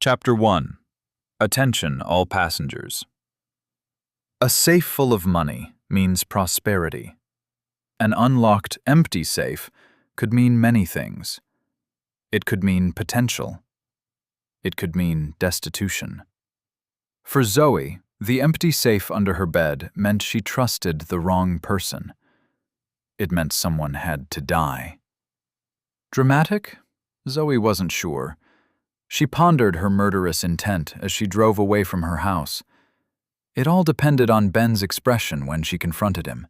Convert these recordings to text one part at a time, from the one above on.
Chapter 1. Attention, all passengers. A safe full of money means prosperity. An unlocked, empty safe could mean many things. It could mean potential. It could mean destitution. For Zoe, the empty safe under her bed meant she trusted the wrong person. It meant someone had to die. Dramatic? Zoe wasn't sure. She pondered her murderous intent as she drove away from her house. It all depended on Ben's expression when she confronted him.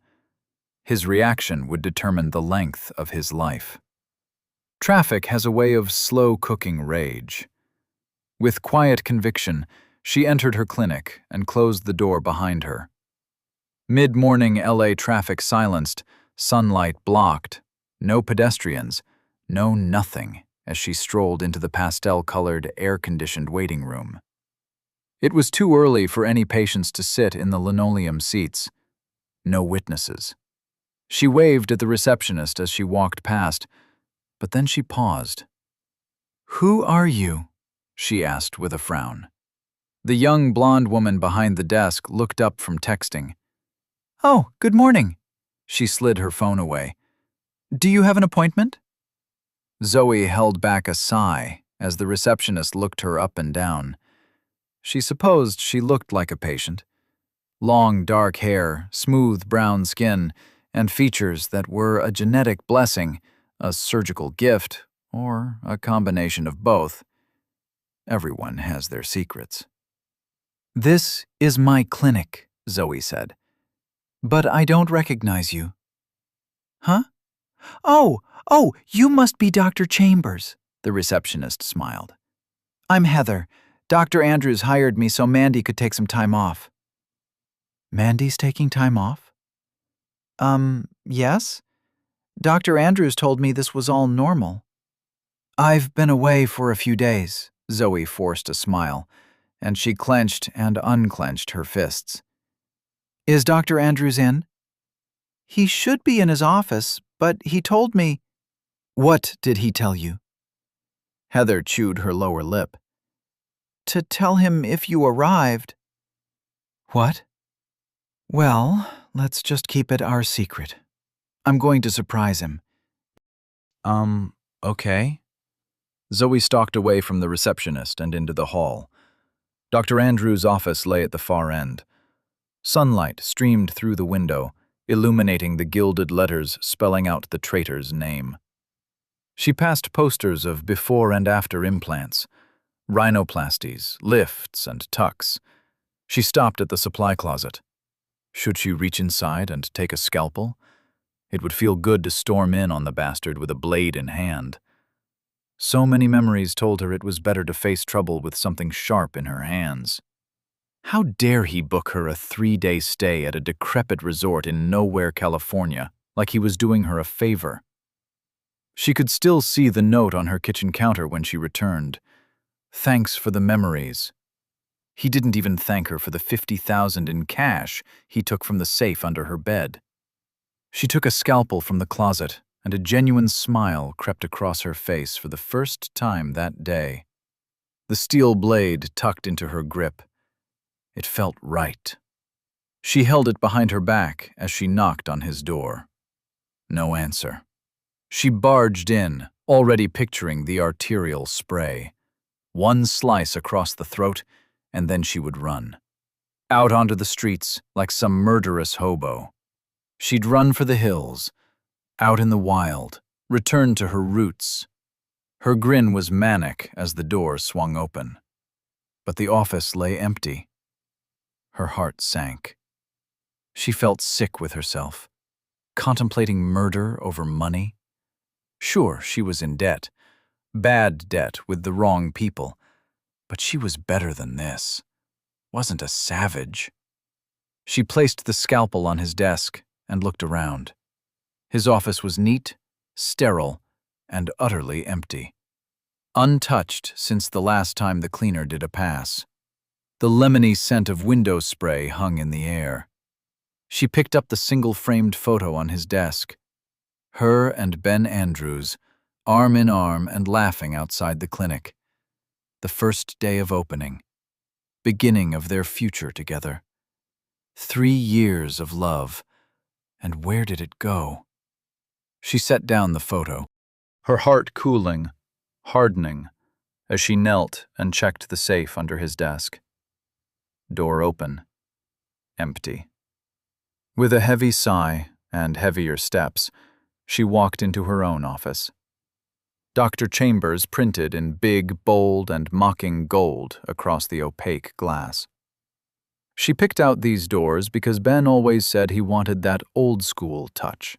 His reaction would determine the length of his life. Traffic has a way of slow-cooking rage. With quiet conviction, she entered her clinic and closed the door behind her. Mid-morning LA traffic silenced, sunlight blocked, no pedestrians, no nothing as she strolled into the pastel-colored, air-conditioned waiting room. It was too early for any patients to sit in the linoleum seats. No witnesses. She waved at the receptionist as she walked past, but then she paused. "Who are you?" she asked with a frown. The young blonde woman behind the desk looked up from texting. "Oh, good morning." She slid her phone away. "Do you have an appointment?" Zoe held back a sigh as the receptionist looked her up and down. She supposed she looked like a patient. Long, dark hair, smooth brown skin, and features that were a genetic blessing, a surgical gift, or a combination of both. Everyone has their secrets. "This is my clinic," Zoe said. "But I don't recognize you." "Huh? Oh, you must be Dr. Chambers," the receptionist smiled. "I'm Heather. Dr. Andrews hired me so Mandy could take some time off." "Mandy's taking time off?" Yes. Dr. Andrews told me this was all normal." "I've been away for a few days," Zoe forced a smile, and she clenched and unclenched her fists. "Is Dr. Andrews in?" "He should be in his office, but he told me—" "What did he tell you?" Heather chewed her lower lip. "To tell him if you arrived." "What?" "Well, let's just keep it our secret. I'm going to surprise him." Okay." Zoe stalked away from the receptionist and into the hall. Dr. Andrews' office lay at the far end. Sunlight streamed through the window, illuminating the gilded letters spelling out the traitor's name. She passed posters of before and after implants, rhinoplasties, lifts, and tucks. She stopped at the supply closet. Should she reach inside and take a scalpel? It would feel good to storm in on the bastard with a blade in hand. So many memories told her it was better to face trouble with something sharp in her hands. How dare he book her a 3-day stay at a decrepit resort in nowhere, California, like he was doing her a favor? She could still see the note on her kitchen counter when she returned. Thanks for the memories. He didn't even thank her for the $50,000 in cash he took from the safe under her bed. She took a scalpel from the closet, and a genuine smile crept across her face for the first time that day. The steel blade tucked into her grip. It felt right. She held it behind her back as she knocked on his door. No answer. She barged in, already picturing the arterial spray. One slice across the throat, and then she would run. Out onto the streets like some murderous hobo. She'd run for the hills, out in the wild, return to her roots. Her grin was manic as the door swung open. But the office lay empty. Her heart sank. She felt sick with herself, contemplating murder over money. Sure, she was in debt, bad debt with the wrong people, but she was better than this. Wasn't a savage. She placed the scalpel on his desk and looked around. His office was neat, sterile, and utterly empty. Untouched since the last time the cleaner did a pass. The lemony scent of window spray hung in the air. She picked up the single-framed photo on his desk. Her and Ben Andrews, arm in arm and laughing outside the clinic. The first day of opening, beginning of their future together. 3 years of love, and where did it go? She set down the photo, her heart cooling, hardening, as she knelt and checked the safe under his desk. Door open. Empty. With a heavy sigh and heavier steps, she walked into her own office. Dr. Chambers printed in big, bold, and mocking gold across the opaque glass. She picked out these doors because Ben always said he wanted that old-school touch.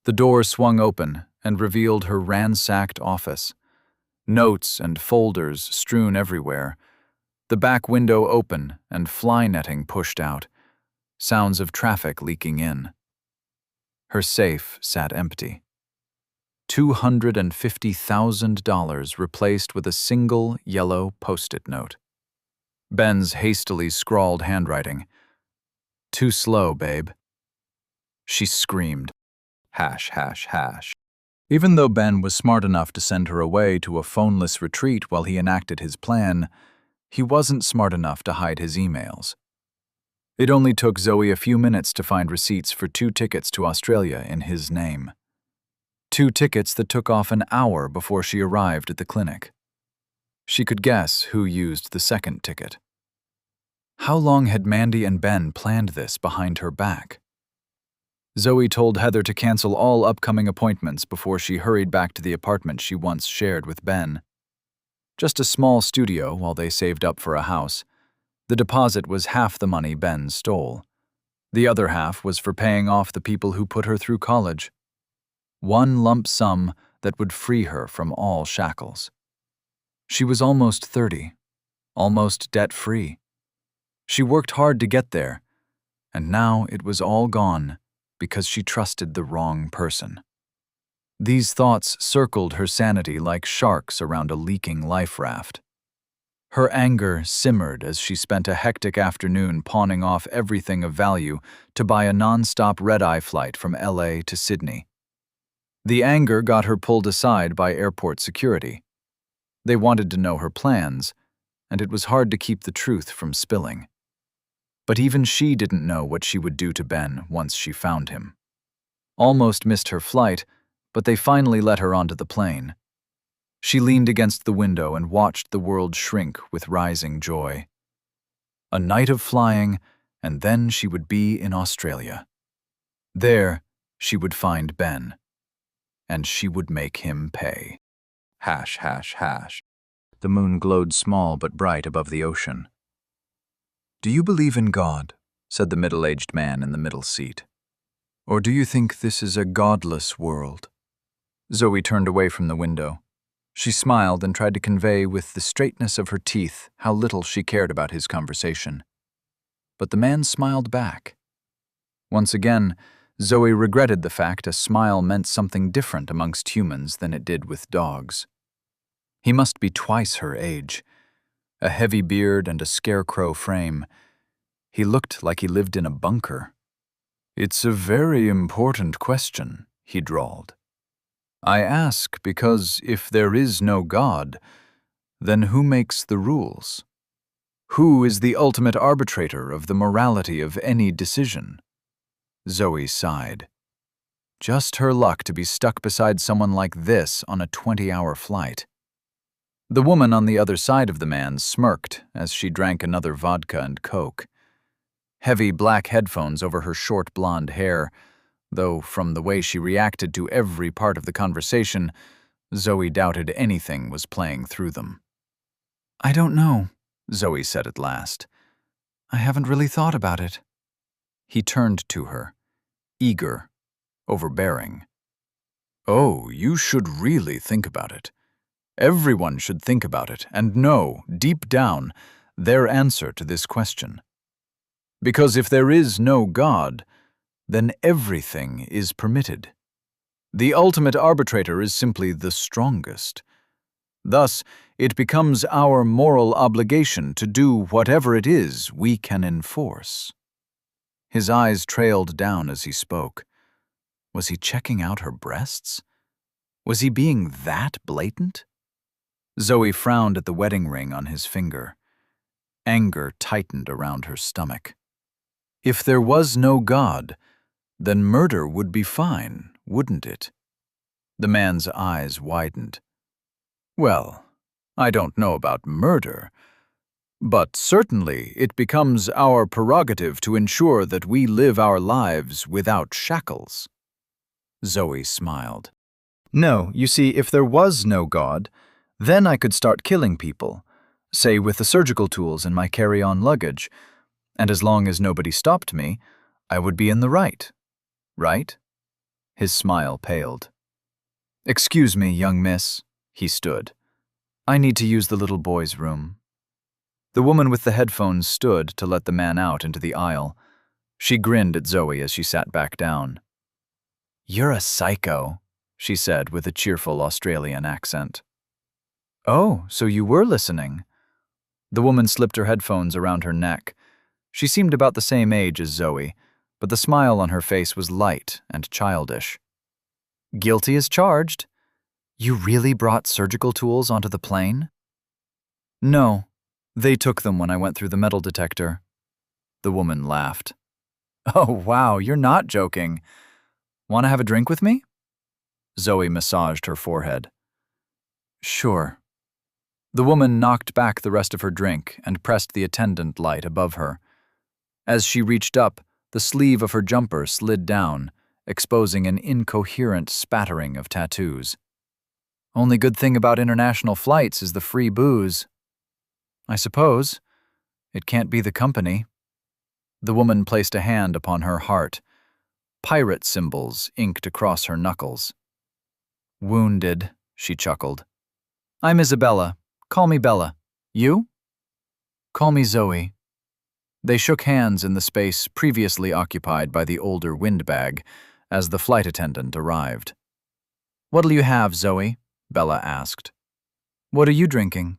The door swung open and revealed her ransacked office. Notes and folders strewn everywhere. The back window open and fly netting pushed out. Sounds of traffic leaking in. Her safe sat empty. $250,000 replaced with a single yellow Post-it note. Ben's hastily scrawled handwriting. "Too slow, babe." She screamed. Hash, hash, hash. Even though Ben was smart enough to send her away to a phoneless retreat while he enacted his plan, he wasn't smart enough to hide his emails. It only took Zoe a few minutes to find receipts for 2 tickets to Australia in his name. 2 tickets that took off an hour before she arrived at the clinic. She could guess who used the second ticket. How long had Mandy and Ben planned this behind her back? Zoe told Heather to cancel all upcoming appointments before she hurried back to the apartment she once shared with Ben. Just a small studio while they saved up for a house. The deposit was half the money Ben stole. The other half was for paying off the people who put her through college. One lump sum that would free her from all shackles. She was almost 30, almost debt-free. She worked hard to get there, and now it was all gone because she trusted the wrong person. These thoughts circled her sanity like sharks around a leaking life raft. Her anger simmered as she spent a hectic afternoon pawning off everything of value to buy a non-stop red-eye flight from LA to Sydney. The anger got her pulled aside by airport security. They wanted to know her plans, and it was hard to keep the truth from spilling. But even she didn't know what she would do to Ben once she found him. Almost missed her flight, but they finally let her onto the plane. She leaned against the window and watched the world shrink with rising joy. A night of flying, and then she would be in Australia. There, she would find Ben. And she would make him pay. Hash, hash, hash. The moon glowed small but bright above the ocean. "Do you believe in God?" said the middle-aged man in the middle seat. "Or do you think this is a godless world?" Zoe turned away from the window. She smiled and tried to convey with the straightness of her teeth how little she cared about his conversation. But the man smiled back. Once again, Zoe regretted the fact a smile meant something different amongst humans than it did with dogs. He must be twice her age. A heavy beard and a scarecrow frame. He looked like he lived in a bunker. "It's a very important question," he drawled. "I ask because if there is no God, then who makes the rules? Who is the ultimate arbitrator of the morality of any decision?" Zoe sighed. Just her luck to be stuck beside someone like this on a 20-hour flight. The woman on the other side of the man smirked as she drank another vodka and Coke. Heavy black headphones over her short blonde hair, though from the way she reacted to every part of the conversation, Zoe doubted anything was playing through them. "I don't know," Zoe said at last. "I haven't really thought about it." He turned to her, eager, overbearing. "Oh, you should really think about it. Everyone should think about it and know, deep down, their answer to this question. Because if there is no God, then everything is permitted. The ultimate arbitrator is simply the strongest. Thus, it becomes our moral obligation to do whatever it is we can enforce." His eyes trailed down as he spoke. Was he checking out her breasts? Was he being that blatant? Zoe frowned at the wedding ring on his finger. Anger tightened around her stomach. If there was no God, then murder would be fine, wouldn't it? The man's eyes widened. Well, I don't know about murder, but certainly it becomes our prerogative to ensure that we live our lives without shackles. Zoe smiled. No, you see, if there was no God, then I could start killing people, say with the surgical tools in my carry-on luggage, and as long as nobody stopped me, I would be in the right. Right? His smile paled. Excuse me, young miss. He stood. I need to use the little boy's room. The woman with the headphones stood to let the man out into the aisle. She grinned at Zoe as she sat back down. You're a psycho, she said with a cheerful Australian accent. Oh, so you were listening. The woman slipped her headphones around her neck. She seemed about the same age as Zoe, but the smile on her face was light and childish. Guilty as charged. You really brought surgical tools onto the plane? No, they took them when I went through the metal detector. The woman laughed. Oh, wow, you're not joking. Want to have a drink with me? Zoe massaged her forehead. Sure. The woman knocked back the rest of her drink and pressed the attendant light above her. As she reached up, the sleeve of her jumper slid down, exposing an incoherent spattering of tattoos. Only good thing about international flights is the free booze. I suppose. It can't be the company. The woman placed a hand upon her heart. Pirate symbols inked across her knuckles. Wounded, she chuckled. I'm Isabella. Call me Bella. You? Call me Zoe. They shook hands in the space previously occupied by the older windbag as the flight attendant arrived. What'll you have, Zoe? Bella asked. What are you drinking?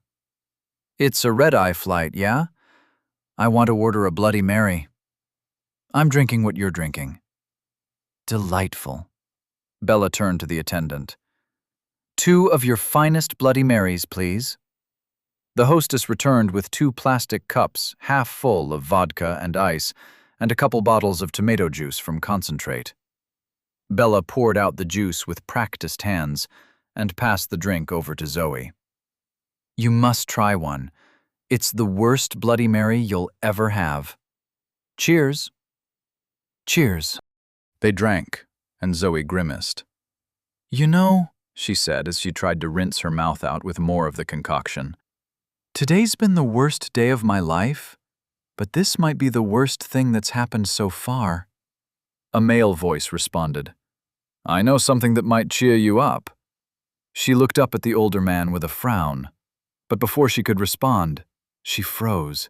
It's a red-eye flight, yeah? I want to order a Bloody Mary. I'm drinking what you're drinking. Delightful. Bella turned to the attendant. 2 of your finest Bloody Marys, please. The hostess returned with 2 plastic cups half full of vodka and ice and a couple bottles of tomato juice from concentrate. Bella poured out the juice with practiced hands and passed the drink over to Zoe. You must try one. It's the worst Bloody Mary you'll ever have. Cheers. Cheers. They drank, and Zoe grimaced. You know, she said as she tried to rinse her mouth out with more of the concoction, today's been the worst day of my life, but this might be the worst thing that's happened so far. A male voice responded. I know something that might cheer you up. She looked up at the older man with a frown, but before she could respond, she froze,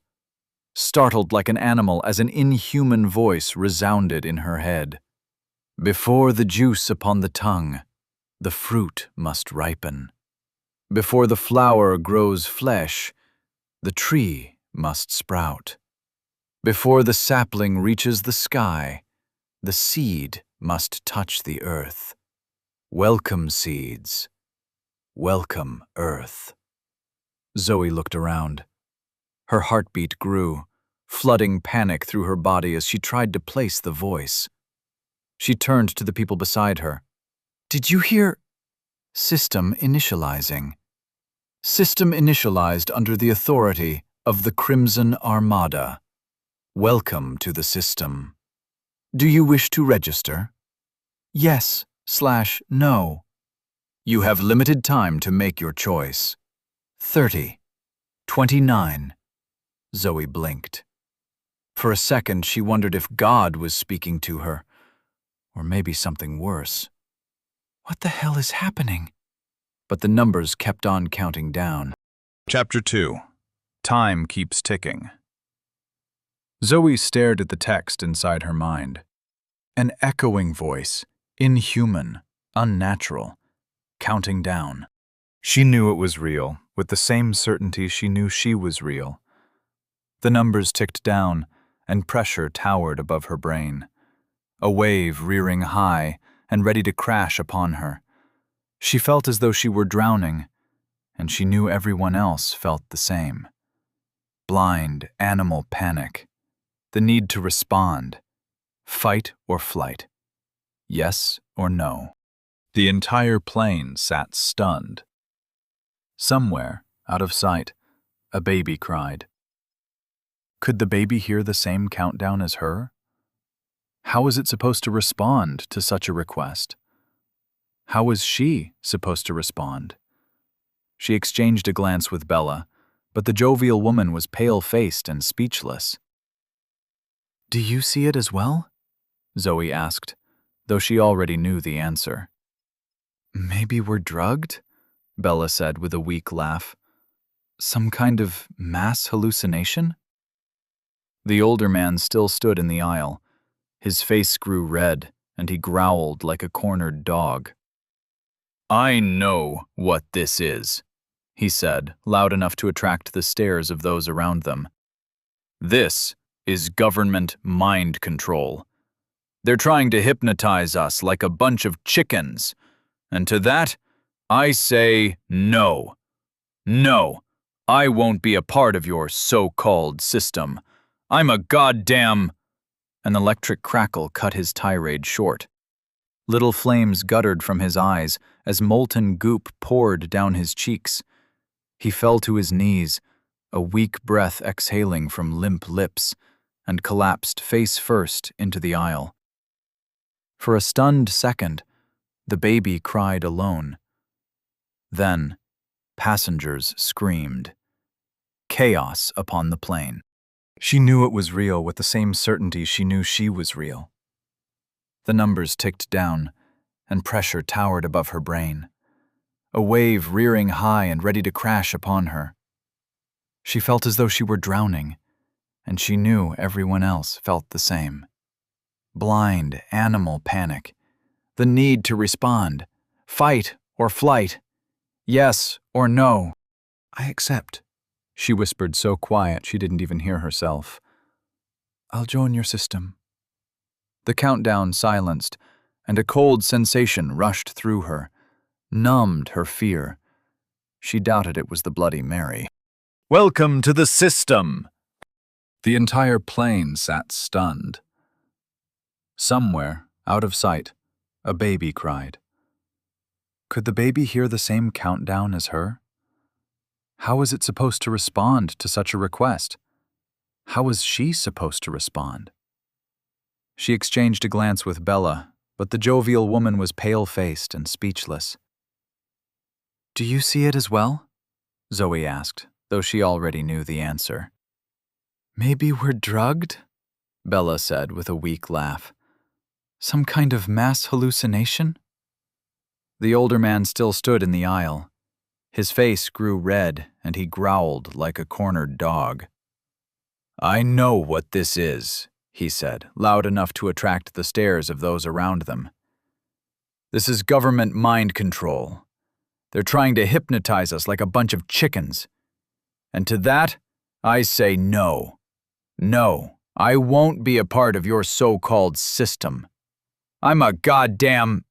startled like an animal as an inhuman voice resounded in her head. Before the juice upon the tongue, the fruit must ripen. Before the flower grows flesh, the tree must sprout. Before the sapling reaches the sky, the seed must touch the earth. Welcome, seeds. Welcome, earth. Zoe looked around. Her heartbeat grew, flooding panic through her body as she tried to place the voice. She turned to the people beside her. Did you hear? System initializing. System initialized under the authority of the Crimson Armada. Welcome to the system. Do you wish to register? Yes/no. You have limited time to make your choice. 30. 29. Zoe blinked. For a second, she wondered if God was speaking to her, or maybe something worse. What the hell is happening? But the numbers kept on counting down. Chapter 2. Time keeps ticking. Zoe stared at the text inside her mind. An echoing voice, inhuman, unnatural, counting down. She knew it was real, with the same certainty she knew she was real. The numbers ticked down, and pressure towered above her brain. A wave rearing high and ready to crash upon her. She felt as though she were drowning, and she knew everyone else felt the same. Blind, animal panic. The need to respond. Fight or flight. Yes or no. The entire plane sat stunned. Somewhere, out of sight, a baby cried. Could the baby hear the same countdown as her? How was it supposed to respond to such a request? How was she supposed to respond? She exchanged a glance with Bella, but the jovial woman was pale-faced and speechless. Do you see it as well? Zoe asked, though she already knew the answer. Maybe we're drugged? Bella said with a weak laugh. Some kind of mass hallucination? The older man still stood in the aisle. His face grew red, and he growled like a cornered dog. I know what this is, he said, loud enough to attract the stares of those around them. This is government mind control. They're trying to hypnotize us like a bunch of chickens. And to that, I say no. No, I won't be a part of your so-called system. I'm a goddamn... An electric crackle cut his tirade short. Little flames guttered from his eyes as molten goop poured down his cheeks. He fell to his knees, a weak breath exhaling from limp lips, and collapsed face first into the aisle. For a stunned second, the baby cried alone. Then, passengers screamed. Chaos upon the plane. She knew it was real with the same certainty she knew she was real. The numbers ticked down, and pressure towered above her brain. A wave rearing high and ready to crash upon her. She felt as though she were drowning, and she knew everyone else felt the same. Blind, animal panic. The need to respond. Fight or flight. Yes or no. I accept, she whispered so quiet she didn't even hear herself. I'll join your system. The countdown silenced, and a cold sensation rushed through her, numbed her fear. She doubted it was the Bloody Mary. Welcome to the system! The entire plane sat stunned. Somewhere, out of sight, a baby cried. Could the baby hear the same countdown as her? How was it supposed to respond to such a request? How was she supposed to respond? She exchanged a glance with Bella, but the jovial woman was pale-faced and speechless. Do you see it as well? Zoe asked, though she already knew the answer. Maybe we're drugged? Bella said with a weak laugh. Some kind of mass hallucination? The older man still stood in the aisle. His face grew red, and he growled like a cornered dog. I know what this is, he said, loud enough to attract the stares of those around them. This is government mind control. They're trying to hypnotize us like a bunch of chickens. And to that, I say no. No, I won't be a part of your so-called system. I'm a goddamn...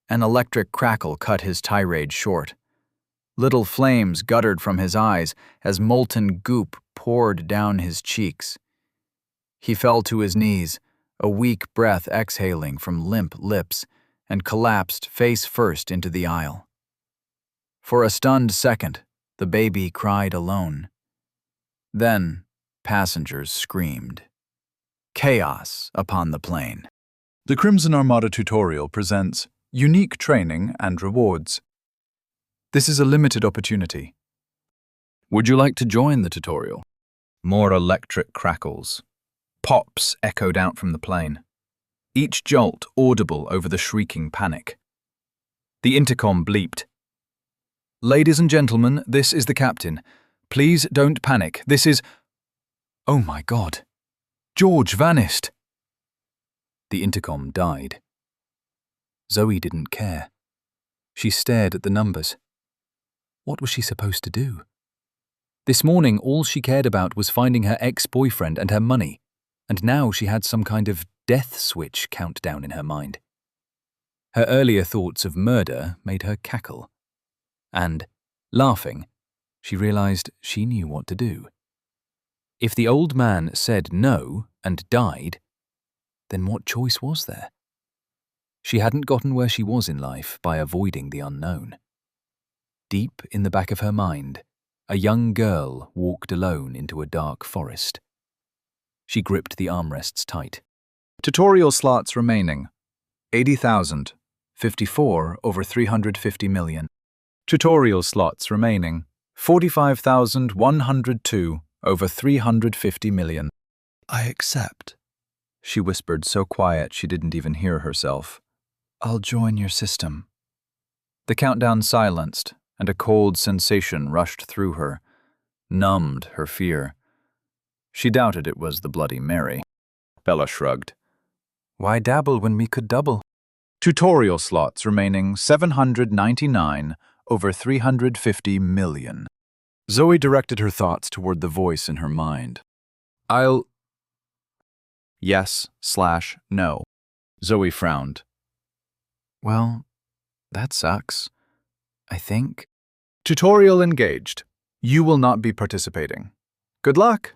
An electric crackle cut his tirade short. Little flames guttered from his eyes as molten goop poured down his cheeks. He fell to his knees, a weak breath exhaling from limp lips, and collapsed face first into the aisle. For a stunned second, the baby cried alone. Then, passengers screamed. Chaos upon the plane. The Crimson Armada tutorial presents unique training and rewards. This is a limited opportunity. Would you like to join the tutorial? More electric crackles. Pops echoed out from the plane, each jolt audible over the shrieking panic. The intercom bleeped. Ladies and gentlemen, this is the captain. Please don't panic. This is... Oh my God. George vanished. The intercom died. Zoe didn't care. She stared at the numbers. What was she supposed to do? This morning, all she cared about was finding her ex-boyfriend and her money, and now she had some kind of death switch countdown in her mind. Her earlier thoughts of murder made her cackle. And Laughing, she realized she knew what to do. If the old man said no and died, then what choice was there? She hadn't gotten where she was in life by avoiding the unknown. Deep in the back of her mind, a young girl walked alone into a dark forest. She gripped the armrests tight. Tutorial slots remaining 80,000, 54 over 350 million. Tutorial slots remaining 45,102 over 350 million. I accept, she whispered so quiet she didn't even hear herself. I'll join your system. The countdown silenced, and a cold sensation rushed through her, numbed her fear. She doubted it was the Bloody Mary. Bella shrugged. Why dabble when we could double? Tutorial slots remaining 799 over 350 million. Zoe directed her thoughts toward the voice in her mind. I'll... Yes/no. Zoe frowned. Well, that sucks. I think. Tutorial engaged. You will not be participating. Good luck.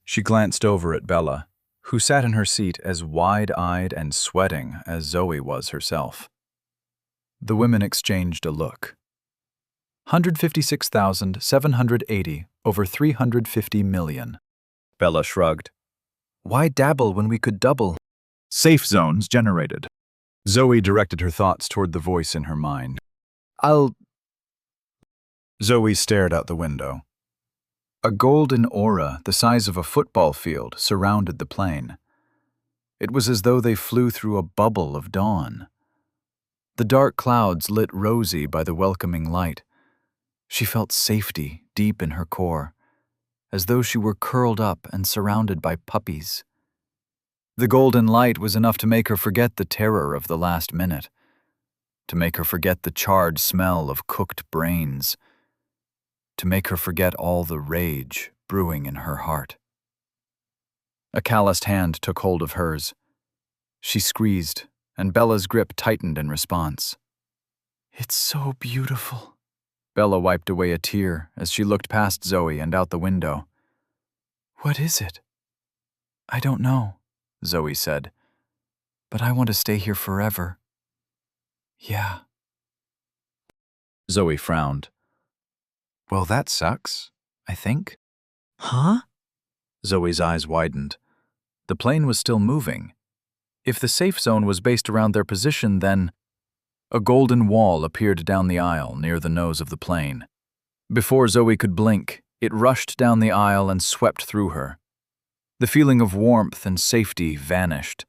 She glanced over at Bella, who sat in her seat as wide-eyed and sweating as Zoe was herself. The women exchanged a look. 156,780 over 350 million. Bella shrugged. Why dabble when we could double? Safe zones generated. Zoe directed her thoughts toward the voice in her mind. Zoe stared out the window. A golden aura the size of a football field surrounded the plane. It was as though they flew through a bubble of dawn. The dark clouds lit rosy by the welcoming light. She felt safety deep in her core, as though she were curled up and surrounded by puppies. The golden light was enough to make her forget the terror of the last minute, to make her forget the charred smell of cooked brains, to make her forget all the rage brewing in her heart. A calloused hand took hold of hers. She squeezed, and Bella's grip tightened in response. It's so beautiful. Bella wiped away a tear as she looked past Zoe and out the window. What is it? I don't know, Zoe said, but I want to stay here forever. Yeah. Zoe frowned. Well, that sucks, I think. Huh? Zoe's eyes widened. The plane was still moving. If the safe zone was based around their position, then... A golden wall appeared down the aisle near the nose of the plane. Before Zoe could blink, it rushed down the aisle and swept through her. The feeling of warmth and safety vanished.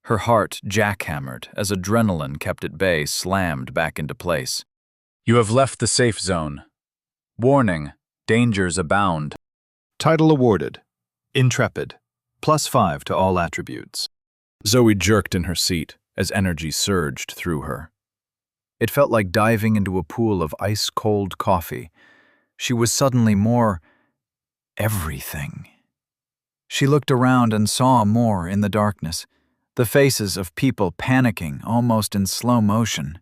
Her heart jackhammered as adrenaline kept at bay slammed back into place. You have left the safe zone. Warning, dangers abound. Title awarded. Intrepid. +5 to all attributes. Zoe jerked in her seat as energy surged through her. It felt like diving into a pool of ice-cold coffee. She was suddenly more... everything. She looked around and saw more in the darkness, the faces of people panicking almost in slow motion.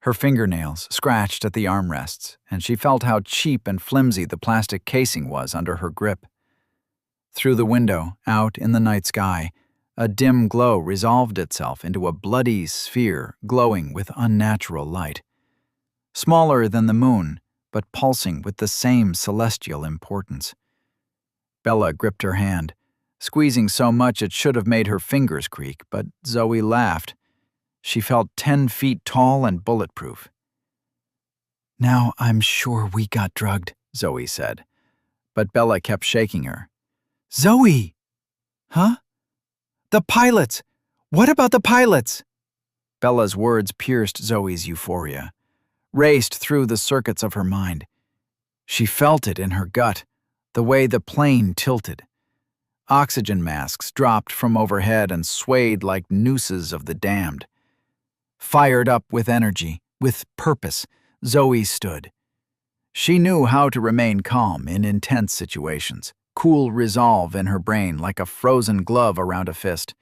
Her fingernails scratched at the armrests, and she felt how cheap and flimsy the plastic casing was under her grip. Through the window, out in the night sky, a dim glow resolved itself into a bloody sphere glowing with unnatural light. Smaller than the moon, but pulsing with the same celestial importance. Bella gripped her hand, squeezing so much it should have made her fingers creak, but Zoe laughed. She felt 10 feet tall and bulletproof. Now I'm sure we got drugged, Zoe said, but Bella kept shaking her. Zoe! Huh? The pilots! What about the pilots? Bella's words pierced Zoe's euphoria, raced through the circuits of her mind. She felt it in her gut, the way the plane tilted. Oxygen masks dropped from overhead and swayed like nooses of the damned. Fired up with energy, with purpose, Zoe stood. She knew how to remain calm in intense situations, cool resolve in her brain like a frozen glove around a fist.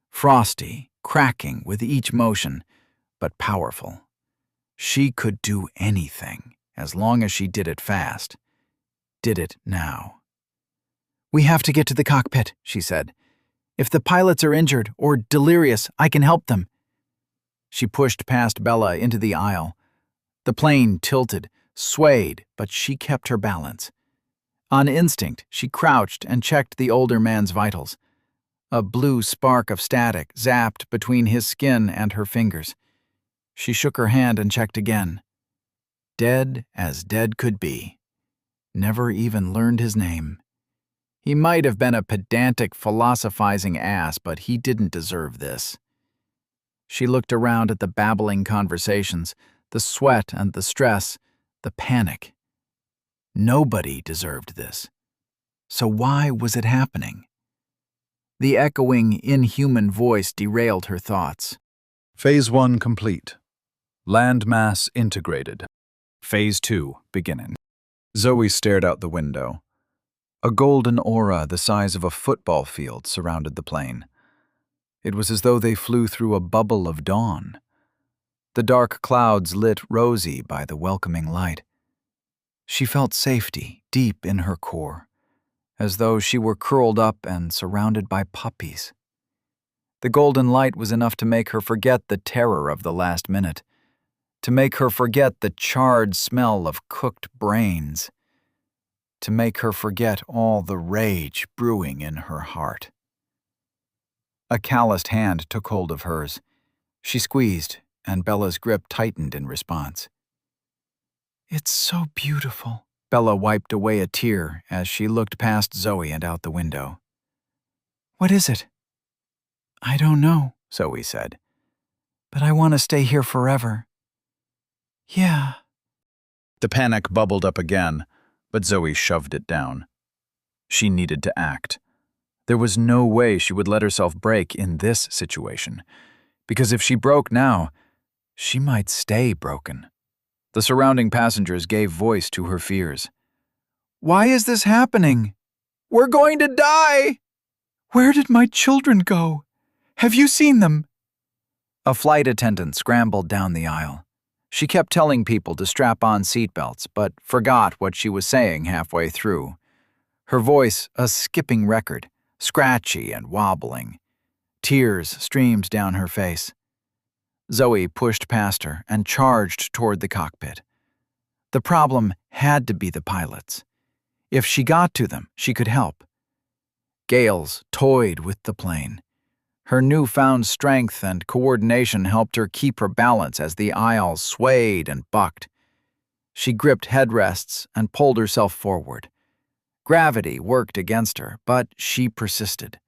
Frosty, cracking with each motion, but powerful. She could do anything. as long as she did it fast. Did it now. "We have to get to the cockpit," she said. "If the pilots are injured or delirious, I can help them." She pushed past Bella into the aisle. The plane tilted, swayed, but she kept her balance. On instinct, she crouched and checked the older man's vitals. A blue spark of static zapped between his skin and her fingers. She shook her hand and checked again. Dead as dead could be. Never even learned his name. He might have been a pedantic, philosophizing ass, but he didn't deserve this. She looked around at the babbling conversations, the sweat and the stress, the panic. Nobody deserved this. So why was it happening? The echoing, inhuman voice derailed her thoughts. Phase 1 complete. Landmass integrated. Phase 2 beginning. Zoe stared out the window. A golden aura the size of a football field surrounded the plane. It was as though they flew through a bubble of dawn. The dark clouds lit rosy by the welcoming light. She felt safety deep in her core, as though she were curled up and surrounded by puppies. The golden light was enough to make her forget the terror of the last minute, to make her forget the charred smell of cooked brains, to make her forget all the rage brewing in her heart. A calloused hand took hold of hers. She squeezed, and Bella's grip tightened in response. "It's so beautiful." Bella wiped away a tear as she looked past Zoe and out the window. "What is it?" "I don't know," Zoe said. "But I want to stay here forever." "Yeah." The panic bubbled up again, but Zoe shoved it down. She needed to act. There was no way she would let herself break in this situation, because if she broke now, she might stay broken. The surrounding passengers gave voice to her fears. "Why is this happening? We're going to die! Where did my children go? Have you seen them?" A flight attendant scrambled down the aisle. She kept telling people to strap on seatbelts, but forgot what she was saying halfway through. Her voice a skipping record, scratchy and wobbling. Tears streamed down her face. Zoe pushed past her and charged toward the cockpit. The problem had to be the pilots. If she got to them, she could help. Gales toyed with the plane. Her newfound strength and coordination helped her keep her balance as the aisles swayed and bucked. She gripped headrests and pulled herself forward. Gravity worked against her, but she persisted.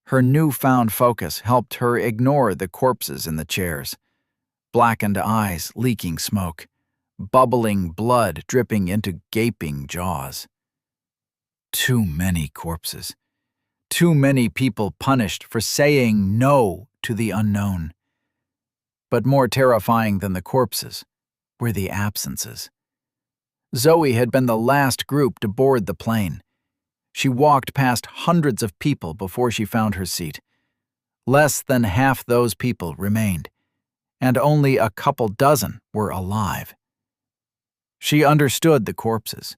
Her newfound focus helped her ignore the corpses in the chairs. Blackened eyes leaking smoke, bubbling blood dripping into gaping jaws. Too many corpses. Too many people punished for saying no to the unknown. But more terrifying than the corpses were the absences. Zoe had been the last group to board the plane. She walked past hundreds of people before she found her seat. Less than half those people remained, and only a couple dozen were alive. She understood the corpses.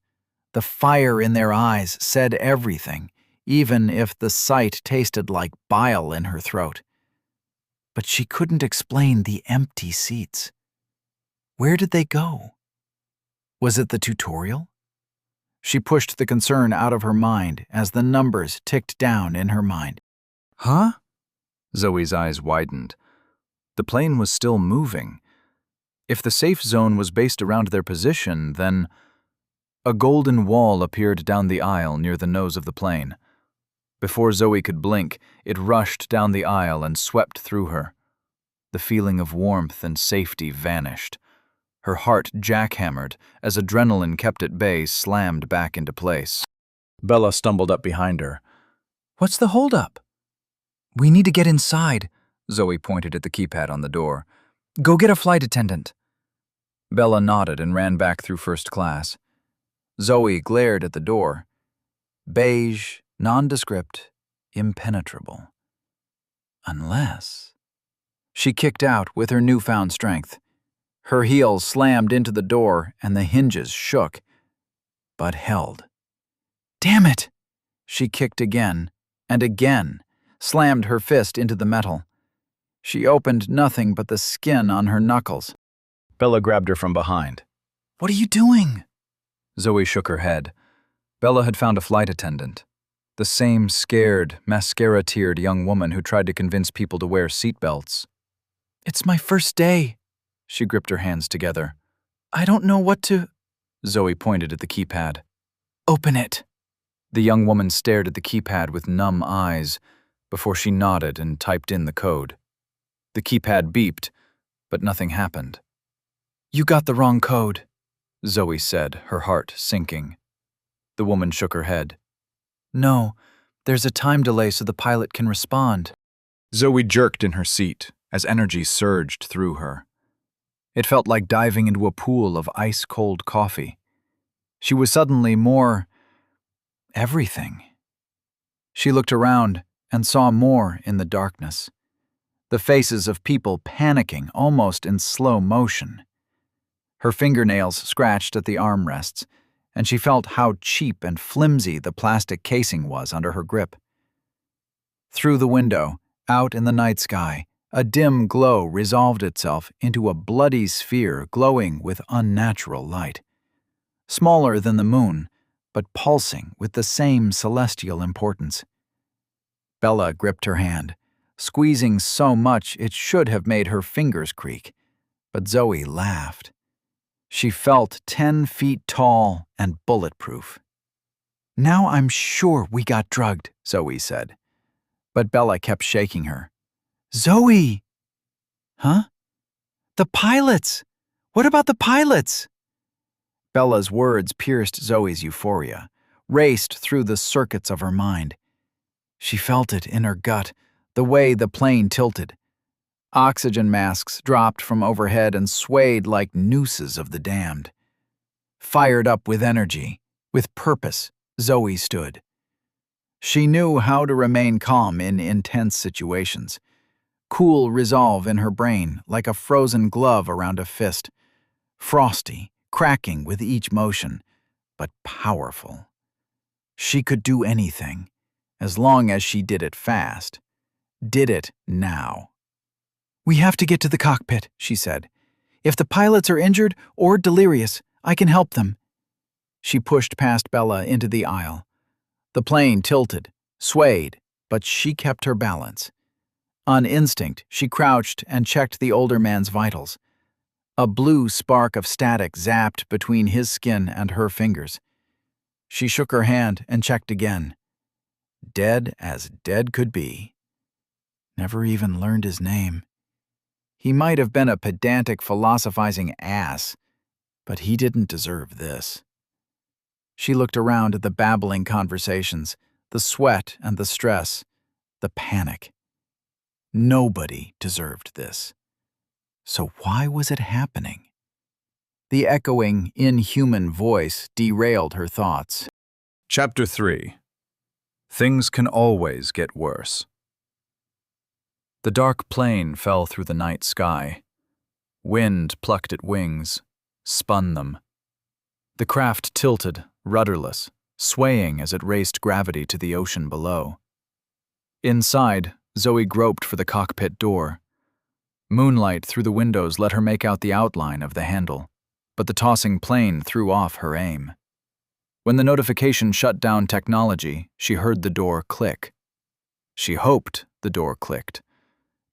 The fire in their eyes said everything, even if the sight tasted like bile in her throat. But she couldn't explain the empty seats. Where did they go? Was it the tutorial? She pushed the concern out of her mind as the numbers ticked down in her mind. "Huh?" Zoe's eyes widened. The plane was still moving. If the safe zone was based around their position, then... A golden wall appeared down the aisle near the nose of the plane. Before Zoe could blink, it rushed down the aisle and swept through her. The feeling of warmth and safety vanished. Her heart jackhammered as adrenaline kept at bay slammed back into place. Bella stumbled up behind her. "What's the holdup?" "We need to get inside," Zoe pointed at the keypad on the door. "Go get a flight attendant." Bella nodded and ran back through first class. Zoe glared at the door. Beige, nondescript, impenetrable. Unless... She kicked out with her newfound strength. Her heels slammed into the door and the hinges shook, but held. Damn it! She kicked again and again, slammed her fist into the metal. She opened nothing but the skin on her knuckles. Bella grabbed her from behind. What are you doing? Zoe shook her head. Bella had found a flight attendant. The same scared, mascara-teared young woman who tried to convince people to wear seatbelts. It's my first day. She gripped her hands together. I don't know what to... Zoe pointed at the keypad. Open it. The young woman stared at the keypad with numb eyes before she nodded and typed in the code. The keypad beeped, but nothing happened. You got the wrong code, Zoe said, her heart sinking. The woman shook her head. No, there's a time delay so the pilot can respond. Zoe jerked in her seat as energy surged through her. It felt like diving into a pool of ice-cold coffee. She was suddenly more... everything. She looked around and saw more in the darkness. The faces of people panicking almost in slow motion. Her fingernails scratched at the armrests, and she felt how cheap and flimsy the plastic casing was under her grip. Through the window, out in the night sky, a dim glow resolved itself into a bloody sphere glowing with unnatural light. Smaller than the moon, but pulsing with the same celestial importance. Bella gripped her hand, squeezing so much it should have made her fingers creak, but Zoe laughed. She felt 10 feet tall and bulletproof. Now I'm sure we got drugged, Zoe said. But Bella kept shaking her. Zoe! Huh? The pilots! What about the pilots? Bella's words pierced Zoe's euphoria, raced through the circuits of her mind. She felt it in her gut, the way the plane tilted. Oxygen masks dropped from overhead and swayed like nooses of the damned. Fired up with energy, with purpose, Zoe stood. She knew how to remain calm in intense situations. Cool resolve in her brain like a frozen glove around a fist. Frosty, cracking with each motion, but powerful. She could do anything, as long as she did it fast. Did it now. We have to get to the cockpit, she said. If the pilots are injured or delirious, I can help them. She pushed past Bella into the aisle. The plane tilted, swayed, but she kept her balance. On instinct, she crouched and checked the older man's vitals. A blue spark of static zapped between his skin and her fingers. She shook her hand and checked again. Dead as dead could be. Never even learned his name. He might have been a pedantic, philosophizing ass, but he didn't deserve this. She looked around at the babbling conversations, the sweat and the stress, the panic. Nobody deserved this. So why was it happening? The echoing, inhuman voice derailed her thoughts. Chapter 3. Things can always get worse. The dark plane fell through the night sky. Wind plucked at wings, spun them. The craft tilted, rudderless, swaying as it raced gravity to the ocean below. Inside, Zoe groped for the cockpit door. Moonlight through the windows let her make out the outline of the handle, but the tossing plane threw off her aim. When the notification shut down technology, she heard the door click. She hoped the door clicked,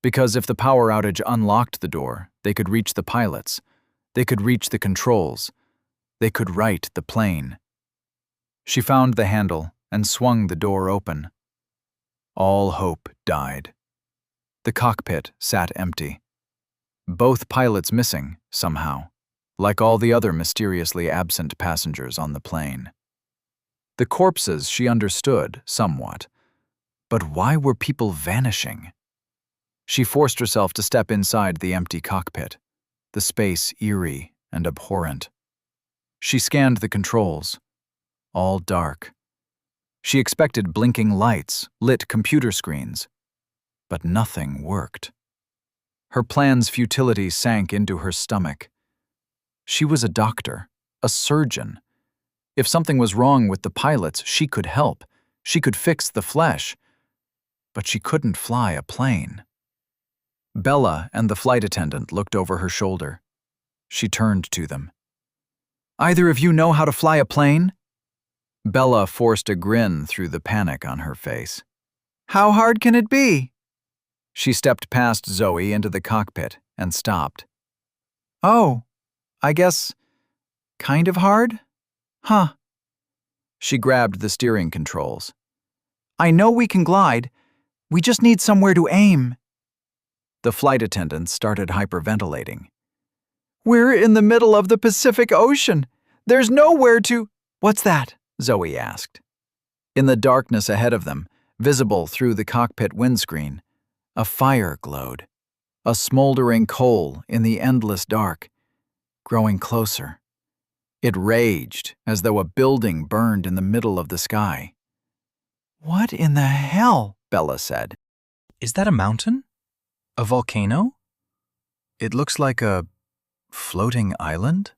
because if the power outage unlocked the door, they could reach the pilots, they could reach the controls, they could right the plane. She found the handle and swung the door open. All hope died. The cockpit sat empty. Both pilots missing, somehow, like all the other mysteriously absent passengers on the plane. The corpses she understood, somewhat. But why were people vanishing? She forced herself to step inside the empty cockpit, the space eerie and abhorrent. She scanned the controls. All dark. She expected blinking lights, lit computer screens. But nothing worked. Her plan's futility sank into her stomach. She was a doctor, a surgeon. If something was wrong with the pilots, she could help. She could fix the flesh. But she couldn't fly a plane. Bella and the flight attendant looked over her shoulder. She turned to them. "Either of you know how to fly a plane?" Bella forced a grin through the panic on her face. "How hard can it be?" She stepped past Zoe into the cockpit and stopped. "Oh, I guess kind of hard? Huh." She grabbed the steering controls. "I know we can glide. We just need somewhere to aim." The flight attendant started hyperventilating. "We're in the middle of the Pacific Ocean. There's nowhere to—" "What's that?" Zoe asked. In the darkness ahead of them, visible through the cockpit windscreen, a fire glowed, a smoldering coal in the endless dark, growing closer. It raged as though a building burned in the middle of the sky. "What in the hell?" Bella said. Is that a mountain? A volcano? It looks like a floating island?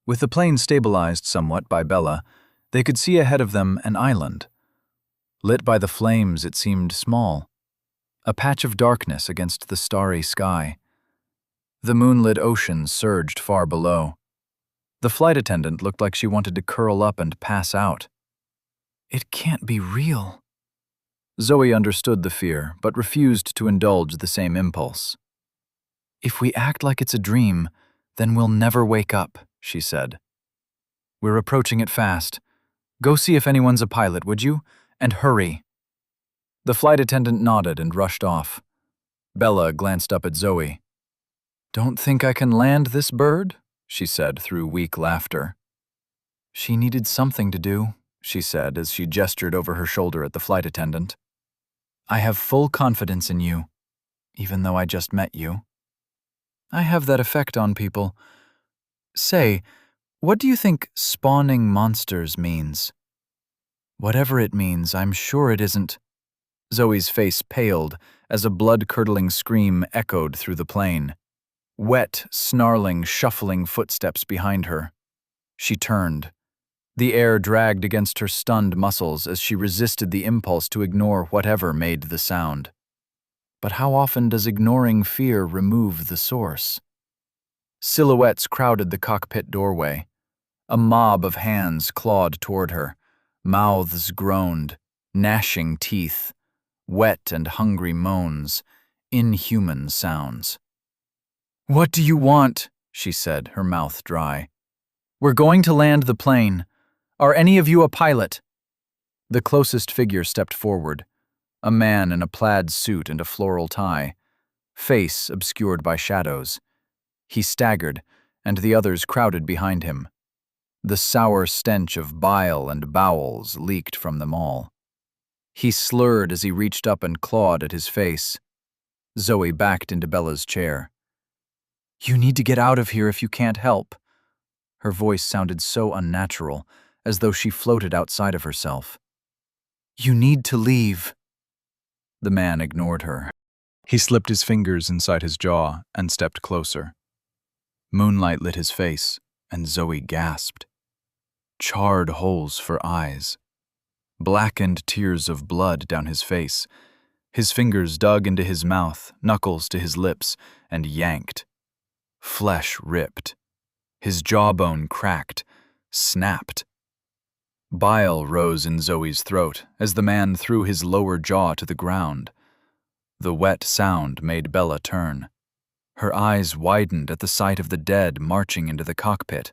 With the plane stabilized somewhat by Bella, they could see ahead of them an island. Lit by the flames, it seemed small, a patch of darkness against the starry sky. The moonlit ocean surged far below. The flight attendant looked like she wanted to curl up and pass out. "It can't be real." Zoe understood the fear, but refused to indulge the same impulse. "If we act like it's a dream, then we'll never wake up," she said. "We're approaching it fast. Go see if anyone's a pilot, would you? And hurry." The flight attendant nodded and rushed off. Bella glanced up at Zoe. "Don't think I can land this bird?" she said through weak laughter. "She needed something to do," she said as she gestured over her shoulder at the flight attendant. "I have full confidence in you, even though I just met you. I have that effect on people. Say, what do you think spawning monsters means?" "Whatever it means, I'm sure it isn't." Zoe's face paled as a blood-curdling scream echoed through the plane. Wet, snarling, shuffling footsteps behind her. She turned. The air dragged against her stunned muscles as she resisted the impulse to ignore whatever made the sound. But how often does ignoring fear remove the source? Silhouettes crowded the cockpit doorway. A mob of hands clawed toward her. Mouths groaned, gnashing teeth, wet and hungry moans, inhuman sounds. "What do you want?" she said, her mouth dry. "We're going to land the plane. Are any of you a pilot?" The closest figure stepped forward, a man in a plaid suit and a floral tie, face obscured by shadows. He staggered, and the others crowded behind him. The sour stench of bile and bowels leaked from them all. He slurred as he reached up and clawed at his face. Zoe backed into Bella's chair. "You need to get out of here if you can't help." Her voice sounded so unnatural, as though she floated outside of herself. "You need to leave." The man ignored her. He slipped his fingers inside his jaw and stepped closer. Moonlight lit his face, and Zoe gasped. Charred holes for eyes. Blackened tears of blood down his face. His fingers dug into his mouth, knuckles to his lips, and yanked. Flesh ripped. His jawbone cracked, snapped. Bile rose in Zoe's throat as the man threw his lower jaw to the ground. The wet sound made Bella turn. Her eyes widened at the sight of the dead marching into the cockpit.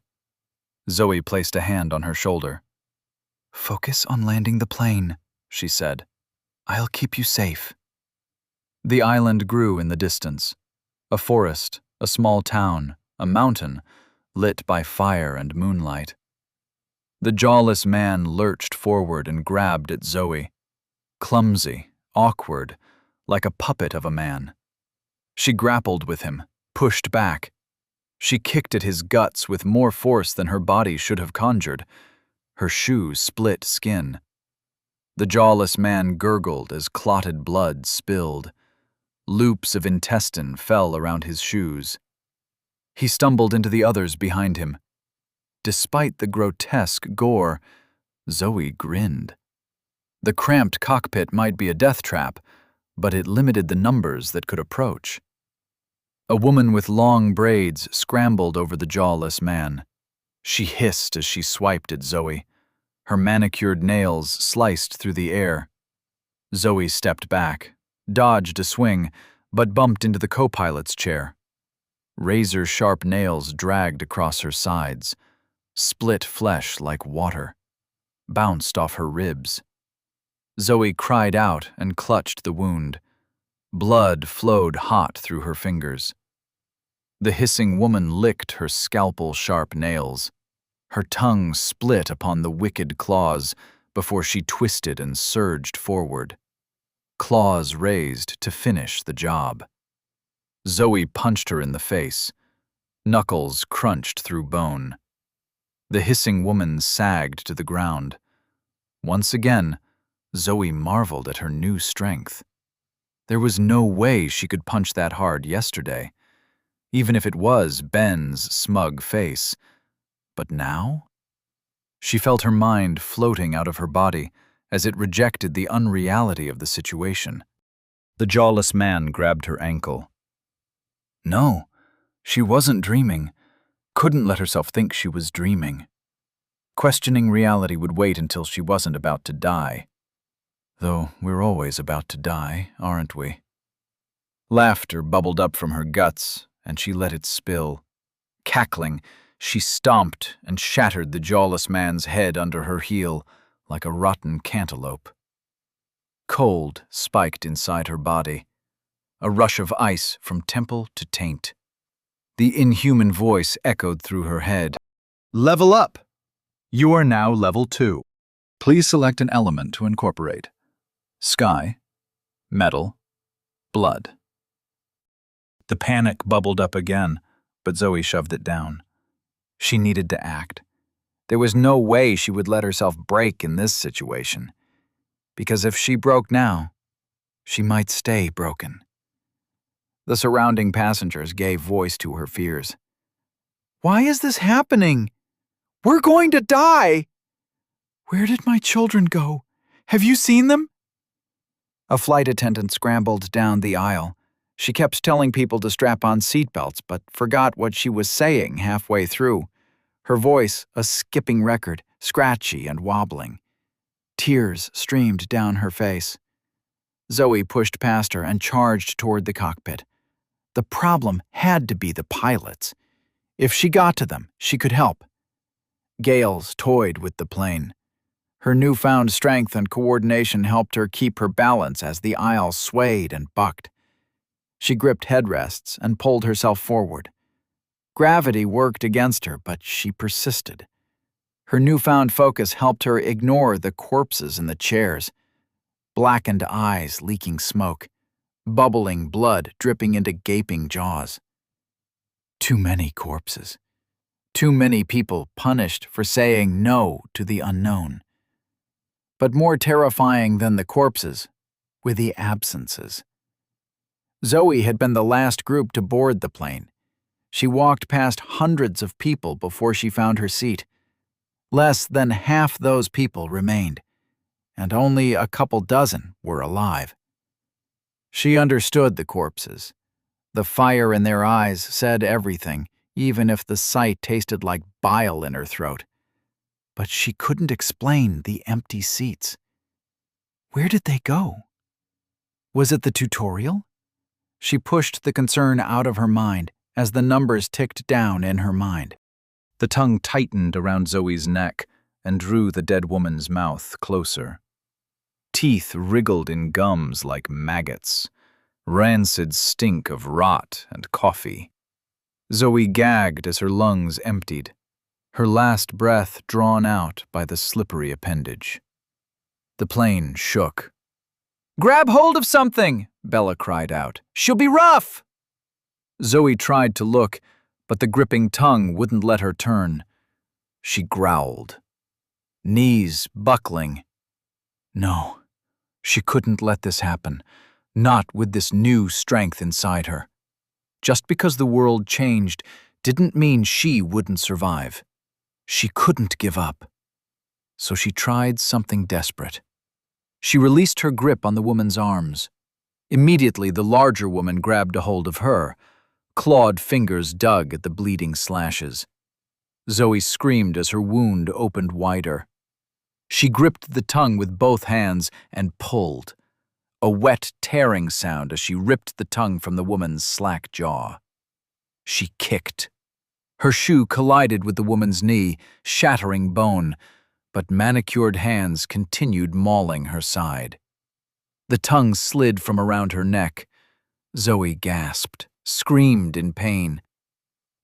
Zoe placed a hand on her shoulder. "Focus on landing the plane," she said. "I'll keep you safe." The island grew in the distance. A forest, a small town, a mountain, lit by fire and moonlight. The jawless man lurched forward and grabbed at Zoe. Clumsy, awkward, like a puppet of a man. She grappled with him, pushed back. She kicked at his guts with more force than her body should have conjured. Her shoe split skin. The jawless man gurgled as clotted blood spilled. Loops of intestine fell around his shoes. He stumbled into the others behind him. Despite the grotesque gore, Zoe grinned. The cramped cockpit might be a death trap, but it limited the numbers that could approach. A woman with long braids scrambled over the jawless man. She hissed as she swiped at Zoe. Her manicured nails sliced through the air. Zoe stepped back, dodged a swing, but bumped into the co-pilot's chair. Razor-sharp nails dragged across her sides, split flesh like water, bounced off her ribs. Zoe cried out and clutched the wound. Blood flowed hot through her fingers. The hissing woman licked her scalpel-sharp nails. Her tongue split upon the wicked claws before she twisted and surged forward. Claws raised to finish the job. Zoe punched her in the face. Knuckles crunched through bone. The hissing woman sagged to the ground. Once again, Zoe marveled at her new strength. There was no way she could punch that hard yesterday, even if it was Ben's smug face. But now? She felt her mind floating out of her body as it rejected the unreality of the situation. The jawless man grabbed her ankle. No, she wasn't dreaming. Couldn't let herself think she was dreaming. Questioning reality would wait until she wasn't about to die. Though we're always about to die, aren't we? Laughter bubbled up from her guts, and she let it spill. Cackling, she stomped and shattered the jawless man's head under her heel like a rotten cantaloupe. Cold spiked inside her body, a rush of ice from temple to taint. The inhuman voice echoed through her head. Level up! You are now level 2. Please select an element to incorporate. Sky, metal, blood. The panic bubbled up again, but Zoe shoved it down. She needed to act. There was no way she would let herself break in this situation, because if she broke now, she might stay broken. The surrounding passengers gave voice to her fears. Why is this happening? We're going to die! Where did my children go? Have you seen them? A flight attendant scrambled down the aisle. She kept telling people to strap on seatbelts, but forgot what she was saying halfway through. Her voice a skipping record, scratchy and wobbling. Tears streamed down her face. Zoe pushed past her and charged toward the cockpit. The problem had to be the pilots. If she got to them, she could help. Gales toyed with the plane. Her newfound strength and coordination helped her keep her balance as the aisle swayed and bucked. She gripped headrests and pulled herself forward. Gravity worked against her, but she persisted. Her newfound focus helped her ignore the corpses in the chairs. Blackened eyes leaking smoke, bubbling blood dripping into gaping jaws. Too many corpses. Too many people punished for saying no to the unknown. But more terrifying than the corpses were the absences. Zoe had been the last group to board the plane. She walked past hundreds of people before she found her seat. Less than half those people remained, and only a couple dozen were alive. She understood the corpses. The fire in their eyes said everything, even if the sight tasted like bile in her throat. But she couldn't explain the empty seats. Where did they go? Was it the tutorial? She pushed the concern out of her mind as the numbers ticked down in her mind. The tongue tightened around Zoe's neck and drew the dead woman's mouth closer. Teeth wriggled in gums like maggots, rancid stink of rot and coffee. Zoe gagged as her lungs emptied, her last breath drawn out by the slippery appendage. The plane shook. "Grab hold of something!" Bella cried out. "She'll be rough!" Zoe tried to look, but the gripping tongue wouldn't let her turn. She growled, knees buckling. No, she couldn't let this happen, not with this new strength inside her. Just because the world changed didn't mean she wouldn't survive. She couldn't give up. So she tried something desperate. She released her grip on the woman's arms. Immediately, the larger woman grabbed a hold of her. Clawed fingers dug at the bleeding slashes. Zoe screamed as her wound opened wider. She gripped the tongue with both hands and pulled. A wet, tearing sound as she ripped the tongue from the woman's slack jaw. She kicked. Her shoe collided with the woman's knee, shattering bone, but manicured hands continued mauling her side. The tongue slid from around her neck. Zoe gasped, screamed in pain.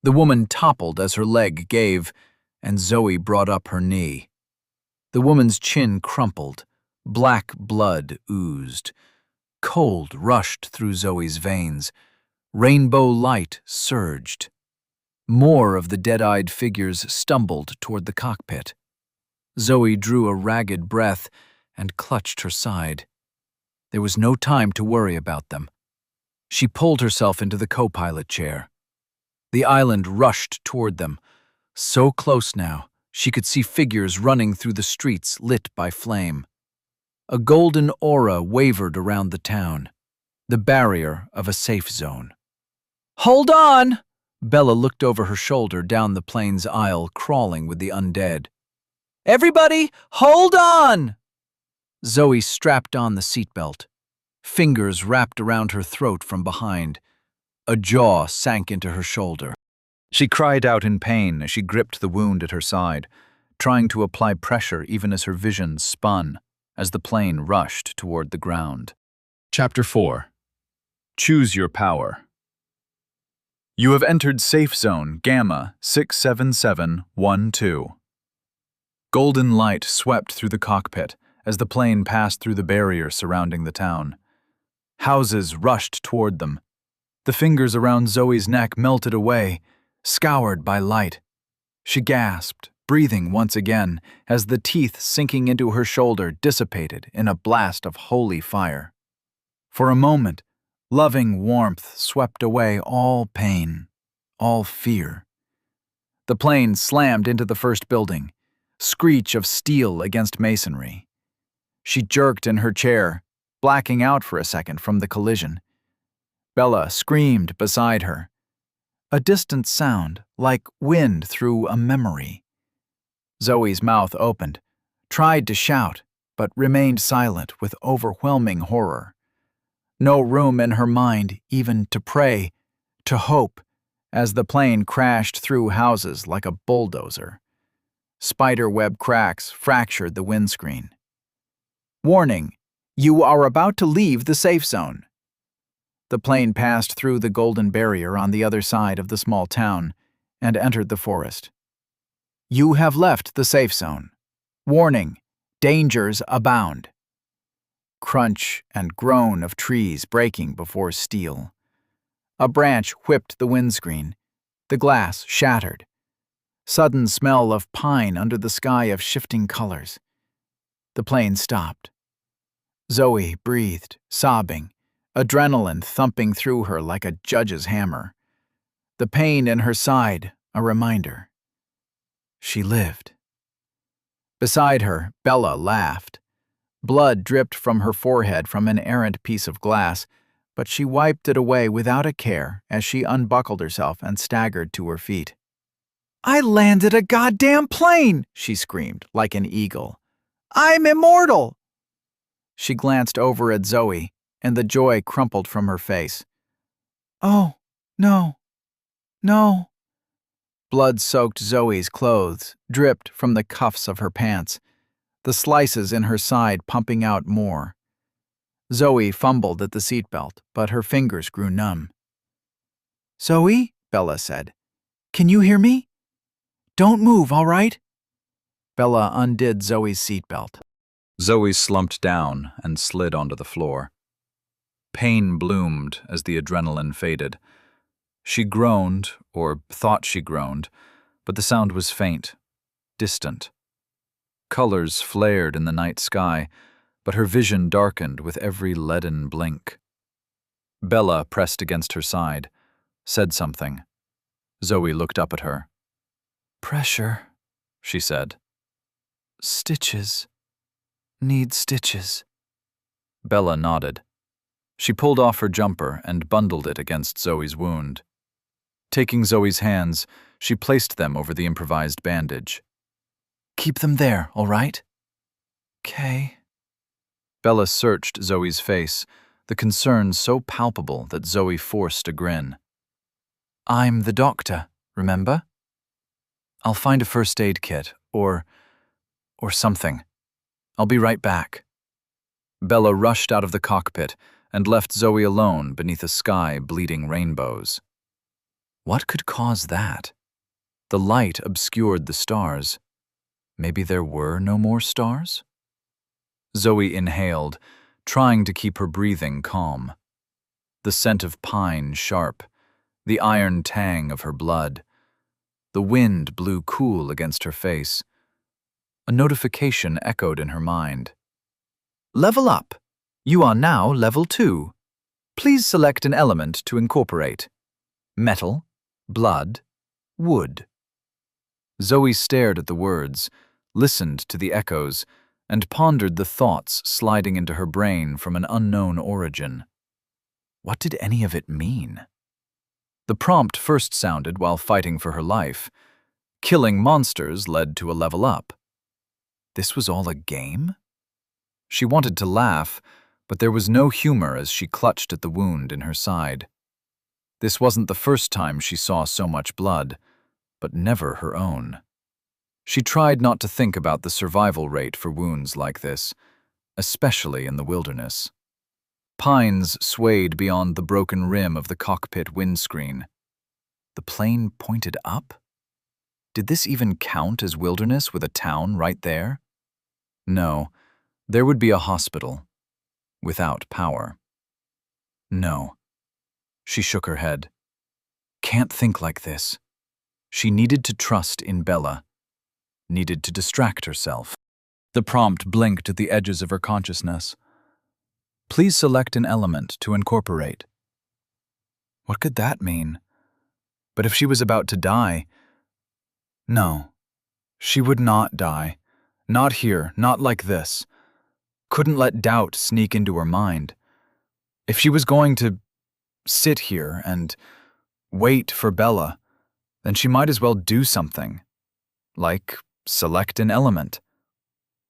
The woman toppled as her leg gave, and Zoe brought up her knee. The woman's chin crumpled. Black blood oozed. Cold rushed through Zoe's veins. Rainbow light surged. More of the dead-eyed figures stumbled toward the cockpit. Zoe drew a ragged breath and clutched her side. There was no time to worry about them. She pulled herself into the co-pilot chair. The island rushed toward them. So close now, she could see figures running through the streets lit by flame. A golden aura wavered around the town, the barrier of a safe zone. "Hold on!" Bella looked over her shoulder down the plane's aisle, crawling with the undead. "Everybody, hold on!" Zoe strapped on the seatbelt. Fingers wrapped around her throat from behind. A jaw sank into her shoulder. She cried out in pain as she gripped the wound at her side, trying to apply pressure even as her vision spun as the plane rushed toward the ground. Chapter 4. Choose Your Power. You have entered Safe Zone Gamma 67712. Golden light swept through the cockpit as the plane passed through the barrier surrounding the town. Houses rushed toward them. The fingers around Zoe's neck melted away, scoured by light. She gasped, breathing once again, as the teeth sinking into her shoulder dissipated in a blast of holy fire. For a moment, loving warmth swept away all pain, all fear. The plane slammed into the first building, screech of steel against masonry. She jerked in her chair, blacking out for a second from the collision. Bella screamed beside her. A distant sound, like wind through a memory. Zoe's mouth opened, tried to shout, but remained silent with overwhelming horror. No room in her mind even to pray, to hope, as the plane crashed through houses like a bulldozer. Spiderweb cracks fractured the windscreen. Warning, you are about to leave the safe zone. The plane passed through the golden barrier on the other side of the small town and entered the forest. You have left the safe zone. Warning, dangers abound. Crunch and groan of trees breaking before steel. A branch whipped the windscreen. The glass shattered. Sudden smell of pine under the sky of shifting colors. The plane stopped. Zoe breathed, sobbing, adrenaline thumping through her like a judge's hammer. The pain in her side, a reminder. She lived. Beside her, Bella laughed. Blood dripped from her forehead from an errant piece of glass, but she wiped it away without a care as she unbuckled herself and staggered to her feet. "I landed a goddamn plane!" she screamed, like an eagle. "I'm immortal!" She glanced over at Zoe, and the joy crumpled from her face. "Oh, no, no." Blood-soaked Zoe's clothes dripped from the cuffs of her pants, the slices in her side pumping out more. Zoe fumbled at the seatbelt, but her fingers grew numb. "Zoe," Bella said, "can you hear me? Don't move, all right?" Bella undid Zoe's seatbelt. Zoe slumped down and slid onto the floor. Pain bloomed as the adrenaline faded. She groaned, or thought she groaned, but the sound was faint, distant. Colors flared in the night sky, but her vision darkened with every leaden blink. Bella pressed against her side, said something. Zoe looked up at her. Pressure, She said. stitches. Need stitches. Bella nodded. She pulled off her jumper and bundled it against Zoe's wound. Taking Zoe's hands, she placed them over the improvised bandage. Keep them there, all right? 'Kay. Bella searched Zoe's face, the concern so palpable that Zoe forced a grin. I'm the doctor, remember? I'll find a first aid kit, or something. I'll be right back. Bella rushed out of the cockpit and left Zoe alone beneath a sky bleeding rainbows. What could cause that? The light obscured the stars. Maybe there were no more stars? Zoe inhaled, trying to keep her breathing calm. The scent of pine sharp, the iron tang of her blood. The wind blew cool against her face. A notification echoed in her mind. Level up. You are now level 2. Please select an element to incorporate. Metal, blood, wood. Zoe stared at the words, listened to the echoes, and pondered the thoughts sliding into her brain from an unknown origin. What did any of it mean? The prompt first sounded while fighting for her life. Killing monsters led to a level up. This was all a game? She wanted to laugh, but there was no humor as she clutched at the wound in her side. This wasn't the first time she saw so much blood, but never her own. She tried not to think about the survival rate for wounds like this, especially in the wilderness. Pines swayed beyond the broken rim of the cockpit windscreen. The plane pointed up? Did this even count as wilderness with a town right there? No, there would be a hospital. Without power. No. She shook her head. Can't think like this. She needed to trust in Bella. Needed to distract herself. The prompt blinked at the edges of her consciousness. Please select an element to incorporate. What could that mean? But if she was about to die... No. She would not die. Not here, not like this. Couldn't let doubt sneak into her mind. If she was going to sit here and wait for Bella, then she might as well do something. Like select an element.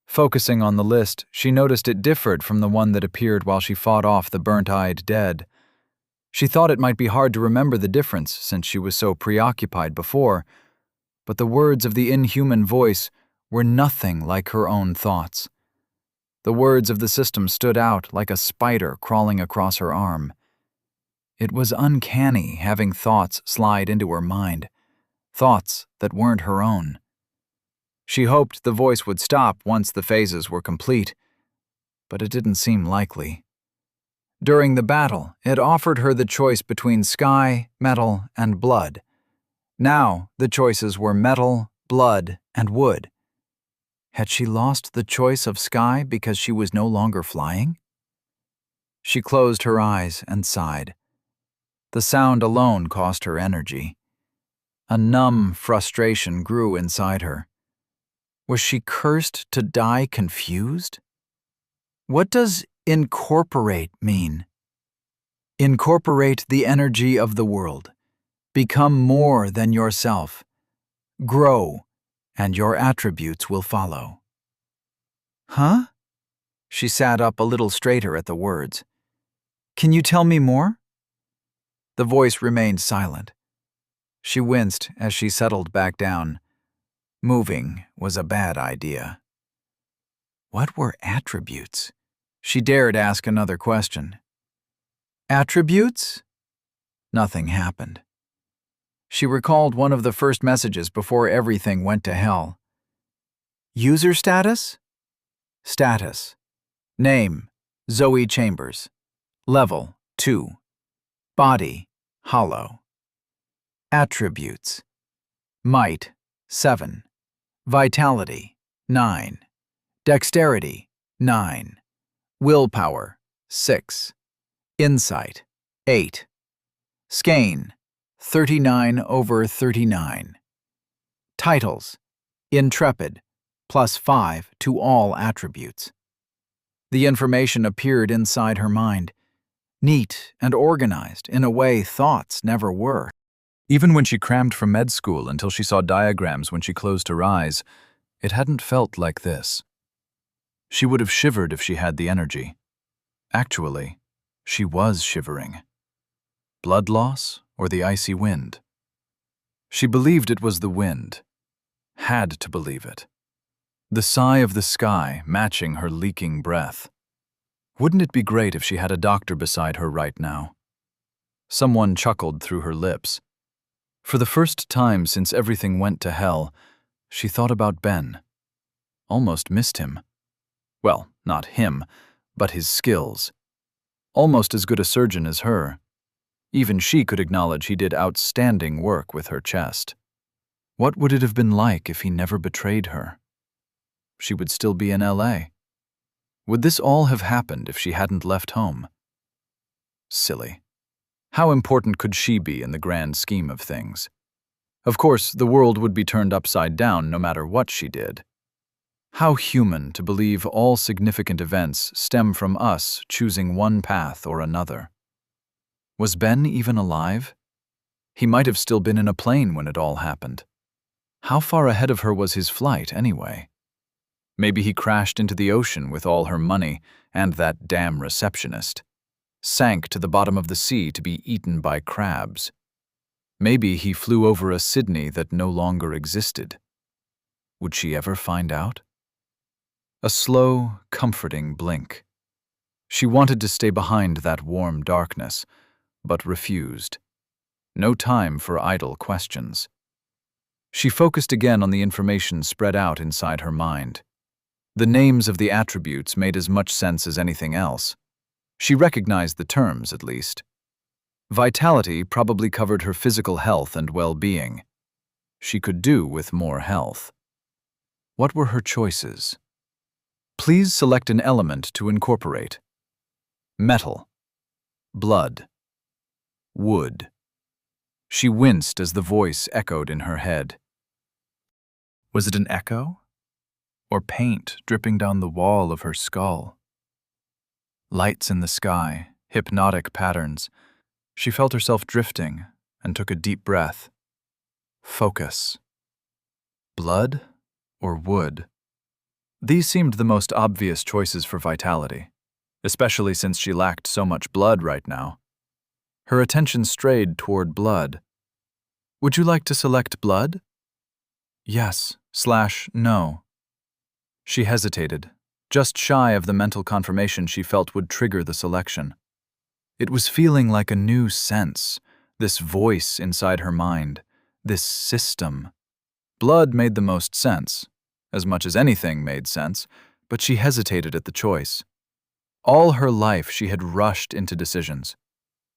Focusing on the list, she noticed it differed from the one that appeared while she fought off the burnt-eyed dead. She thought it might be hard to remember the difference since she was so preoccupied before, but the words of the inhuman voice were nothing like her own thoughts. The words of the system stood out like a spider crawling across her arm. It was uncanny having thoughts slide into her mind, thoughts that weren't her own. She hoped the voice would stop once the phases were complete, but it didn't seem likely. During the battle, it offered her the choice between sky, metal, and blood. Now, the choices were metal, blood, and wood. Had she lost the choice of sky because she was no longer flying? She closed her eyes and sighed. The sound alone cost her energy. A numb frustration grew inside her. Was she cursed to die confused? What does incorporate mean? Incorporate the energy of the world. Become more than yourself. Grow, and your attributes will follow. Huh? She sat up a little straighter at the words. Can you tell me more? The voice remained silent. She winced as she settled back down. Moving was a bad idea. What were attributes? She dared ask another question. Attributes? Nothing happened. She recalled one of the first messages before everything went to hell. User status? Status. Name, Zoe Chambers. Level, 2. Body, hollow. Attributes. Might, 7. Vitality, 9. Dexterity, 9. Willpower, 6. Insight, 8. Skein, 39/39. Titles: Intrepid, +5 to all attributes. The information appeared inside her mind, neat and organized in a way thoughts never were. Even when she crammed for med school until she saw diagrams when she closed her eyes, it hadn't felt like this. She would have shivered if she had the energy. Actually, she was shivering. Blood loss or the icy wind? She believed it was the wind. Had to believe it. The sigh of the sky matching her leaking breath. Wouldn't it be great if she had a doctor beside her right now? Someone chuckled through her lips. For the first time since everything went to hell, she thought about Ben. Almost missed him. Well, not him, but his skills. Almost as good a surgeon as her. Even she could acknowledge he did outstanding work with her chest. What would it have been like if he never betrayed her? She would still be in LA. Would this all have happened if she hadn't left home? Silly. How important could she be in the grand scheme of things? Of course, the world would be turned upside down no matter what she did. How human to believe all significant events stem from us choosing one path or another. Was Ben even alive? He might have still been in a plane when it all happened. How far ahead of her was his flight, anyway? Maybe he crashed into the ocean with all her money and that damn receptionist. Sank to the bottom of the sea to be eaten by crabs. Maybe he flew over a Sydney that no longer existed. Would she ever find out? A slow, comforting blink. She wanted to stay behind that warm darkness, but refused. No time for idle questions. She focused again on the information spread out inside her mind. The names of the attributes made as much sense as anything else. She recognized the terms, at least. Vitality probably covered her physical health and well-being. She could do with more health. What were her choices? Please select an element to incorporate. Metal. Blood. Wood. She winced as the voice echoed in her head. Was it an echo? Or paint dripping down the wall of her skull? Lights in the sky, hypnotic patterns. She felt herself drifting and took a deep breath. Focus. Blood or wood? These seemed the most obvious choices for vitality, especially since she lacked so much blood right now. Her attention strayed toward blood. Would you like to select blood? Yes/no. She hesitated, just shy of the mental confirmation she felt would trigger the selection. It was feeling like a new sense, this voice inside her mind, this system. Blood made the most sense, as much as anything made sense, but she hesitated at the choice. All her life she had rushed into decisions.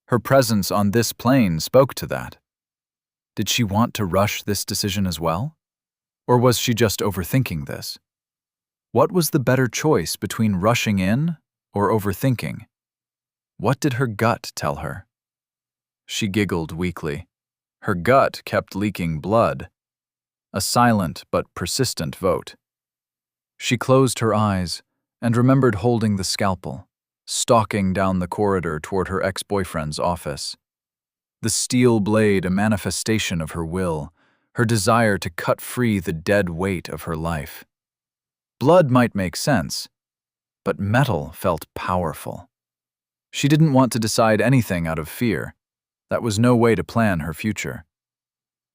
Her presence on this plane spoke to that. Did she want to rush this decision as well? Or was she just overthinking this? What was the better choice between rushing in or overthinking? What did her gut tell her? She giggled weakly. Her gut kept leaking blood. A silent but persistent vote. She closed her eyes and remembered holding the scalpel, stalking down the corridor toward her ex-boyfriend's office. The steel blade a manifestation of her will, her desire to cut free the dead weight of her life. Blood might make sense, but metal felt powerful. She didn't want to decide anything out of fear. That was no way to plan her future.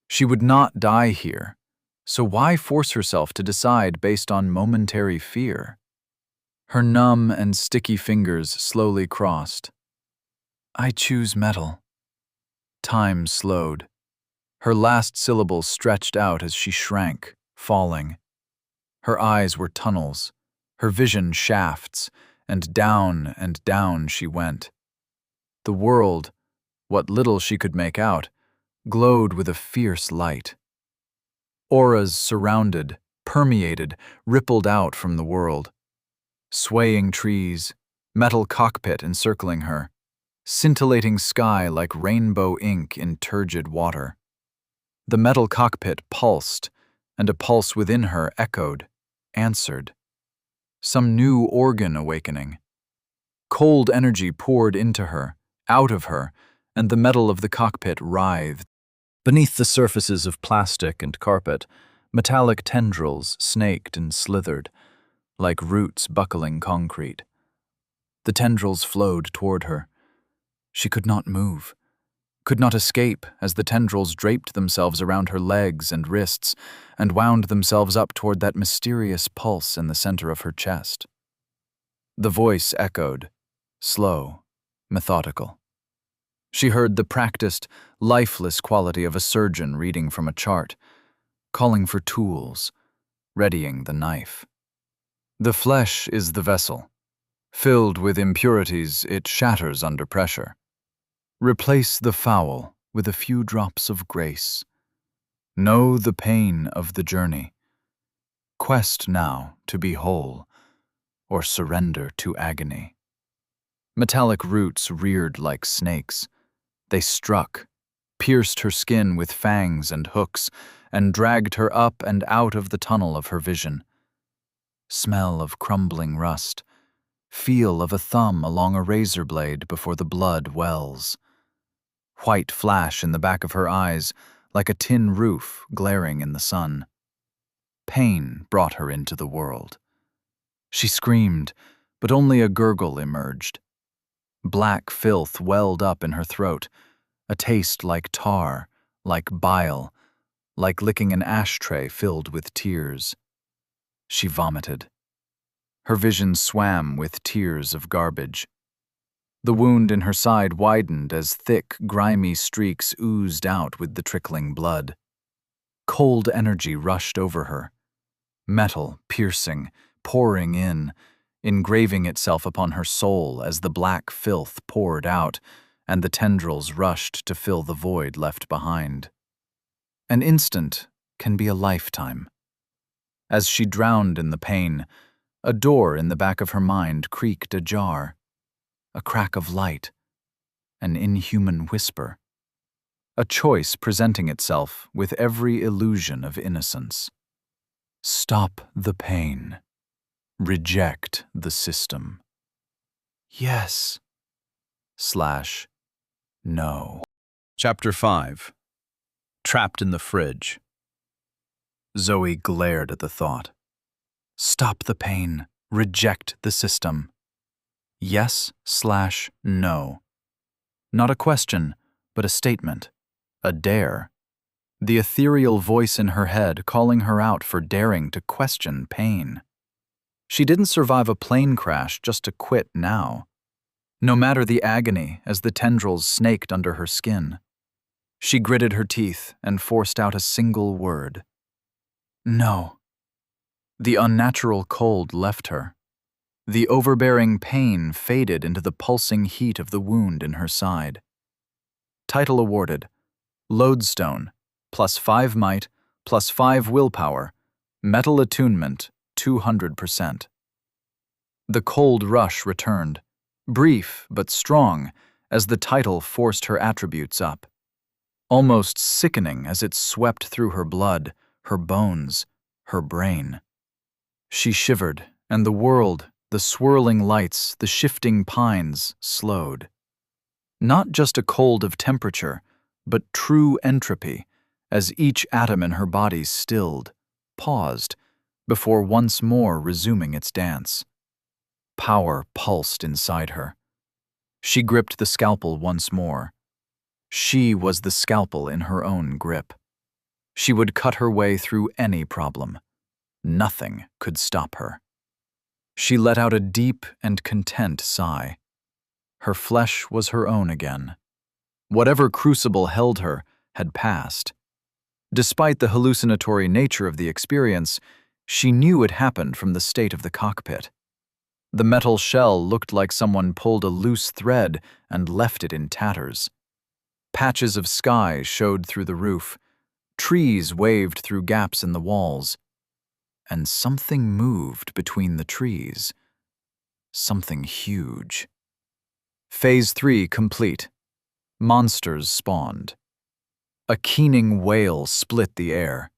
She would not die here, so why force herself to decide based on momentary fear? Her numb and sticky fingers slowly crossed. I choose metal. Time slowed. Her last syllable stretched out as she shrank, falling. Her eyes were tunnels, her vision shafts, and down she went. The world, what little she could make out, glowed with a fierce light. Auras surrounded, permeated, rippled out from the world. Swaying trees, metal cockpit encircling her. scintillating sky like rainbow ink in turgid water. The metal cockpit pulsed, and a pulse within her echoed, answered. Some new organ awakening. Cold energy poured into her, out of her, and the metal of the cockpit writhed. Beneath the surfaces of plastic and carpet, metallic tendrils snaked and slithered, like roots buckling concrete. The tendrils flowed toward her. She could not move, could not escape as the tendrils draped themselves around her legs and wrists and wound themselves up toward that mysterious pulse in the center of her chest. The voice echoed, slow, methodical. She heard the practiced, lifeless quality of a surgeon reading from a chart, calling for tools, readying the knife. The flesh is the vessel. Filled with impurities, it shatters under pressure. Replace the foul with a few drops of grace. Know the pain of the journey. Quest now to be whole, or surrender to agony. Metallic roots reared like snakes. They struck, pierced her skin with fangs and hooks, and dragged her up and out of the tunnel of her vision. Smell of crumbling rust. Feel of a thumb along a razor blade before the blood wells. White flash in the back of her eyes, like a tin roof glaring in the sun. Pain brought her into the world. She screamed, but only a gurgle emerged. Black filth welled up in her throat, a taste like tar, like bile, like licking an ashtray filled with tears. She vomited. Her vision swam with tears of garbage. The wound in her side widened as thick, grimy streaks oozed out with the trickling blood. Cold energy rushed over her. Metal, piercing, pouring in, engraving itself upon her soul as the black filth poured out and the tendrils rushed to fill the void left behind. An instant can be a lifetime. As she drowned in the pain, a door in the back of her mind creaked ajar. A crack of light, an inhuman whisper, a choice presenting itself with every illusion of innocence. Stop the pain. Reject the system. Yes. / no. Chapter 5. Trapped in the fridge. Zoe glared at the thought. Stop the pain. Reject the system. Yes / no. Not a question, but a statement. A dare. The ethereal voice in her head calling her out for daring to question pain. She didn't survive a plane crash just to quit now. No matter the agony as the tendrils snaked under her skin. She gritted her teeth and forced out a single word. No. The unnatural cold left her. The overbearing pain faded into the pulsing heat of the wound in her side. Title awarded. Lodestone, +5 might, +5 willpower, metal attunement, 200%. The cold rush returned, brief but strong, as the title forced her attributes up. Almost sickening as it swept through her blood, her bones, her brain. She shivered, and the world, the swirling lights, the shifting pines, slowed. Not just a cold of temperature, but true entropy, as each atom in her body stilled, paused, before once more resuming its dance. Power pulsed inside her. She gripped the scalpel once more. She was the scalpel in her own grip. She would cut her way through any problem. Nothing could stop her. She let out a deep and content sigh. Her flesh was her own again. Whatever crucible held her had passed. Despite the hallucinatory nature of the experience, she knew it happened from the state of the cockpit. The metal shell looked like someone pulled a loose thread and left it in tatters. Patches of sky showed through the roof. Trees waved through gaps in the walls. And something moved between the trees. Something huge. Phase 3 complete. Monsters spawned. A keening wail split the air.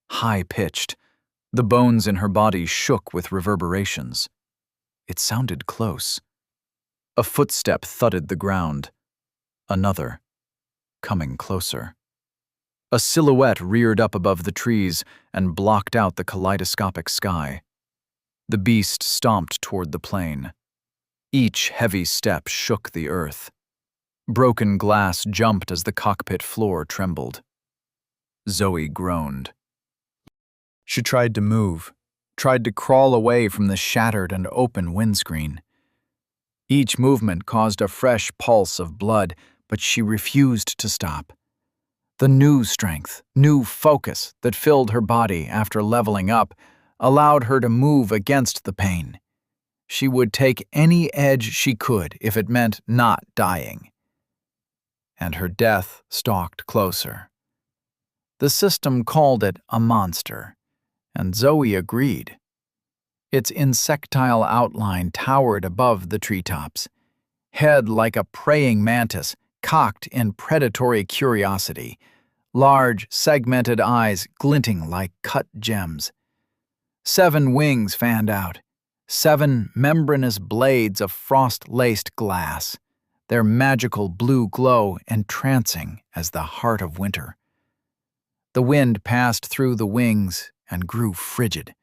High-pitched, the bones in her body shook with reverberations. It sounded close. A footstep thudded the ground. Another, coming closer. A silhouette reared up above the trees and blocked out the kaleidoscopic sky. The beast stomped toward the plain. Each heavy step shook the earth. Broken glass jumped as the cockpit floor trembled. Zoe groaned. She tried to move, tried to crawl away from the shattered and open windscreen. Each movement caused a fresh pulse of blood, but she refused to stop. The new strength, new focus that filled her body after leveling up allowed her to move against the pain. She would take any edge she could if it meant not dying. And her death stalked closer. The system called it a monster, and Zoe agreed. Its insectile outline towered above the treetops, head like a praying mantis cocked in predatory curiosity, large, segmented eyes glinting like cut gems. 7 wings fanned out, 7 membranous blades of frost-laced glass, their magical blue glow entrancing as the heart of winter. The wind passed through the wings and grew frigid.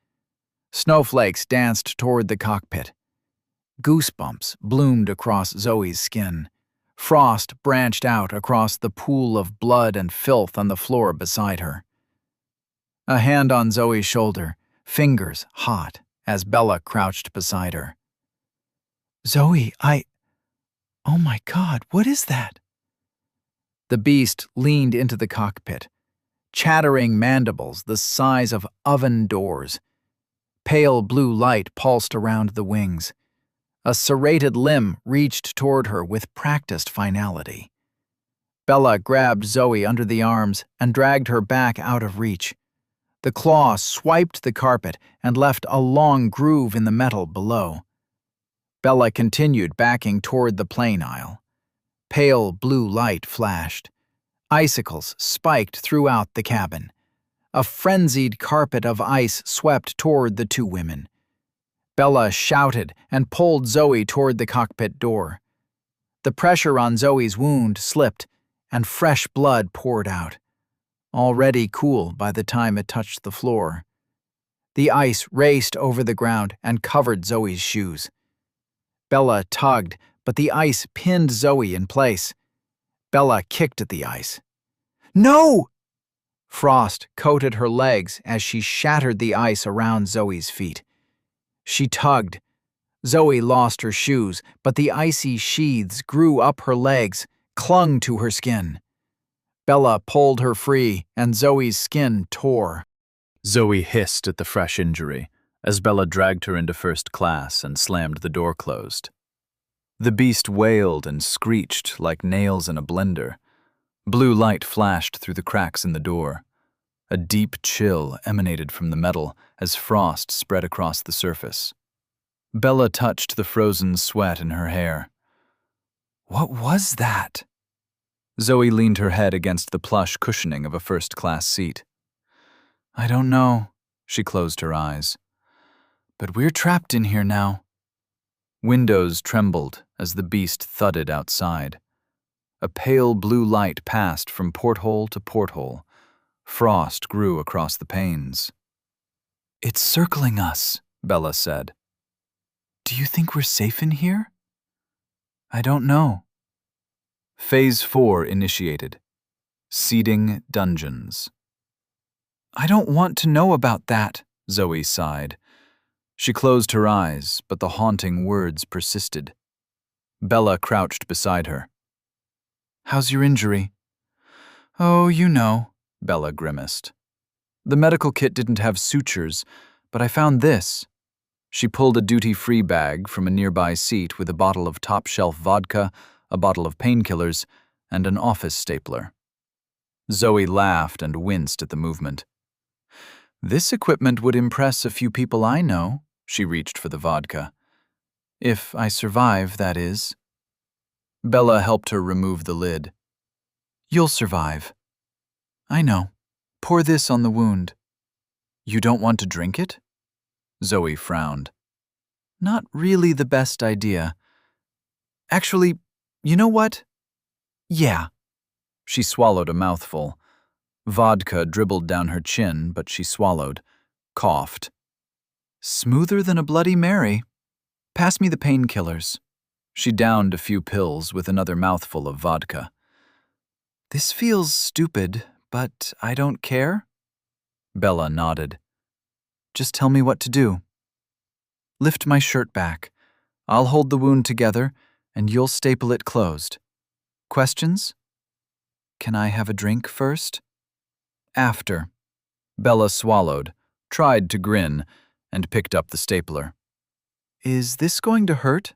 Snowflakes danced toward the cockpit. Goosebumps bloomed across Zoe's skin. Frost branched out across the pool of blood and filth on the floor beside her. A hand on Zoe's shoulder, fingers hot as Bella crouched beside her. "Zoe, oh my God, what is that?" The beast leaned into the cockpit, chattering mandibles the size of oven doors. Pale blue light pulsed around the wings. A serrated limb reached toward her with practiced finality. Bella grabbed Zoe under the arms and dragged her back out of reach. The claw swiped the carpet and left a long groove in the metal below. Bella continued backing toward the plane aisle. Pale blue light flashed. Icicles spiked throughout the cabin. A frenzied carpet of ice swept toward the 2 women. Bella shouted and pulled Zoe toward the cockpit door. The pressure on Zoe's wound slipped, and fresh blood poured out, already cool by the time it touched the floor. The ice raced over the ground and covered Zoe's shoes. Bella tugged, but the ice pinned Zoe in place. Bella kicked at the ice. "No!" Frost coated her legs as she shattered the ice around Zoe's feet. She tugged. Zoe lost her shoes, but the icy sheaths grew up her legs, clung to her skin. Bella pulled her free, and Zoe's skin tore. Zoe hissed at the fresh injury as Bella dragged her into first class and slammed the door closed. The beast wailed and screeched like nails in a blender. Blue light flashed through the cracks in the door. A deep chill emanated from the metal as frost spread across the surface. Bella touched the frozen sweat in her hair. "What was that?" Zoe leaned her head against the plush cushioning of a first-class seat. "I don't know," she closed her eyes. "But we're trapped in here now." Windows trembled as the beast thudded outside. A pale blue light passed from porthole to porthole. Frost grew across the panes. "It's circling us," Bella said. "Do you think we're safe in here?" "I don't know." Phase 4 initiated. Seeding dungeons. "I don't want to know about that," Zoe sighed. She closed her eyes, but the haunting words persisted. Bella crouched beside her. "How's your injury?" "Oh, you know," Bella grimaced. "The medical kit didn't have sutures, but I found this." She pulled a duty-free bag from a nearby seat with a bottle of top-shelf vodka, a bottle of painkillers, and an office stapler. Zoe laughed and winced at the movement. "This equipment would impress a few people I know," she reached for the vodka. "If I survive, that is." Bella helped her remove the lid. You'll survive. I know. Pour this on the wound. You don't want to drink it? Zoe frowned. Not really the best idea. Actually, you know what? Yeah. She swallowed a mouthful. Vodka dribbled down her chin, but she swallowed, coughed. Smoother than a Bloody Mary. Pass me the painkillers. She downed a few pills with another mouthful of vodka. This feels stupid, but I don't care. Bella nodded. Just tell me what to do. Lift my shirt back. I'll hold the wound together, and you'll staple it closed. Questions? Can I have a drink first? After. Bella swallowed, tried to grin, and picked up the stapler. Is this going to hurt?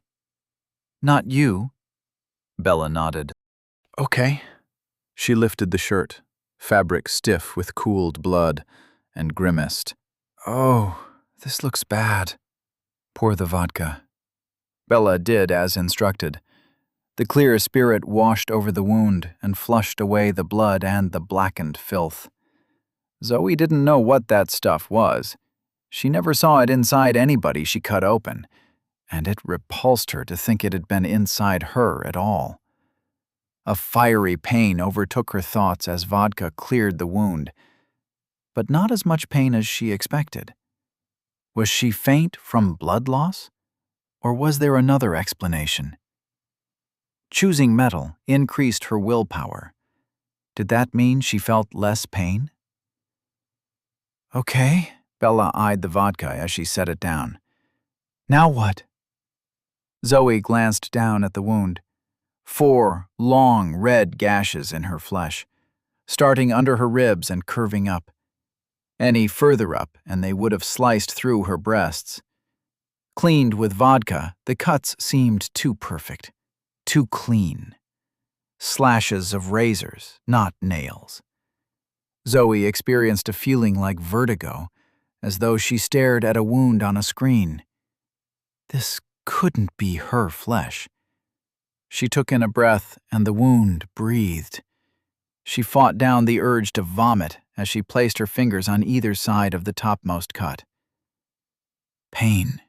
Not you. Bella nodded. Okay. She lifted the shirt, fabric stiff with cooled blood, and grimaced. Oh, this looks bad. Pour the vodka. Bella did as instructed. The clear spirit washed over the wound and flushed away the blood and the blackened filth. Zoe didn't know what that stuff was. She never saw it inside anybody she cut open, and it repulsed her to think it had been inside her at all. A fiery pain overtook her thoughts as vodka cleared the wound, but not as much pain as she expected. Was she faint from blood loss? Or was there another explanation? Choosing metal increased her willpower. Did that mean she felt less pain? Okay, Bella eyed the vodka as she set it down. Now what? Zoe glanced down at the wound. 4 long, red gashes in her flesh, starting under her ribs and curving up. Any further up, and they would have sliced through her breasts. Cleaned with vodka, the cuts seemed too perfect, too clean. Slashes of razors, not nails. Zoe experienced a feeling like vertigo, as though she stared at a wound on a screen. This couldn't be her flesh. She took in a breath, and the wound breathed. She fought down the urge to vomit as she placed her fingers on either side of the topmost cut. Pain.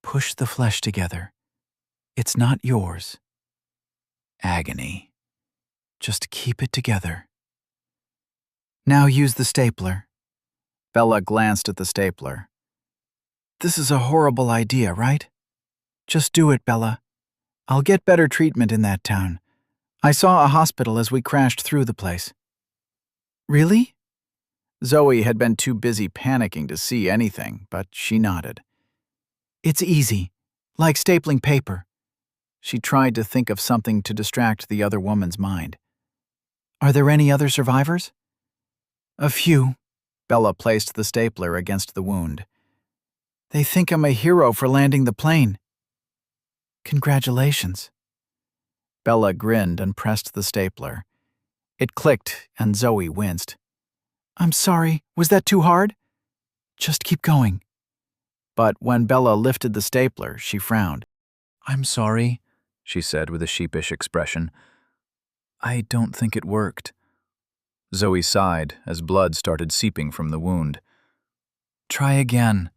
Push the flesh together. It's not yours. Agony. Just keep it together. Now use the stapler. Bella glanced at the stapler. This is a horrible idea, right? Just do it, Bella. I'll get better treatment in that town. I saw a hospital as we crashed through the place. Really? Zoe had been too busy panicking to see anything, but she nodded. It's easy, like stapling paper. She tried to think of something to distract the other woman's mind. Are there any other survivors? A few. Bella placed the stapler against the wound. They think I'm a hero for landing the plane. Congratulations. Bella grinned and pressed the stapler. It clicked, and Zoe winced. I'm sorry, was that too hard? Just keep going. But when Bella lifted the stapler, she frowned. I'm sorry, she said with a sheepish expression. I don't think it worked. Zoe sighed as blood started seeping from the wound. Try again.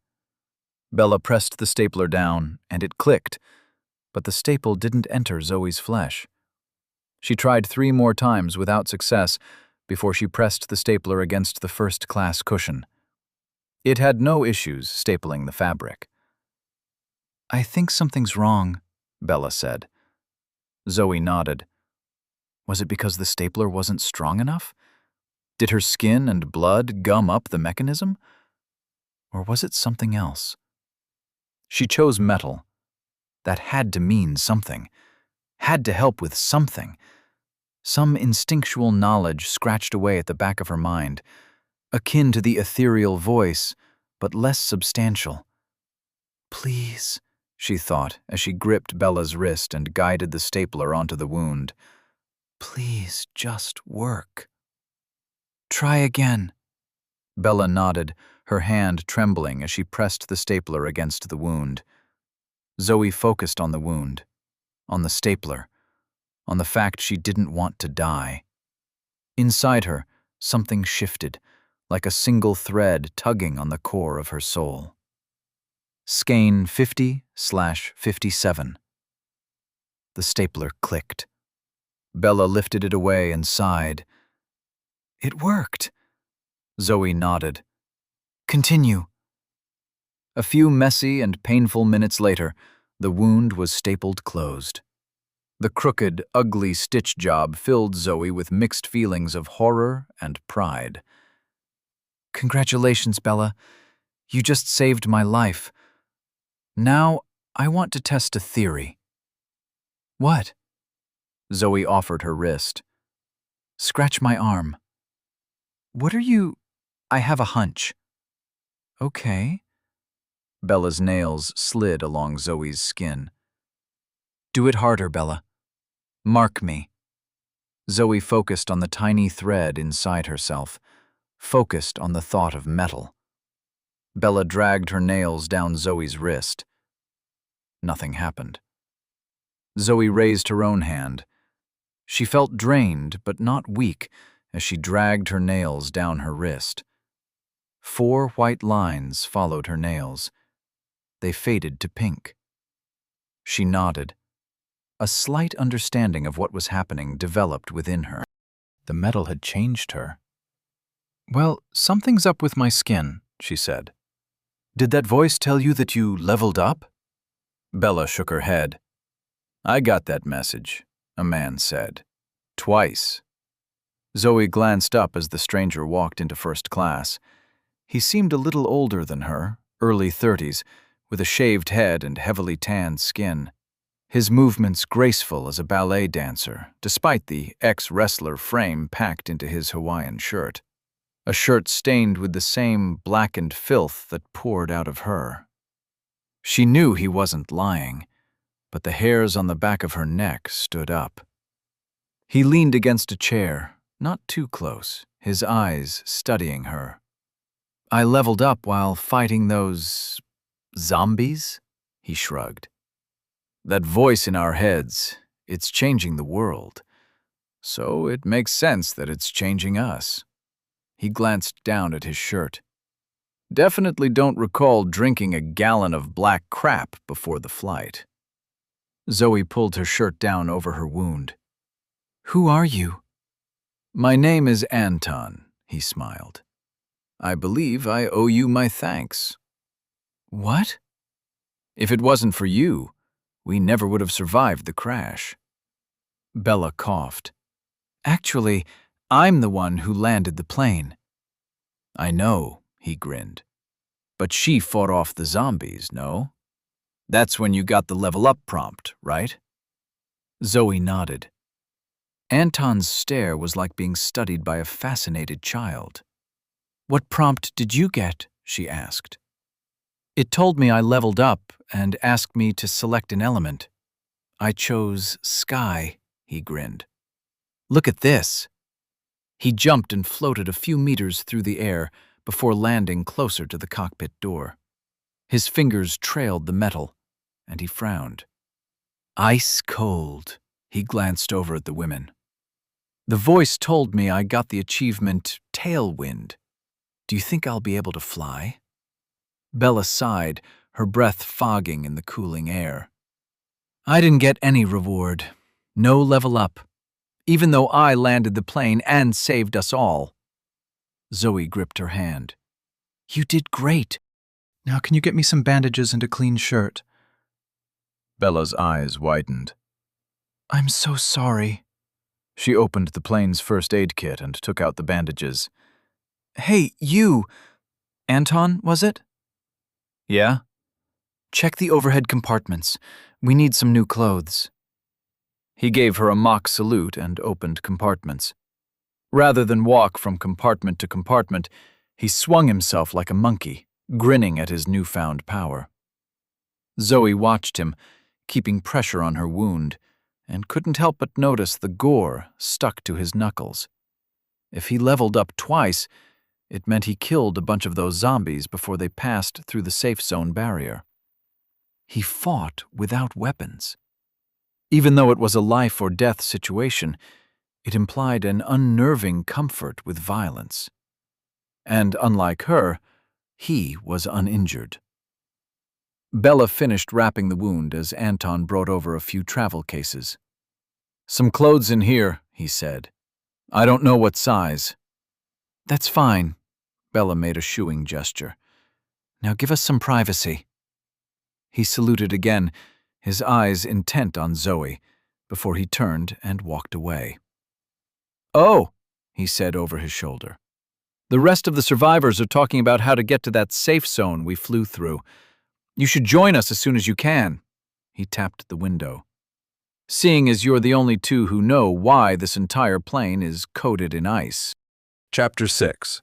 Bella pressed the stapler down, and it clicked, but the staple didn't enter Zoe's flesh. She tried 3 more times without success before she pressed the stapler against the first-class cushion. It had no issues stapling the fabric. I think something's wrong, Bella said. Zoe nodded. Was it because the stapler wasn't strong enough? Did her skin and blood gum up the mechanism? Or was it something else? She chose metal. That had to mean something. Had to help with something. Some instinctual knowledge scratched away at the back of her mind, akin to the ethereal voice, but less substantial. Please, she thought as she gripped Bella's wrist and guided the stapler onto the wound. Please just work. Try again. Bella nodded, her hand trembling as she pressed the stapler against the wound. Zoe focused on the wound, on the stapler, on the fact she didn't want to die. Inside her, something shifted, like a single thread tugging on the core of her soul. Skein 50/57. The stapler clicked. Bella lifted it away and sighed. It worked. Zoe nodded. Continue. A few messy and painful minutes later, the wound was stapled closed. The crooked, ugly stitch job filled Zoe with mixed feelings of horror and pride. Congratulations, Bella. You just saved my life. Now, I want to test a theory. What? Zoe offered her wrist. Scratch my arm. What are you? I have a hunch. Okay. Bella's nails slid along Zoe's skin. Do it harder, Bella. Mark me. Zoe focused on the tiny thread inside herself, focused on the thought of metal. Bella dragged her nails down Zoe's wrist. Nothing happened. Zoe raised her own hand. She felt drained but not weak as she dragged her nails down her wrist. 4 white lines followed her nails. They faded to pink. She nodded. A slight understanding of what was happening developed within her. The metal had changed her. Well, something's up with my skin, she said. Did that voice tell you that you leveled up? Bella shook her head. I got that message, a man said. Twice. Zoe glanced up as the stranger walked into first class. He seemed a little older than her, early 30s, with a shaved head and heavily tanned skin. His movements graceful as a ballet dancer, despite the ex-wrestler frame packed into his Hawaiian shirt. A shirt stained with the same blackened filth that poured out of her. She knew he wasn't lying, but the hairs on the back of her neck stood up. He leaned against a chair, not too close, his eyes studying her. I leveled up while fighting those zombies, he shrugged. That voice in our heads, it's changing the world. So it makes sense that it's changing us. He glanced down at his shirt. Definitely don't recall drinking a gallon of black crap before the flight. Zoe pulled her shirt down over her wound. Who are you? My name is Anton, he smiled. I believe I owe you my thanks. What? If it wasn't for you, we never would have survived the crash. Bella coughed. Actually, I'm the one who landed the plane. I know, he grinned. But she fought off the zombies, no? That's when you got the level up prompt, right? Zoe nodded. Anton's stare was like being studied by a fascinated child. What prompt did you get? She asked. It told me I leveled up and asked me to select an element. I chose sky, he grinned. Look at this. He jumped and floated a few meters through the air before landing closer to the cockpit door. His fingers trailed the metal, and he frowned. Ice cold, he glanced over at the women. The voice told me I got the achievement Tailwind. Do you think I'll be able to fly? Bella sighed, her breath fogging in the cooling air. I didn't get any reward. No level up. Even though I landed the plane and saved us all. Zoe gripped her hand. You did great. Now can you get me some bandages and a clean shirt? Bella's eyes widened. I'm so sorry. She opened the plane's first aid kit and took out the bandages. Hey, you! Anton, was it? Yeah? Check the overhead compartments. We need some new clothes. He gave her a mock salute and opened compartments. Rather than walk from compartment to compartment, he swung himself like a monkey, grinning at his newfound power. Zoe watched him, keeping pressure on her wound, and couldn't help but notice the gore stuck to his knuckles. If he leveled up twice, it meant he killed a bunch of those zombies before they passed through the safe zone barrier. He fought without weapons. Even though it was a life or death situation, it implied an unnerving comfort with violence. And unlike her, he was uninjured. Bella finished wrapping the wound as Anton brought over a few travel cases. "Some clothes in here," he said. "I don't know what size." "That's fine." Bella made a shooing gesture. "Now give us some privacy." He saluted again, his eyes intent on Zoe, before he turned and walked away. "Oh," he said over his shoulder. "The rest of the survivors are talking about how to get to that safe zone we flew through. You should join us as soon as you can." He tapped the window. "Seeing as you're the only two who know why this entire plane is coated in ice." Chapter 6.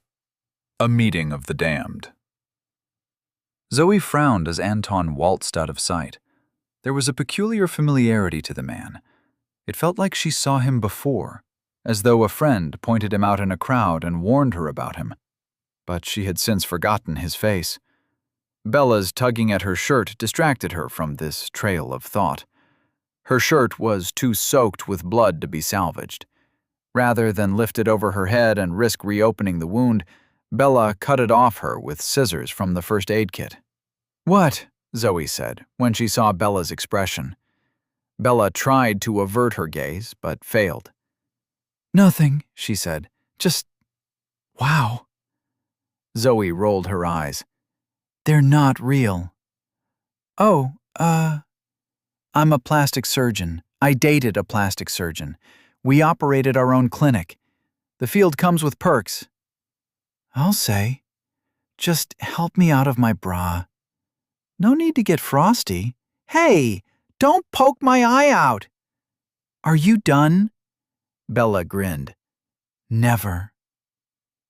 A Meeting of the Damned. Zoe frowned as Anton waltzed out of sight. There was a peculiar familiarity to the man. It felt like she saw him before, as though a friend pointed him out in a crowd and warned her about him. But she had since forgotten his face. Bella's tugging at her shirt distracted her from this trail of thought. Her shirt was too soaked with blood to be salvaged. Rather than lift it over her head and risk reopening the wound, Bella cut it off her with scissors from the first aid kit. "What?" Zoe said, when she saw Bella's expression. Bella tried to avert her gaze, but failed. "Nothing," she said. "Just... wow." Zoe rolled her eyes. "They're not real." "Oh, I'm a plastic surgeon. I dated a plastic surgeon. We operated our own clinic. The field comes with perks." "I'll say. Just help me out of my bra." "No need to get frosty." "Hey, don't poke my eye out." "Are you done?" Bella grinned. "Never."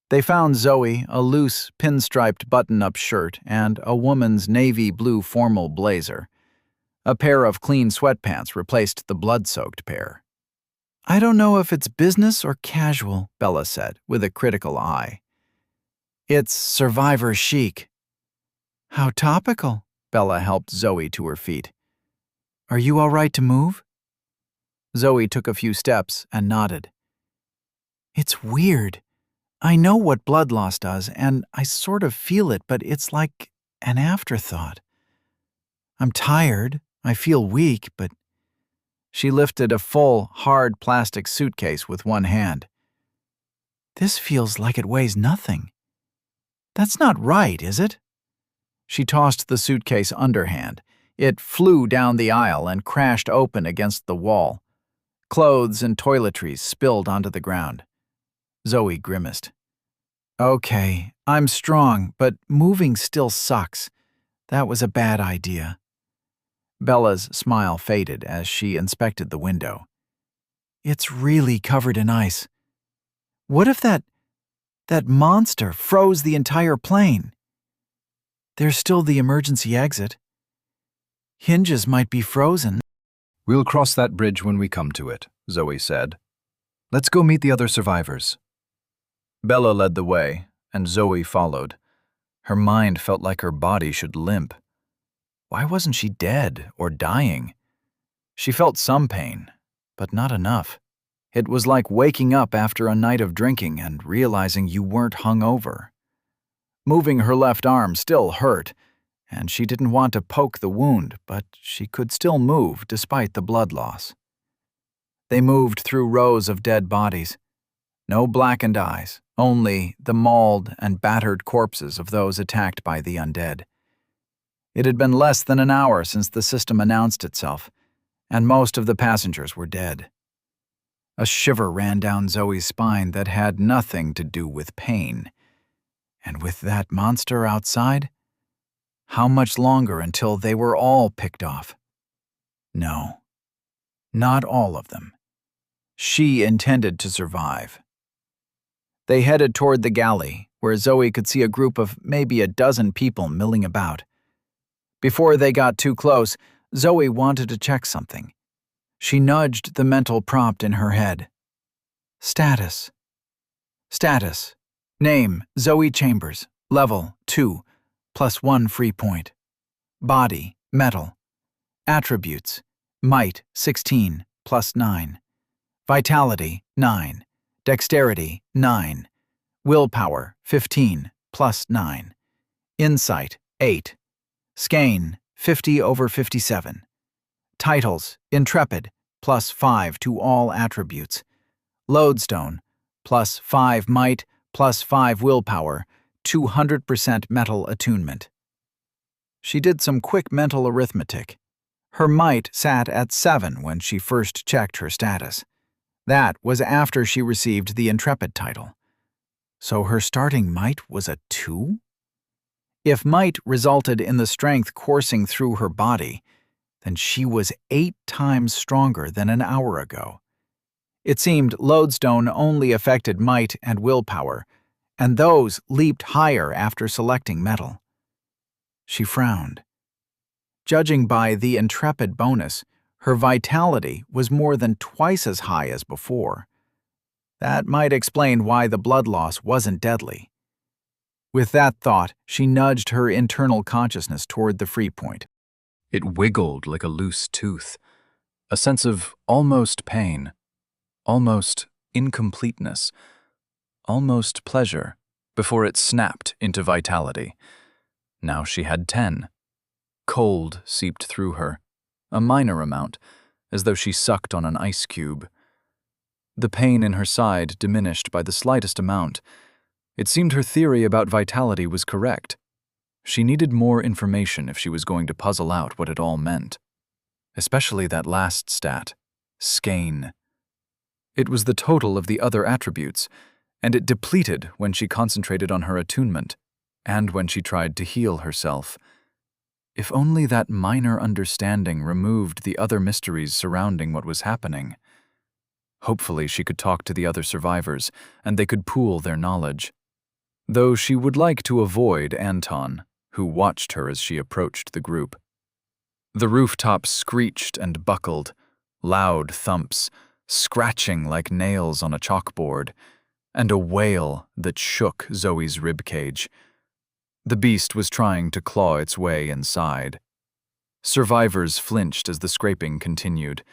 They found Zoe a loose, pinstriped button-up shirt and a woman's navy blue formal blazer. A pair of clean sweatpants replaced the blood-soaked pair. "I don't know if it's business or casual," Bella said, with a critical eye. "It's survivor chic." "How topical." Bella helped Zoe to her feet. "Are you all right to move?" Zoe took a few steps and nodded. "It's weird. I know what blood loss does, and I sort of feel it, but it's like an afterthought. I'm tired, I feel weak, but..." She lifted a full, hard plastic suitcase with one hand. "This feels like it weighs nothing. That's not right, is it?" She tossed the suitcase underhand. It flew down the aisle and crashed open against the wall. Clothes and toiletries spilled onto the ground. Zoe grimaced. "Okay, I'm strong, but moving still sucks. That was a bad idea." Bella's smile faded as she inspected the window. "It's really covered in ice. What if that monster froze the entire plane? There's still the emergency exit. Hinges might be frozen." "We'll cross that bridge when we come to it," Zoe said. "Let's go meet the other survivors." Bella led the way, and Zoe followed. Her mind felt like her body should limp. Why wasn't she dead or dying? She felt some pain, but not enough. It was like waking up after a night of drinking and realizing you weren't hungover. Moving her left arm still hurt, and she didn't want to poke the wound, but she could still move despite the blood loss. They moved through rows of dead bodies. No blackened eyes, only the mauled and battered corpses of those attacked by the undead. It had been less than an hour since the system announced itself, and most of the passengers were dead. A shiver ran down Zoe's spine that had nothing to do with pain. And with that monster outside, how much longer until they were all picked off? No, not all of them. She intended to survive. They headed toward the galley, where Zoe could see a group of maybe a dozen people milling about. Before they got too close, Zoe wanted to check something. She nudged the mental prompt in her head. Status. Status. Name, Zoe Chambers. Level, 2, +1 free point. Body, metal. Attributes, Might, 16, plus 9. Vitality, 9. Dexterity, 9. Willpower, 15, plus 9. Insight, 8. Skein, 50 over 57. Titles, Intrepid, plus 5 to all attributes. Lodestone, plus 5 might, plus 5 willpower, 200% metal attunement. She did some quick mental arithmetic. Her might sat at 7 when she first checked her status. That was after she received the Intrepid title. So her starting might was a 2? If might resulted in the strength coursing through her body, then she was 8 times stronger than an hour ago. It seemed lodestone only affected might and willpower, and those leaped higher after selecting metal. She frowned. Judging by the Intrepid bonus, her vitality was more than twice as high as before. That might explain why the blood loss wasn't deadly. With that thought, she nudged her internal consciousness toward the free point. It wiggled like a loose tooth, a sense of almost pain, almost incompleteness, almost pleasure, before it snapped into vitality. Now she had 10. Cold seeped through her, a minor amount, as though she sucked on an ice cube. The pain in her side diminished by the slightest amount. It seemed her theory about vitality was correct. She needed more information if she was going to puzzle out what it all meant. Especially that last stat, skein. It was the total of the other attributes, and it depleted when she concentrated on her attunement, and when she tried to heal herself. If only that minor understanding removed the other mysteries surrounding what was happening. Hopefully she could talk to the other survivors, and they could pool their knowledge. Though she would like to avoid Anton, who watched her as she approached the group. The rooftop screeched and buckled, loud thumps, scratching like nails on a chalkboard, and a wail that shook Zoe's ribcage. The beast was trying to claw its way inside. Survivors flinched as the scraping continued.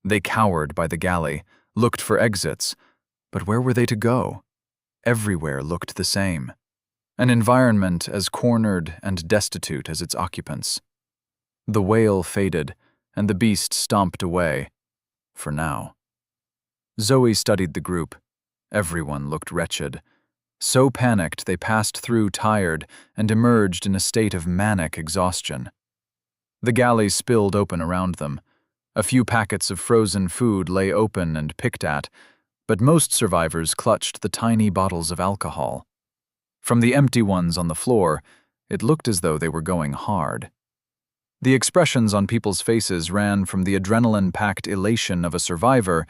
They cowered by the galley, looked for exits, but where were they to go? Everywhere looked the same. An environment as cornered and destitute as its occupants. The wail faded, and the beast stomped away. For now. Zoe studied the group. Everyone looked wretched. So panicked they passed through tired and emerged in a state of manic exhaustion. The galley spilled open around them. A few packets of frozen food lay open and picked at, but most survivors clutched the tiny bottles of alcohol. From the empty ones on the floor, it looked as though they were going hard. The expressions on people's faces ran from the adrenaline-packed elation of a survivor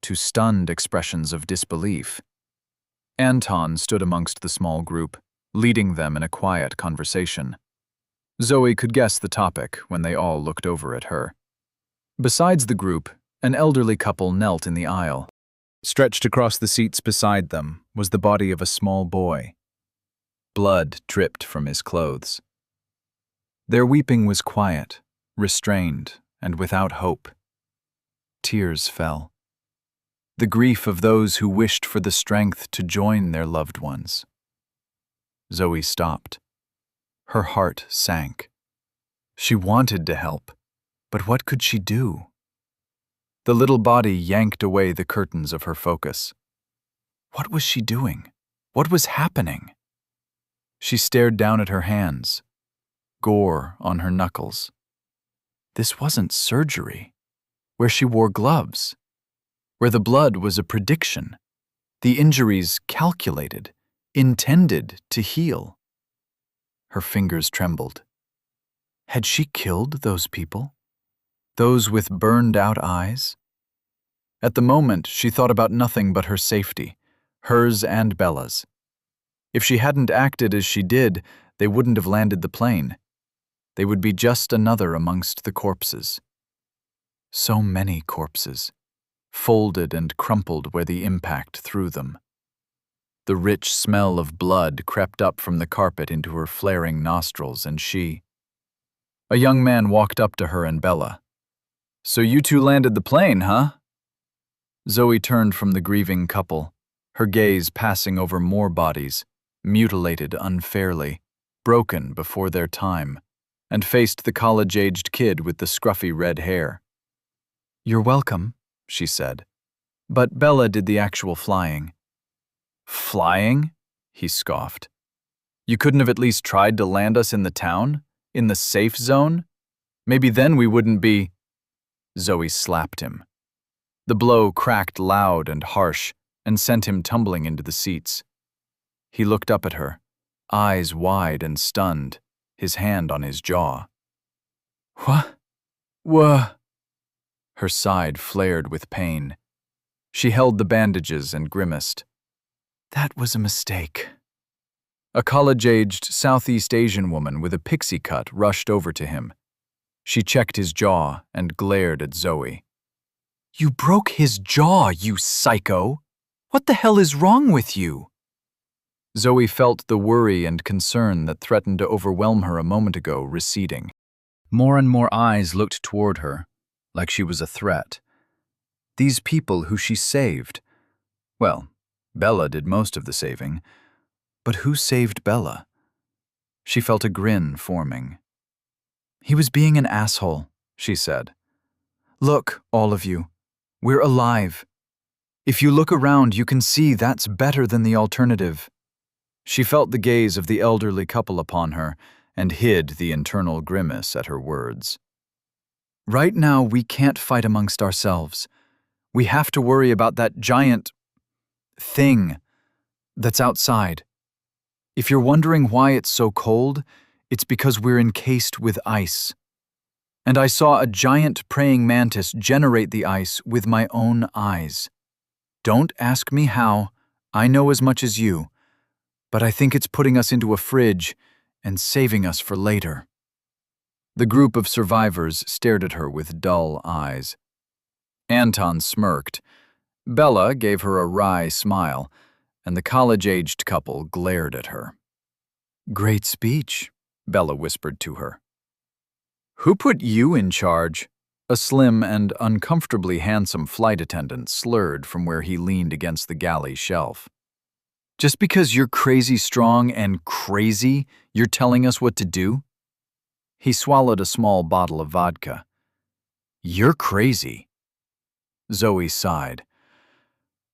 to stunned expressions of disbelief. Anton stood amongst the small group, leading them in a quiet conversation. Zoe could guess the topic when they all looked over at her. Besides the group, an elderly couple knelt in the aisle. Stretched across the seats beside them was the body of a small boy. Blood dripped from his clothes. Their weeping was quiet, restrained, and without hope. Tears fell. The grief of those who wished for the strength to join their loved ones. Zoe stopped. Her heart sank. She wanted to help, but what could she do? The little body yanked away the curtains of her focus. What was she doing? What was happening? She stared down at her hands, gore on her knuckles. This wasn't surgery, where she wore gloves, where the blood was a prediction, the injuries calculated, intended to heal. Her fingers trembled. Had she killed those people? Those with burned-out eyes? At the moment, she thought about nothing but her safety, hers and Bella's. If she hadn't acted as she did, they wouldn't have landed the plane. They would be just another amongst the corpses. So many corpses, folded and crumpled where the impact threw them. The rich smell of blood crept up from the carpet into her flaring nostrils, and she... A young man walked up to her and Bella. So you two landed the plane, huh? Zoe turned from the grieving couple, her gaze passing over more bodies, mutilated unfairly, broken before their time, and faced the college-aged kid with the scruffy red hair. "You're welcome," she said. But Bella did the actual flying. "Flying?" he scoffed. "You couldn't have at least tried to land us in the town? In the safe zone? Maybe then we wouldn't be—" Zoe slapped him. The blow cracked loud and harsh and sent him tumbling into the seats. He looked up at her, eyes wide and stunned, his hand on his jaw. What? Her side flared with pain. She held the bandages and grimaced. "That was a mistake." A college-aged Southeast Asian woman with a pixie cut rushed over to him. She checked his jaw and glared at Zoe. "You broke his jaw, you psycho! What the hell is wrong with you?" Zoe felt the worry and concern that threatened to overwhelm her a moment ago receding. More and more eyes looked toward her, like she was a threat. These people who she saved. Well, Bella did most of the saving. But who saved Bella? She felt a grin forming. "He was being an asshole," she said. "Look, all of you. We're alive. If you look around, you can see that's better than the alternative." She felt the gaze of the elderly couple upon her and hid the internal grimace at her words. "Right now, we can't fight amongst ourselves. We have to worry about that giant thing that's outside. If you're wondering why it's so cold, it's because we're encased with ice. And I saw a giant praying mantis generate the ice with my own eyes. Don't ask me how, I know as much as you, but I think it's putting us into a fridge and saving us for later." The group of survivors stared at her with dull eyes. Anton smirked. Bella gave her a wry smile, and the college-aged couple glared at her. "Great speech," Bella whispered to her. "Who put you in charge?" A slim and uncomfortably handsome flight attendant slurred from where he leaned against the galley shelf. "Just because you're crazy strong and crazy, you're telling us what to do?" He swallowed a small bottle of vodka. "You're crazy." Zoe sighed.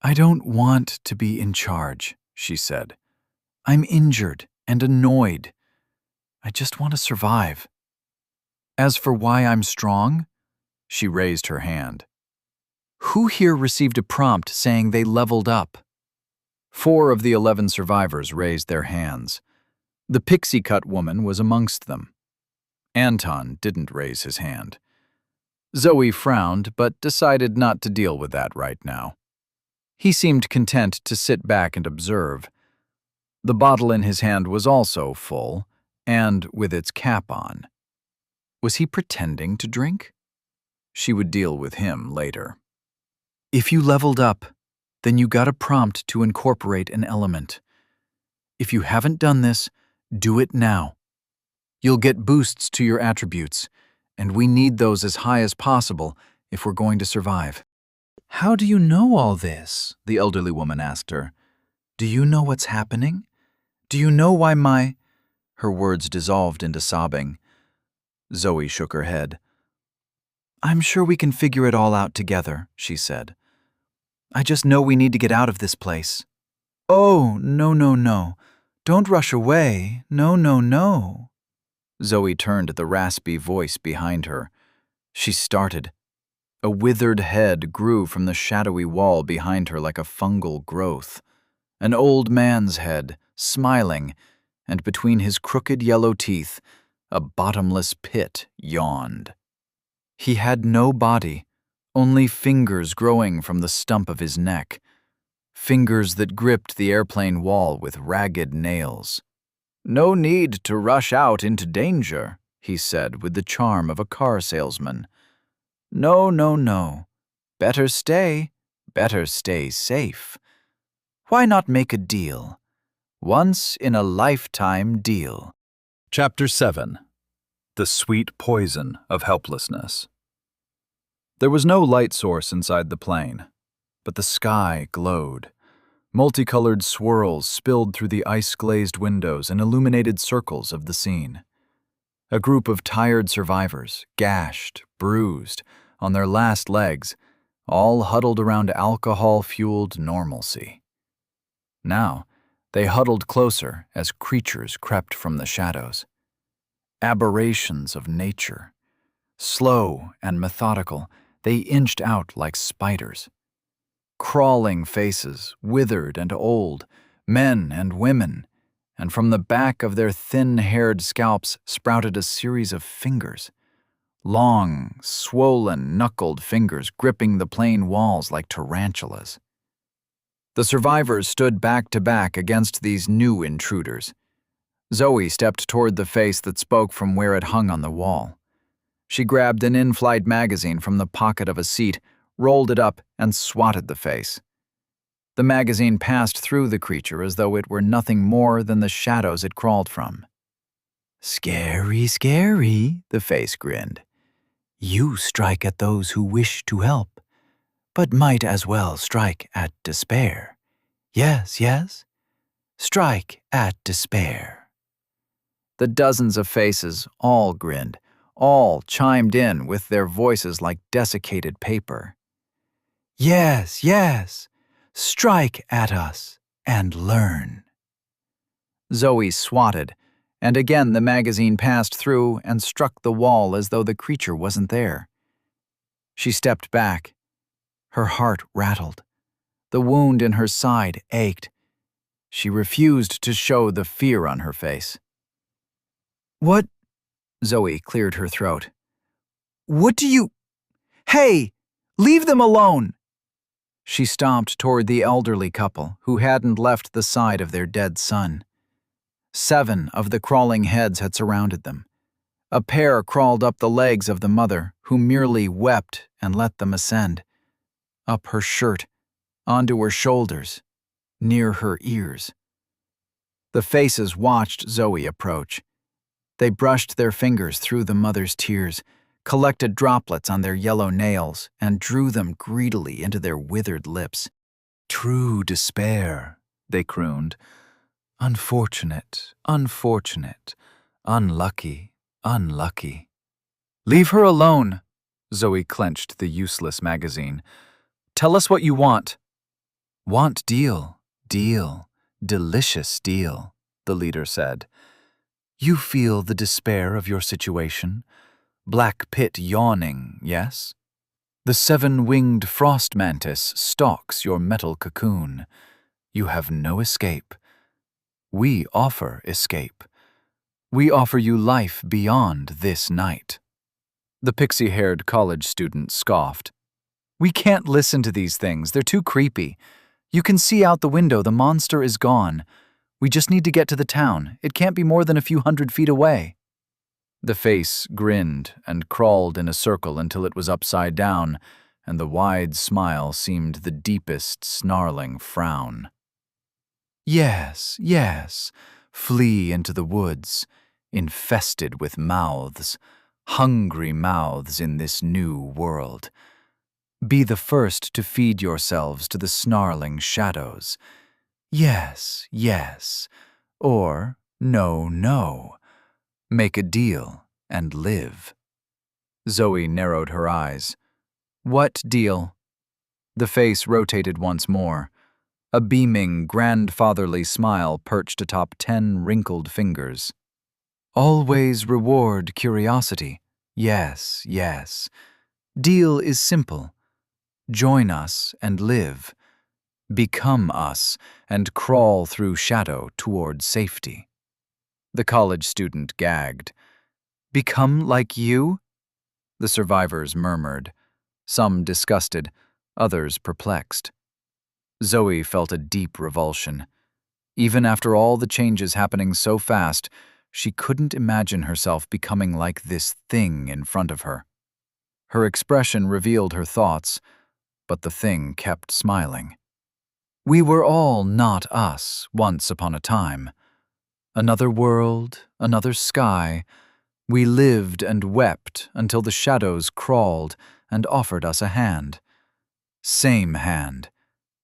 "I don't want to be in charge," she said. "I'm injured and annoyed. I just want to survive. As for why I'm strong," she raised her hand. "Who here received a prompt saying they leveled up?" 4 of the 11 survivors raised their hands. The pixie-cut woman was amongst them. Anton didn't raise his hand. Zoe frowned, but decided not to deal with that right now. He seemed content to sit back and observe. The bottle in his hand was also full, and with its cap on. Was he pretending to drink? She would deal with him later. "If you leveled up, then you got a prompt to incorporate an element. If you haven't done this, do it now. You'll get boosts to your attributes, and we need those as high as possible if we're going to survive." "How do you know all this?" the elderly woman asked her. "Do you know what's happening? Do you know why my—" Her words dissolved into sobbing. Zoe shook her head. "I'm sure we can figure it all out together," she said. "I just know we need to get out of this place." "Oh, no. Don't rush away. No. Zoe turned at the raspy voice behind her. She started. A withered head grew from the shadowy wall behind her like a fungal growth. An old man's head, smiling, and between his crooked yellow teeth, a bottomless pit yawned. He had no body, only fingers growing from the stump of his neck. Fingers that gripped the airplane wall with ragged nails. "No need to rush out into danger," he said with the charm of a car salesman. No. Better stay safe. Why not make a deal? Once-in-a-lifetime deal. Chapter 7. The Sweet Poison of Helplessness. There was no light source inside the plane, but the sky glowed. Multicolored swirls spilled through the ice-glazed windows and illuminated circles of the scene. A group of tired survivors, gashed, bruised, on their last legs, all huddled around alcohol-fueled normalcy. Now, they huddled closer as creatures crept from the shadows. Aberrations of nature. Slow and methodical, they inched out like spiders. Crawling faces, withered and old, men and women, and from the back of their thin-haired scalps sprouted a series of fingers. Long, swollen, knuckled fingers gripping the plane walls like tarantulas. The survivors stood back to back against these new intruders. Zoe stepped toward the face that spoke from where it hung on the wall. She grabbed an in-flight magazine from the pocket of a seat, rolled it up, and swatted the face. The magazine passed through the creature as though it were nothing more than the shadows it crawled from. "Scary, scary," the face grinned. "You strike at those who wish to help, but might as well strike at despair. Yes, yes? Strike at despair." The dozens of faces all grinned, all chimed in with their voices like desiccated paper. "Yes, yes, strike at us and learn." Zoe swatted, and again the magazine passed through and struck the wall as though the creature wasn't there. She stepped back. Her heart rattled. The wound in her side ached. She refused to show the fear on her face. "What?" Zoe cleared her throat. "What do you— Hey! Leave them alone!" She stomped toward the elderly couple who hadn't left the side of their dead son. 7 of the crawling heads had surrounded them. A pair crawled up the legs of the mother, who merely wept and let them ascend. Up her shirt, onto her shoulders, near her ears. The faces watched Zoe approach. They brushed their fingers through the mother's tears, collected droplets on their yellow nails, and drew them greedily into their withered lips. "True despair," they crooned. "Unfortunate, unfortunate, unlucky, unlucky." "Leave her alone," Zoe clenched the useless magazine. "Tell us what you want." "Want deal, deal, delicious deal," the leader said. "You feel the despair of your situation? Black pit yawning, yes? The 7-winged frost mantis stalks your metal cocoon. You have no escape. We offer escape. We offer you life beyond this night." The pixie-haired college student scoffed. "We can't listen to these things. They're too creepy. You can see out the window the monster is gone. We just need to get to the town. It can't be more than a few hundred feet away." The face grinned and crawled in a circle until it was upside down, and the wide smile seemed the deepest snarling frown. "Yes, yes, flee into the woods, infested with mouths, hungry mouths in this new world. Be the first to feed yourselves to the snarling shadows. Yes, yes, or no, no. Make a deal and live." Zoe narrowed her eyes. "What deal?" The face rotated once more. A beaming, grandfatherly smile perched atop 10 wrinkled fingers. "Always reward curiosity. Yes, yes. Deal is simple. Join us and live. Become us and crawl through shadow toward safety." The college student gagged. "Become like you?" The survivors murmured, some disgusted, others perplexed. Zoe felt a deep revulsion. Even after all the changes happening so fast, she couldn't imagine herself becoming like this thing in front of her. Her expression revealed her thoughts, but the thing kept smiling. "We were all not us once upon a time. Another world, another sky. We lived and wept until the shadows crawled and offered us a hand. Same hand,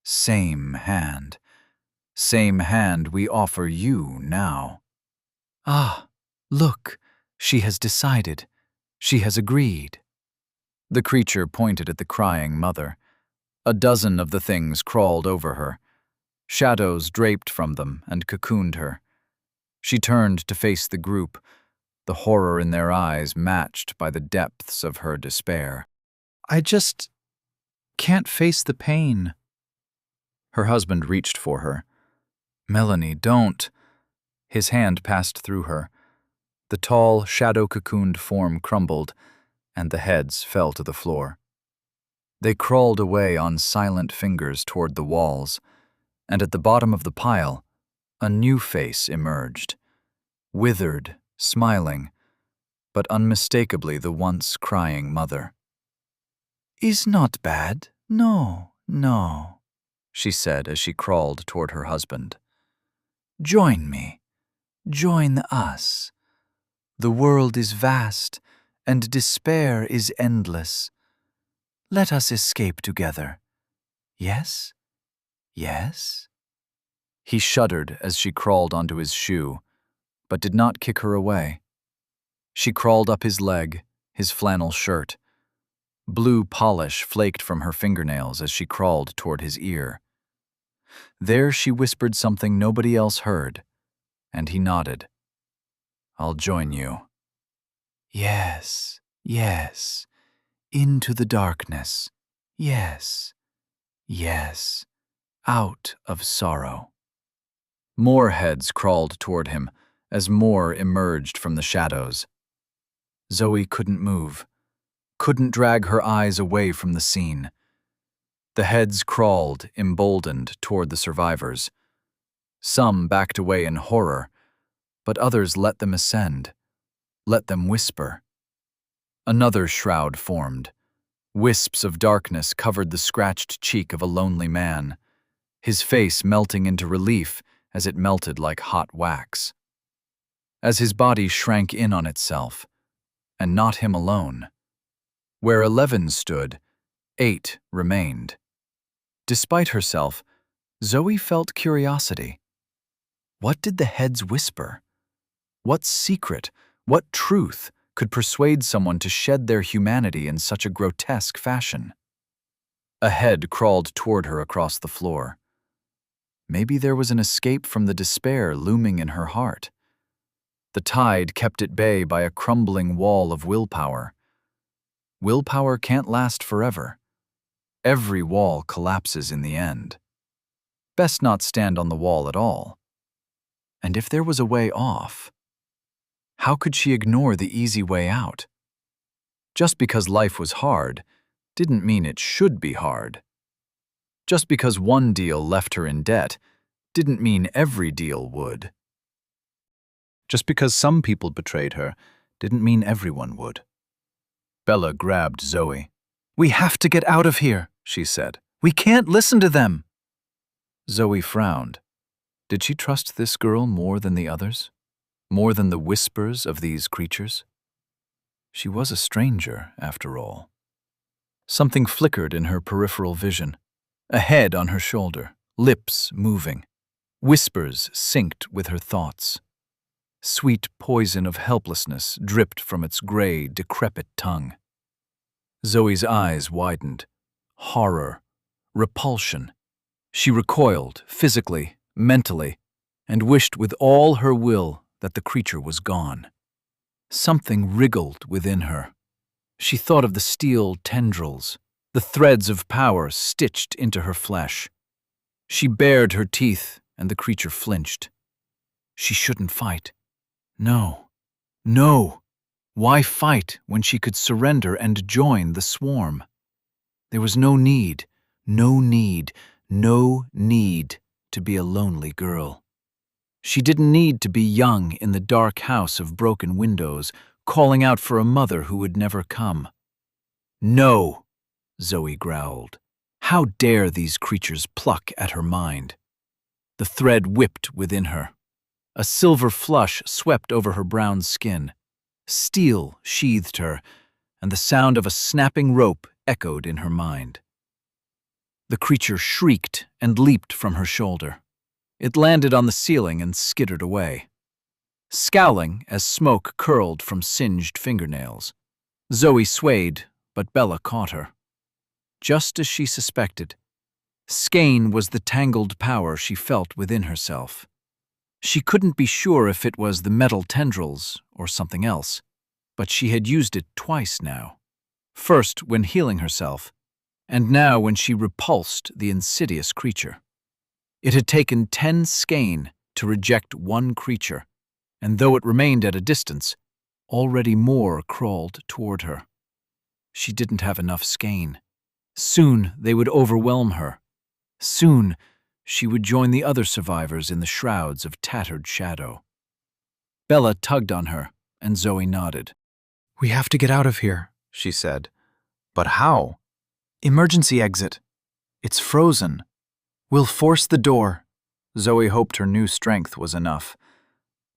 same hand, same hand we offer you now. Ah, look, she has decided. She has agreed. The creature pointed at the crying mother. A dozen of the things crawled over her. Shadows draped from them and cocooned her. She turned to face the group, the horror in their eyes matched by the depths of her despair. I just can't face the pain. Her husband reached for her. Melanie, don't. His hand passed through her. The tall, shadow-cocooned form crumbled, and the heads fell to the floor. They crawled away on silent fingers toward the walls, and at the bottom of the pile, a new face emerged, withered, smiling, but unmistakably the once crying mother. Is not bad, no, no, she said as she crawled toward her husband. Join me, join us. The world is vast, and despair is endless. Let us escape together. Yes? Yes? He shuddered as she crawled onto his shoe, but did not kick her away. She crawled up his leg, his flannel shirt. Blue polish flaked from her fingernails as she crawled toward his ear. There she whispered something nobody else heard, and he nodded. I'll join you. Yes, yes, into the darkness. Yes, yes, out of sorrow. More heads crawled toward him as more emerged from the shadows. Zoe couldn't move, couldn't drag her eyes away from the scene. The heads crawled, emboldened, toward the survivors. Some backed away in horror, but others let them ascend, let them whisper. Another shroud formed. Wisps of darkness covered the scratched cheek of a lonely man, his face melting into relief as it melted like hot wax. As his body shrank in on itself, and not him alone. Where 11 stood, 8 remained. Despite herself, Zoe felt curiosity. What did the heads whisper? What secret, what truth could persuade someone to shed their humanity in such a grotesque fashion? A head crawled toward her across the floor. Maybe there was an escape from the despair looming in her heart. The tide kept at bay by a crumbling wall of willpower. Willpower can't last forever. Every wall collapses in the end. Best not stand on the wall at all. And if there was a way off, how could she ignore the easy way out? Just because life was hard didn't mean it should be hard. Just because one deal left her in debt didn't mean every deal would. Just because some people betrayed her didn't mean everyone would. Bella grabbed Zoe. We have to get out of here, she said. We can't listen to them. Zoe frowned. Did she trust this girl more than the others? More than the whispers of these creatures? She was a stranger, after all. Something flickered in her peripheral vision. A head on her shoulder, lips moving. Whispers synced with her thoughts. Sweet poison of helplessness dripped from its gray, decrepit tongue. Zoe's eyes widened. Horror. Repulsion. She recoiled, physically, mentally, and wished with all her will that the creature was gone. Something wriggled within her. She thought of the steel tendrils, the threads of power stitched into her flesh. She bared her teeth, and the creature flinched. She shouldn't fight. No. No. Why fight when she could surrender and join the swarm? There was no need to be a lonely girl. She didn't need to be young in the dark house of broken windows, calling out for a mother who would never come. No, Zoe growled. How dare these creatures pluck at her mind? The thread whipped within her. A silver flush swept over her brown skin. Steel sheathed her, and the sound of a snapping rope echoed in her mind. The creature shrieked and leaped from her shoulder. It landed on the ceiling and skittered away, scowling as smoke curled from singed fingernails. Zoe swayed, but Bella caught her. Just as she suspected, skein was the tangled power she felt within herself. She couldn't be sure if it was the metal tendrils or something else, but she had used it twice now. First when healing herself, and now when she repulsed the insidious creature. It had taken 10 skein to reject one creature, and though it remained at a distance, already more crawled toward her. She didn't have enough skein. Soon they would overwhelm her. Soon she would join the other survivors in the shrouds of tattered shadow. Bella tugged on her, and Zoe nodded. "We have to get out of here," she said. "But how?" "Emergency exit. It's frozen. We'll force the door." Zoe hoped her new strength was enough.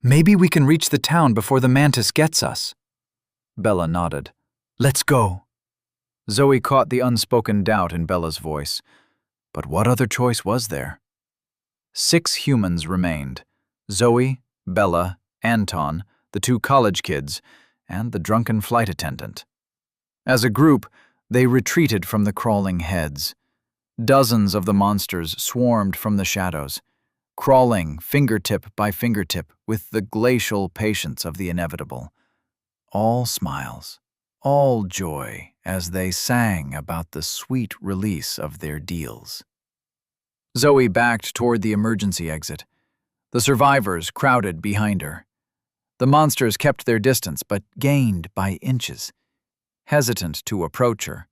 "Maybe we can reach the town before the mantis gets us." Bella nodded. "Let's go." Zoe caught the unspoken doubt in Bella's voice. But what other choice was there? 6 humans remained: Zoe, Bella, Anton, the 2 college kids, and the drunken flight attendant. As a group, they retreated from the crawling heads. Dozens of the monsters swarmed from the shadows, crawling fingertip by fingertip with the glacial patience of the inevitable. All smiles, all joy as they sang about the sweet release of their deals. Zoe backed toward the emergency exit. The survivors crowded behind her. The monsters kept their distance but gained by inches, hesitant to approach her.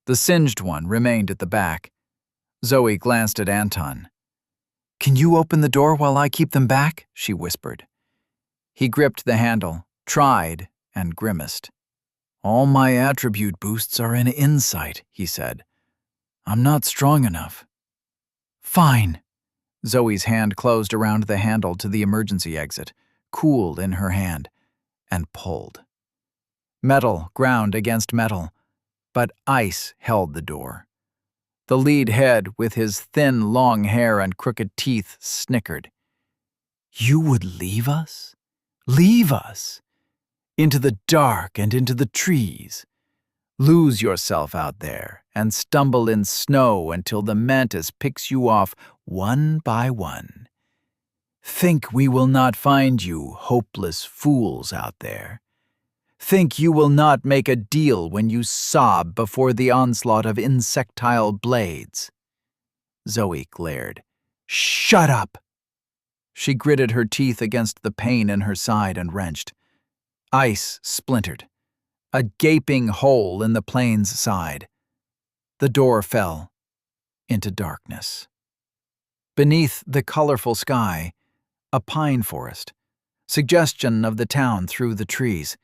The singed one remained at the back. Zoe glanced at Anton. "Can you open the door while I keep them back?" she whispered. He gripped the handle, tried, and grimaced. "All my attribute boosts are in insight," he said. "I'm not strong enough." "Fine." Zoe's hand closed around the handle to the emergency exit, cooled in her hand, and pulled. Metal ground against metal, but ice held the door. The lead head, with his thin, long hair and crooked teeth, snickered. "You would leave us? Leave us? Into the dark and into the trees? Lose yourself out there and stumble in snow until the mantis picks you off one by one. Think we will not find you, hopeless fools out there. Think you will not make a deal when you sob before the onslaught of insectile blades." Zoe glared. "Shut up!" She gritted her teeth against the pain in her side and wrenched. Ice splintered. A gaping hole in the plane's side. The door fell into darkness. Beneath the colorful sky, a pine forest, suggestion of the town through the trees,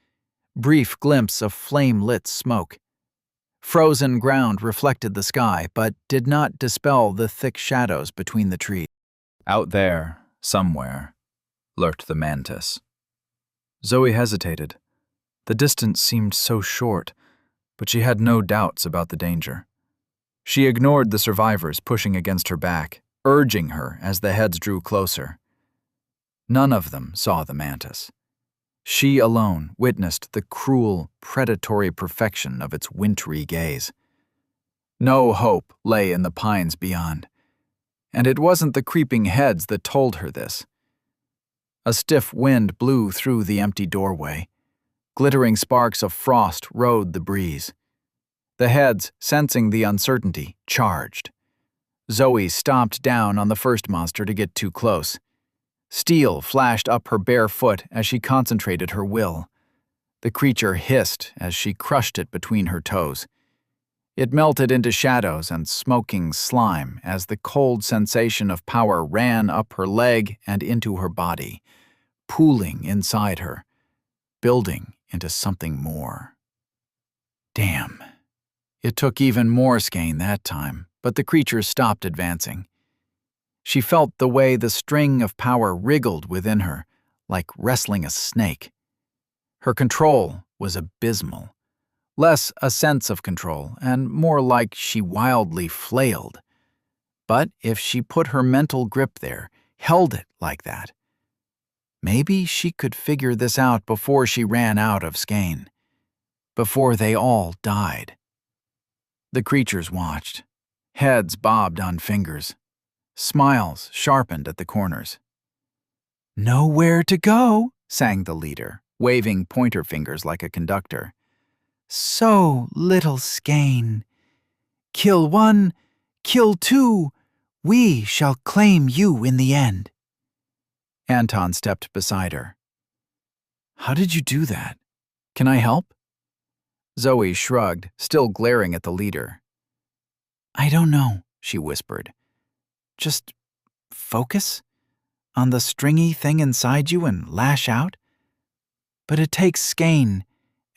brief glimpse of flame-lit smoke. Frozen ground reflected the sky, but did not dispel the thick shadows between the trees. Out there, somewhere, lurked the mantis. Zoe hesitated. The distance seemed so short, but she had no doubts about the danger. She ignored the survivors pushing against her back, urging her as the heads drew closer. None of them saw the mantis. She alone witnessed the cruel, predatory perfection of its wintry gaze. No hope lay in the pines beyond, and it wasn't the creeping heads that told her this. A stiff wind blew through the empty doorway. Glittering sparks of frost rode the breeze. The heads, sensing the uncertainty, charged. Zoe stomped down on the first monster to get too close. Steel flashed up her bare foot as she concentrated her will. The creature hissed as she crushed it between her toes. It melted into shadows and smoking slime as the cold sensation of power ran up her leg and into her body, pooling inside her, building into something more. Damn. It took even more skein that time, but the creature stopped advancing. She felt the way the string of power wriggled within her, like wrestling a snake. Her control was abysmal, Less a sense of control, and more like she wildly flailed. But if she put her mental grip there, held it like that, maybe she could figure this out before she ran out of skein, before they all died. The creatures watched. Heads bobbed on fingers. Smiles sharpened at the corners. "Nowhere to go," sang the leader, waving pointer fingers like a conductor. "So little skein. Kill one, kill two, we shall claim you in the end." Anton stepped beside her. "How did you do that? Can I help?" Zoe shrugged, still glaring at the leader. "I don't know," she whispered. "Just focus on the stringy thing inside you and lash out. But it takes skein,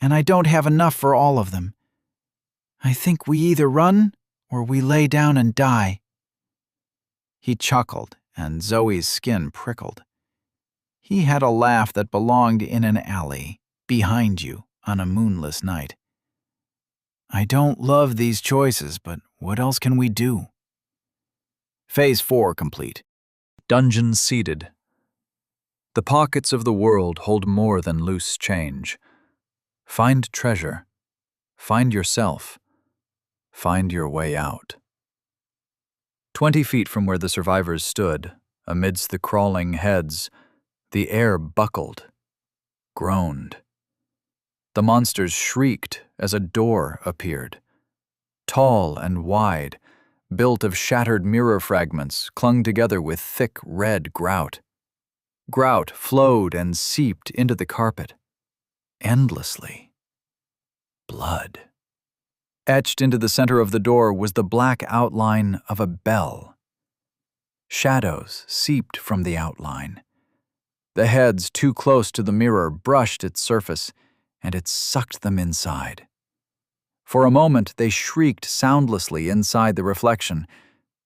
and I don't have enough for all of them. I think we either run or we lay down and die." He chuckled, and Zoe's skin prickled. He had a laugh that belonged in an alley, behind you, on a moonless night. "I don't love these choices, but what else can we do?" Phase 4 complete. Dungeon seeded. The pockets of the world hold more than loose change. Find treasure. Find yourself. Find your way out. 20 feet from where the survivors stood, amidst the crawling heads, the air buckled, groaned. The monsters shrieked as a door appeared. Tall and wide, built of shattered mirror fragments clung together with thick red grout. Grout flowed and seeped into the carpet, endlessly. Blood. Etched into the center of the door was the black outline of a bell. Shadows seeped from the outline. The heads too close to the mirror brushed its surface, and it sucked them inside. For a moment, they shrieked soundlessly inside the reflection,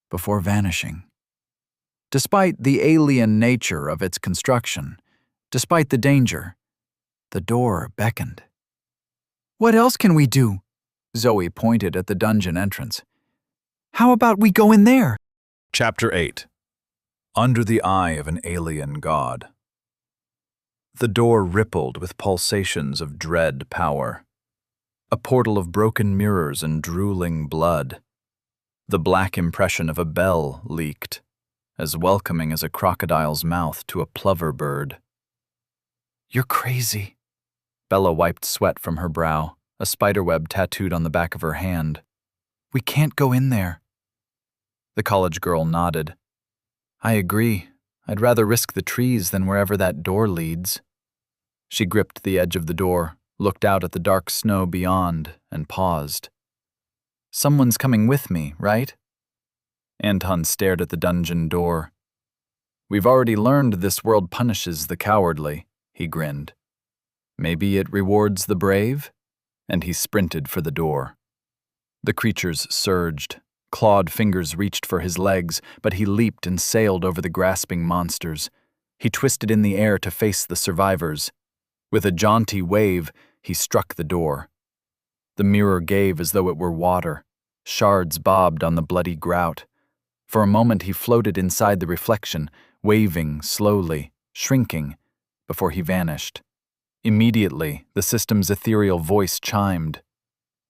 before vanishing. Despite the alien nature of its construction, despite the danger, the door beckoned. "What else can we do?" Zoe pointed at the dungeon entrance. "How about we go in there?" Chapter 8. Under the Eye of an Alien God. The door rippled with pulsations of dread power. A portal of broken mirrors and drooling blood. The black impression of a bell leaked, as welcoming as a crocodile's mouth to a plover bird. "You're crazy." Bella wiped sweat from her brow, a spiderweb tattooed on the back of her hand. "We can't go in there." The college girl nodded. "I agree. I'd rather risk the trees than wherever that door leads." She gripped the edge of the door, looked out at the dark snow beyond, and paused. "Someone's coming with me, right?" Anton stared at the dungeon door. "We've already learned this world punishes the cowardly," he grinned. "Maybe it rewards the brave?" And he sprinted for the door. The creatures surged. Clawed fingers reached for his legs, but he leaped and sailed over the grasping monsters. He twisted in the air to face the survivors. With a jaunty wave, he struck the door. The mirror gave as though it were water. Shards bobbed on the bloody grout. For a moment he floated inside the reflection, waving slowly, shrinking, before he vanished. Immediately, the system's ethereal voice chimed.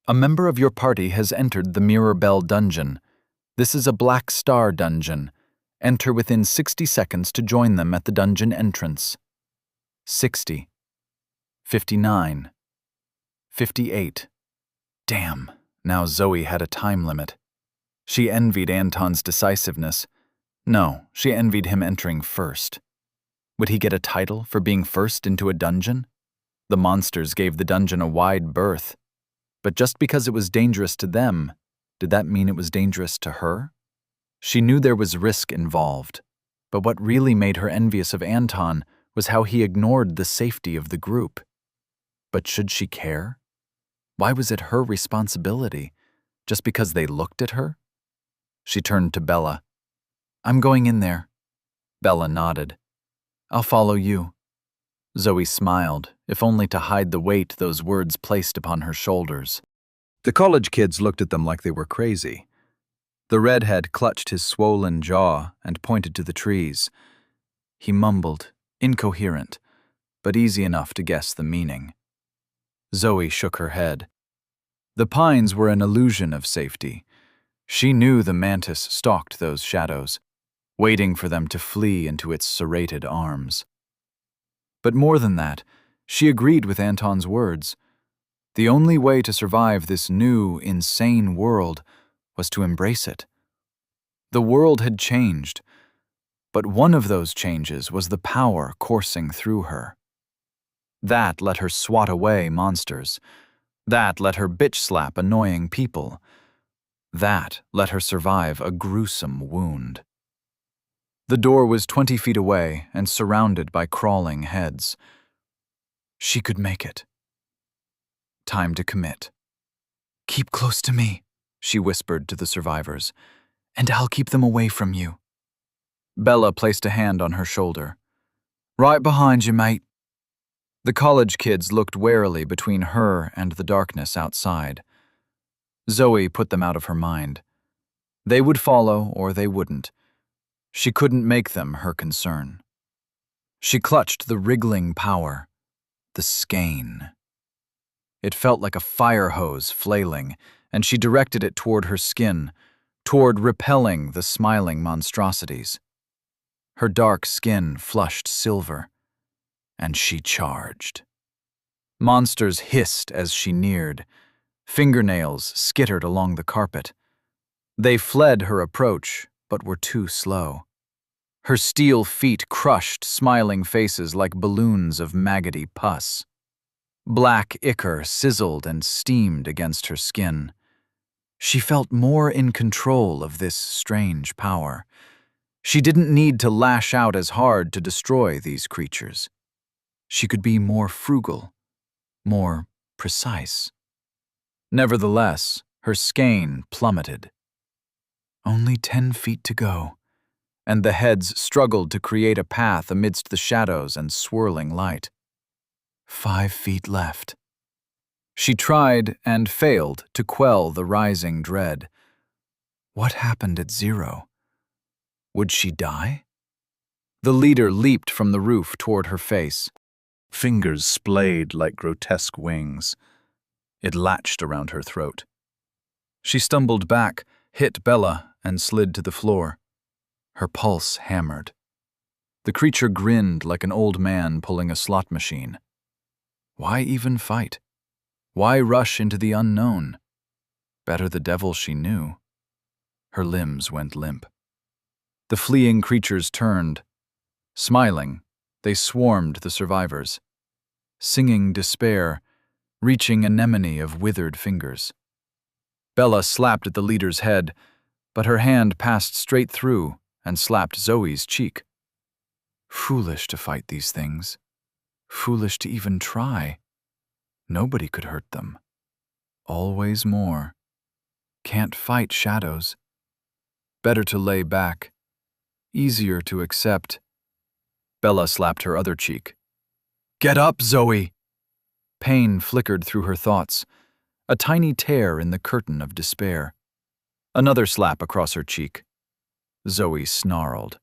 "A member of your party has entered the Mirror Bell dungeon. This is a Black Star dungeon. Enter within 60 seconds to join them at the dungeon entrance." 60. 59. 58. Damn, now Zoe had a time limit. She envied Anton's decisiveness. No, she envied him entering first. Would he get a title for being first into a dungeon? The monsters gave the dungeon a wide berth. But just because it was dangerous to them, did that mean it was dangerous to her? She knew there was risk involved, but what really made her envious of Anton was how he ignored the safety of the group. But should she care? Why was it her responsibility, just because they looked at her? She turned to Bella. "I'm going in there." Bella nodded. "I'll follow you." Zoe smiled, if only to hide the weight those words placed upon her shoulders. The college kids looked at them like they were crazy. The redhead clutched his swollen jaw and pointed to the trees. He mumbled, incoherent, but easy enough to guess the meaning. Zoe shook her head. The pines were an illusion of safety. She knew the mantis stalked those shadows, waiting for them to flee into its serrated arms. But more than that, she agreed with Anton's words. The only way to survive this new, insane world was to embrace it. The world had changed, but one of those changes was the power coursing through her. That let her swat away monsters. That let her bitch slap annoying people. That let her survive a gruesome wound. The door was 20 feet away and surrounded by crawling heads. She could make it. Time to commit. "Keep close to me," she whispered to the survivors, "and I'll keep them away from you." Bella placed a hand on her shoulder. "Right behind you, mate." The college kids looked warily between her and the darkness outside. Zoe put them out of her mind. They would follow or they wouldn't. She couldn't make them her concern. She clutched the wriggling power, the skein. It felt like a fire hose flailing, and she directed it toward her skin, toward repelling the smiling monstrosities. Her dark skin flushed silver, and she charged. Monsters hissed as she neared. Fingernails skittered along the carpet. They fled her approach, but were too slow. Her steel feet crushed smiling faces like balloons of maggoty pus. Black ichor sizzled and steamed against her skin. She felt more in control of this strange power. She didn't need to lash out as hard to destroy these creatures. She could be more frugal, more precise. Nevertheless, her skein plummeted. Only 10 feet to go, and the heads struggled to create a path amidst the shadows and swirling light. 5 feet left. She tried and failed to quell the rising dread. What happened at 0? Would she die? The leader leaped from the roof toward her face. Fingers splayed like grotesque wings. It latched around her throat. She stumbled back, hit Bella, and slid to the floor. Her pulse hammered. The creature grinned like an old man pulling a slot machine. Why even fight? Why rush into the unknown? Better the devil she knew. Her limbs went limp. The fleeing creatures turned. Smiling, they swarmed the survivors. Singing despair, reaching anemone of withered fingers. Bella slapped at the leader's head, but her hand passed straight through and slapped Zoe's cheek. Foolish to fight these things. Foolish to even try. Nobody could hurt them. Always more. Can't fight shadows. Better to lay back. Easier to accept. Bella slapped her other cheek. "Get up, Zoe!" Pain flickered through her thoughts, a tiny tear in the curtain of despair. Another slap across her cheek. Zoe snarled.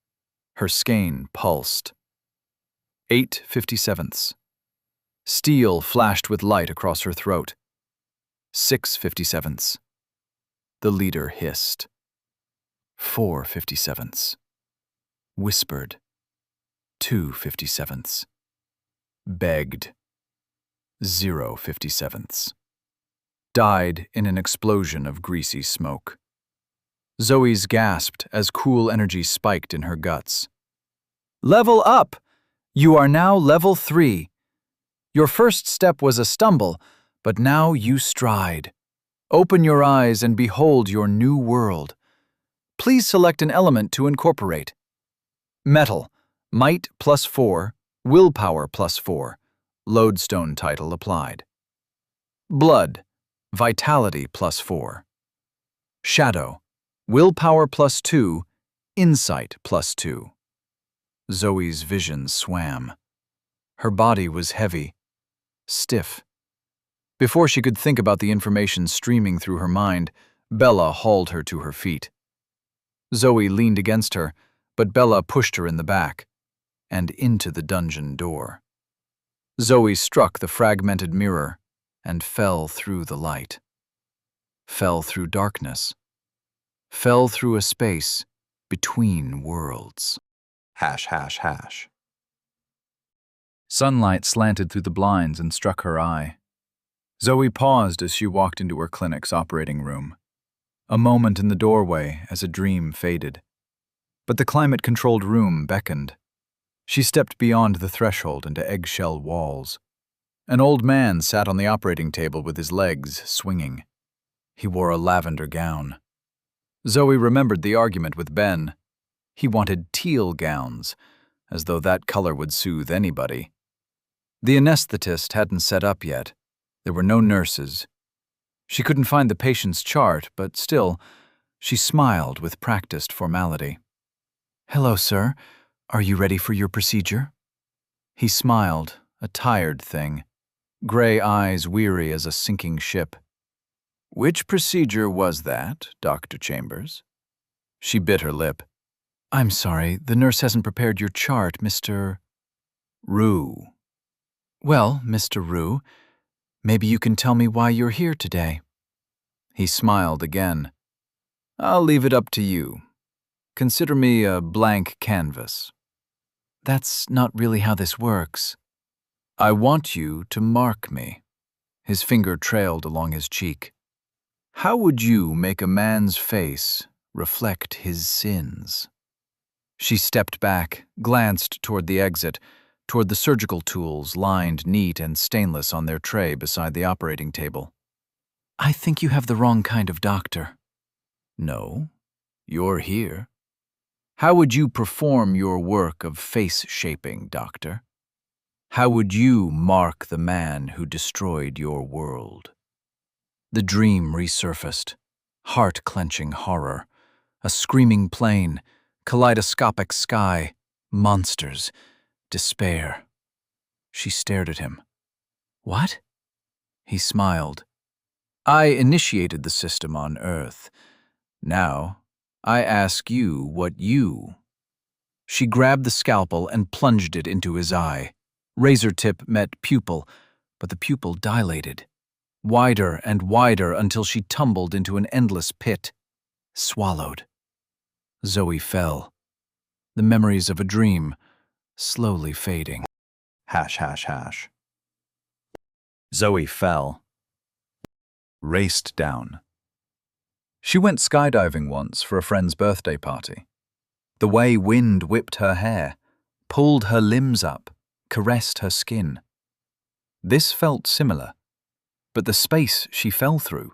Her skein pulsed. 8/57. Steel flashed with light across her throat. 6/57. The leader hissed. 4/57. Whispered. 2/57. Begged. 0/57. Died in an explosion of greasy smoke. Zoe's gasped as cool energy spiked in her guts. "Level up! You are now level 3. Your first step was a stumble, but now you stride. Open your eyes and behold your new world. Please select an element to incorporate. Metal, might +4, willpower +4, lodestone title applied. Blood, vitality +4. Shadow, willpower +2, insight +2. Zoe's vision swam. Her body was heavy, stiff. Before she could think about the information streaming through her mind, Bella hauled her to her feet. Zoe leaned against her, but Bella pushed her in the back and into the dungeon door. Zoe struck the fragmented mirror and fell through the light. Fell through darkness. Fell through a space between worlds. ###. Sunlight slanted through the blinds and struck her eye. Zoe paused as she walked into her clinic's operating room. A moment in the doorway as a dream faded. But the climate-controlled room beckoned. She stepped beyond the threshold into eggshell walls. An old man sat on the operating table with his legs swinging. He wore a lavender gown. Zoe remembered the argument with Ben. He wanted teal gowns, as though that color would soothe anybody. The anesthetist hadn't set up yet. There were no nurses. She couldn't find the patient's chart, but still, she smiled with practiced formality. "Hello, sir. Are you ready for your procedure?" He smiled, a tired thing, gray eyes weary as a sinking ship. "Which procedure was that, Dr. Chambers?" She bit her lip. "I'm sorry, the nurse hasn't prepared your chart, Mr. Rue." "Well, Mr. Rue, maybe you can tell me why you're here today." He smiled again. "I'll leave it up to you. Consider me a blank canvas." "That's not really how this works." "I want you to mark me." His finger trailed along his cheek. "How would you make a man's face reflect his sins?" She stepped back, glanced toward the exit, toward the surgical tools lined neat and stainless on their tray beside the operating table. "I think you have the wrong kind of doctor." "No, you're here. How would you perform your work of face-shaping, doctor? How would you mark the man who destroyed your world?" The dream resurfaced, heart-clenching horror, a screaming plane, kaleidoscopic sky, monsters, despair. She stared at him. "What?" He smiled. "I initiated the system on Earth. Now, I ask you what you—" She grabbed the scalpel and plunged it into his eye. Razor tip met pupil, but the pupil dilated. Wider and wider until she tumbled into an endless pit. Swallowed. Zoe fell. The memories of a dream, slowly fading. ###. Zoe fell. Raced down. She went skydiving once for a friend's birthday party. The way wind whipped her hair, pulled her limbs up, caressed her skin. This felt similar, but the space she fell through,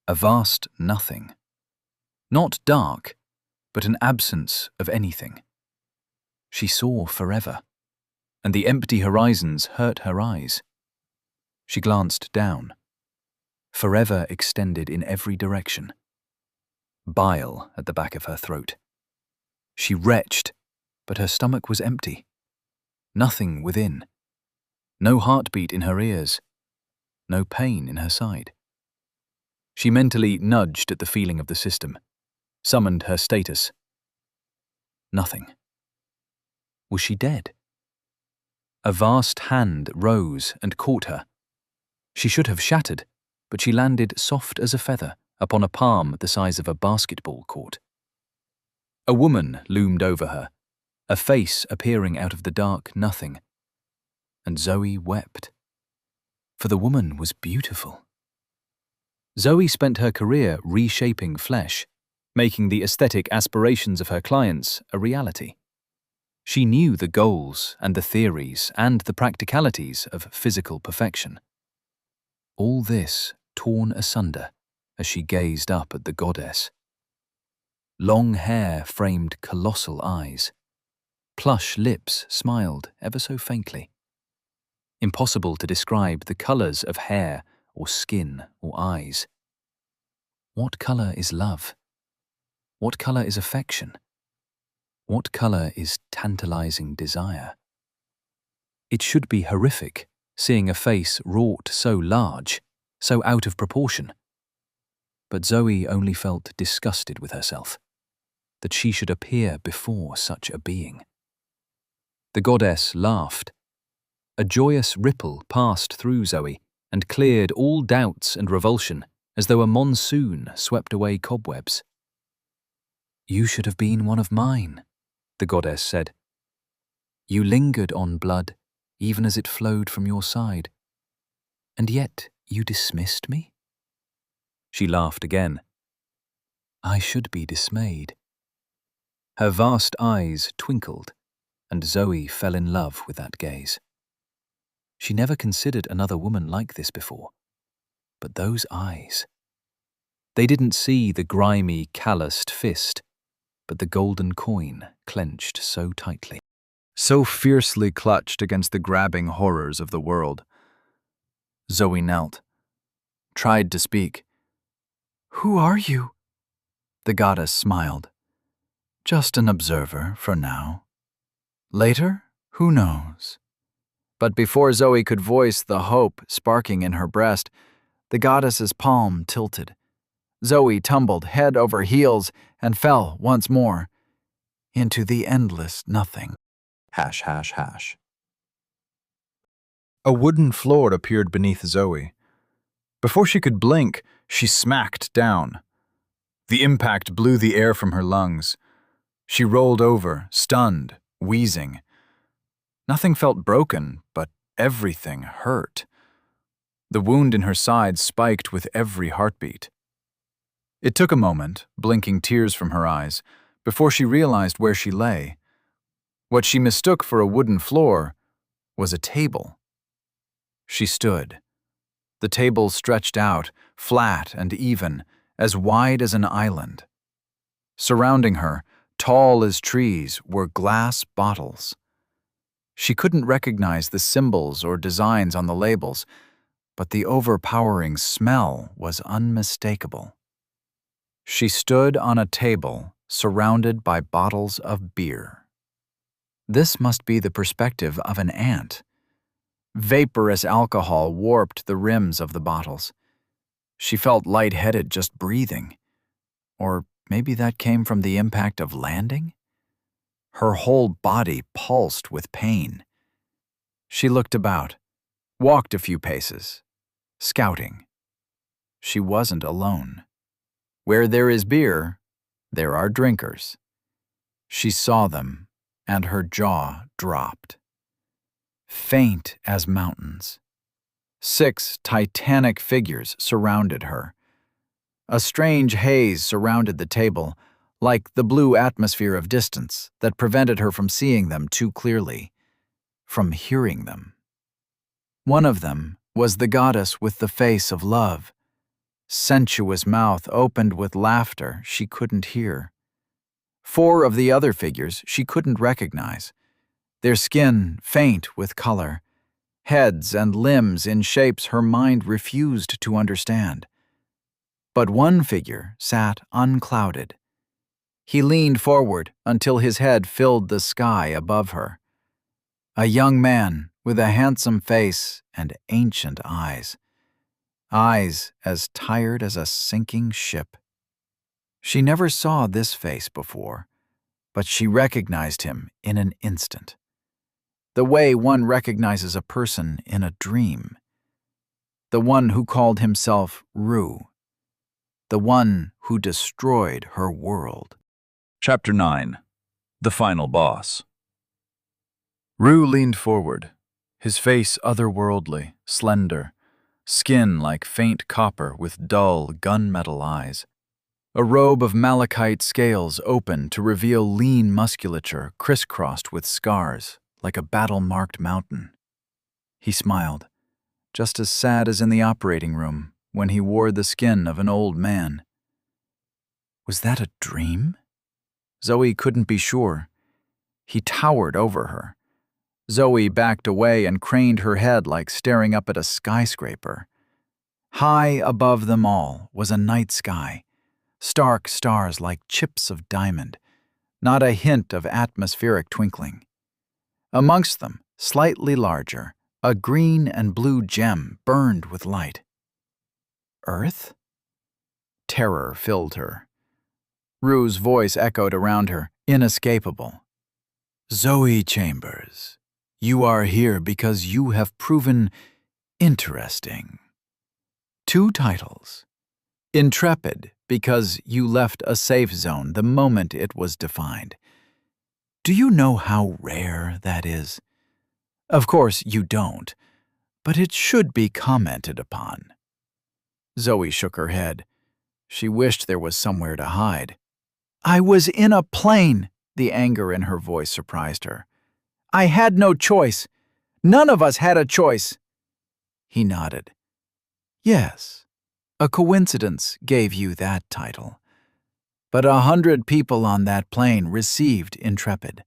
a vast nothing. Not dark, but an absence of anything. She saw forever, and the empty horizons hurt her eyes. She glanced down. Forever extended in every direction. Bile at the back of her throat. She retched, but her stomach was empty. Nothing within. No heartbeat in her ears. No pain in her side. She mentally nudged at the feeling of the system, summoned her status. Nothing. Was she dead? A vast hand rose and caught her. She should have shattered, but she landed soft as a feather upon a palm the size of a basketball court. A woman loomed over her, a face appearing out of the dark nothing. And Zoe wept. For the woman was beautiful. Zoe spent her career reshaping flesh, making the aesthetic aspirations of her clients a reality. She knew the goals and the theories and the practicalities of physical perfection. All this torn asunder as she gazed up at the goddess. Long hair framed colossal eyes. Plush lips smiled ever so faintly. Impossible to describe the colors of hair or skin or eyes. What color is love? What color is affection? What color is tantalizing desire? It should be horrific, seeing a face wrought so large, so out of proportion. But Zoe only felt disgusted with herself, that she should appear before such a being. The goddess laughed. A joyous ripple passed through Zoe and cleared all doubts and revulsion, as though a monsoon swept away cobwebs. "You should have been one of mine," the goddess said. "You lingered on blood, even as it flowed from your side. And yet you dismissed me?" She laughed again. "I should be dismayed." Her vast eyes twinkled, and Zoe fell in love with that gaze. She never considered another woman like this before. But those eyes. They didn't see the grimy, calloused fist, but the golden coin clenched so tightly, so fiercely clutched against the grabbing horrors of the world. Zoe knelt, tried to speak. "Who are you?" The goddess smiled. "Just an observer for now. Later, who knows?" But before Zoe could voice the hope sparking in her breast, the goddess's palm tilted. Zoe tumbled head over heels and fell once more into the endless nothing. ###. A wooden floor appeared beneath Zoe. Before she could blink, she smacked down. The impact blew the air from her lungs. She rolled over, stunned, wheezing. Nothing felt broken, but everything hurt. The wound in her side spiked with every heartbeat. It took a moment, blinking tears from her eyes, before she realized where she lay. What she mistook for a wooden floor was a table. She stood. The table stretched out, flat and even, as wide as an island. Surrounding her, tall as trees, were glass bottles. She couldn't recognize the symbols or designs on the labels, but the overpowering smell was unmistakable. She stood on a table surrounded by bottles of beer. This must be the perspective of an ant. Vaporous alcohol warped the rims of the bottles. She felt lightheaded just breathing. Or maybe that came from the impact of landing? Her whole body pulsed with pain. She looked about, walked a few paces, scouting. She wasn't alone. Where there is beer, there are drinkers. She saw them, and her jaw dropped. Faint as mountains. 6 titanic figures surrounded her. A strange haze surrounded the table, like the blue atmosphere of distance that prevented her from seeing them too clearly, from hearing them. One of them was the goddess with the face of love. Sensuous mouth opened with laughter she couldn't hear. 4 of the other figures she couldn't recognize, their skin faint with color, heads and limbs in shapes her mind refused to understand. But one figure sat unclouded. He leaned forward until his head filled the sky above her. A young man with a handsome face and ancient eyes. Eyes as tired as a sinking ship. She never saw this face before, but she recognized him in an instant. The way one recognizes a person in a dream. The one who called himself Rue. The one who destroyed her world. Chapter 9. The Final Boss. Rue leaned forward, his face otherworldly, slender, skin like faint copper with dull, gunmetal eyes. A robe of malachite scales open to reveal lean musculature crisscrossed with scars, like a battle-marked mountain. He smiled, just as sad as in the operating room when he wore the skin of an old man. Was that a dream? Zoe couldn't be sure. He towered over her. Zoe backed away and craned her head like staring up at a skyscraper. High above them all was a night sky, stark stars like chips of diamond, not a hint of atmospheric twinkling. Amongst them, slightly larger, a green and blue gem burned with light. Earth? Terror filled her. Rue's voice echoed around her, inescapable. Zoe Chambers, you are here because you have proven interesting. 2 titles. Intrepid, because you left a safe zone the moment it was defined. Do you know how rare that is? Of course you don't, but it should be commented upon. Zoe shook her head. She wished there was somewhere to hide. I was in a plane, the anger in her voice surprised her. I had no choice. None of us had a choice. He nodded. Yes, a coincidence gave you that title. But 100 people on that plane received Intrepid.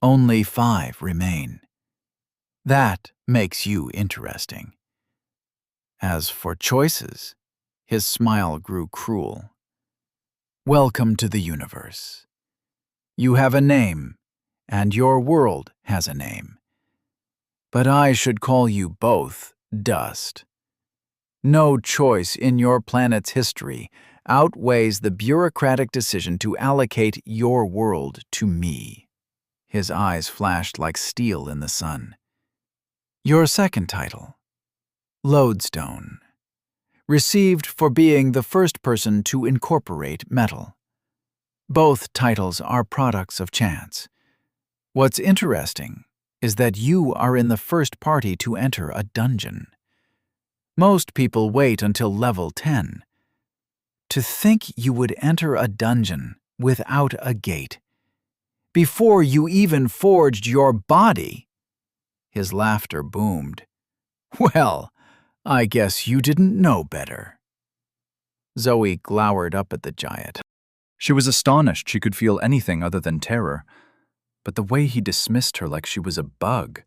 Only 5 remain. That makes you interesting. As for choices, his smile grew cruel. Welcome to the universe. You have a name, and your world has a name. But I should call you both dust. No choice in your planet's history outweighs the bureaucratic decision to allocate your world to me. His eyes flashed like steel in the sun. Your second title, Lodestone, received for being the first person to incorporate metal. Both titles are products of chance. What's interesting is that you are in the first party to enter a dungeon. Most people wait until level 10. To think you would enter a dungeon without a gate, before you even forged your body. His laughter boomed. Well, I guess you didn't know better. Zoe glowered up at the giant. She was astonished she could feel anything other than terror, but the way he dismissed her like she was a bug.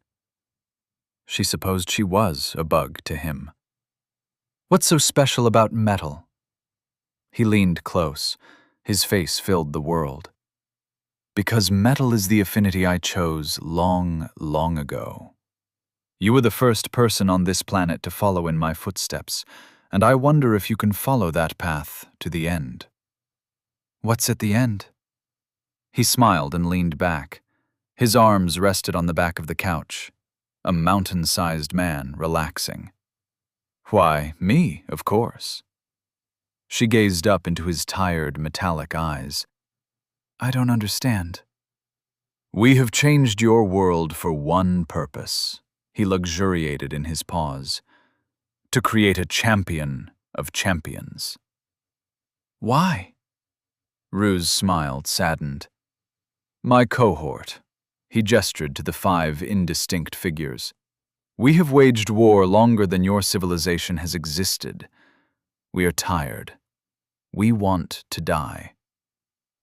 She supposed she was a bug to him. What's so special about metal? He leaned close. His face filled the world. Because metal is the affinity I chose long, long ago. You were the first person on this planet to follow in my footsteps, and I wonder if you can follow that path to the end. What's at the end? He smiled and leaned back. His arms rested on the back of the couch. A mountain-sized man relaxing. Why, me, of course. She gazed up into his tired, metallic eyes. I don't understand. We have changed your world for one purpose. He luxuriated in his pause. To create a champion of champions. Why? Ruse smiled, saddened. My cohort. He gestured to the 5 indistinct figures. We have waged war longer than your civilization has existed. We are tired. We want to die.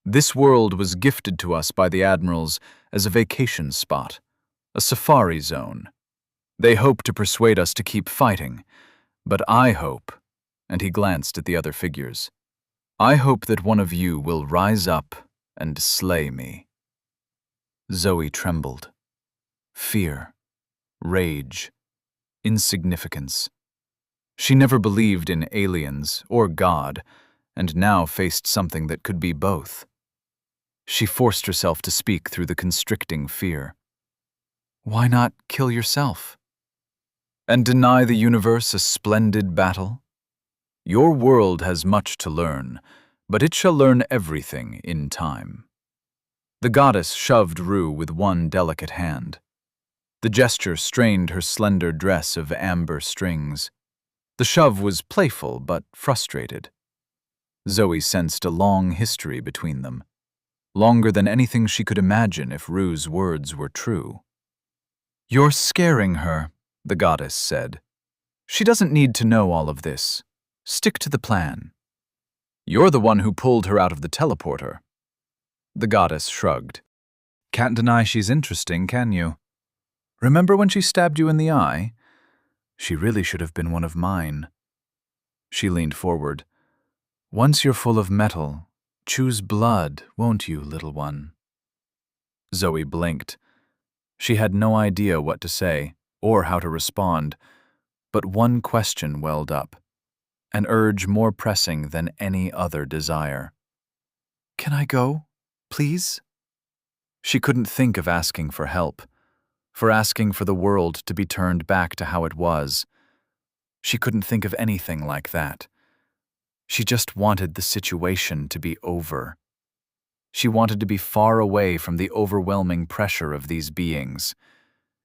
This world was gifted to us by the admirals as a vacation spot, a safari zone. They hope to persuade us to keep fighting, but I hope, and he glanced at the other figures, I hope that one of you will rise up and slay me. Zoe trembled. Fear, rage, insignificance. She never believed in aliens or God, and now faced something that could be both. She forced herself to speak through the constricting fear. Why not kill yourself? And deny the universe a splendid battle? Your world has much to learn, but it shall learn everything in time. The goddess shoved Rue with one delicate hand. The gesture strained her slender dress of amber strings. The shove was playful but frustrated. Zoe sensed a long history between them, longer than anything she could imagine if Rue's words were true. You're scaring her, the goddess said. She doesn't need to know all of this. Stick to the plan. You're the one who pulled her out of the teleporter. The goddess shrugged. Can't deny she's interesting, can you? Remember when she stabbed you in the eye? She really should have been one of mine. She leaned forward. Once you're full of metal, choose blood, won't you, little one? Zoe blinked. She had no idea what to say or how to respond, but one question welled up, an urge more pressing than any other desire. "Can I go, please?" She couldn't think of asking for help, for asking for the world to be turned back to how it was. She couldn't think of anything like that. She just wanted the situation to be over. She wanted to be far away from the overwhelming pressure of these beings.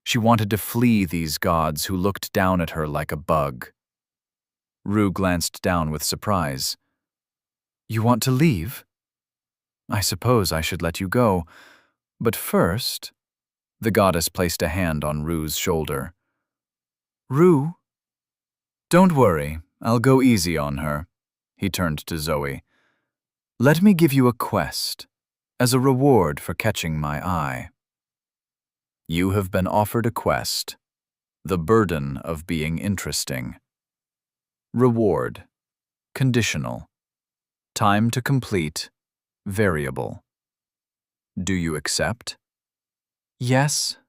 She wanted to flee these gods who looked down at her like a bug. Rue glanced down with surprise. "You want to leave? I suppose I should let you go, but first—" The goddess placed a hand on Rue's shoulder. "Rue? Don't worry, I'll go easy on her." He turned to Zoe. "Let me give you a quest, as a reward for catching my eye. You have been offered a quest, the burden of being interesting. Reward, conditional. Time to complete, variable. Do you accept?" "Yes/no."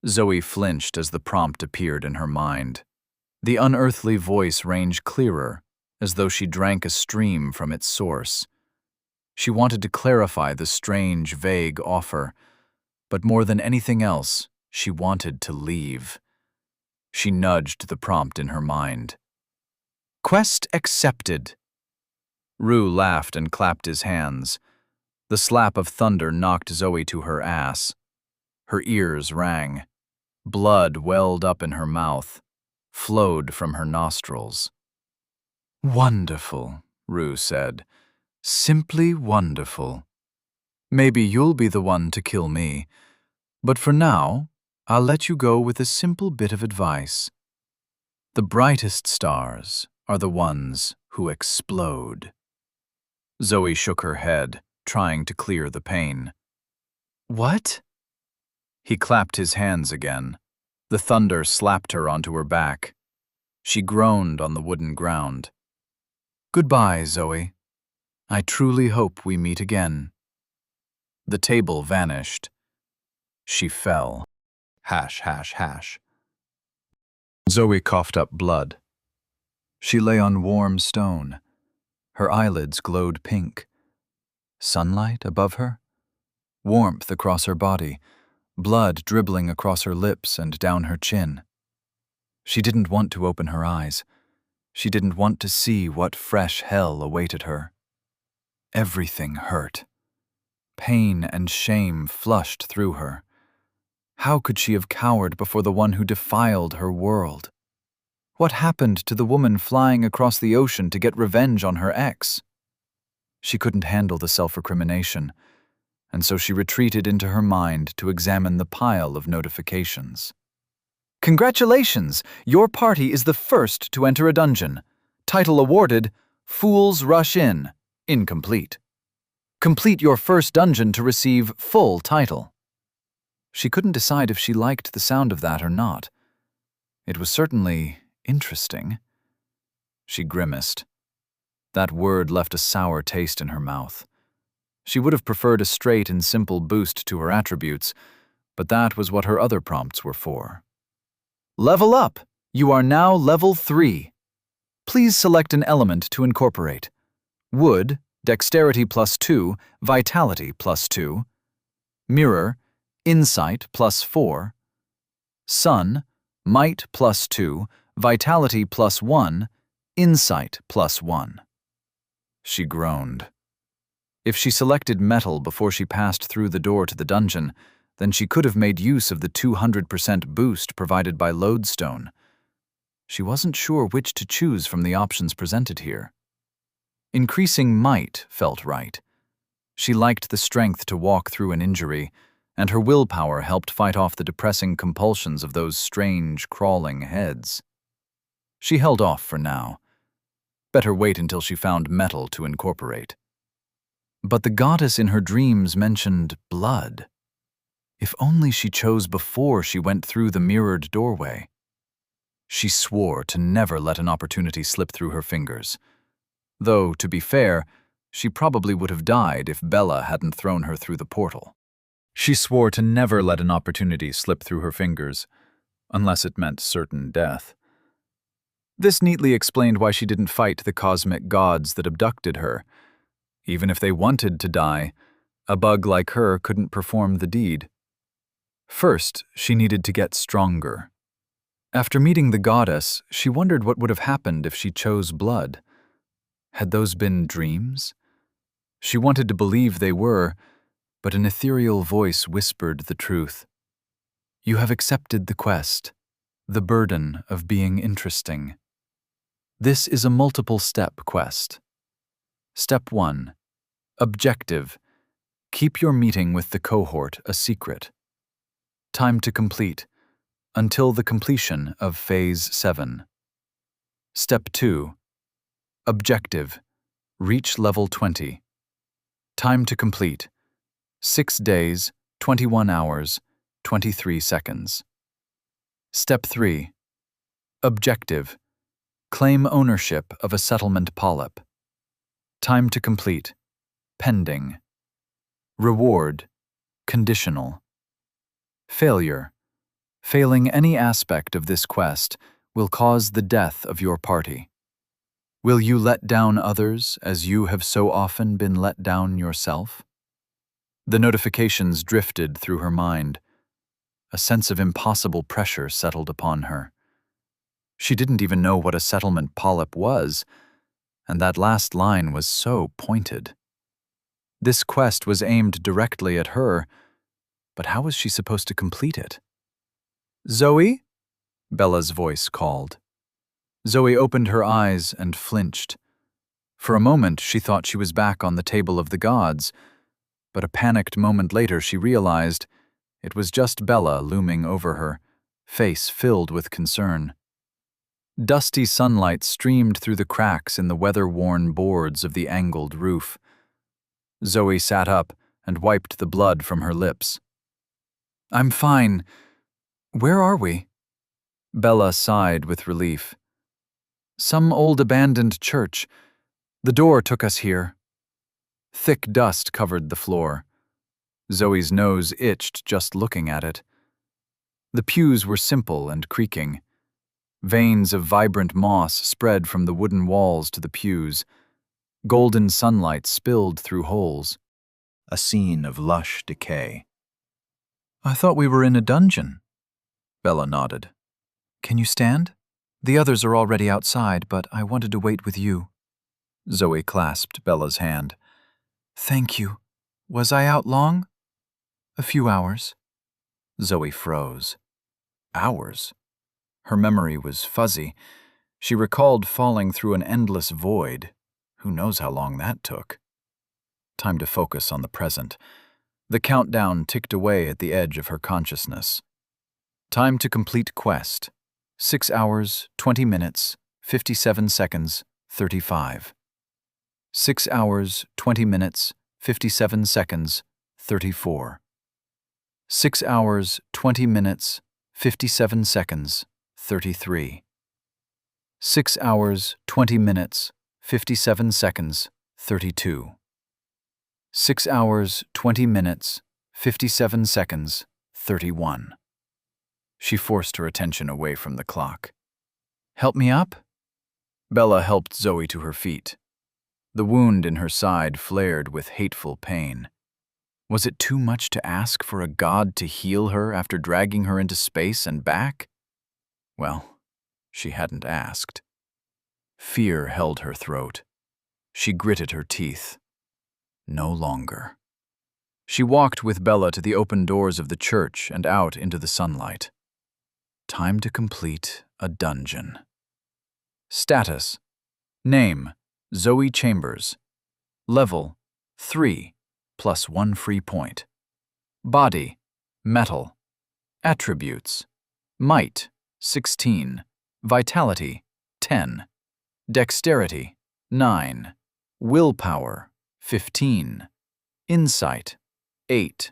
Zoe flinched as the prompt appeared in her mind. The unearthly voice ranged clearer, as though she drank a stream from its source. She wanted to clarify the strange, vague offer, but more than anything else, she wanted to leave. She nudged the prompt in her mind. "Quest accepted." Rue laughed and clapped his hands. The slap of thunder knocked Zoe to her ass. Her ears rang. Blood welled up in her mouth, flowed from her nostrils. "Wonderful," Rue said. "Simply wonderful. Maybe you'll be the one to kill me, but for now, I'll let you go with a simple bit of advice. The brightest stars are the ones who explode." Zoe shook her head, trying to clear the pain. "What?" He clapped his hands again. The thunder slapped her onto her back. She groaned on the wooden ground. "Goodbye, Zoe. I truly hope we meet again." The table vanished. She fell. Hash, hash, hash. Zoe coughed up blood. She lay on warm stone. Her eyelids glowed pink. Sunlight above her? Warmth across her body, blood dribbling across her lips and down her chin. She didn't want to open her eyes. She didn't want to see what fresh hell awaited her. Everything hurt. Pain and shame flushed through her. How could she have cowered before the one who defiled her world? What happened to the woman flying across the ocean to get revenge on her ex? She couldn't handle the self-recrimination, and so she retreated into her mind to examine the pile of notifications. "Congratulations! Your party is the first to enter a dungeon. Title awarded, Fools Rush In, incomplete. Complete your first dungeon to receive full title." She couldn't decide if she liked the sound of that or not. It was certainly interesting. She grimaced. That word left a sour taste in her mouth. She would have preferred a straight and simple boost to her attributes, but that was what her other prompts were for. "Level up! You are now level 3. Please select an element to incorporate. Wood, Dexterity +2, Vitality +2. Mirror, Insight +4. Sun, Might +2, Vitality +1, Insight +1. She groaned. If she selected metal before she passed through the door to the dungeon, then she could have made use of the 200% boost provided by Lodestone. She wasn't sure which to choose from the options presented here. Increasing might felt right. She liked the strength to walk through an injury, and her willpower helped fight off the depressing compulsions of those strange, crawling heads. She held off for now. Better wait until she found metal to incorporate. But the goddess in her dreams mentioned blood. If only she chose before she went through the mirrored doorway. She swore to never let an opportunity slip through her fingers. Though, to be fair, she probably would have died if Bella hadn't thrown her through the portal. She swore to never let an opportunity slip through her fingers, unless it meant certain death. This neatly explained why she didn't fight the cosmic gods that abducted her. Even if they wanted to die, a bug like her couldn't perform the deed. First, she needed to get stronger. After meeting the goddess, she wondered what would have happened if she chose blood. Had those been dreams? She wanted to believe they were, but an ethereal voice whispered the truth. You have accepted the quest, the burden of being interesting. This is a multiple-step quest. Step 1. Objective. Keep your meeting with the cohort a secret. Time to complete. Until the completion of Phase 7. Step 2. Objective. Reach level 20. Time to complete. 6 days, 21 hours, 23 seconds. Step 3. Objective. Claim ownership of a settlement polyp. Time to complete. Pending. Reward. Conditional. Failure. Failing any aspect of this quest will cause the death of your party. Will you let down others as you have so often been let down yourself? The notifications drifted through her mind. A sense of impossible pressure settled upon her. She didn't even know what a settlement polyp was, and that last line was so pointed. This quest was aimed directly at her, but how was she supposed to complete it? Zoe? Bella's voice called. Zoe opened her eyes and flinched. For a moment, she thought she was back on the table of the gods, but a panicked moment later she realized it was just Bella looming over her, face filled with concern. Dusty sunlight streamed through the cracks in the weather-worn boards of the angled roof. Zoe sat up and wiped the blood from her lips. I'm fine. Where are we? Bella sighed with relief. Some old abandoned church. The door took us here. Thick dust covered the floor. Zoe's nose itched just looking at it. The pews were simple and creaking. Veins of vibrant moss spread from the wooden walls to the pews. Golden sunlight spilled through holes. A scene of lush decay. I thought we were in a dungeon. Bella nodded. Can you stand? The others are already outside, but I wanted to wait with you. Zoe clasped Bella's hand. Thank you. Was I out long? A few hours. Zoe froze. Hours? Her memory was fuzzy. She recalled falling through an endless void. Who knows how long that took? Time to focus on the present. The countdown ticked away at the edge of her consciousness. Time to complete quest. 6 hours, 20 minutes, 57 seconds, 35. 6 hours, 20 minutes, 57 seconds, 34. 6 hours, 20 minutes, 57 seconds, 33. 6 hours, 20 minutes, 57 seconds, 32. 6 hours, 20 minutes, 57 seconds, 31. She forced her attention away from the clock. Help me up? Bella helped Zoe to her feet. The wound in her side flared with hateful pain. Was it too much to ask for a god to heal her after dragging her into space and back? Well, she hadn't asked. Fear held her throat. She gritted her teeth. No longer. She walked with Bella to the open doors of the church and out into the sunlight. Time to complete a dungeon. Status. Name, Zoe Chambers. Level, 3, plus 1 free point. Body, metal. Attributes, might, 16. Vitality, 10. Dexterity, 9. Willpower, 15. Insight, 8.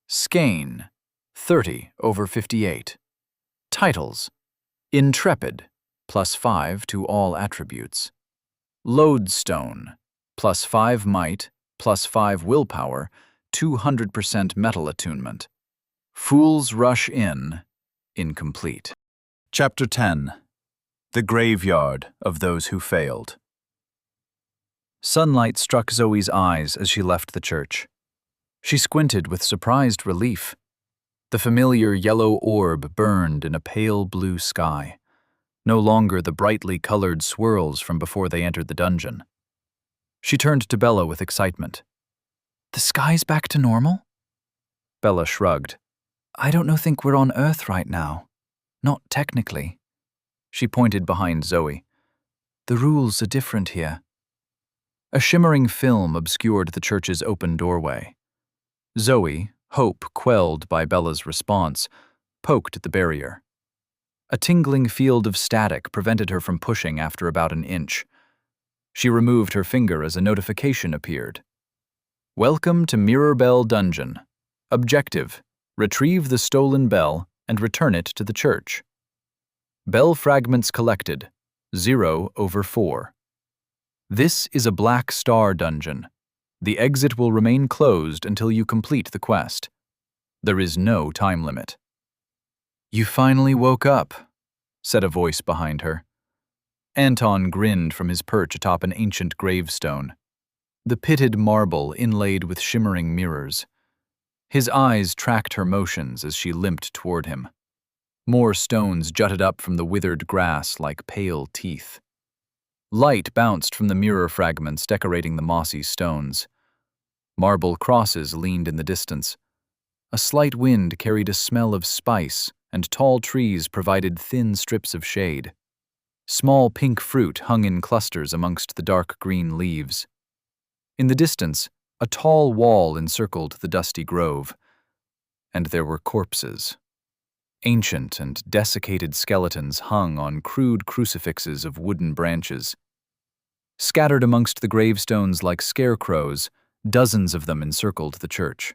Skein, 30/58. Titles, Intrepid, plus 5 to all attributes. Lodestone, plus 5 might, plus 5 willpower, 200% metal attunement. Fools rush in, incomplete. Chapter 10. The Graveyard of Those Who Failed. Sunlight struck Zoe's eyes as she left the church. She squinted with surprised relief. The familiar yellow orb burned in a pale blue sky, no longer the brightly colored swirls from before they entered the dungeon. She turned to Bella with excitement. The sky's back to normal? Bella shrugged. I don't think we're on Earth right now. Not technically. She pointed behind Zoe. The rules are different here. A shimmering film obscured the church's open doorway. Zoe, hope quelled by Bella's response, poked at the barrier. A tingling field of static prevented her from pushing after about an inch. She removed her finger as a notification appeared. Welcome to Mirror Bell Dungeon. Objective: retrieve the stolen bell and return it to the church. Bell fragments collected, 0/4. This is a Black Star dungeon. The exit will remain closed until you complete the quest. There is no time limit. You finally woke up, said a voice behind her. Anton grinned from his perch atop an ancient gravestone, the pitted marble inlaid with shimmering mirrors. His eyes tracked her motions as she limped toward him. More stones jutted up from the withered grass like pale teeth. Light bounced from the mirror fragments decorating the mossy stones. Marble crosses leaned in the distance. A slight wind carried a smell of spice, and tall trees provided thin strips of shade. Small pink fruit hung in clusters amongst the dark green leaves. In the distance, a tall wall encircled the dusty grove, and there were corpses. Ancient and desiccated skeletons hung on crude crucifixes of wooden branches. Scattered amongst the gravestones like scarecrows, dozens of them encircled the church.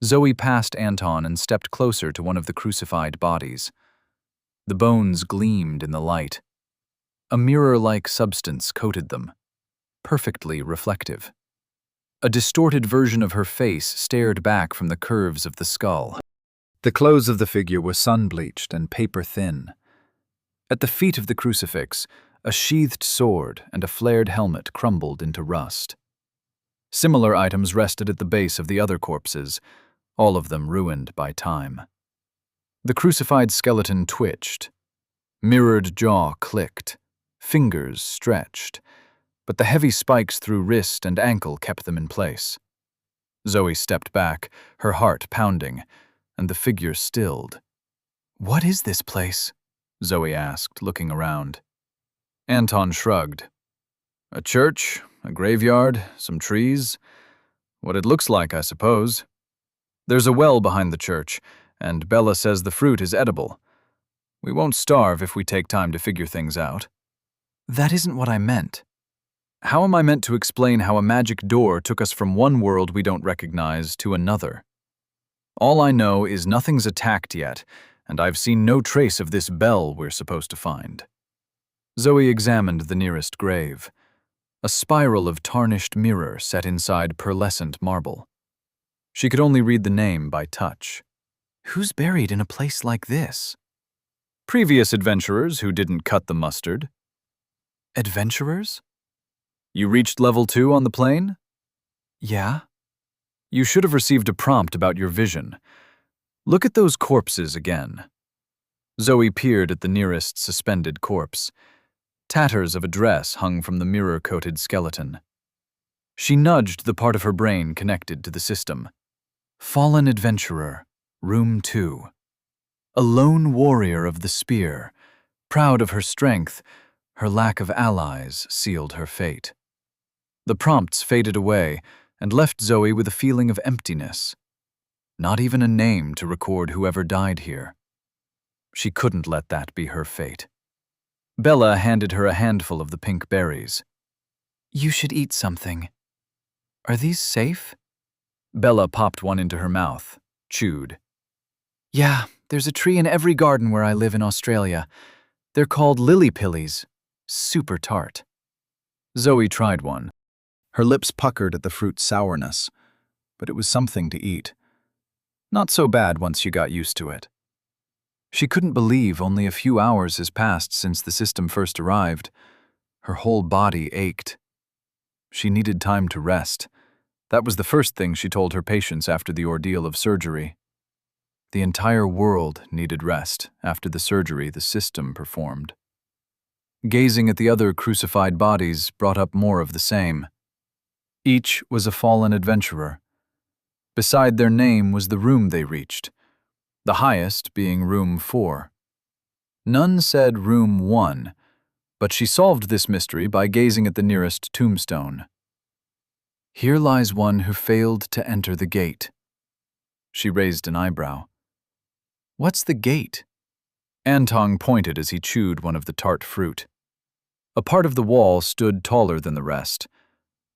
Zoe passed Anton and stepped closer to one of the crucified bodies. The bones gleamed in the light. A mirror-like substance coated them, perfectly reflective. A distorted version of her face stared back from the curves of the skull. The clothes of the figure were sun-bleached and paper-thin. At the feet of the crucifix, a sheathed sword and a flared helmet crumbled into rust. Similar items rested at the base of the other corpses, all of them ruined by time. The crucified skeleton twitched. Mirrored jaw clicked. Fingers stretched. But the heavy spikes through wrist and ankle kept them in place. Zoe stepped back, her heart pounding, and the figure stilled. What is this place? Zoe asked, looking around. Anton shrugged. A church, a graveyard, some trees. What it looks like, I suppose. There's a well behind the church, and Bella says the fruit is edible. We won't starve if we take time to figure things out. That isn't what I meant. How am I meant to explain how a magic door took us from one world we don't recognize to another? All I know is nothing's attacked yet, and I've seen no trace of this bell we're supposed to find. Zoe examined the nearest grave. A spiral of tarnished mirror set inside pearlescent marble. She could only read the name by touch. Who's buried in a place like this? Previous adventurers who didn't cut the mustard. Adventurers? You reached level 2 on the plane? Yeah. You should have received a prompt about your vision. Look at those corpses again. Zoe peered at the nearest suspended corpse. Tatters of a dress hung from the mirror-coated skeleton. She nudged the part of her brain connected to the system. Fallen adventurer, room 2. A lone warrior of the spear, proud of her strength, her lack of allies sealed her fate. The prompts faded away and left Zoe with a feeling of emptiness. Not even a name to record whoever died here. She couldn't let that be her fate. Bella handed her a handful of the pink berries. You should eat something. Are these safe? Bella popped one into her mouth, chewed. Yeah, there's a tree in every garden where I live in Australia. They're called lily pillies. Super tart. Zoe tried one. Her lips puckered at the fruit's sourness. but it was something to eat. Not so bad once you got used to it. She couldn't believe only a few hours has passed since the system first arrived. Her whole body ached. She needed time to rest. That was the first thing she told her patients after the ordeal of surgery. The entire world needed rest after the surgery the system performed. Gazing at the other crucified bodies brought up more of the same. Each was a fallen adventurer. Beside their name was the room they reached, the highest being room 4. None said room 1, but she solved this mystery by gazing at the nearest tombstone. Here lies one who failed to enter the gate. She raised an eyebrow. What's the gate? Anton pointed as he chewed one of the tart fruit. A part of the wall stood taller than the rest.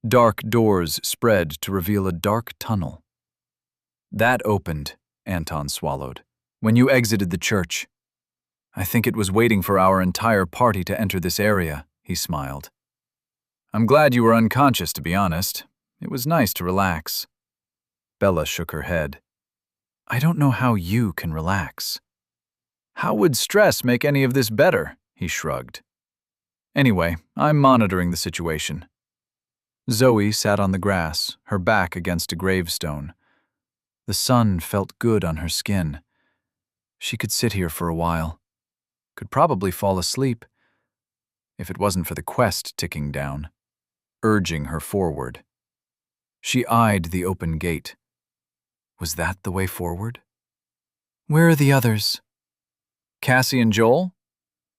Dark doors spread to reveal a dark tunnel. That opened, Anton swallowed, when you exited the church. I think it was waiting for our entire party to enter this area, he smiled. I'm glad you were unconscious, to be honest. It was nice to relax. Bella shook her head. I don't know how you can relax. How would stress make any of this better? He shrugged. Anyway, I'm monitoring the situation. Zoe sat on the grass, her back against a gravestone. The sun felt good on her skin. She could sit here for a while. Could probably fall asleep, if it wasn't for the quest ticking down, urging her forward. She eyed the open gate. Was that the way forward? Where are the others? Cassie and Joel?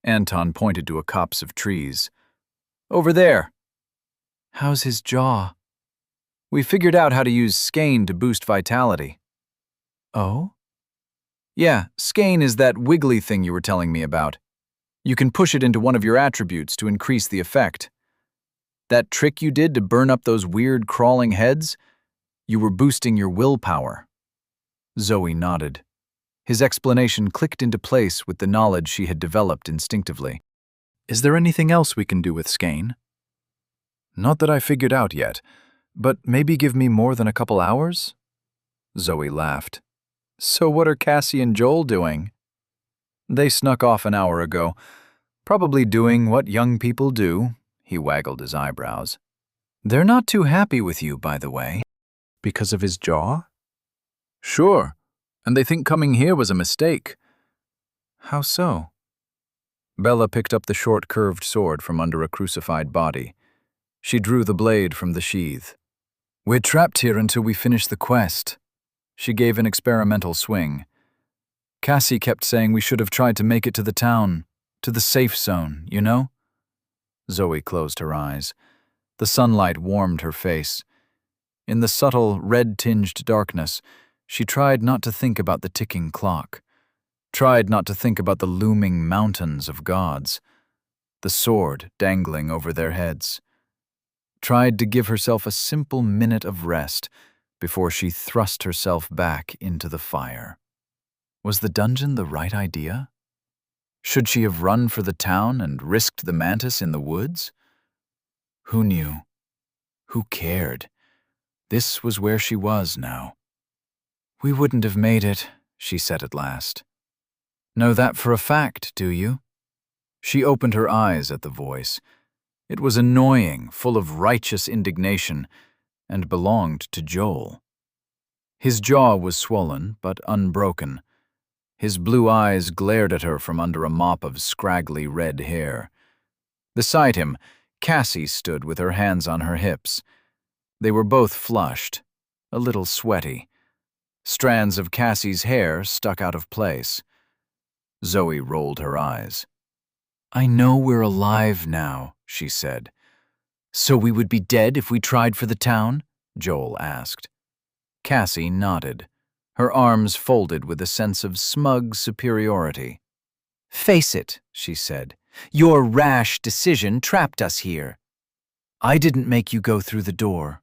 Anton pointed to a copse of trees. Over there. How's his jaw? We figured out how to use skein to boost vitality. Oh? Yeah, skein is that wiggly thing you were telling me about. You can push it into one of your attributes to increase the effect. That trick you did to burn up those weird crawling heads? You were boosting your willpower. Zoe nodded. His explanation clicked into place with the knowledge she had developed instinctively. Is there anything else we can do with skein? Not that I figured out yet, but maybe give me more than a couple hours? Zoe laughed. So what are Cassie and Joel doing? They snuck off an hour ago, probably doing what young people do. He waggled his eyebrows. They're not too happy with you, by the way. Because of his jaw? Sure, and they think coming here was a mistake. How so? Bella picked up the short curved sword from under a crucified body. She drew the blade from the sheath. We're trapped here until we finish the quest. She gave an experimental swing. Cassie kept saying we should have tried to make it to the town, to the safe zone, you know? Zoe closed her eyes. The sunlight warmed her face. In the subtle, red-tinged darkness, she tried not to think about the ticking clock, tried not to think about the looming mountains of gods, the sword dangling over their heads, tried to give herself a simple minute of rest before she thrust herself back into the fire. Was the dungeon the right idea? Should she have run for the town and risked the mantis in the woods? Who knew? Who cared? This was where she was now. We wouldn't have made it, she said at last. Know that for a fact, do you? She opened her eyes at the voice. It was annoying, full of righteous indignation, and belonged to Joel. His jaw was swollen, but unbroken. His blue eyes glared at her from under a mop of scraggly red hair. Beside him, Cassie stood with her hands on her hips. They were both flushed, a little sweaty. Strands of Cassie's hair stuck out of place. Zoe rolled her eyes. I know we're alive now, she said. So we would be dead if we tried for the town? Joel asked. Cassie nodded, her arms folded with a sense of smug superiority. Face it, she said. Your rash decision trapped us here. I didn't make you go through the door.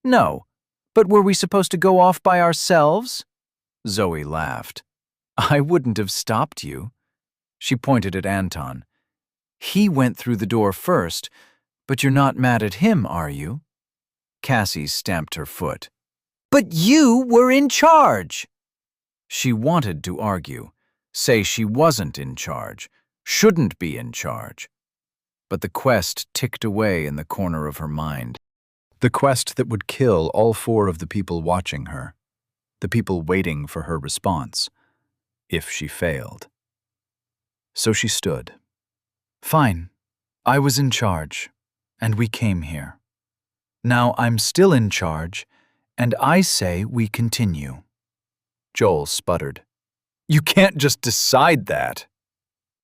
No, but were we supposed to go off by ourselves? Zoe laughed. I wouldn't have stopped you. She pointed at Anton. He went through the door first, but you're not mad at him, are you? Cassie stamped her foot. But you were in charge. She wanted to argue, say she wasn't in charge, shouldn't be in charge. But the quest ticked away in the corner of her mind. The quest that would kill all 4 of the people watching her, the people waiting for her response, if she failed. So she stood. Fine, I was in charge, and we came here. Now I'm still in charge, and I say we continue. Joel sputtered. You can't just decide that.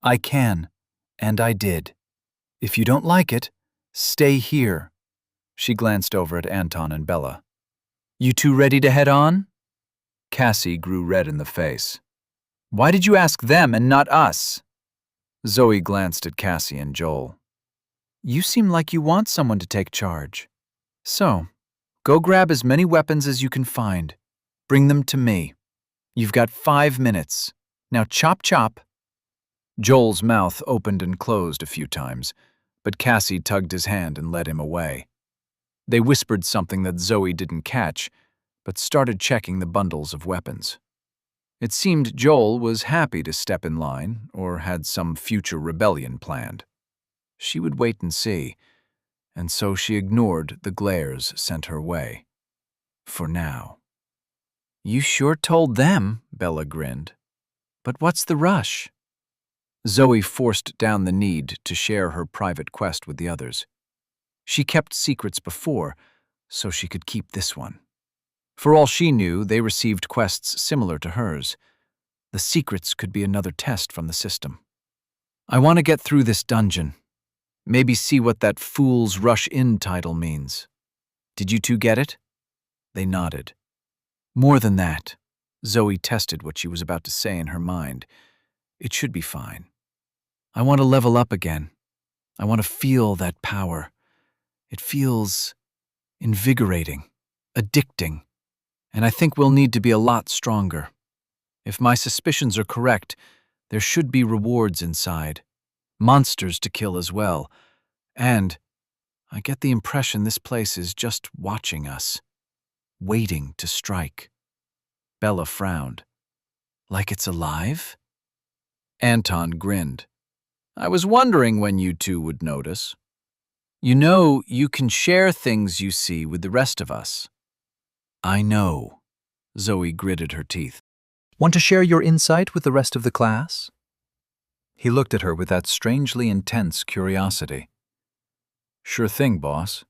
I can, and I did. If you don't like it, stay here. She glanced over at Anton and Bella. You two ready to head on? Cassie grew red in the face. Why did you ask them and not us? Zoe glanced at Cassie and Joel. You seem like you want someone to take charge. So, go grab as many weapons as you can find. Bring them to me. You've got 5 minutes. Now chop chop. Joel's mouth opened and closed a few times, but Cassie tugged his hand and led him away. They whispered something that Zoe didn't catch, but started checking the bundles of weapons. It seemed Joel was happy to step in line or had some future rebellion planned. She would wait and see, and so she ignored the glares sent her way. For now. You sure told them, Bella grinned. But what's the rush? Zoe forced down the need to share her private quest with the others. She kept secrets before, so she could keep this one. For all she knew, they received quests similar to hers. The secrets could be another test from the system. I want to get through this dungeon. Maybe see what that Fool's Rush In title means. Did you two get it? They nodded. More than that, Zoe tested what she was about to say in her mind. It should be fine. I want to level up again. I want to feel that power. It feels invigorating, addicting, and I think we'll need to be a lot stronger. If my suspicions are correct, there should be rewards inside, monsters to kill as well, and I get the impression this place is just watching us, waiting to strike. Bella frowned. Like it's alive? Anton grinned. I was wondering when you two would notice. You know, you can share things you see with the rest of us. I know. Zoe gritted her teeth. Want to share your insight with the rest of the class? He looked at her with that strangely intense curiosity. Sure thing, boss.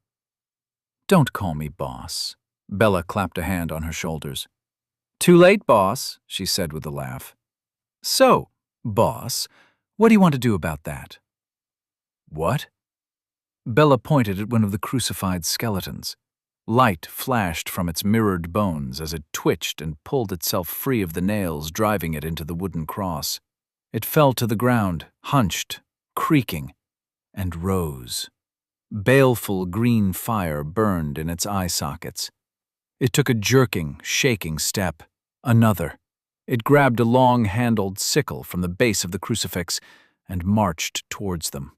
Don't call me boss. Bella clapped a hand on her shoulders. Too late, boss, she said with a laugh. So, boss, what do you want to do about that? What? Bella pointed at one of the crucified skeletons. Light flashed from its mirrored bones as it twitched and pulled itself free of the nails driving it into the wooden cross. It fell to the ground, hunched, creaking, and rose. Baleful green fire burned in its eye sockets. It took a jerking, shaking step. Another. It grabbed a long-handled sickle from the base of the crucifix and marched towards them.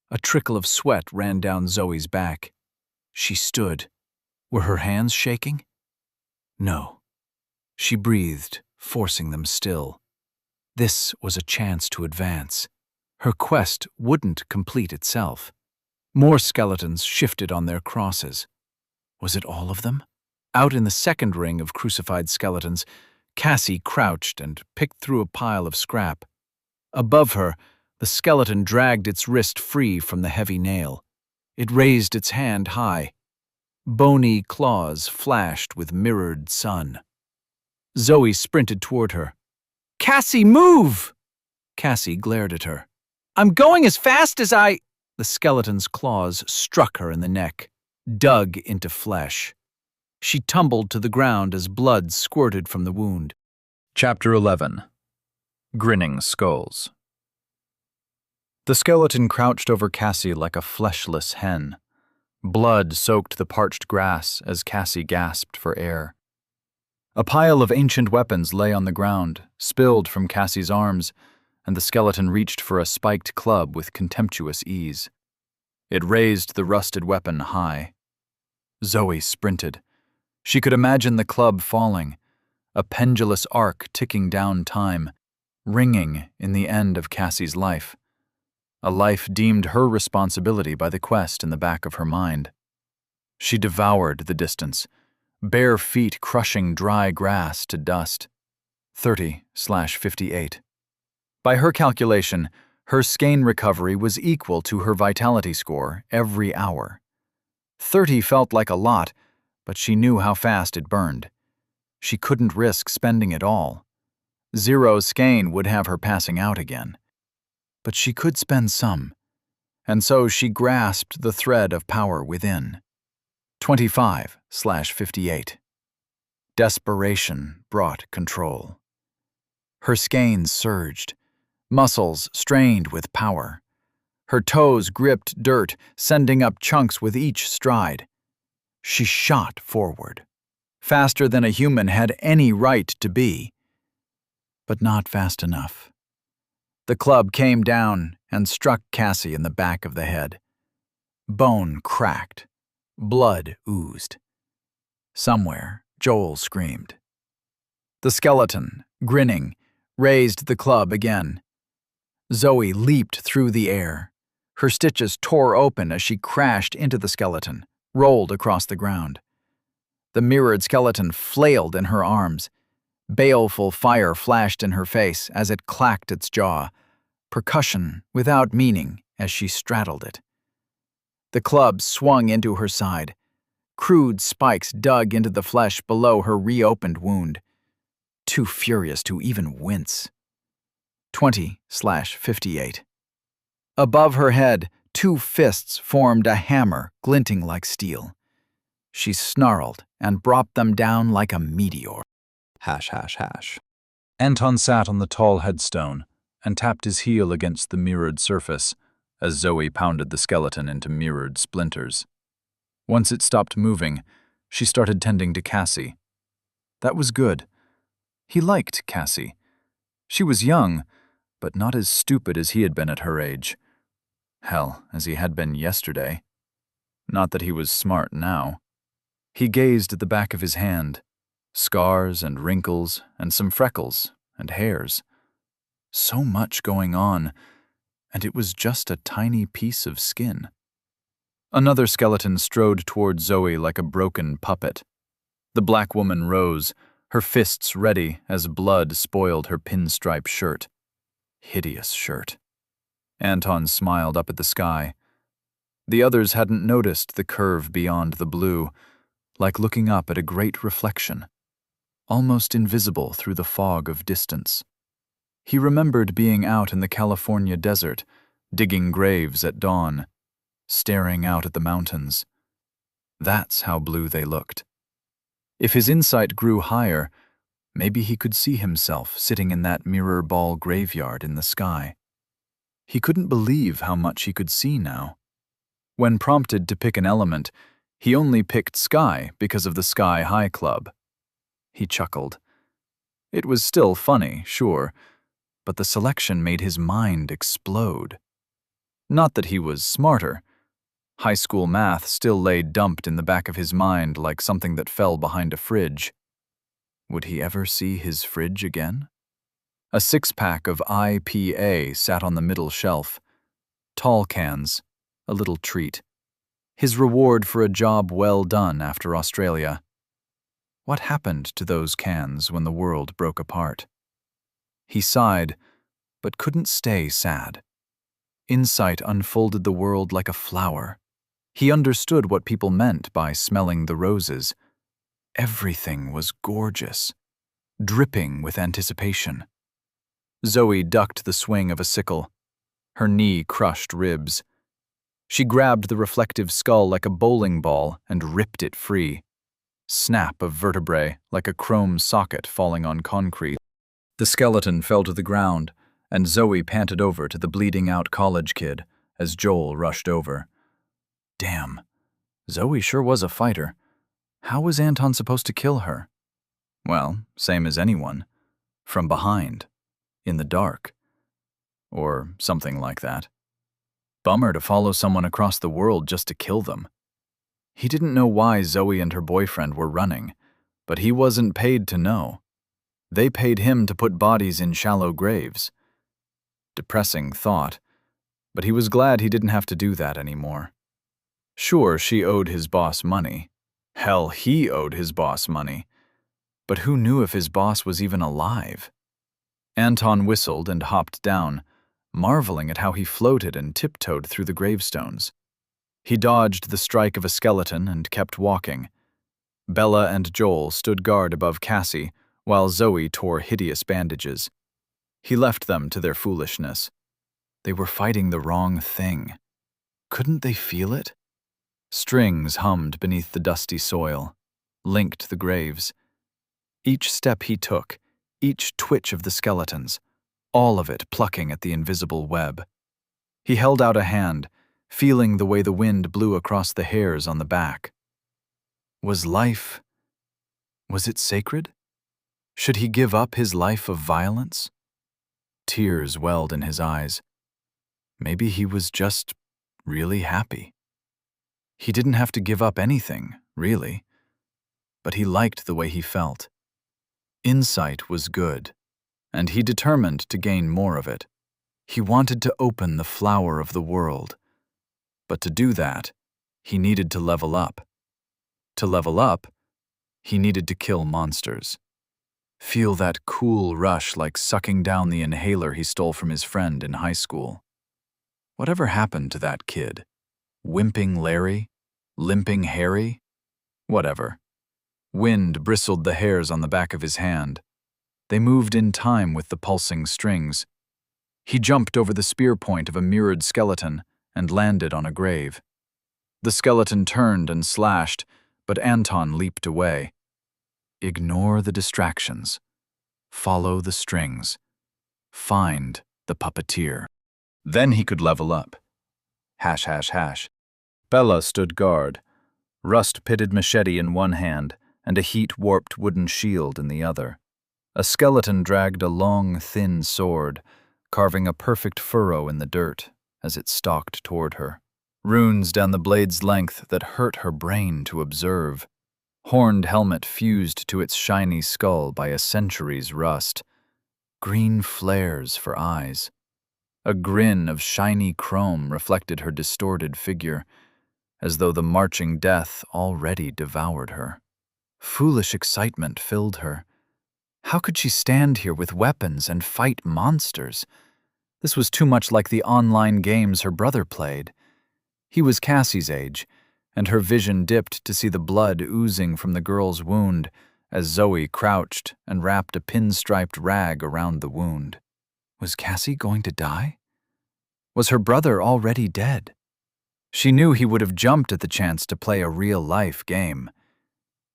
A trickle of sweat ran down Zoe's back. She stood. Were her hands shaking? No. She breathed, forcing them still. This was a chance to advance. Her quest wouldn't complete itself. More skeletons shifted on their crosses. Was it all of them? Out in the second ring of crucified skeletons, Cassie crouched and picked through a pile of scrap. Above her, the skeleton dragged its wrist free from the heavy nail. It raised its hand high. Bony claws flashed with mirrored sun. Zoe sprinted toward her. Cassie, move! Cassie glared at her. I'm going as fast as I... The skeleton's claws struck her in the neck, dug into flesh. She tumbled to the ground as blood squirted from the wound. Chapter 11. Grinning Skulls. The skeleton crouched over Cassie like a fleshless hen. Blood soaked the parched grass as Cassie gasped for air. A pile of ancient weapons lay on the ground, spilled from Cassie's arms, and the skeleton reached for a spiked club with contemptuous ease. It raised the rusted weapon high. Zoe sprinted. She could imagine the club falling, a pendulous arc ticking down time, ringing in the end of Cassie's life. A life deemed her responsibility by the quest in the back of her mind. She devoured the distance, bare feet crushing dry grass to dust. 30/58. By her calculation, her skein recovery was equal to her vitality score every hour. 30 felt like a lot, but she knew how fast it burned. She couldn't risk spending it all. 0 skein would have her passing out again. But she could spend some, and so she grasped the thread of power within. 25/58. Desperation brought control. Her skeins surged, muscles strained with power. Her toes gripped dirt, sending up chunks with each stride. She shot forward, faster than a human had any right to be. But not fast enough. The club came down and struck Cassie in the back of the head. Bone cracked. Blood oozed. Somewhere, Joel screamed. The skeleton, grinning, raised the club again. Zoe leaped through the air. Her stitches tore open as she crashed into the skeleton, rolled across the ground. The mirrored skeleton flailed in her arms. Baleful fire flashed in her face as it clacked its jaw, percussion without meaning as she straddled it. The club swung into her side. Crude spikes dug into the flesh below her reopened wound. Too furious to even wince. 20/58. Above her head, 2 fists formed a hammer glinting like steel. She snarled and brought them down like a meteor. ###. Anton sat on the tall headstone and tapped his heel against the mirrored surface as Zoe pounded the skeleton into mirrored splinters. Once it stopped moving, she started tending to Cassie. That was good. He liked Cassie. She was young, but not as stupid as he had been at her age. Hell, as he had been yesterday. Not that he was smart now. He gazed at the back of his hand. Scars and wrinkles and some freckles and hairs. So much going on, and it was just a tiny piece of skin. Another skeleton strode toward Zoe like a broken puppet. The black woman rose, her fists ready as blood spoiled her pinstripe shirt. Hideous shirt. Anton smiled up at the sky. The others hadn't noticed the curve beyond the blue, like looking up at a great reflection, almost invisible through the fog of distance. He remembered being out in the California desert, digging graves at dawn, staring out at the mountains. That's how blue they looked. If his insight grew higher, maybe he could see himself sitting in that mirror ball graveyard in the sky. He couldn't believe how much he could see now. When prompted to pick an element, he only picked sky because of the Sky High Club. He chuckled. It was still funny, sure, but the selection made his mind explode. Not that he was smarter. High school math still lay dumped in the back of his mind like something that fell behind a fridge. Would he ever see his fridge again? A 6-pack of IPA sat on the middle shelf. Tall cans, a little treat. His reward for a job well done after Australia. What happened to those cans when the world broke apart? He sighed, but couldn't stay sad. Insight unfolded the world like a flower. He understood what people meant by smelling the roses. Everything was gorgeous, dripping with anticipation. Zoe ducked the swing of a sickle. Her knee crushed ribs. She grabbed the reflective skull like a bowling ball and ripped it free. Snap of vertebrae like a chrome socket falling on concrete. The skeleton fell to the ground, and Zoe panted over to the bleeding-out college kid as Joel rushed over. Damn, Zoe sure was a fighter. How was Anton supposed to kill her? Well, same as anyone. From behind. In the dark. Or something like that. Bummer to follow someone across the world just to kill them. He didn't know why Zoe and her boyfriend were running, but he wasn't paid to know. They paid him to put bodies in shallow graves. Depressing thought, but he was glad he didn't have to do that anymore. Sure, she owed his boss money. Hell, he owed his boss money. But who knew if his boss was even alive? Anton whistled and hopped down, marveling at how he floated and tiptoed through the gravestones. He dodged the strike of a skeleton and kept walking. Bella and Joel stood guard above Cassie, while Zoe tore hideous bandages. He left them to their foolishness. They were fighting the wrong thing. Couldn't they feel it? Strings hummed beneath the dusty soil, linked the graves. Each step he took, each twitch of the skeletons, all of it plucking at the invisible web. He held out a hand, feeling the way the wind blew across the hairs on the back. Was it sacred? Should he give up his life of violence? Tears welled in his eyes. Maybe he was just really happy. He didn't have to give up anything, really, but he liked the way he felt. Insight was good, and he determined to gain more of it. He wanted to open the flower of the world, but to do that, he needed to level up. To level up, he needed to kill monsters. Feel that cool rush like sucking down the inhaler he stole from his friend in high school. Whatever happened to that kid? Wimping Larry? Limping Harry? Whatever. Wind bristled the hairs on the back of his hand. They moved in time with the pulsing strings. He jumped over the spear point of a mirrored skeleton and landed on a grave. The skeleton turned and slashed, but Anton leaped away. Ignore the distractions. Follow the strings. Find the puppeteer. Then he could level up. Hash, hash, hash. Bella stood guard, rust-pitted machete in one hand and a heat-warped wooden shield in the other. A skeleton dragged a long, thin sword, carving a perfect furrow in the dirt as it stalked toward her. Runes down the blade's length that hurt her brain to observe. Horned helmet fused to its shiny skull by a century's rust. Green flares for eyes. A grin of shiny chrome reflected her distorted figure, as though the marching death already devoured her. Foolish excitement filled her. How could she stand here with weapons and fight monsters? This was too much like the online games her brother played. He was Cassie's age, and her vision dipped to see the blood oozing from the girl's wound as Zoe crouched and wrapped a pinstriped rag around the wound. Was Cassie going to die? Was her brother already dead? She knew he would have jumped at the chance to play a real-life game.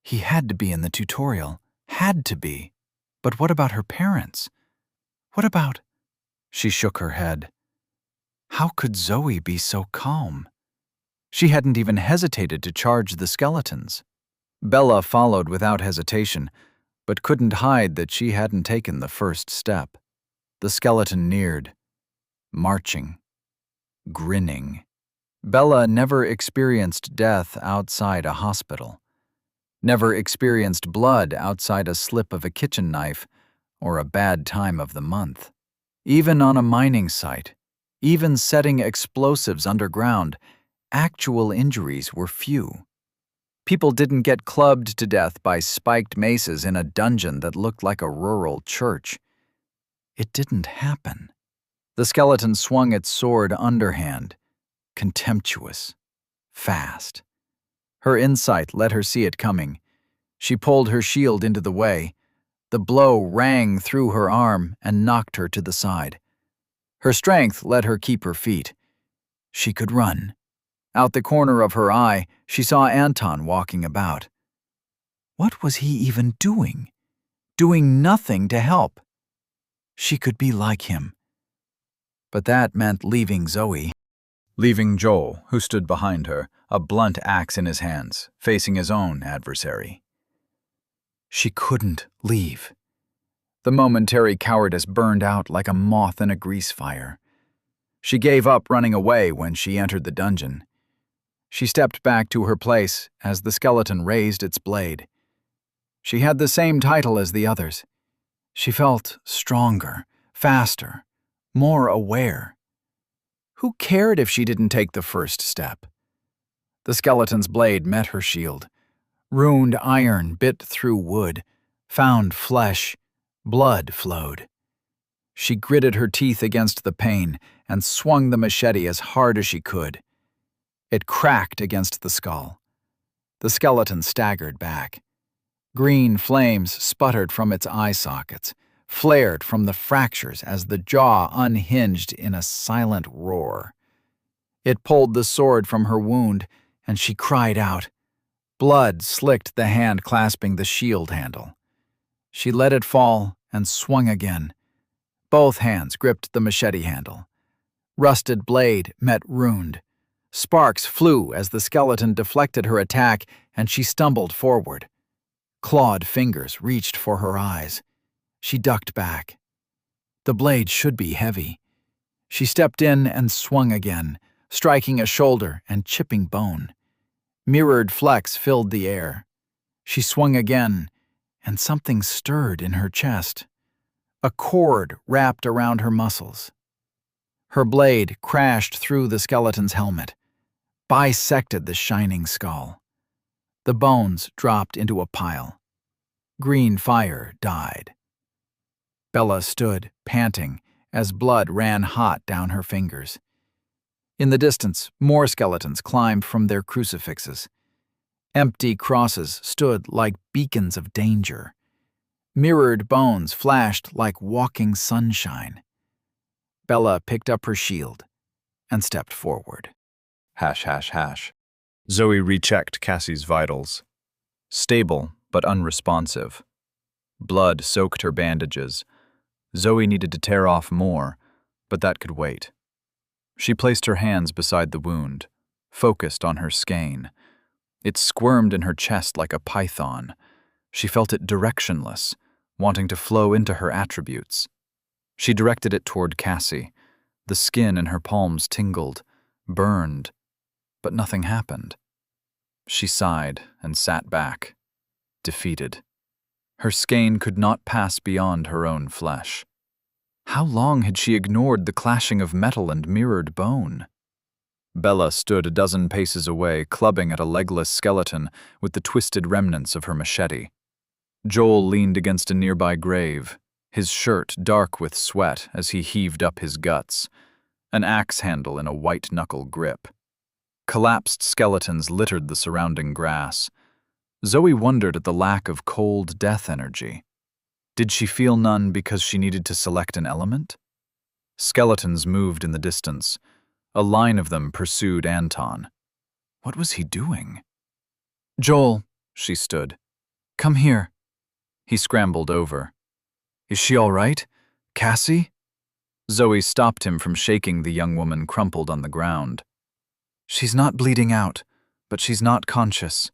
He had to be in the tutorial. Had to be. But what about her parents? What about... She shook her head. How could Zoe be so calm? She hadn't even hesitated to charge the skeletons. Bella followed without hesitation, but couldn't hide that she hadn't taken the first step. The skeleton neared, marching, grinning. Bella never experienced death outside a hospital, never experienced blood outside a slip of a kitchen knife or a bad time of the month. Even on a mining site, even setting explosives underground, actual injuries were few. People didn't get clubbed to death by spiked maces in a dungeon that looked like a rural church. It didn't happen. The skeleton swung its sword underhand, contemptuous, fast. Her insight let her see it coming. She pulled her shield into the way. The blow rang through her arm and knocked her to the side. Her strength let her keep her feet. She could run. Out the corner of her eye, she saw Anton walking about. What was he even doing? Doing nothing to help. She could be like him. But that meant leaving Zoe. Leaving Joel, who stood behind her, a blunt axe in his hands, facing his own adversary. She couldn't leave. The momentary cowardice burned out like a moth in a grease fire. She gave up running away when she entered the dungeon. She stepped back to her place as the skeleton raised its blade. She had the same title as the others. She felt stronger, faster, more aware. Who cared if she didn't take the first step? The skeleton's blade met her shield. Runed iron bit through wood, found flesh, blood flowed. She gritted her teeth against the pain and swung the machete as hard as she could. It cracked against the skull. The skeleton staggered back. Green flames sputtered from its eye sockets, flared from the fractures as the jaw unhinged in a silent roar. It pulled the sword from her wound, and she cried out. Blood slicked the hand clasping the shield handle. She let it fall and swung again. Both hands gripped the machete handle. Rusted blade met ruined. Sparks flew as the skeleton deflected her attack, and she stumbled forward. Clawed fingers reached for her eyes. She ducked back. The blade should be heavy. She stepped in and swung again, striking a shoulder and chipping bone. Mirrored flecks filled the air. She swung again, and something stirred in her chest. A cord wrapped around her muscles. Her blade crashed through the skeleton's helmet, bisected the shining skull. The bones dropped into a pile. Green fire died. Bella stood, panting, as blood ran hot down her fingers. In the distance, more skeletons climbed from their crucifixes. Empty crosses stood like beacons of danger. Mirrored bones flashed like walking sunshine. Bella picked up her shield and stepped forward. ###. Zoe rechecked Cassie's vitals. Stable, but unresponsive. Blood soaked her bandages. Zoe needed to tear off more, but that could wait. She placed her hands beside the wound, focused on her skein. It squirmed in her chest like a python. She felt it directionless, wanting to flow into her attributes. She directed it toward Cassie. The skin in her palms tingled, burned, but nothing happened. She sighed and sat back, defeated. Her skein could not pass beyond her own flesh. How long had she ignored the clashing of metal and mirrored bone? Bella stood a dozen paces away, clubbing at a legless skeleton with the twisted remnants of her machete. Joel leaned against a nearby grave, his shirt dark with sweat as he heaved up his guts, an axe handle in a white-knuckle grip. Collapsed skeletons littered the surrounding grass. Zoe wondered at the lack of cold death energy. Did she feel none because she needed to select an element? Skeletons moved in the distance. A line of them pursued Anton. What was he doing? "Joel," she stood. "Come here." He scrambled over. "Is she all right? Cassie?" Zoe stopped him from shaking the young woman crumpled on the ground. "She's not bleeding out, but she's not conscious.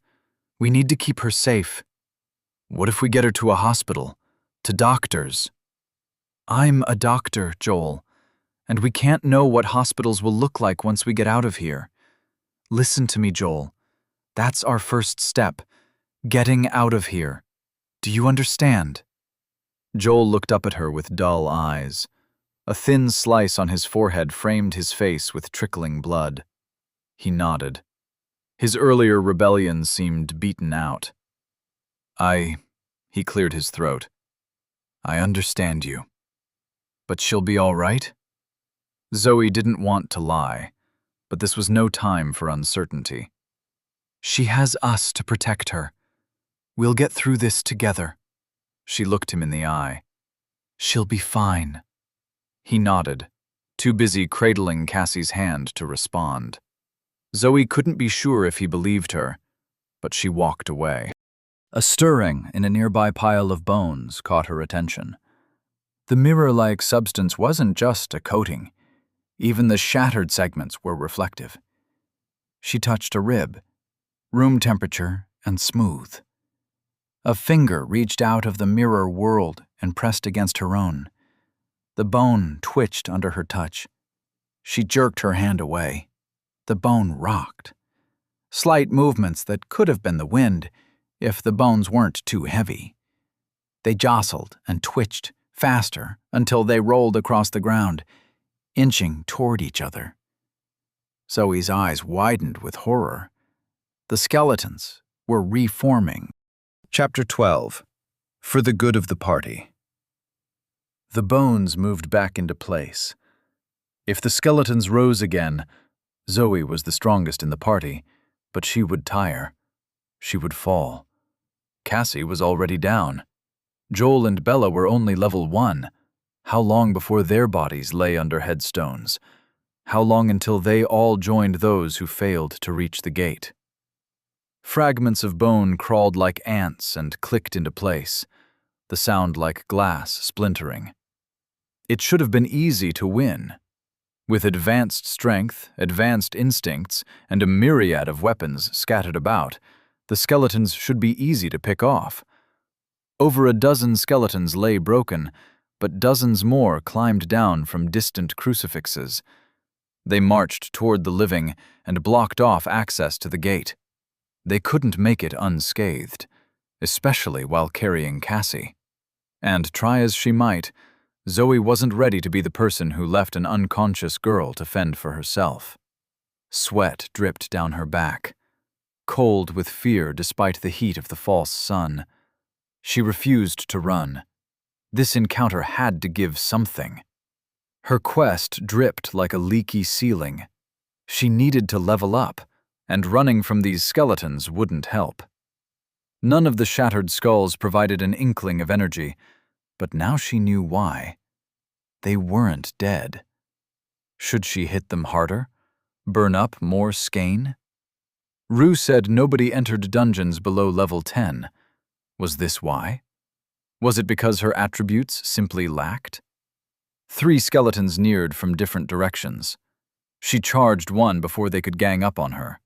We need to keep her safe. What if we get her to a hospital? To doctors?" "I'm a doctor, Joel, and we can't know what hospitals will look like once we get out of here. Listen to me, Joel. That's our first step, getting out of here. Do you understand?" Joel looked up at her with dull eyes. A thin slice on his forehead framed his face with trickling blood. He nodded. His earlier rebellion seemed beaten out. He cleared his throat. "I understand you. But she'll be all right?" Zoe didn't want to lie, but this was no time for uncertainty. "She has us to protect her. We'll get through this together." She looked him in the eye. "She'll be fine." He nodded, too busy cradling Cassie's hand to respond. Zoe couldn't be sure if he believed her, but she walked away. A stirring in a nearby pile of bones caught her attention. The mirror-like substance wasn't just a coating. Even the shattered segments were reflective. She touched a rib, room temperature and smooth. A finger reached out of the mirror world and pressed against her own. The bone twitched under her touch. She jerked her hand away. The bone rocked. slight movements that could have been the wind if the bones weren't too heavy. They jostled and twitched faster until they rolled across the ground, inching toward each other. Zoe's eyes widened with horror. The skeletons were reforming. Chapter 12. For the Good of the Party. The bones moved back into place. If the skeletons rose again, Zoe was the strongest in the party, but she would tire. She would fall. Cassie was already down. Joel and Bella were only level 1. How long before their bodies lay under headstones? How long until they all joined those who failed to reach the gate? Fragments of bone crawled like ants and clicked into place, the sound like glass splintering. It should have been easy to win. With advanced strength, advanced instincts, and a myriad of weapons scattered about, the skeletons should be easy to pick off. Over a dozen skeletons lay broken, but dozens more climbed down from distant crucifixes. They marched toward the living and blocked off access to the gate. They couldn't make it unscathed, especially while carrying Cassie. And try as she might, Zoe wasn't ready to be the person who left an unconscious girl to fend for herself. Sweat dripped down her back. Cold with fear despite the heat of the false sun. She refused to run. This encounter had to give something. Her quest dripped like a leaky ceiling. She needed to level up, and running from these skeletons wouldn't help. None of the shattered skulls provided an inkling of energy, but now she knew why. They weren't dead. Should she hit them harder? Burn up more skein? Rue said nobody entered dungeons below level 10. Was this why? Was it because her attributes simply lacked? 3 skeletons neared from different directions. She charged one before they could gang up on her.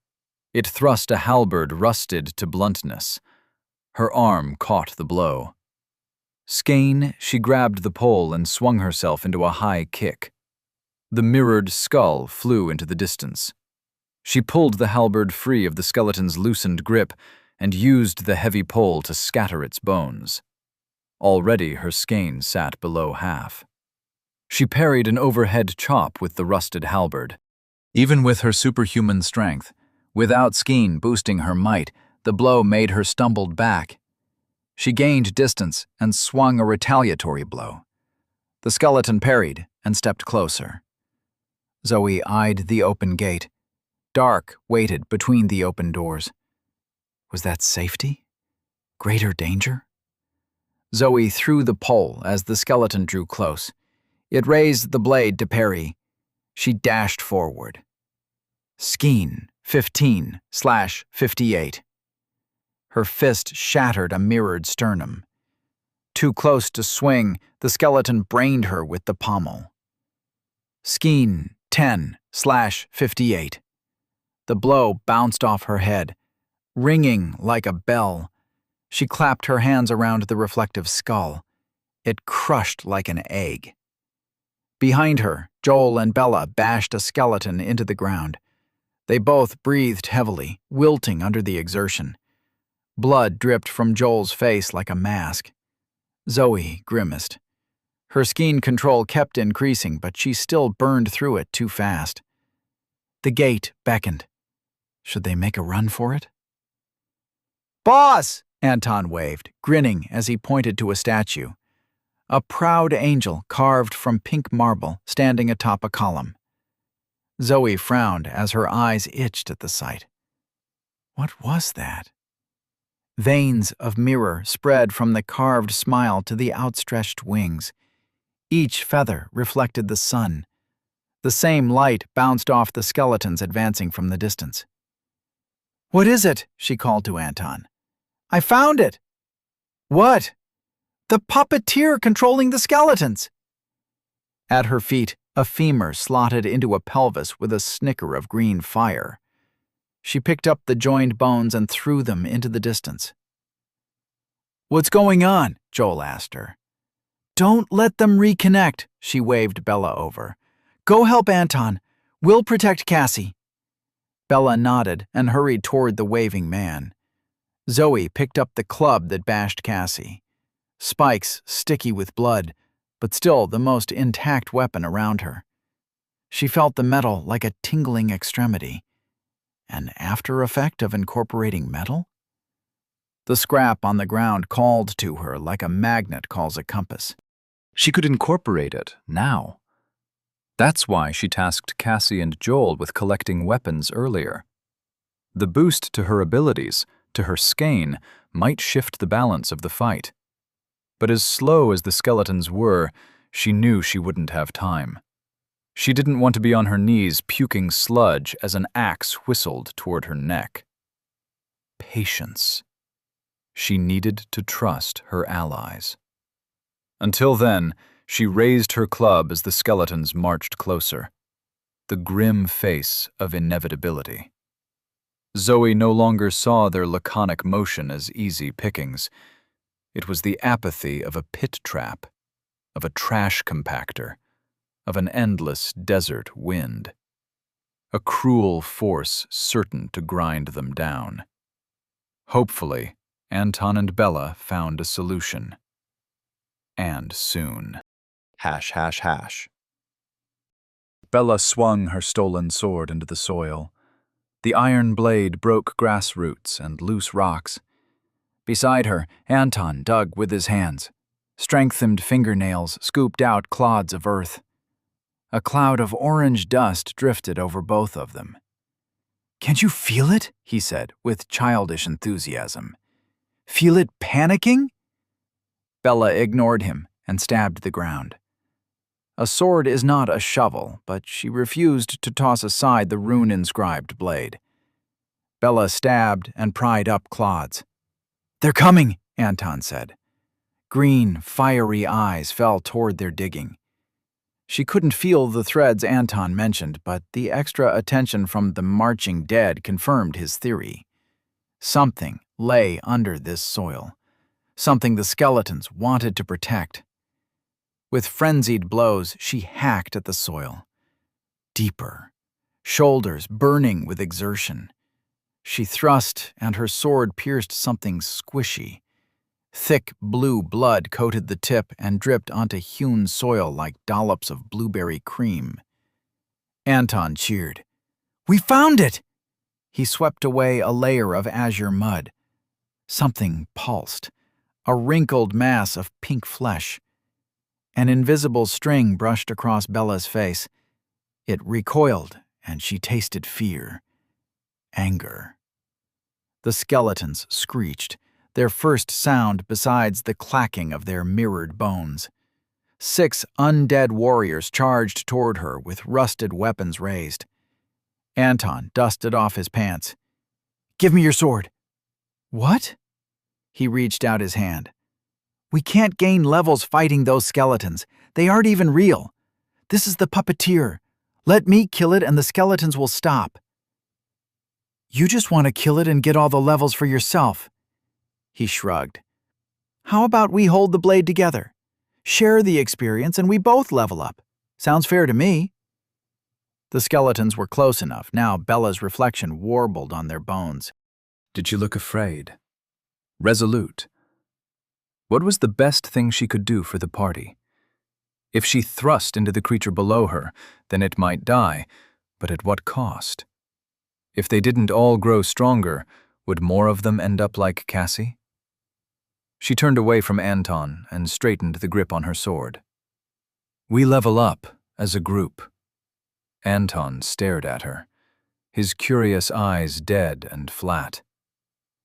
It thrust a halberd rusted to bluntness. Her arm caught the blow. Skein, she grabbed the pole and swung herself into a high kick. The mirrored skull flew into the distance. She pulled the halberd free of the skeleton's loosened grip and used the heavy pole to scatter its bones. Already her skein sat below half. She parried an overhead chop with the rusted halberd. Even with her superhuman strength, without skein boosting her might, the blow made her stumbled back. She gained distance and swung a retaliatory blow. The skeleton parried and stepped closer. Zoe eyed the open gate. Dark waited between the open doors. Was that safety? Greater danger? Zoe threw the pole as the skeleton drew close. It raised the blade to parry. She dashed forward. Skein 15/58. Her fist shattered a mirrored sternum. Too close to swing, the skeleton brained her with the pommel. Skein 10/58. The blow bounced off her head, ringing like a bell. She clapped her hands around the reflective skull. It crushed like an egg. Behind her, Joel and Bella bashed a skeleton into the ground. They both breathed heavily, wilting under the exertion. Blood dripped from Joel's face like a mask. Zoe grimaced. Her skein control kept increasing, but she still burned through it too fast. The gate beckoned. Should they make a run for it? "Boss!" Anton waved, grinning as he pointed to a statue. A proud angel carved from pink marble standing atop a column. Zoe frowned as her eyes itched at the sight. What was that? Veins of mirror spread from the carved smile to the outstretched wings. Each feather reflected the sun. The same light bounced off the skeletons advancing from the distance. "What is it?" she called to Anton. "I found it." "What?" "The puppeteer controlling the skeletons." At her feet, a femur slotted into a pelvis with a snicker of green fire. She picked up the joined bones and threw them into the distance. "What's going on?" Joel asked her. "Don't let them reconnect," she waved Bella over. "Go help Anton. We'll protect Cassie." Bella nodded and hurried toward the waving man. Zoe picked up the club that bashed Cassie. Spikes sticky with blood, but still the most intact weapon around her. She felt the metal like a tingling extremity. An after effect of incorporating metal? The scrap on the ground called to her like a magnet calls a compass. She could incorporate it now. That's why she tasked Cassie and Joel with collecting weapons earlier. The boost to her abilities, to her skein, might shift the balance of the fight. But as slow as the skeletons were, she knew she wouldn't have time. She didn't want to be on her knees puking sludge as an axe whistled toward her neck. Patience. She needed to trust her allies. Until then, she raised her club as the skeletons marched closer. The grim face of inevitability. Zoe no longer saw their laconic motion as easy pickings. It was the apathy of a pit trap, of a trash compactor, of an endless desert wind. A cruel force certain to grind them down. Hopefully, Anton and Bella found a solution. And soon. ###. Bella swung her stolen sword into the soil. The iron blade broke grass roots and loose rocks. Beside her, Anton dug with his hands. Strengthened fingernails scooped out clods of earth. A cloud of orange dust drifted over both of them. "Can't you feel it?" he said, with childish enthusiasm. "Feel it panicking?" Bella ignored him and stabbed the ground. A sword is not a shovel, but she refused to toss aside the rune-inscribed blade. Bella stabbed and pried up clods. "They're coming," Anton said. Green, fiery eyes fell toward their digging. She couldn't feel the threads Anton mentioned, but the extra attention from the marching dead confirmed his theory. Something lay under this soil. Something the skeletons wanted to protect. With frenzied blows, she hacked at the soil. Deeper, shoulders burning with exertion. She thrust, and her sword pierced something squishy. Thick blue blood coated the tip and dripped onto hewn soil like dollops of blueberry cream. Anton cheered. "We found it!" He swept away a layer of azure mud. Something pulsed, a wrinkled mass of pink flesh. An invisible string brushed across Bella's face. It recoiled, and she tasted fear. Anger. The skeletons screeched, their first sound besides the clacking of their mirrored bones. 6 undead warriors charged toward her with rusted weapons raised. Anton dusted off his pants. "Give me your sword." "What?" He reached out his hand. "We can't gain levels fighting those skeletons. They aren't even real. This is the puppeteer. Let me kill it and the skeletons will stop." "You just want to kill it and get all the levels for yourself." He shrugged. "How about we hold the blade together? Share the experience and we both level up. Sounds fair to me." The skeletons were close enough. Now Bella's reflection warbled on their bones. Did she look afraid? Resolute? What was the best thing she could do for the party? If she thrust into the creature below her, then it might die, but at what cost? If they didn't all grow stronger, would more of them end up like Cassie? She turned away from Anton and straightened the grip on her sword. "We level up as a group." Anton stared at her, his curious eyes dead and flat.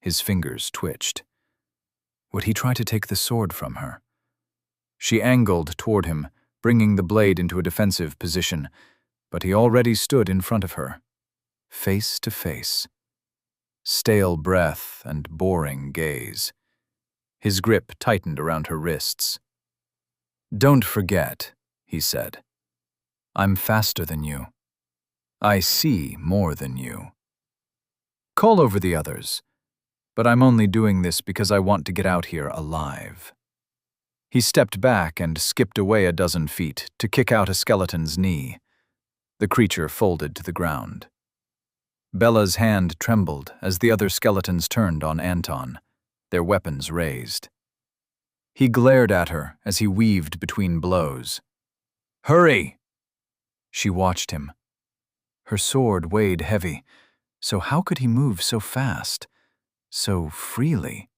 His fingers twitched. Would he try to take the sword from her? She angled toward him, bringing the blade into a defensive position, but he already stood in front of her, face to face. Stale breath and boring gaze. His grip tightened around her wrists. "Don't forget," he said. "I'm faster than you. I see more than you. Call over the others, but I'm only doing this because I want to get out here alive." He stepped back and skipped away a dozen feet to kick out a skeleton's knee. The creature folded to the ground. Bella's hand trembled as the other skeletons turned on Anton, their weapons raised. He glared at her as he weaved between blows. "Hurry!" She watched him. Her sword weighed heavy, so how could he move so fast, so freely?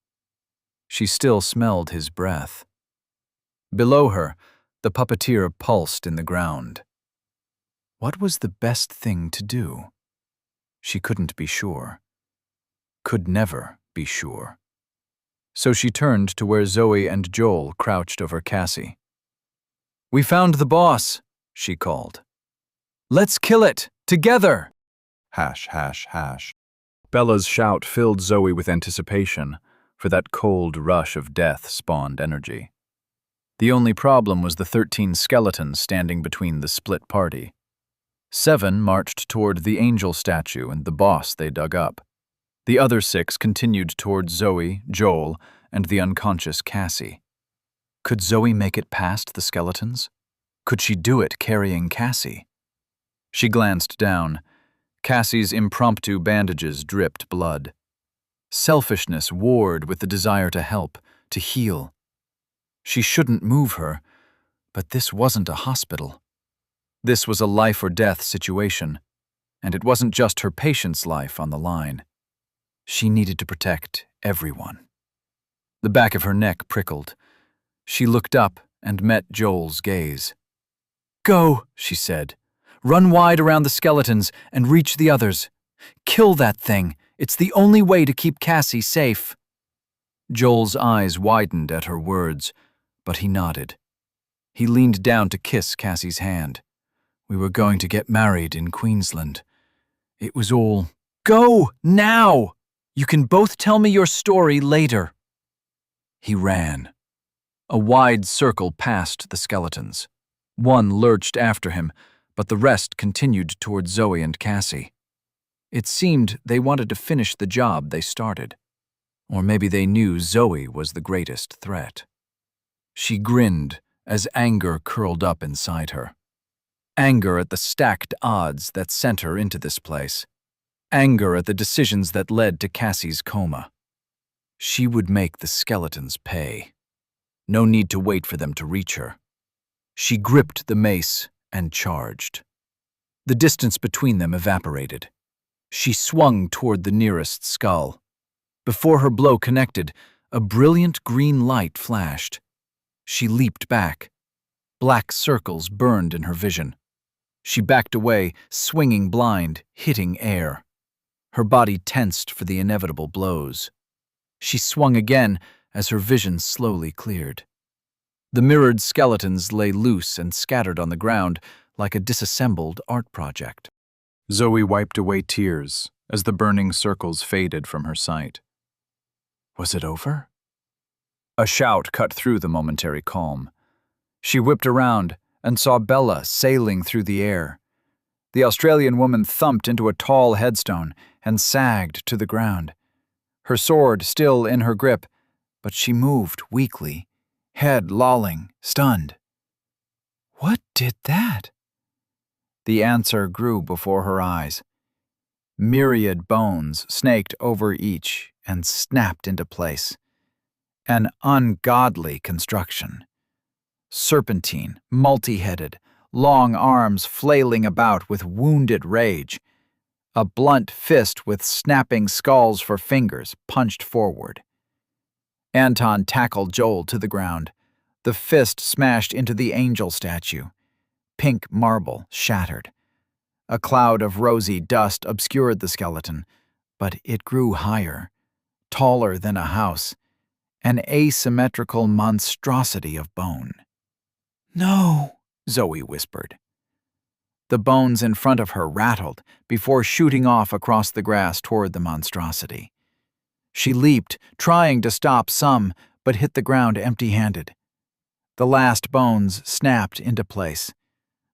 She still smelled his breath. Below her, the puppeteer pulsed in the ground. What was the best thing to do? She couldn't be sure. Could never be sure. So she turned to where Zoe and Joel crouched over Cassie. "We found the boss," she called. "Let's kill it, together!" Hash, hash, hash. Bella's shout filled Zoe with anticipation, for that cold rush of death spawned energy. The only problem was the 13 skeletons standing between the split party. 7 marched toward the angel statue and the boss they dug up. The other 6 continued toward Zoe, Joel, and the unconscious Cassie. Could Zoe make it past the skeletons? Could she do it carrying Cassie? She glanced down. Cassie's impromptu bandages dripped blood. Selfishness warred with the desire to help, to heal. She shouldn't move her, but this wasn't a hospital. This was a life-or-death situation, and it wasn't just her patient's life on the line. She needed to protect everyone. The back of her neck prickled. She looked up and met Joel's gaze. "Go," she said. "Run wide around the skeletons and reach the others. Kill that thing. It's the only way to keep Cassie safe." Joel's eyes widened at her words, but he nodded. He leaned down to kiss Cassie's hand. "We were going to get married in Queensland. It was all—" "Go, now! You can both tell me your story later." He ran. A wide circle passed the skeletons. One lurched after him, but the rest continued toward Zoe and Cassie. It seemed they wanted to finish the job they started. Or maybe they knew Zoe was the greatest threat. She grinned as anger curled up inside her. Anger at the stacked odds that sent her into this place. Anger at the decisions that led to Cassie's coma. She would make the skeletons pay. No need to wait for them to reach her. She gripped the mace and charged. The distance between them evaporated. She swung toward the nearest skull. Before her blow connected, a brilliant green light flashed. She leaped back. Black circles burned in her vision. She backed away, swinging blind, hitting air. Her body tensed for the inevitable blows. She swung again as her vision slowly cleared. The mirrored skeletons lay loose and scattered on the ground like a disassembled art project. Zoe wiped away tears as the burning circles faded from her sight. Was it over? A shout cut through the momentary calm. She whipped around and saw Bella sailing through the air. The Australian woman thumped into a tall headstone and sagged to the ground. Her sword still in her grip, but she moved weakly, head lolling, stunned. What did that? The answer grew before her eyes. Myriad bones snaked over each and snapped into place. An ungodly construction. Serpentine, multi-headed, long arms flailing about with wounded rage. A blunt fist with snapping skulls for fingers punched forward. Anton tackled Joel to the ground. The fist smashed into the angel statue. Pink marble shattered. A cloud of rosy dust obscured the skeleton, but it grew higher, taller than a house, an asymmetrical monstrosity of bone. "No," Zoe whispered. The bones in front of her rattled before shooting off across the grass toward the monstrosity. She leaped, trying to stop some, but hit the ground empty-handed. The last bones snapped into place.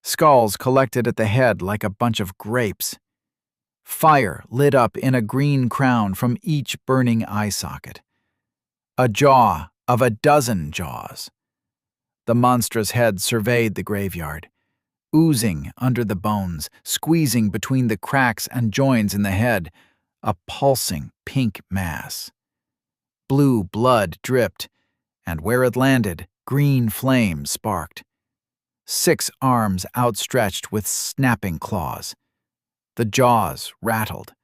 Skulls collected at the head like a bunch of grapes. Fire lit up in a green crown from each burning eye socket. A jaw of a dozen jaws. The monstrous head surveyed the graveyard. oozing under the bones, squeezing between the cracks and joins in the head, a pulsing pink mass. Blue blood dripped, and where it landed, green flames sparked. 6 arms outstretched with snapping claws. The jaws rattled,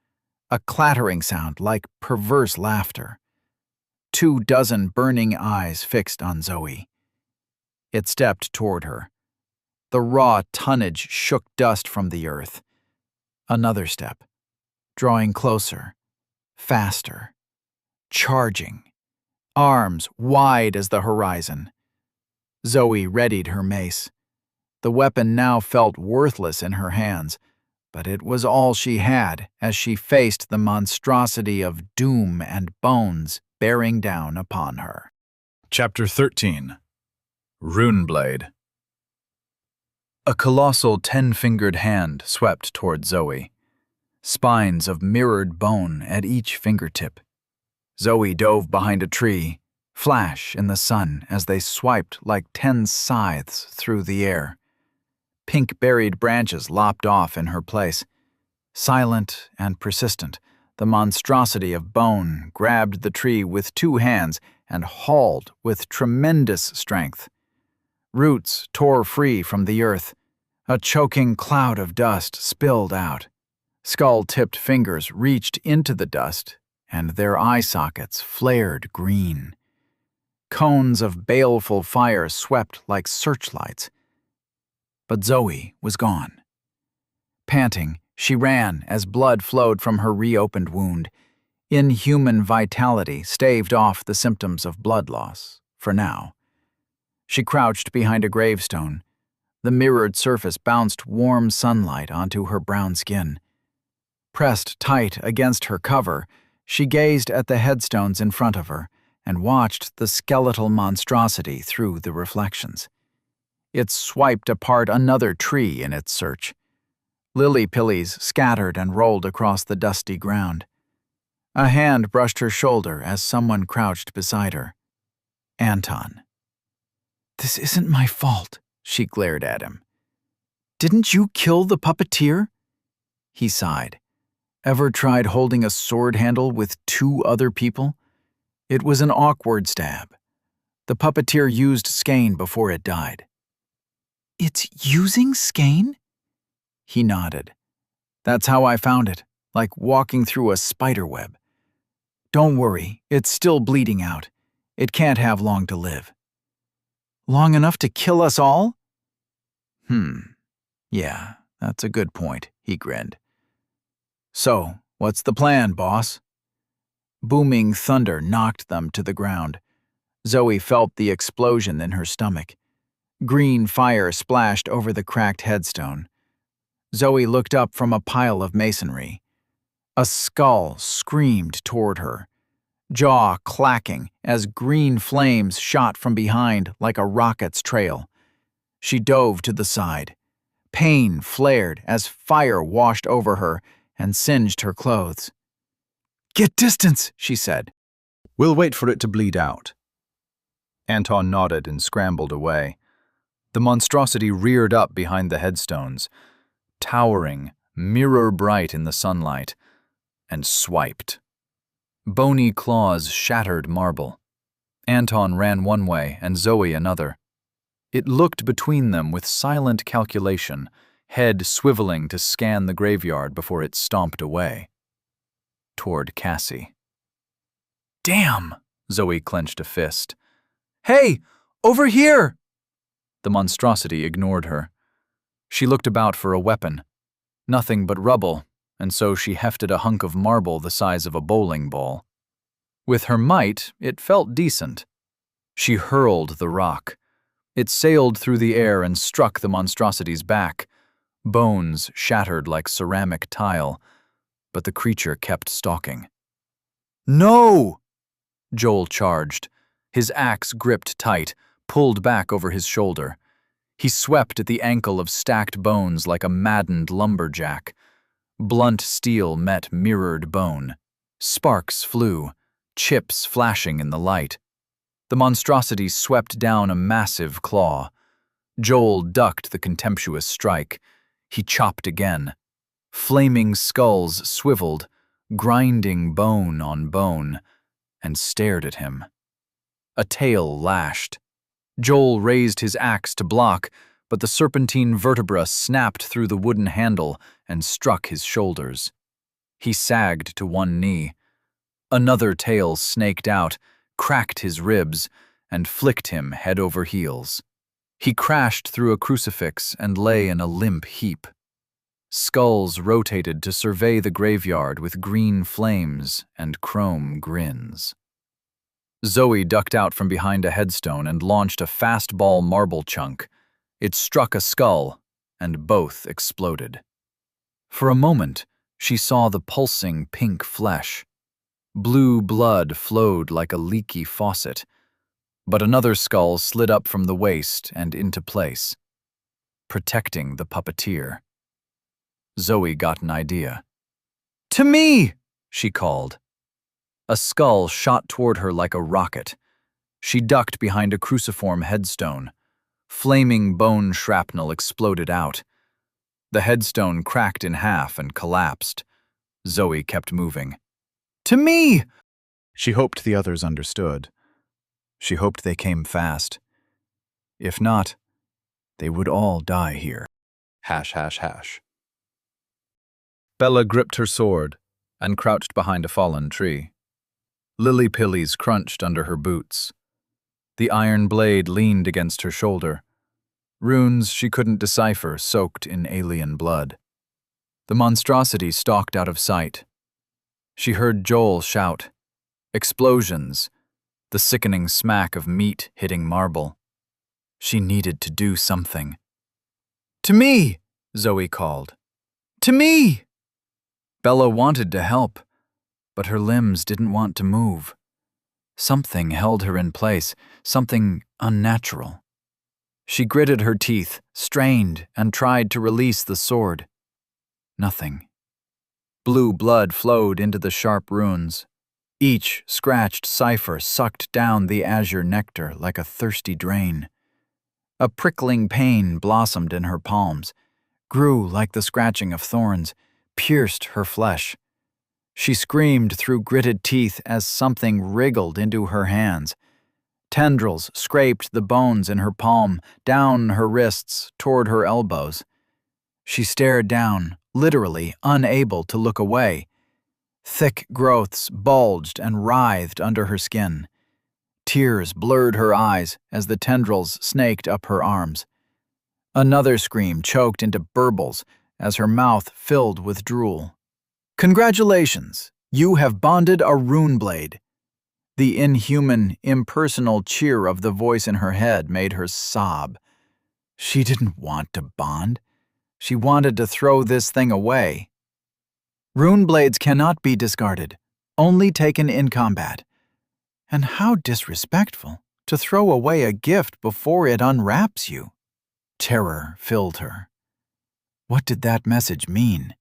a clattering sound like perverse laughter. 24 burning eyes fixed on Zoe. It stepped toward her. The raw tonnage shook dust from the earth. Another step, drawing closer, faster, charging, arms wide as the horizon. Zoe readied her mace. The weapon now felt worthless in her hands, but it was all she had as she faced the monstrosity of doom and bones bearing down upon her. Chapter 13. Runeblade. A colossal 10-fingered hand swept toward Zoe, spines of mirrored bone at each fingertip. Zoe dove behind a tree, flash in the sun as they swiped like 10 scythes through the air. Pink-berried branches lopped off in her place. Silent and persistent, the monstrosity of bone grabbed the tree with 2 hands and hauled with tremendous strength. Roots tore free from the earth. A choking cloud of dust spilled out. Skull-tipped fingers reached into the dust, and their eye sockets flared green. Cones of baleful fire swept like searchlights. But Zoe was gone. Panting, she ran as blood flowed from her reopened wound. Inhuman vitality staved off the symptoms of blood loss, for now. She crouched behind a gravestone. The mirrored surface bounced warm sunlight onto her brown skin. Pressed tight against her cover, she gazed at the headstones in front of her and watched the skeletal monstrosity through the reflections. It swiped apart another tree in its search. Lily-pillies scattered and rolled across the dusty ground. A hand brushed her shoulder as someone crouched beside her. Anton. "This isn't my fault," she glared at him. "Didn't you kill the puppeteer?" He sighed. Ever tried holding a sword handle with 2 other people? It was an awkward stab. The puppeteer used skein before it died. "It's using skein?" He nodded. "That's how I found it, like walking through a spider web. Don't worry, it's still bleeding out. It can't have long to live." "Long enough to kill us all?" Yeah, that's a good point," he grinned. "So, what's the plan, boss?" Booming thunder knocked them to the ground. Zoe felt the explosion in her stomach. Green fire splashed over the cracked headstone. Zoe looked up from a pile of masonry. A skull screamed toward her, jaw clacking as green flames shot from behind like a rocket's trail. She dove to the side. Pain flared as fire washed over her and singed her clothes. "Get distance," she said. "We'll wait for it to bleed out." Anton nodded and scrambled away. The monstrosity reared up behind the headstones, towering, mirror-bright in the sunlight, and swiped. Bony claws shattered marble. Anton ran one way and Zoe another. It looked between them with silent calculation, head swiveling to scan the graveyard before it stomped away. Toward Cassie. "Damn!" Zoe clenched a fist. "Hey! Over here!" The monstrosity ignored her. She looked about for a weapon. Nothing but rubble, and so she hefted a hunk of marble the size of a bowling ball. With her might, it felt decent. She hurled the rock. It sailed through the air and struck the monstrosity's back. Bones shattered like ceramic tile, but the creature kept stalking. "No!" Joel charged. His axe gripped tight, pulled back over his shoulder. He swept at the ankle of stacked bones like a maddened lumberjack. Blunt steel met mirrored bone. Sparks flew, chips flashing in the light. The monstrosity swept down a massive claw. Joel ducked the contemptuous strike. He chopped again. Flaming skulls swiveled, grinding bone on bone, and stared at him. A tail lashed. Joel raised his axe to block, but the serpentine vertebra snapped through the wooden handle and struck his shoulders. He sagged to one knee. Another tail snaked out, cracked his ribs, and flicked him head over heels. He crashed through a crucifix and lay in a limp heap. Skulls rotated to survey the graveyard with green flames and chrome grins. Zoe ducked out from behind a headstone and launched a fastball marble chunk. It struck a skull, and both exploded. For a moment, she saw the pulsing pink flesh. Blue blood flowed like a leaky faucet, but another skull slid up from the waist and into place, protecting the puppeteer. Zoe got an idea. "To me!" she called. A skull shot toward her like a rocket. She ducked behind a cruciform headstone. Flaming bone shrapnel exploded out. The headstone cracked in half and collapsed. Zoe kept moving. "To me!" She hoped the others understood. She hoped they came fast. If not, they would all die here. ###. Bella gripped her sword and crouched behind a fallen tree. Lily pillies crunched under her boots. The iron blade leaned against her shoulder. Runes she couldn't decipher soaked in alien blood. The monstrosity stalked out of sight. She heard Joel shout. Explosions, the sickening smack of meat hitting marble. She needed to do something. "To me!" Zoe called. "To me!" Bella wanted to help, but her limbs didn't want to move. Something held her in place, something unnatural. She gritted her teeth, strained, and tried to release the sword. Nothing. Blue blood flowed into the sharp runes. Each scratched cipher sucked down the azure nectar like a thirsty drain. A prickling pain blossomed in her palms, grew like the scratching of thorns, pierced her flesh. She screamed through gritted teeth as something wriggled into her hands. Tendrils scraped the bones in her palm, down her wrists, toward her elbows. She stared down, literally unable to look away. Thick growths bulged and writhed under her skin. Tears blurred her eyes as the tendrils snaked up her arms. Another scream choked into burbles as her mouth filled with drool. "Congratulations! You have bonded a rune blade." The inhuman, impersonal cheer of the voice in her head made her sob. She didn't want to bond. She wanted to throw this thing away. Rune blades cannot be discarded, only taken in combat. And how disrespectful to throw away a gift before it unwraps you. Terror filled her. What did that message mean?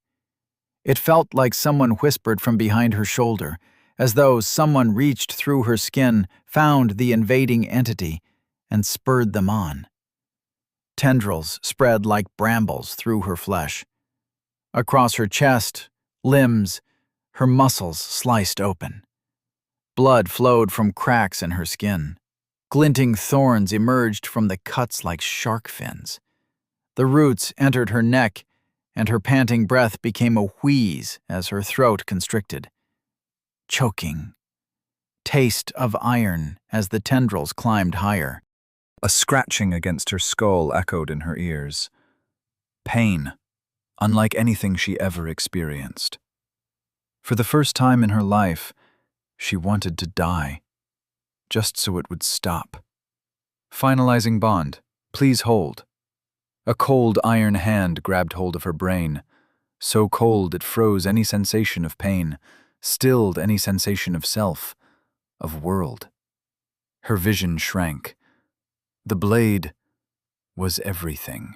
It felt like someone whispered from behind her shoulder, as though someone reached through her skin, found the invading entity, and spurred them on. Tendrils spread like brambles through her flesh. Across her chest, limbs, her muscles sliced open. Blood flowed from cracks in her skin. Glinting thorns emerged from the cuts like shark fins. The roots entered her neck, and her panting breath became a wheeze as her throat constricted. Choking. Taste of iron as the tendrils climbed higher. A scratching against her skull echoed in her ears. Pain, unlike anything she ever experienced. For the first time in her life, she wanted to die, just so it would stop. Finalizing bond. Please hold. A cold iron hand grabbed hold of her brain, so cold it froze any sensation of pain, stilled any sensation of self, of world. Her vision shrank. The blade was everything.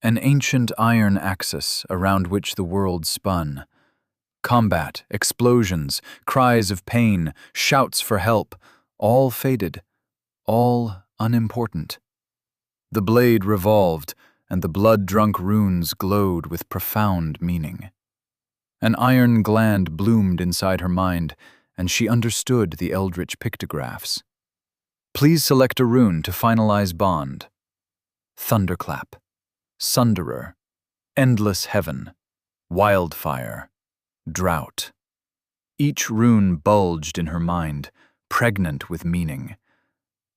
An ancient iron axis around which the world spun. Combat, explosions, cries of pain, shouts for help, all faded, all unimportant. The blade revolved, and the blood-drunk runes glowed with profound meaning. An iron gland bloomed inside her mind, and she understood the eldritch pictographs. Please select a rune to finalize bond. Thunderclap, Sunderer, Endless Heaven, Wildfire, Drought. Each rune bulged in her mind, pregnant with meaning.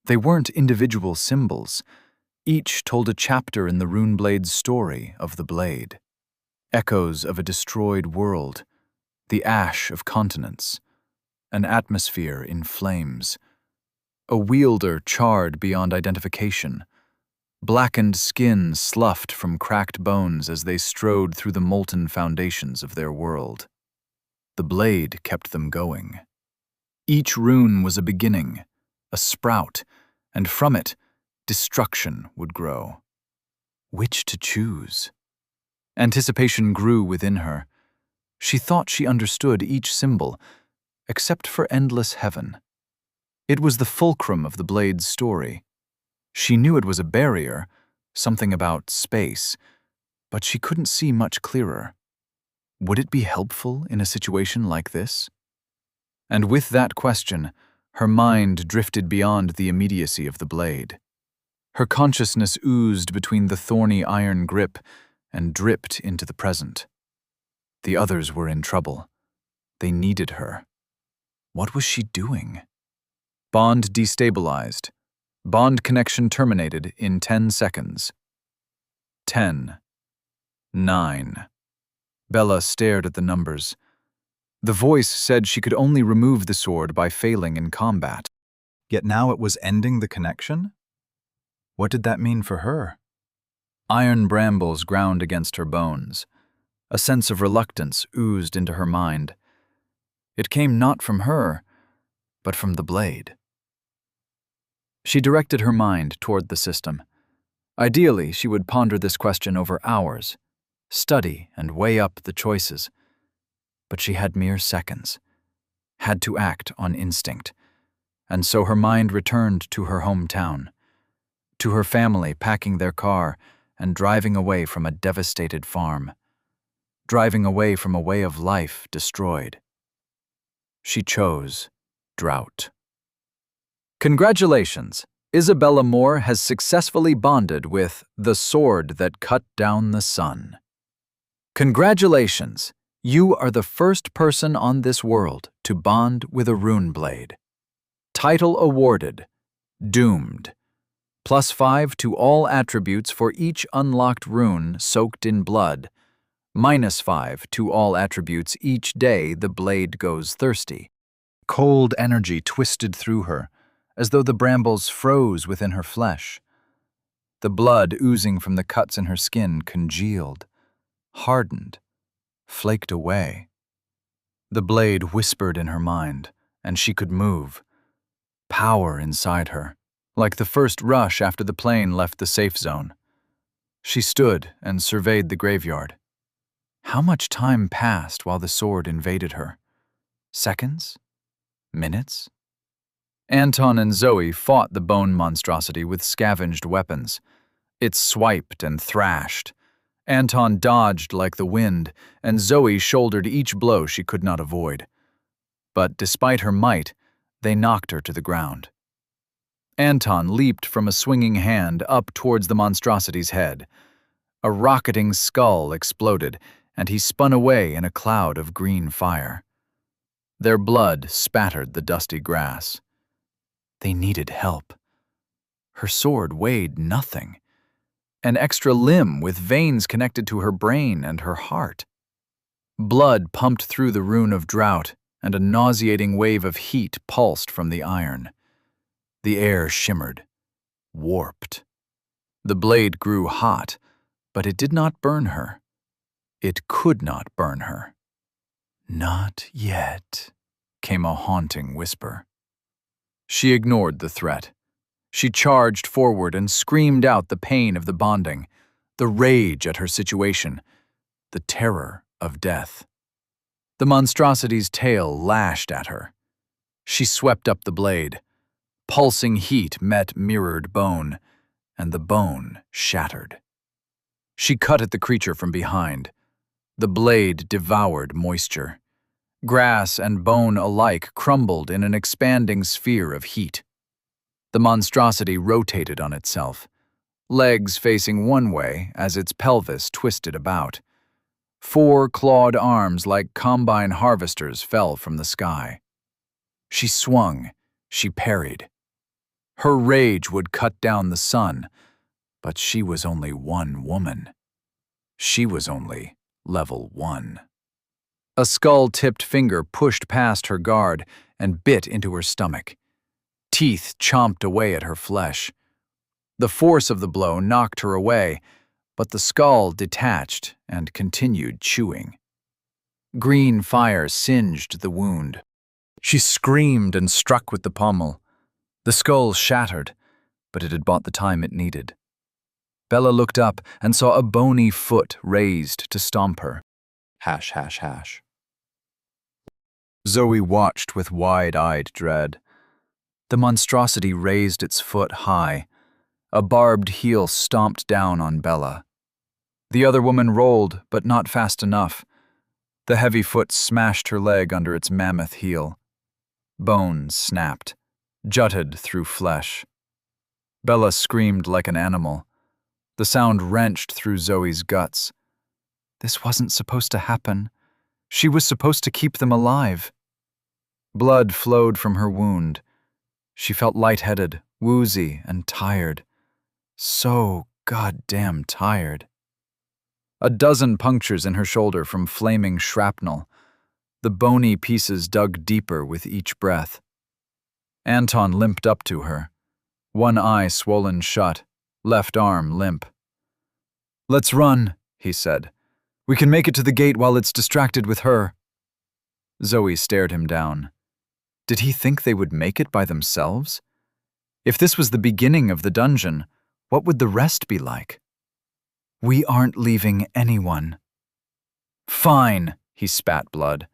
They weren't individual symbols. Each told a chapter in the runeblade's story of the blade. Echoes of a destroyed world, the ash of continents, an atmosphere in flames, a wielder charred beyond identification, blackened skin sloughed from cracked bones as they strode through the molten foundations of their world. The blade kept them going. Each rune was a beginning, a sprout, and from it, destruction would grow. Which to choose? Anticipation grew within her. She thought she understood each symbol, except for Endless Heaven. It was the fulcrum of the blade's story. She knew it was a barrier, something about space, but she couldn't see much clearer. Would it be helpful in a situation like this? And with that question, her mind drifted beyond the immediacy of the blade. Her consciousness oozed between the thorny iron grip and dripped into the present. The others were in trouble. They needed her. What was she doing? Bond destabilized. Bond connection terminated in 10 seconds. 10. 9. Bella stared at the numbers. The voice said she could only remove the sword by failing in combat. Yet now it was ending the connection? What did that mean for her? Iron brambles ground against her bones. A sense of reluctance oozed into her mind. It came not from her, but from the blade. She directed her mind toward the system. Ideally, she would ponder this question over hours, study and weigh up the choices. But she had mere seconds, had to act on instinct, and so her mind returned to her hometown, to her family packing their car and driving away from a devastated farm, driving away from a way of life destroyed. She chose drought. Congratulations! Isabella Moore has successfully bonded with the sword that cut down the sun. Congratulations! You are the first person on this world to bond with a rune blade. Title awarded. Doomed. +5 to all attributes for each unlocked rune soaked in blood. -5 to all attributes each day the blade goes thirsty. Cold energy twisted through her, as though the brambles froze within her flesh. The blood oozing from the cuts in her skin congealed, hardened, flaked away. The blade whispered in her mind, and she could move. Power inside her, like the first rush after the plane left the safe zone. She stood and surveyed the graveyard. How much time passed while the sword invaded her? Seconds? Minutes? Anton and Zoe fought the bone monstrosity with scavenged weapons. It swiped and thrashed. Anton dodged like the wind, and Zoe shouldered each blow she could not avoid. But despite her might, they knocked her to the ground. Anton leaped from a swinging hand up towards the monstrosity's head. A rocketing skull exploded, and he spun away in a cloud of green fire. Their blood spattered the dusty grass. They needed help. Her sword weighed nothing. An extra limb with veins connected to her brain and her heart. Blood pumped through the rune of drought, and a nauseating wave of heat pulsed from the iron. The air shimmered, warped. The blade grew hot, but it did not burn her. It could not burn her. "Not yet," came a haunting whisper. She ignored the threat. She charged forward and screamed out the pain of the bonding, the rage at her situation, the terror of death. The monstrosity's tail lashed at her. She swept up the blade. Pulsing heat met mirrored bone, and the bone shattered. She cut at the creature from behind. The blade devoured moisture. Grass and bone alike crumbled in an expanding sphere of heat. The monstrosity rotated on itself, legs facing one way as its pelvis twisted about. 4 clawed arms like combine harvesters fell from the sky. She swung, she parried. Her rage would cut down the sun, but she was only one woman. She was only level 1. A skull-tipped finger pushed past her guard and bit into her stomach. Teeth chomped away at her flesh. The force of the blow knocked her away, but the skull detached and continued chewing. Green fire singed the wound. She screamed and struck with the pommel. The skull shattered, but it had bought the time it needed. Bella looked up and saw a bony foot raised to stomp her. Hash, hash, hash. Zoe watched with wide-eyed dread. The monstrosity raised its foot high. A barbed heel stomped down on Bella. The other woman rolled, but not fast enough. The heavy foot smashed her leg under its mammoth heel. Bones snapped, jutted through flesh. Bella screamed like an animal. The sound wrenched through Zoe's guts. This wasn't supposed to happen. She was supposed to keep them alive. Blood flowed from her wound. She felt lightheaded, woozy, and tired. So goddamn tired. A dozen punctures in her shoulder from flaming shrapnel. The bony pieces dug deeper with each breath. Anton limped up to her, one eye swollen shut, left arm limp. "Let's run," he said. "We can make it to the gate while it's distracted with her." Zoe stared him down. Did he think they would make it by themselves? If this was the beginning of the dungeon, what would the rest be like? "We aren't leaving anyone." "Fine," he spat blood.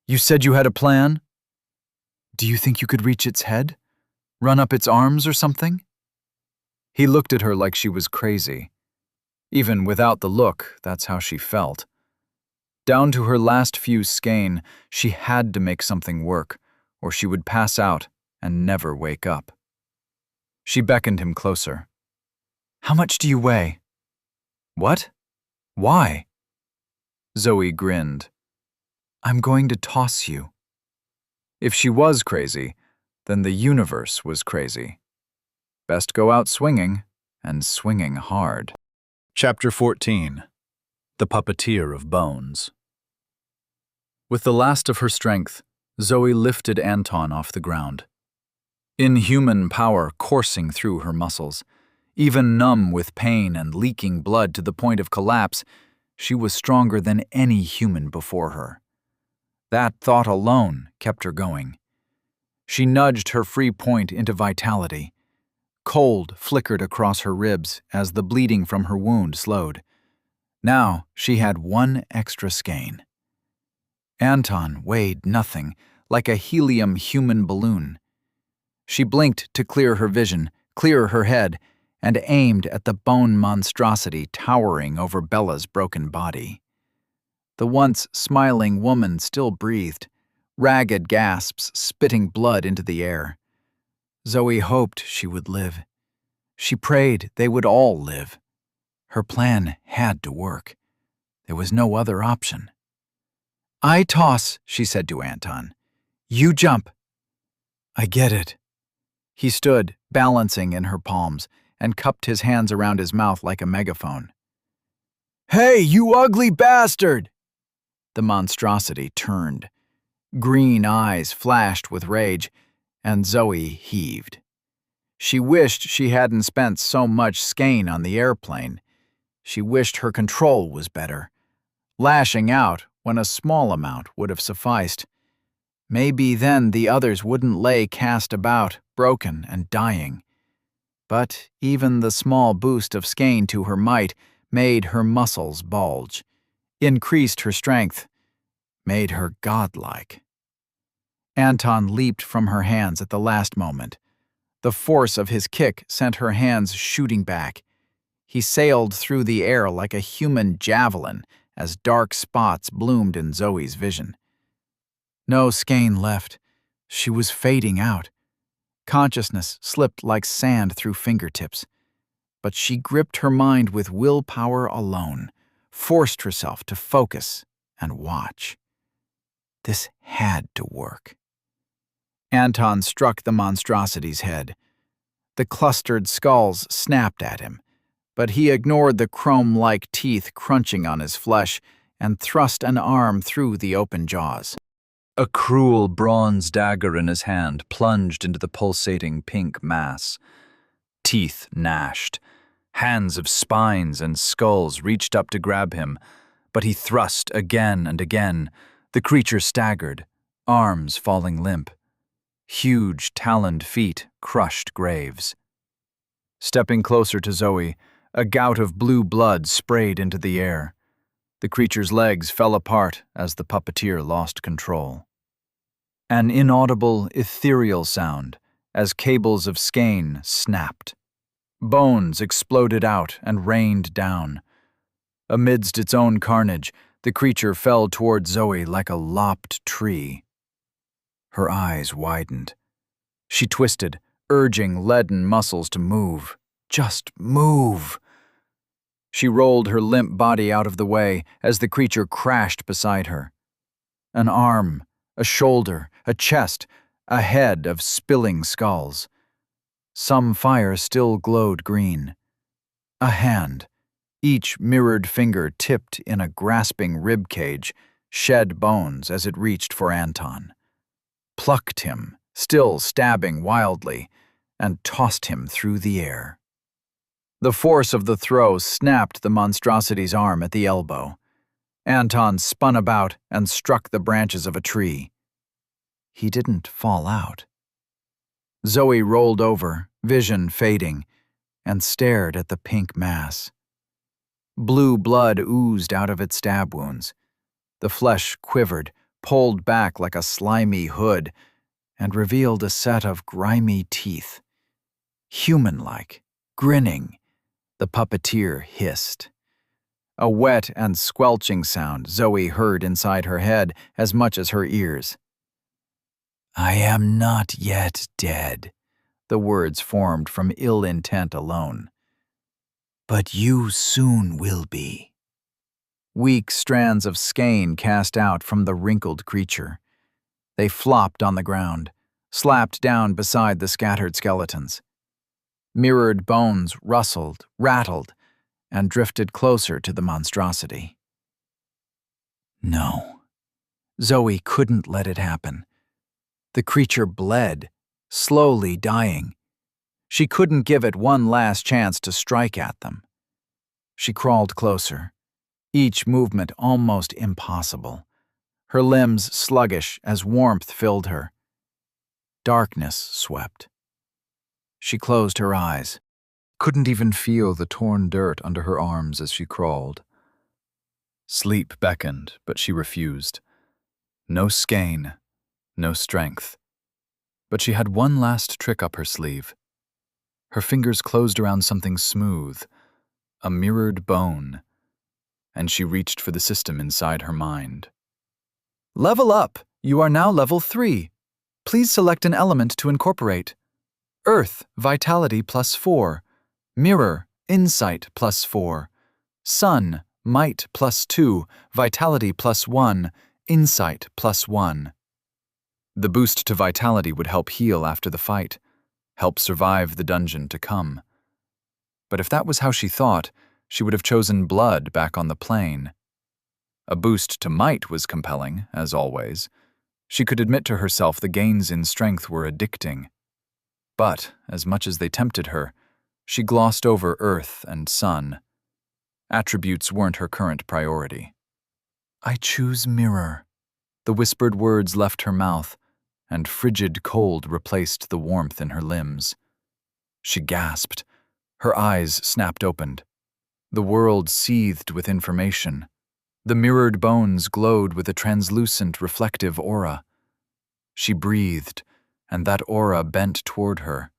"You said you had a plan?" "Do you think you could reach its head? Run up its arms or something?" He looked at her like she was crazy. Even without the look, that's how she felt. Down to her last few skein, she had to make something work, or she would pass out and never wake up. She beckoned him closer. "How much do you weigh?" "What? Why?" Zoe grinned. "I'm going to toss you." If she was crazy, then the universe was crazy. Best go out swinging, and swinging hard. Chapter 14. The Puppeteer of Bones. With the last of her strength, Zoe lifted Anton off the ground. Inhuman power coursing through her muscles. Even numb with pain and leaking blood to the point of collapse, she was stronger than any human before her. That thought alone kept her going. She nudged her free point into vitality. Cold flickered across her ribs as the bleeding from her wound slowed. Now she had one extra skein. Anton weighed nothing, like a helium human balloon. She blinked to clear her vision, clear her head, and aimed at the bone monstrosity towering over Bella's broken body. The once smiling woman still breathed, ragged gasps spitting blood into the air. Zoe hoped she would live. She prayed they would all live. Her plan had to work. There was no other option. "I toss," she said to Anton. "You jump." "I get it." He stood, balancing in her palms, and cupped his hands around his mouth like a megaphone. "Hey, you ugly bastard!" The monstrosity turned. Green eyes flashed with rage, and Zoe heaved. She wished she hadn't spent so much skein on the airplane. She wished her control was better. Lashing out when a small amount would have sufficed. Maybe then the others wouldn't lay cast about, broken and dying. But even the small boost of skein to her might made her muscles bulge, increased her strength, made her godlike. Anton leaped from her hands at the last moment. The force of his kick sent her hands shooting back. He sailed through the air like a human javelin as dark spots bloomed in Zoe's vision. No skein left. She was fading out. Consciousness slipped like sand through fingertips. But she gripped her mind with willpower alone, forced herself to focus and watch. This had to work. Anton struck the monstrosity's head. The clustered skulls snapped at him, but he ignored the chrome-like teeth crunching on his flesh and thrust an arm through the open jaws. A cruel bronze dagger in his hand plunged into the pulsating pink mass. Teeth gnashed. Hands of spines and skulls reached up to grab him, but he thrust again and again. The creature staggered, arms falling limp. Huge taloned feet crushed graves. Stepping closer to Zoe, a gout of blue blood sprayed into the air. The creature's legs fell apart as the puppeteer lost control. An inaudible, ethereal sound as cables of skein snapped. Bones exploded out and rained down. Amidst its own carnage, the creature fell toward Zoe like a lopped tree. Her eyes widened. She twisted, urging leaden muscles to move. Just move! She rolled her limp body out of the way as the creature crashed beside her. An arm, a shoulder, a chest, a head of spilling skulls. Some fire still glowed green. A hand, each mirrored finger tipped in a grasping ribcage, shed bones as it reached for Anton. Plucked him, still stabbing wildly, and tossed him through the air. The force of the throw snapped the monstrosity's arm at the elbow. Anton spun about and struck the branches of a tree. He didn't fall out. Zoe rolled over, vision fading, and stared at the pink mass. Blue blood oozed out of its stab wounds. The flesh quivered, pulled back like a slimy hood, and revealed a set of grimy teeth. Human-like, grinning, the puppeteer hissed. A wet and squelching sound Zoe heard inside her head as much as her ears. "I am not yet dead," the words formed from ill intent alone. "But you soon will be." Weak strands of skein cast out from the wrinkled creature. They flopped on the ground, slapped down beside the scattered skeletons. Mirrored bones rustled, rattled, and drifted closer to the monstrosity. No, Zoe couldn't let it happen. The creature bled, slowly dying. She couldn't give it one last chance to strike at them. She crawled closer, each movement almost impossible, her limbs sluggish as warmth filled her. Darkness swept. She closed her eyes, couldn't even feel the torn dirt under her arms as she crawled. Sleep beckoned, but she refused. No skein, no strength. But she had one last trick up her sleeve. Her fingers closed around something smooth, a mirrored bone, and she reached for the system inside her mind. "Level up! You are now level 3. Please select an element to incorporate. Earth, Vitality +4. Mirror, Insight +4. Sun, Might +2. Vitality +1. Insight +1. The boost to Vitality would help heal after the fight, help survive the dungeon to come. But if that was how she thought, she would have chosen blood back on the plane. A boost to Might was compelling, as always. She could admit to herself the gains in strength were addicting. But, as much as they tempted her, she glossed over Earth and Sun. Attributes weren't her current priority. "I choose Mirror." The whispered words left her mouth, and frigid cold replaced the warmth in her limbs. She gasped. Her eyes snapped open. The world seethed with information. The mirrored bones glowed with a translucent, reflective aura. She breathed, and that aura bent toward her.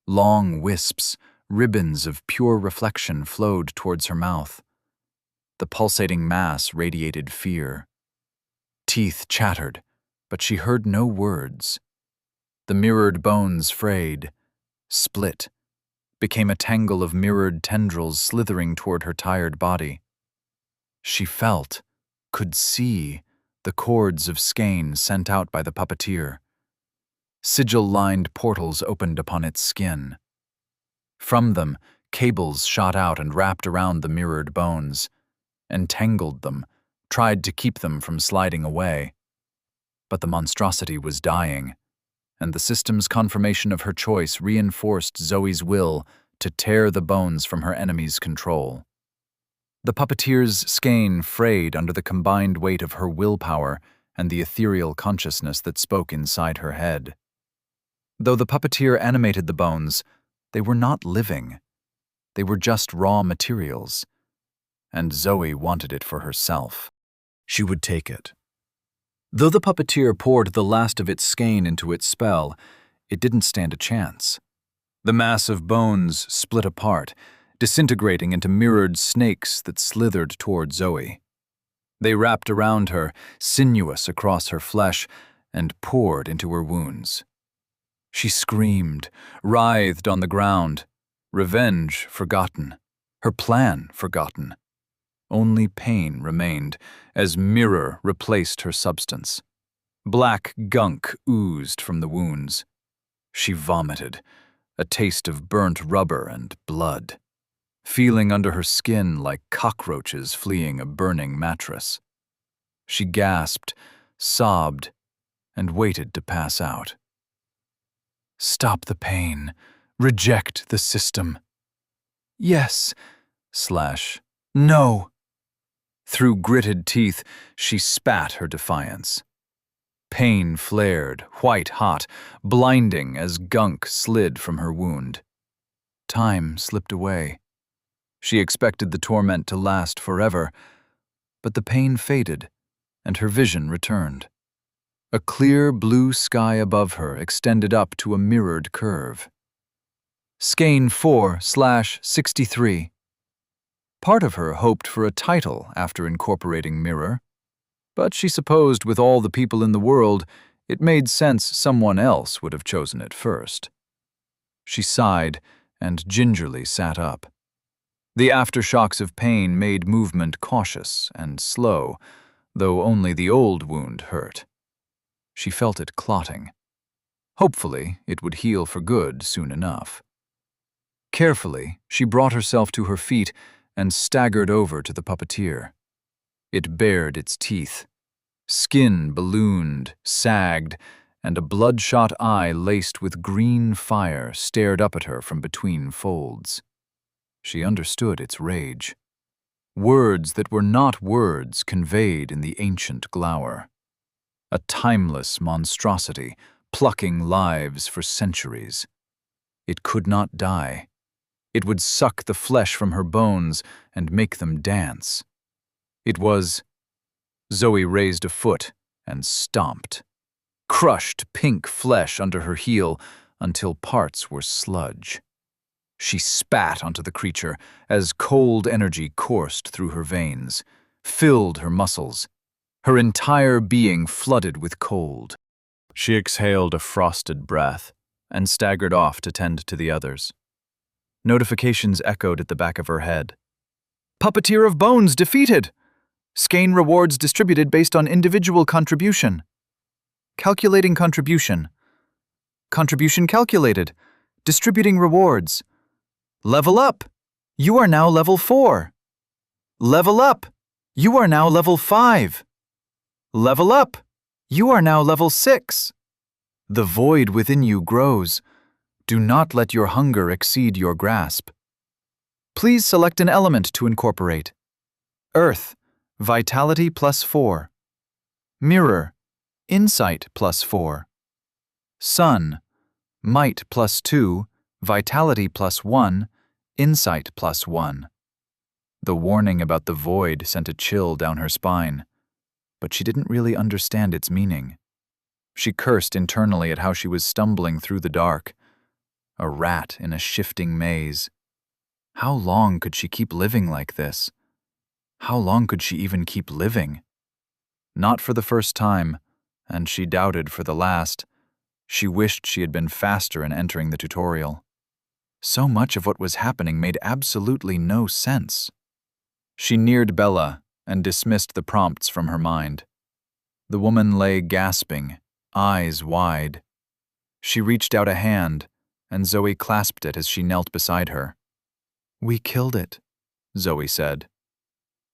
Long wisps, ribbons of pure reflection flowed towards her mouth. The pulsating mass radiated fear. Teeth chattered, but she heard no words. The mirrored bones frayed, split, became a tangle of mirrored tendrils slithering toward her tired body. She felt, could see, the cords of skein sent out by the puppeteer. Sigil-lined portals opened upon its skin. From them, cables shot out and wrapped around the mirrored bones, entangled them, tried to keep them from sliding away. But the monstrosity was dying, and the system's confirmation of her choice reinforced Zoe's will to tear the bones from her enemy's control. The puppeteer's skein frayed under the combined weight of her willpower and the ethereal consciousness that spoke inside her head. Though the puppeteer animated the bones, they were not living. They were just raw materials, and Zoe wanted it for herself. She would take it. Though the puppeteer poured the last of its skein into its spell, it didn't stand a chance. The mass of bones split apart, disintegrating into mirrored snakes that slithered toward Zoe. They wrapped around her, sinuous across her flesh, and poured into her wounds. She screamed, writhed on the ground, revenge forgotten, her plan forgotten. Only pain remained as mirror replaced her substance. Black gunk oozed from the wounds. She vomited, a taste of burnt rubber and blood, feeling under her skin like cockroaches fleeing a burning mattress. She gasped, sobbed, and waited to pass out. Stop the pain. Reject the system. Yes. No. Through gritted teeth, she spat her defiance. Pain flared, white-hot, blinding as gunk slid from her wound. Time slipped away. She expected the torment to last forever, but the pain faded, and her vision returned. A clear blue sky above her extended up to a mirrored curve. Skein 4/63. Part of her hoped for a title after incorporating mirror, but she supposed with all the people in the world, it made sense someone else would have chosen it first. She sighed and gingerly sat up. The aftershocks of pain made movement cautious and slow, though only the old wound hurt. She felt it clotting. Hopefully, it would heal for good soon enough. Carefully, she brought herself to her feet and staggered over to the puppeteer. It bared its teeth. Skin ballooned, sagged, and a bloodshot eye laced with green fire stared up at her from between folds. She understood its rage. Words that were not words conveyed in the ancient glower. A timeless monstrosity, plucking lives for centuries. It could not die. It would suck the flesh from her bones and make them dance. It was... Zoe raised a foot and stomped. Crushed pink flesh under her heel until parts were sludge. She spat onto the creature as cold energy coursed through her veins, filled her muscles. Her entire being flooded with cold. She exhaled a frosted breath and staggered off to tend to the others. Notifications echoed at the back of her head. Puppeteer of Bones defeated! Skein rewards distributed based on individual contribution. Calculating contribution. Contribution calculated. Distributing rewards. Level up! You are now level 4. Level up! You are now level 5. Level up! You are now level 6. The void within you grows. Do not let your hunger exceed your grasp. Please select an element to incorporate. Earth, Vitality +4. Mirror, Insight +4. Sun, Might +2, Vitality +1, Insight +1. The warning about the void sent a chill down her spine, but she didn't really understand its meaning. She cursed internally at how she was stumbling through the dark. a rat in a shifting maze. How long could she keep living like this? How long could she even keep living? Not for the first time, and she doubted for the last. She wished she had been faster in entering the tutorial. So much of what was happening made absolutely no sense. She neared Bella and dismissed the prompts from her mind. The woman lay gasping, eyes wide. She reached out a hand, and Zoe clasped it as she knelt beside her. "We killed it," Zoe said.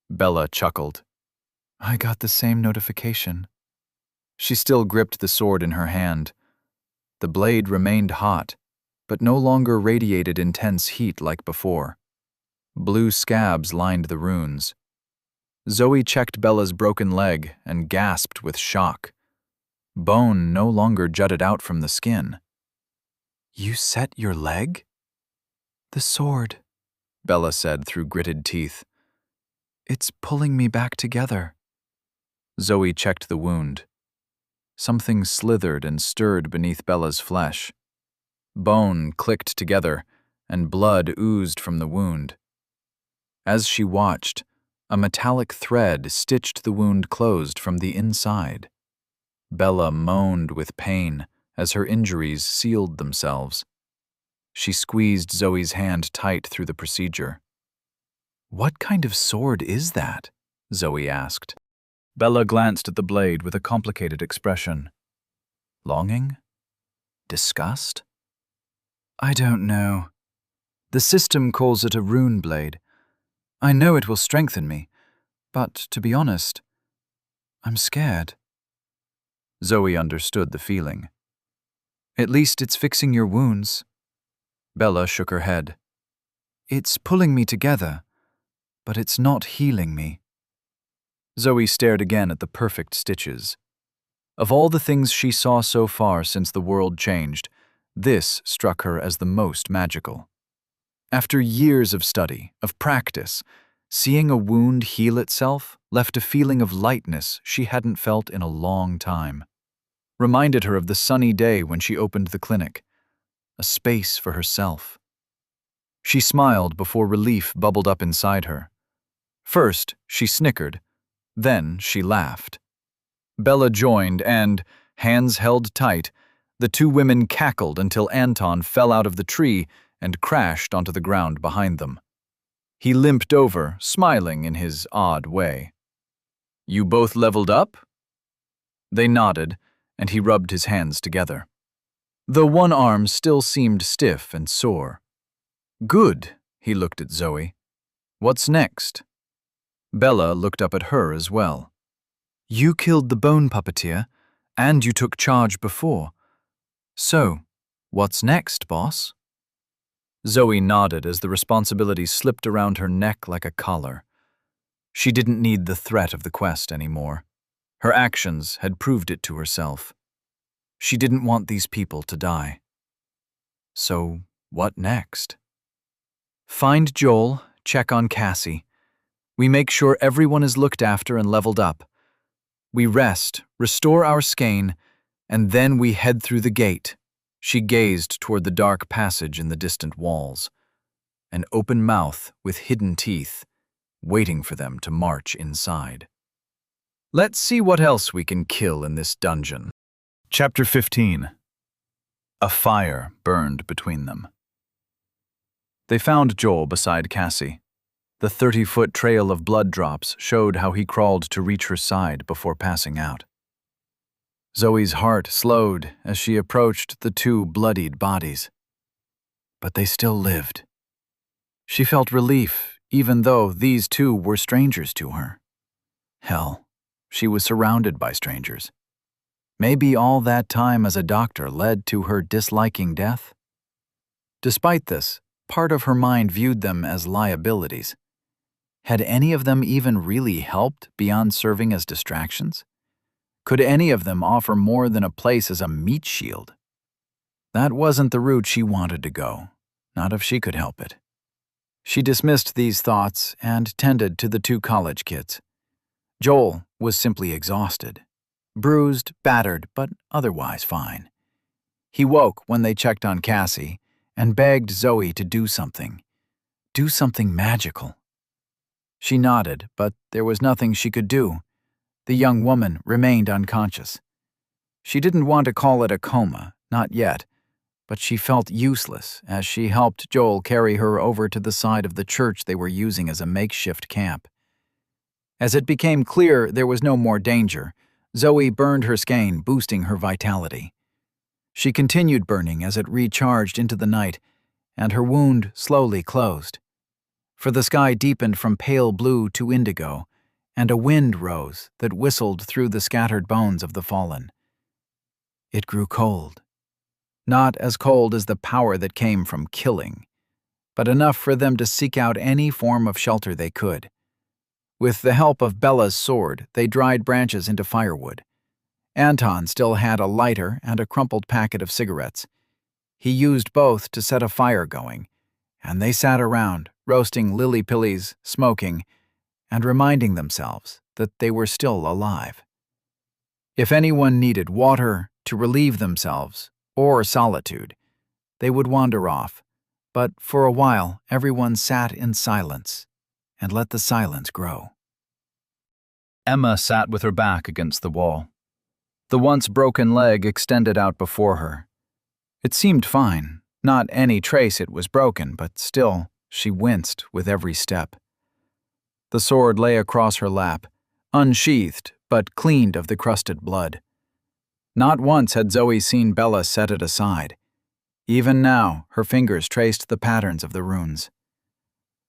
Bella chuckled. "I got the same notification." She still gripped the sword in her hand. The blade remained hot, but no longer radiated intense heat like before. Blue scabs lined the runes. Zoe checked Bella's broken leg and gasped with shock. Bone no longer jutted out from the skin. "You set your leg?" "The sword," Bella said through gritted teeth. "It's pulling me back together." Zoe checked the wound. Something slithered and stirred beneath Bella's flesh. Bone clicked together, and blood oozed from the wound. As she watched, a metallic thread stitched the wound closed from the inside. Bella moaned with pain as her injuries sealed themselves. She squeezed Zoe's hand tight through the procedure. "What kind of sword is that?" Zoe asked. Bella glanced at the blade with a complicated expression. Longing? Disgust? "I don't know. The system calls it a rune blade. I know it will strengthen me, but to be honest, I'm scared." Zoe understood the feeling. "At least it's fixing your wounds." Bella shook her head. "It's pulling me together, but it's not healing me." Zoe stared again at the perfect stitches. Of all the things she saw so far since the world changed, this struck her as the most magical. After years of study, of practice, seeing a wound heal itself left a feeling of lightness she hadn't felt in a long time. Reminded her of the sunny day when she opened the clinic, a space for herself. She smiled before relief bubbled up inside her. First, she snickered, then she laughed. Bella joined and, hands held tight, the two women cackled until Anton fell out of the tree and crashed onto the ground behind them. He limped over, smiling in his odd way. "You both leveled up?" They nodded, and he rubbed his hands together. Though one arm still seemed stiff and sore. "Good," he looked at Zoe. "What's next?" Bella looked up at her as well. "You killed the bone puppeteer, and you took charge before. So, what's next, boss?" Zoe nodded as the responsibility slipped around her neck like a collar. She didn't need the threat of the quest anymore. Her actions had proved it to herself. She didn't want these people to die. So, what next? Find Joel, check on Cassie. We make sure everyone is looked after and leveled up. We rest, restore our skein, and then we head through the gate. She gazed toward the dark passage in the distant walls. An open mouth with hidden teeth, waiting for them to march inside. Let's see what else we can kill in this dungeon. Chapter 15. A fire burned between them. They found Joel beside Cassie. The 30-foot trail of blood drops showed how he crawled to reach her side before passing out. Zoe's heart slowed as she approached the two bloodied bodies. But they still lived. She felt relief, even though these two were strangers to her. Hell, she was surrounded by strangers. Maybe all that time as a doctor led to her disliking death? Despite this, part of her mind viewed them as liabilities. Had any of them even really helped beyond serving as distractions? Could any of them offer more than a place as a meat shield? That wasn't the route she wanted to go, not if she could help it. She dismissed these thoughts and tended to the two college kids. Joel was simply exhausted, bruised, battered, but otherwise fine. He woke when they checked on Cassie, and begged Zoe to do something. Do something magical. She nodded, but there was nothing she could do. The young woman remained unconscious. She didn't want to call it a coma, not yet, but she felt useless as she helped Joel carry her over to the side of the church they were using as a makeshift camp. As it became clear there was no more danger, Zoe burned her skein, boosting her vitality. She continued burning as it recharged into the night, and her wound slowly closed. For the sky deepened from pale blue to indigo, and a wind rose that whistled through the scattered bones of the fallen. It grew cold. Not as cold as the power that came from killing, but enough for them to seek out any form of shelter they could. With the help of Bella's sword, they dried branches into firewood. Anton still had a lighter and a crumpled packet of cigarettes. He used both to set a fire going, and they sat around, roasting lily-pillies, smoking, and reminding themselves that they were still alive. If anyone needed water to relieve themselves, or solitude, they would wander off, but for a while everyone sat in silence and let the silence grow. Emma sat with her back against the wall. The once broken leg extended out before her. It seemed fine, not any trace it was broken, but still, she winced with every step. The sword lay across her lap, unsheathed but cleaned of the crusted blood. Not once had Zoe seen Bella set it aside. Even now, her fingers traced the patterns of the runes.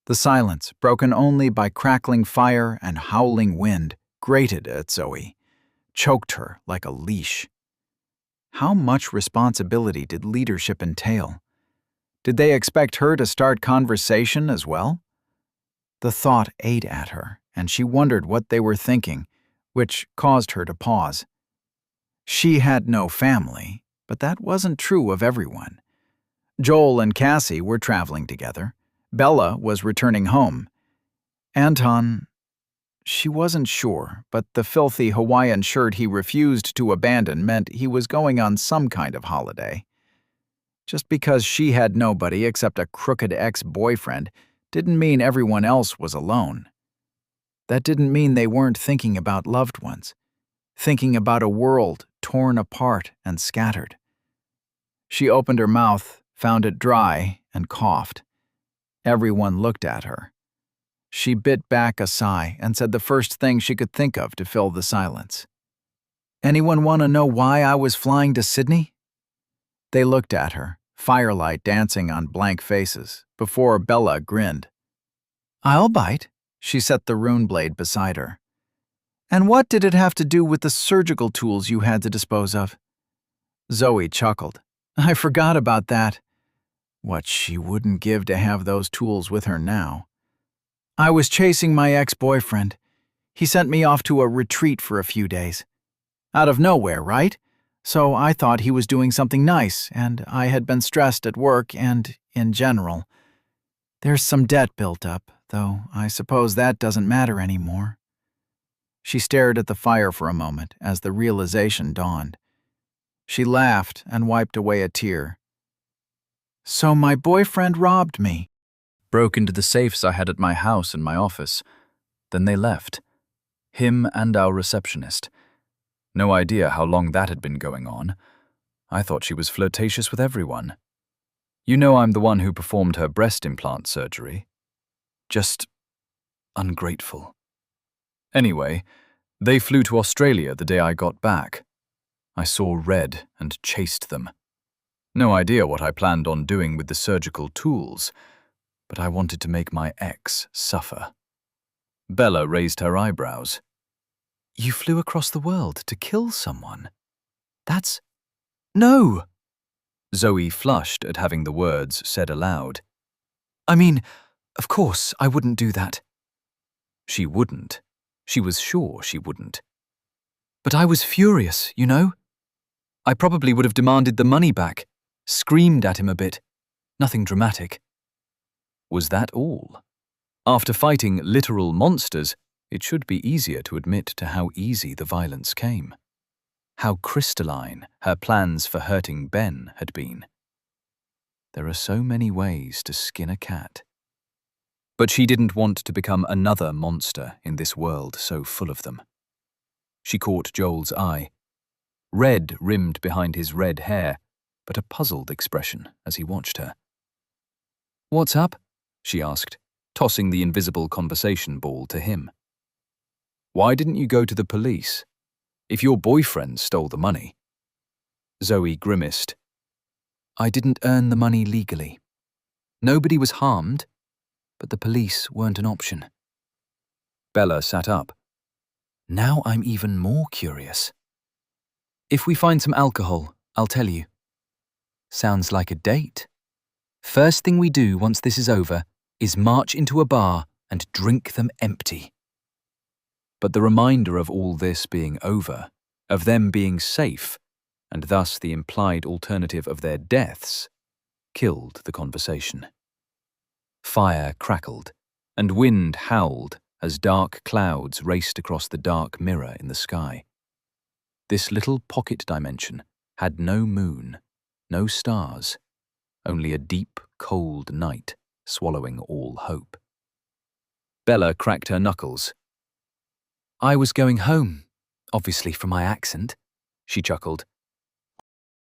The silence, broken only by crackling fire and howling wind, grated at Zoe, choked her like a leash. How much responsibility did leadership entail? Did they expect her to start conversation as well? The thought ate at her, and she wondered what they were thinking, which caused her to pause. She had no family, but that wasn't true of everyone. Joel and Cassie were traveling together. Bella was returning home. Anton, she wasn't sure, but the filthy Hawaiian shirt he refused to abandon meant he was going on some kind of holiday. Just because she had nobody except a crooked ex-boyfriend didn't mean everyone else was alone. That didn't mean they weren't thinking about loved ones, thinking about a world torn apart and scattered. She opened her mouth, found it dry, and coughed. Everyone looked at her. She bit back a sigh and said the first thing she could think of to fill the silence. "Anyone want to know why I was flying to Sydney?" They looked at her, firelight dancing on blank faces, before Bella grinned. "I'll bite." She set the rune blade beside her. "And what did it have to do with the surgical tools you had to dispose of?" Zoe chuckled. "I forgot about that." What she wouldn't give to have those tools with her now. "I was chasing my ex-boyfriend. He sent me off to a retreat for a few days. Out of nowhere, right? So I thought he was doing something nice, and I had been stressed at work and in general. There's some debt built up, though I suppose that doesn't matter anymore." She stared at the fire for a moment as the realization dawned. She laughed and wiped away a tear. "So my boyfriend robbed me." Broke into the safes I had at my house and my office. Then they left. Him and our receptionist. No idea how long that had been going on. I thought she was flirtatious with everyone. You know I'm the one who performed her breast implant surgery. Just ungrateful. Anyway, they flew to Australia the day I got back. I saw red and chased them. No idea what I planned on doing with the surgical tools, but I wanted to make my ex suffer. Bella raised her eyebrows. "You flew across the world to kill someone? That's... No!" Zoe flushed at having the words said aloud. "I mean, of course I wouldn't do that." She wouldn't. She was sure she wouldn't. "But I was furious, you know? I probably would have demanded the money back, screamed at him a bit. Nothing dramatic." Was that all? After fighting literal monsters, it should be easier to admit to how easy the violence came. How crystalline her plans for hurting Ben had been. There are so many ways to skin a cat. But she didn't want to become another monster in this world so full of them. She caught Joel's eye. Red rimmed behind his red hair, but a puzzled expression as he watched her. "What's up?" she asked, tossing the invisible conversation ball to him. "Why didn't you go to the police? If your boyfriend stole the money." Zoe grimaced. "I didn't earn the money legally. Nobody was harmed, but the police weren't an option." Bella sat up. "Now I'm even more curious. If we find some alcohol, I'll tell you." "Sounds like a date. First thing we do once this is over is march into a bar and drink them empty." But the reminder of all this being over, of them being safe, and thus the implied alternative of their deaths, killed the conversation. Fire crackled, and wind howled as dark clouds raced across the dark mirror in the sky. This little pocket dimension had no moon, no stars, only a deep, cold night swallowing all hope. Bella cracked her knuckles. "I was going home, obviously from my accent," she chuckled.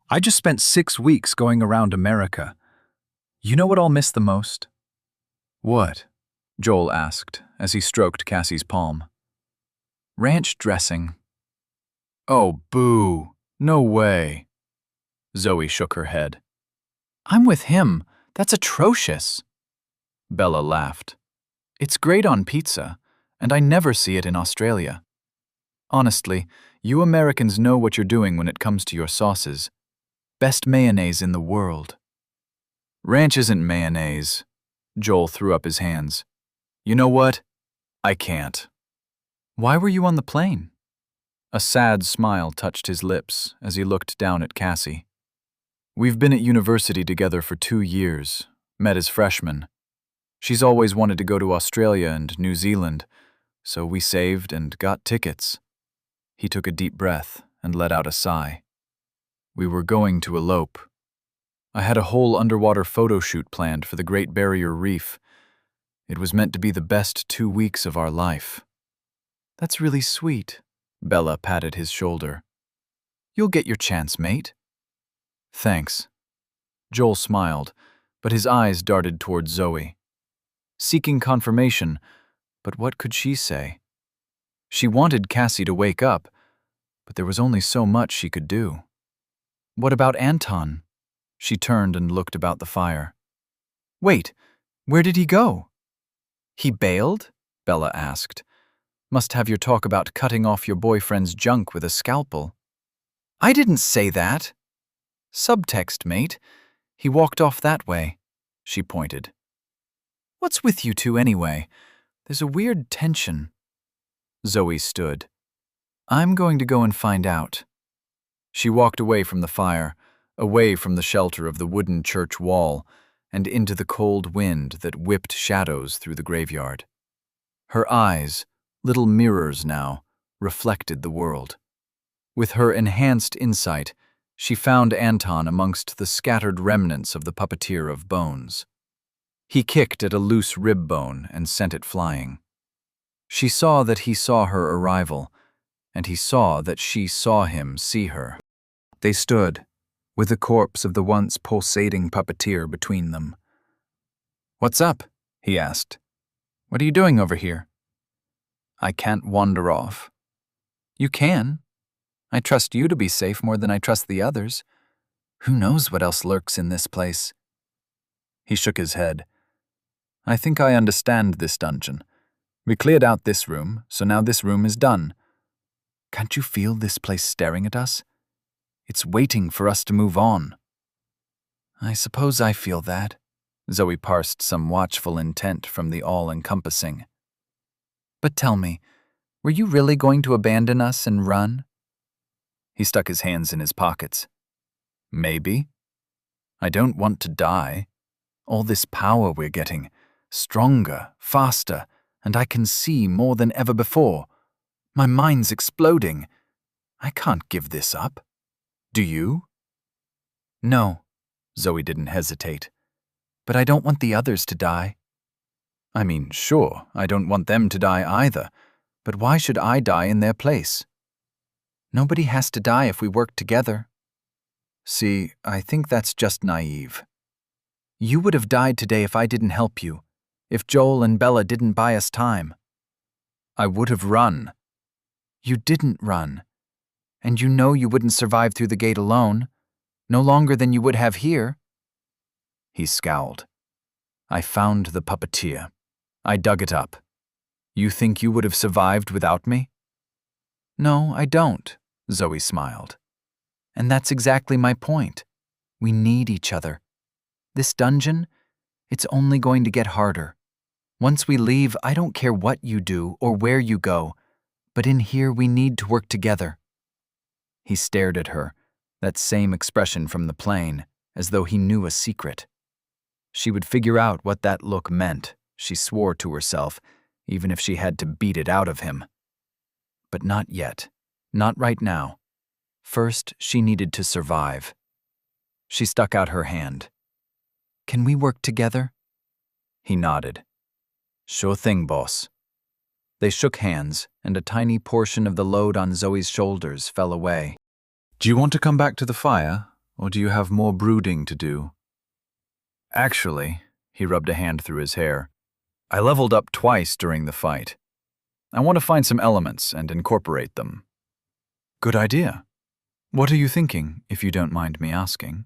I just spent 6 weeks going around America. You know what I'll miss the most?" "What?" Joel asked as he stroked Cassie's palm. "Ranch dressing." "Oh, boo. No way." Zoe shook her head. "I'm with him. That's atrocious." Bella laughed. "It's great on pizza, and I never see it in Australia. Honestly, you Americans know what you're doing when it comes to your sauces. Best mayonnaise in the world." "Ranch isn't mayonnaise." Joel threw up his hands. "You know what? I can't." "Why were you on the plane?" A sad smile touched his lips as he looked down at Cassie. "We've been at university together for 2 years, met as freshmen. She's always wanted to go to Australia and New Zealand, so we saved and got tickets." He took a deep breath and let out a sigh. "We were going to elope. I had a whole underwater photo shoot planned for the Great Barrier Reef. It was meant to be the best 2 weeks of our life." "That's really sweet." Bella patted his shoulder. "You'll get your chance, mate." "Thanks." Joel smiled, but his eyes darted toward Zoe. Seeking confirmation, but what could she say? She wanted Cassie to wake up, but there was only so much she could do. "What about Anton?" She turned and looked about the fire. "Wait, where did he go?" "He bailed?" Bella asked. "Must have your talk about cutting off your boyfriend's junk with a scalpel." "I didn't say that." "Subtext, mate. He walked off that way." She pointed. "What's with you two anyway? There's a weird tension." Zoe stood. "I'm going to go and find out." She walked away from the fire, away from the shelter of the wooden church wall, and into the cold wind that whipped shadows through the graveyard. Her eyes, little mirrors now, reflected the world. With her enhanced insight, she found Anton amongst the scattered remnants of the puppeteer of bones. He kicked at a loose rib bone and sent it flying. She saw that he saw her arrival, and he saw that she saw him see her. They stood, with the corpse of the once pulsating puppeteer between them. "What's up?" he asked. "What are you doing over here?" "I can't wander off." "You can. I trust you to be safe more than I trust the others. Who knows what else lurks in this place?" He shook his head. "I think I understand this dungeon. We cleared out this room, so now this room is done. Can't you feel this place staring at us? It's waiting for us to move on." "I suppose I feel that." Zoe parsed some watchful intent from the all-encompassing. "But tell me, were you really going to abandon us and run?" He stuck his hands in his pockets. "Maybe. I don't want to die. All this power we're getting, stronger, faster, and I can see more than ever before. My mind's exploding. I can't give this up. Do you?" "No," Zoe didn't hesitate. But I don't want the others to die. I mean, sure, I don't want them to die either, but why should I die in their place? Nobody has to die if we work together. See, I think that's just naive. You would have died today if I didn't help you, if Joel and Bella didn't buy us time. I would have run. You didn't run. And you know you wouldn't survive through the gate alone, no longer than you would have here. He scowled. I found the puppeteer. I dug it up. You think you would have survived without me? No, I don't, Zoe smiled. And that's exactly my point. We need each other. This dungeon, it's only going to get harder. Once we leave, I don't care what you do or where you go, but in here we need to work together. He stared at her, that same expression from the plane, as though he knew a secret. She would figure out what that look meant, she swore to herself, even if she had to beat it out of him. But not yet. Not right now. First, she needed to survive. She stuck out her hand. Can we work together? He nodded. Sure thing, boss. They shook hands, and a tiny portion of the load on Zoe's shoulders fell away. Do you want to come back to the fire, or do you have more brooding to do? Actually, he rubbed a hand through his hair, I leveled up twice during the fight. I want to find some elements and incorporate them. Good idea. What are you thinking, if you don't mind me asking?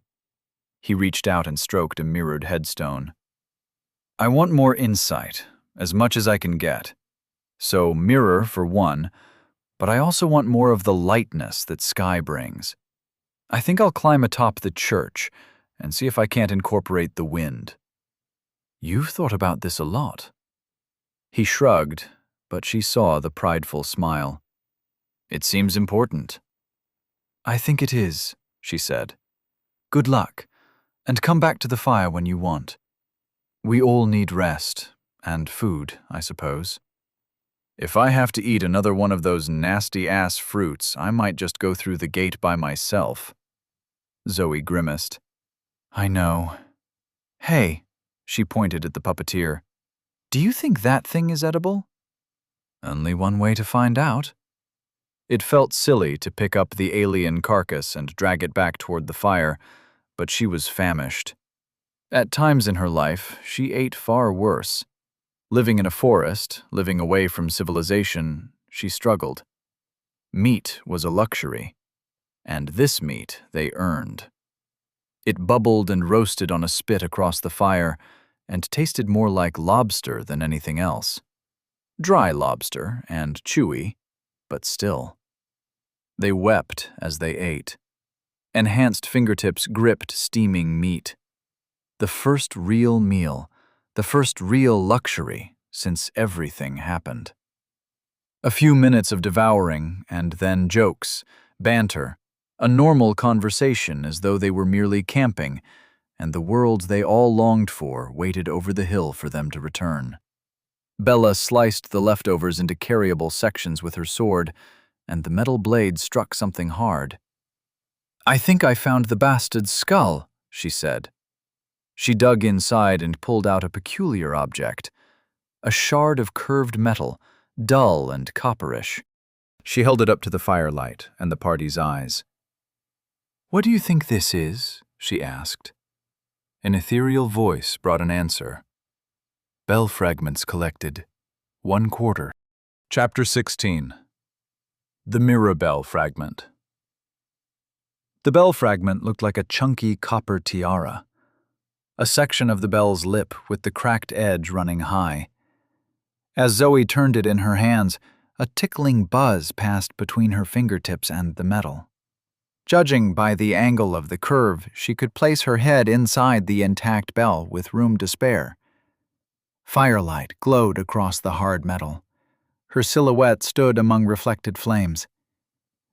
He reached out and stroked a mirrored headstone. I want more insight, as much as I can get. So mirror for one, but I also want more of the lightness that sky brings. I think I'll climb atop the church and see if I can't incorporate the wind. You've thought about this a lot. He shrugged, but she saw the prideful smile. It seems important. I think it is, she said. Good luck, and come back to the fire when you want. We all need rest, and food, I suppose. If I have to eat another one of those nasty-ass fruits, I might just go through the gate by myself. Zoe grimaced. I know. Hey, she pointed at the puppeteer. Do you think that thing is edible? Only one way to find out. It felt silly to pick up the alien carcass and drag it back toward the fire, but she was famished. At times in her life, she ate far worse. Living in a forest, living away from civilization, she struggled. Meat was a luxury, and this meat they earned. It bubbled and roasted on a spit across the fire and tasted more like lobster than anything else. Dry lobster and chewy, but still. They wept as they ate. Enhanced fingertips gripped steaming meat. The first real meal, the first real luxury since everything happened. A few minutes of devouring, and then jokes, banter, a normal conversation as though they were merely camping, and the world they all longed for waited over the hill for them to return. Bella sliced the leftovers into carryable sections with her sword, and the metal blade struck something hard. I think I found the bastard's skull, she said. She dug inside and pulled out a peculiar object, a shard of curved metal, dull and copperish. She held it up to the firelight and the party's eyes. What do you think this is? She asked. An ethereal voice brought an answer. Bell fragments collected, 1/4. Chapter 16. The Mirror Bell Fragment. The bell fragment looked like a chunky copper tiara. A section of the bell's lip with the cracked edge running high. As Zoe turned it in her hands, a tickling buzz passed between her fingertips and the metal. Judging by the angle of the curve, she could place her head inside the intact bell with room to spare. Firelight glowed across the hard metal. Her silhouette stood among reflected flames.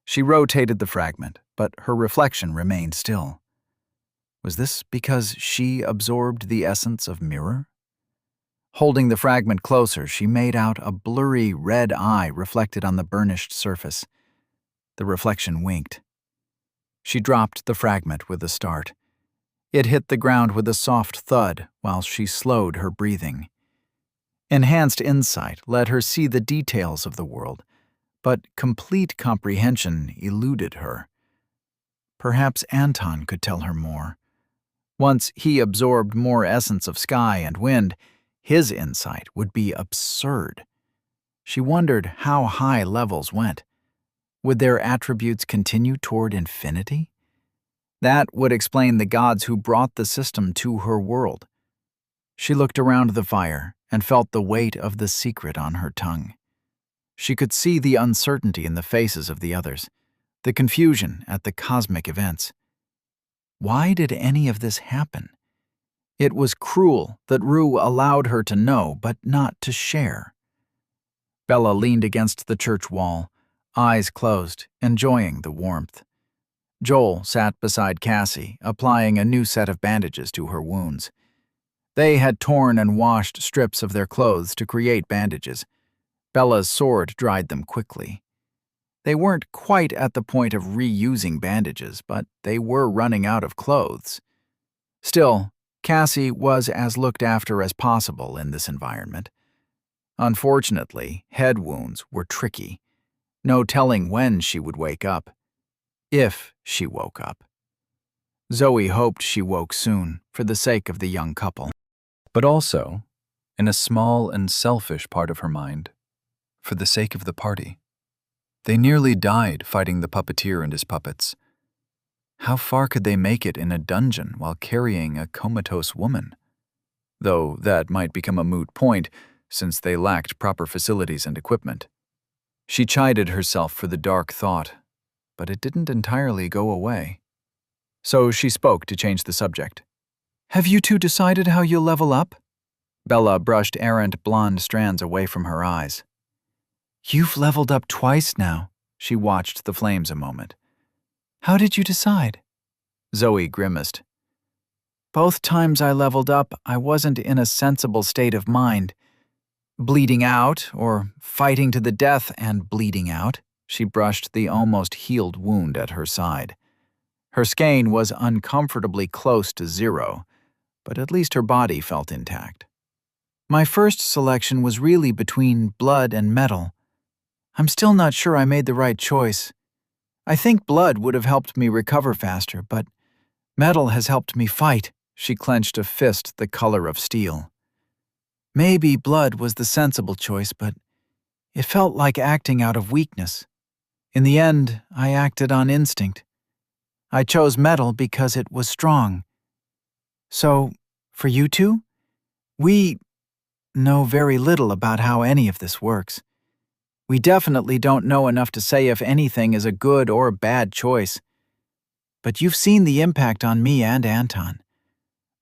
She rotated the fragment, but her reflection remained still. Was this because she absorbed the essence of mirror? Holding the fragment closer, she made out a blurry red eye reflected on the burnished surface. The reflection winked. She dropped the fragment with a start. It hit the ground with a soft thud while she slowed her breathing. Enhanced insight let her see the details of the world, but complete comprehension eluded her. Perhaps Anton could tell her more. Once he absorbed more essence of sky and wind, his insight would be absurd. She wondered how high levels went. Would their attributes continue toward infinity? That would explain the gods who brought the system to her world. She looked around the fire and felt the weight of the secret on her tongue. She could see the uncertainty in the faces of the others, the confusion at the cosmic events. Why did any of this happen? It was cruel that Rue allowed her to know but not to share. Bella leaned against the church wall, eyes closed, enjoying the warmth. Joel sat beside Cassie, applying a new set of bandages to her wounds. They had torn and washed strips of their clothes to create bandages. Bella's sword dried them quickly. They weren't quite at the point of reusing bandages, but they were running out of clothes. Still, Cassie was as looked after as possible in this environment. Unfortunately, head wounds were tricky. No telling when she would wake up. If she woke up. Zoe hoped she woke soon, for the sake of the young couple. But also, in a small and selfish part of her mind, for the sake of the party. They nearly died fighting the puppeteer and his puppets. How far could they make it in a dungeon while carrying a comatose woman? Though that might become a moot point, since they lacked proper facilities and equipment. She chided herself for the dark thought, but it didn't entirely go away. So she spoke to change the subject. "Have you two decided how you'll level up?" Bella brushed errant blonde strands away from her eyes. "You've leveled up twice now." She watched the flames a moment. "How did you decide?" Zoe grimaced. "Both times I leveled up, I wasn't in a sensible state of mind. Bleeding out, or fighting to the death and bleeding out." She brushed the almost healed wound at her side. Her skein was uncomfortably close to 0, but at least her body felt intact. "My first selection was really between blood and metal. I'm still not sure I made the right choice. I think blood would have helped me recover faster, but metal has helped me fight." She clenched a fist the color of steel. "Maybe blood was the sensible choice, but it felt like acting out of weakness. In the end, I acted on instinct. I chose metal because it was strong. So, for you two, we know very little about how any of this works. We definitely don't know enough to say if anything is a good or bad choice. But you've seen the impact on me and Anton.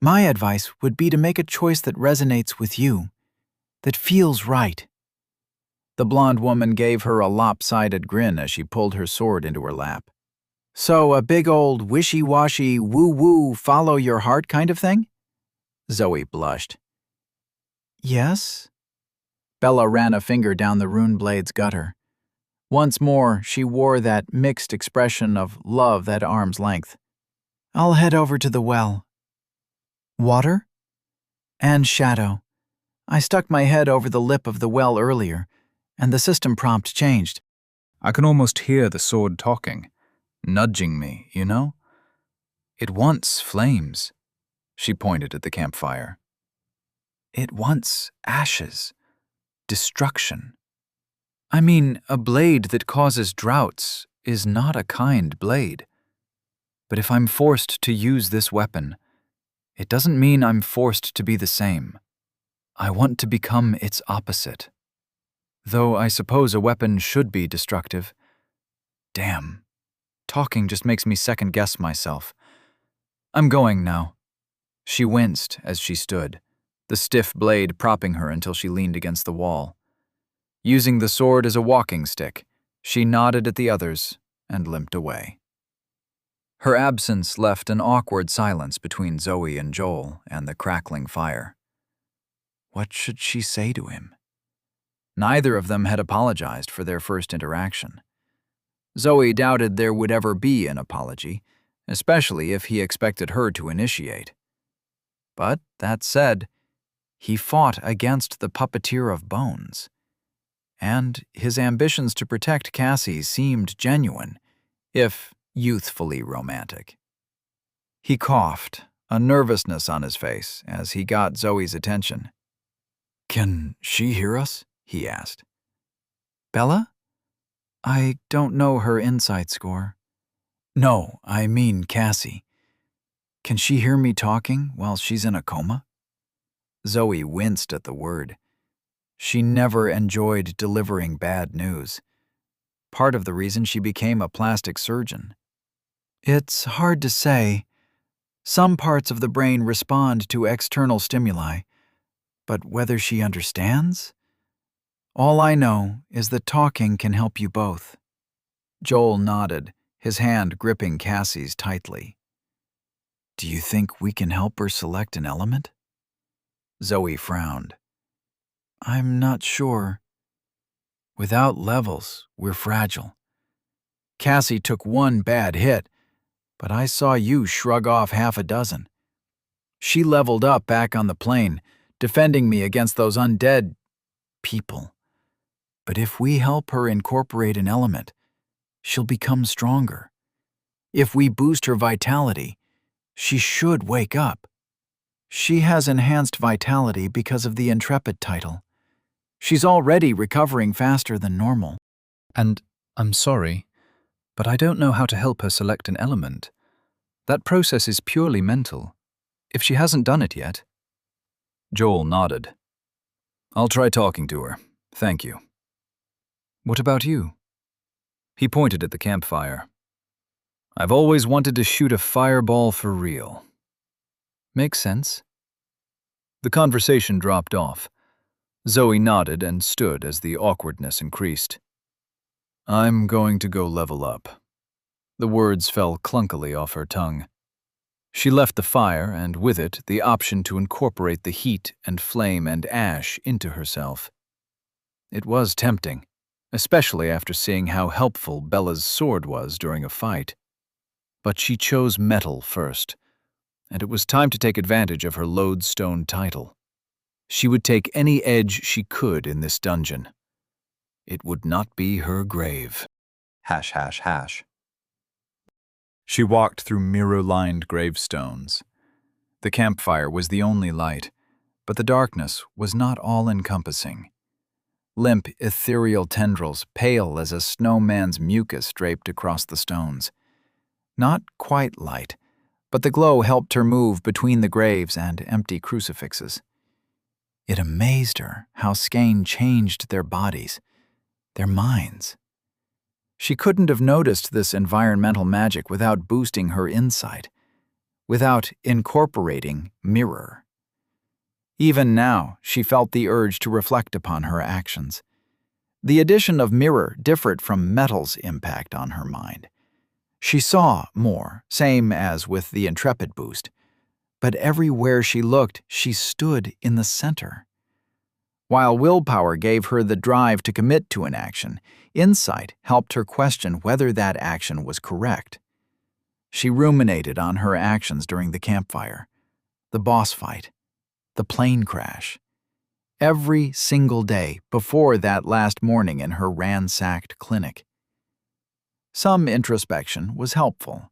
My advice would be to make a choice that resonates with you, that feels right." The blonde woman gave her a lopsided grin as she pulled her sword into her lap. "So a big old wishy-washy, woo-woo, follow your heart kind of thing?" Zoe blushed. "Yes?" Bella ran a finger down the rune blade's gutter. Once more, she wore that mixed expression of love at arm's length. "I'll head over to the well." "Water?" "And shadow. I stuck my head over the lip of the well earlier, and the system prompt changed." I can almost hear the sword talking, nudging me, you know? It wants flames. She pointed at the campfire. It wants ashes, destruction. I mean, a blade that causes droughts is not a kind blade. But if I'm forced to use this weapon, it doesn't mean I'm forced to be the same. I want to become its opposite. Though I suppose a weapon should be destructive. Damn. Talking just makes me second-guess myself. I'm going now. She winced as she stood, the stiff blade propping her until she leaned against the wall. Using the sword as a walking stick, she nodded at the others and limped away. Her absence left an awkward silence between Zoe and Joel and the crackling fire. What should she say to him? Neither of them had apologized for their first interaction. Zoe doubted there would ever be an apology, especially if he expected her to initiate. But that said, he fought against the puppeteer of bones, and his ambitions to protect Cassie seemed genuine, if youthfully romantic. He coughed, a nervousness on his face, as he got Zoe's attention. "Can she hear us?" he asked. "Bella? I don't know her insight score." "No, I mean Cassie. Can she hear me talking while she's in a coma?" Zoe winced at the word. She never enjoyed delivering bad news. Part of the reason she became a plastic surgeon. "It's hard to say. Some parts of the brain respond to external stimuli, but whether she understands? All I know is that talking can help you both." Joel nodded, his hand gripping Cassie's tightly. "Do you think we can help her select an element?" Zoe frowned. "I'm not sure. Without levels, we're fragile. Cassie took one bad hit, but I saw you shrug off half a dozen. She leveled up back on the plane, defending me against those undead people. But if we help her incorporate an element, she'll become stronger. If we boost her vitality, she should wake up. She has enhanced vitality because of the Intrepid title. She's already recovering faster than normal." And I'm sorry, but I don't know how to help her select an element. That process is purely mental. If she hasn't done it yet. Joel nodded. "I'll try talking to her. Thank you." What about you? He pointed at the campfire. "I've always wanted to shoot a fireball for real." Makes sense. The conversation dropped off. Zoe nodded and stood as the awkwardness increased. "I'm going to go level up." The words fell clunkily off her tongue. She left the fire, and with it the option to incorporate the heat and flame and ash into herself. It was tempting, especially after seeing how helpful Bella's sword was during a fight. But she chose metal first, and it was time to take advantage of her lodestone title. She would take any edge she could in this dungeon. It would not be her grave. ###. She walked through mirror-lined gravestones. The campfire was the only light, but the darkness was not all-encompassing. Limp, ethereal tendrils, pale as a snowman's mucus, draped across the stones. Not quite light, but the glow helped her move between the graves and empty crucifixes. It amazed her how Skane changed their bodies, their minds. She couldn't have noticed this environmental magic without boosting her insight, without incorporating mirror. Even now, she felt the urge to reflect upon her actions. The addition of mirror differed from metal's impact on her mind. She saw more, same as with the Intrepid boost, but everywhere she looked, she stood in the center. While willpower gave her the drive to commit to an action, insight helped her question whether that action was correct. She ruminated on her actions during the campfire, the boss fight, the plane crash. Every single day before that last morning in her ransacked clinic. Some introspection was helpful,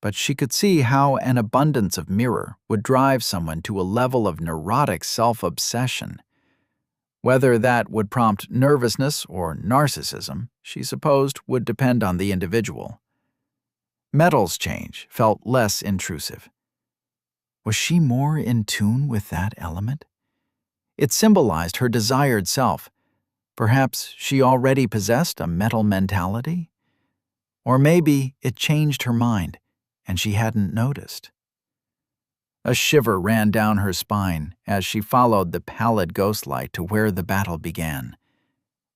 but she could see how an abundance of mirror would drive someone to a level of neurotic self-obsession. Whether that would prompt nervousness or narcissism, she supposed, would depend on the individual. Metal's change felt less intrusive. Was she more in tune with that element? It symbolized her desired self. Perhaps she already possessed a metal mentality? Or maybe it changed her mind, and she hadn't noticed. A shiver ran down her spine as she followed the pallid ghostlight to where the battle began,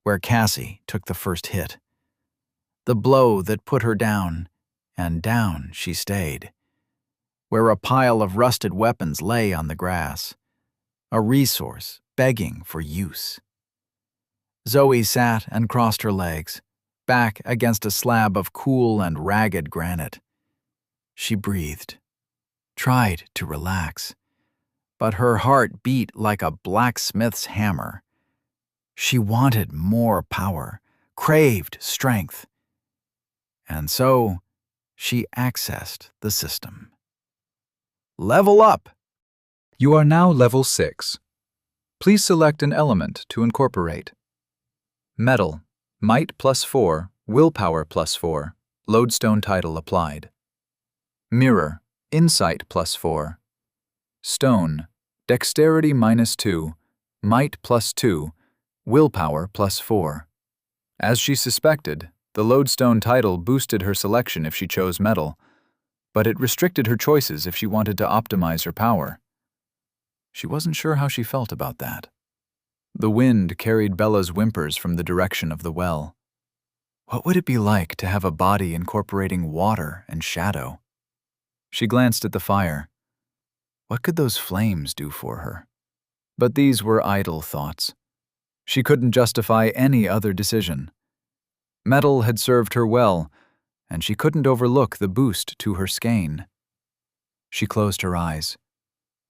where Cassie took the first hit. The blow that put her down, and down she stayed, where a pile of rusted weapons lay on the grass, a resource begging for use. Zoe sat and crossed her legs, back against a slab of cool and ragged granite. She breathed, tried to relax, but her heart beat like a blacksmith's hammer. She wanted more power, craved strength. And so, she accessed the system. Level up! You are now level 6. Please select an element to incorporate. Metal, might +4, willpower +4, lodestone title applied. Mirror, insight +4. Stone, dexterity -2, might +2, willpower +4. As she suspected, the lodestone title boosted her selection if she chose metal, but it restricted her choices if she wanted to optimize her power. She wasn't sure how she felt about that. The wind carried Bella's whimpers from the direction of the well. What would it be like to have a body incorporating water and shadow? She glanced at the fire. What could those flames do for her? But these were idle thoughts. She couldn't justify any other decision. Metal had served her well, and she couldn't overlook the boost to her skein. She closed her eyes,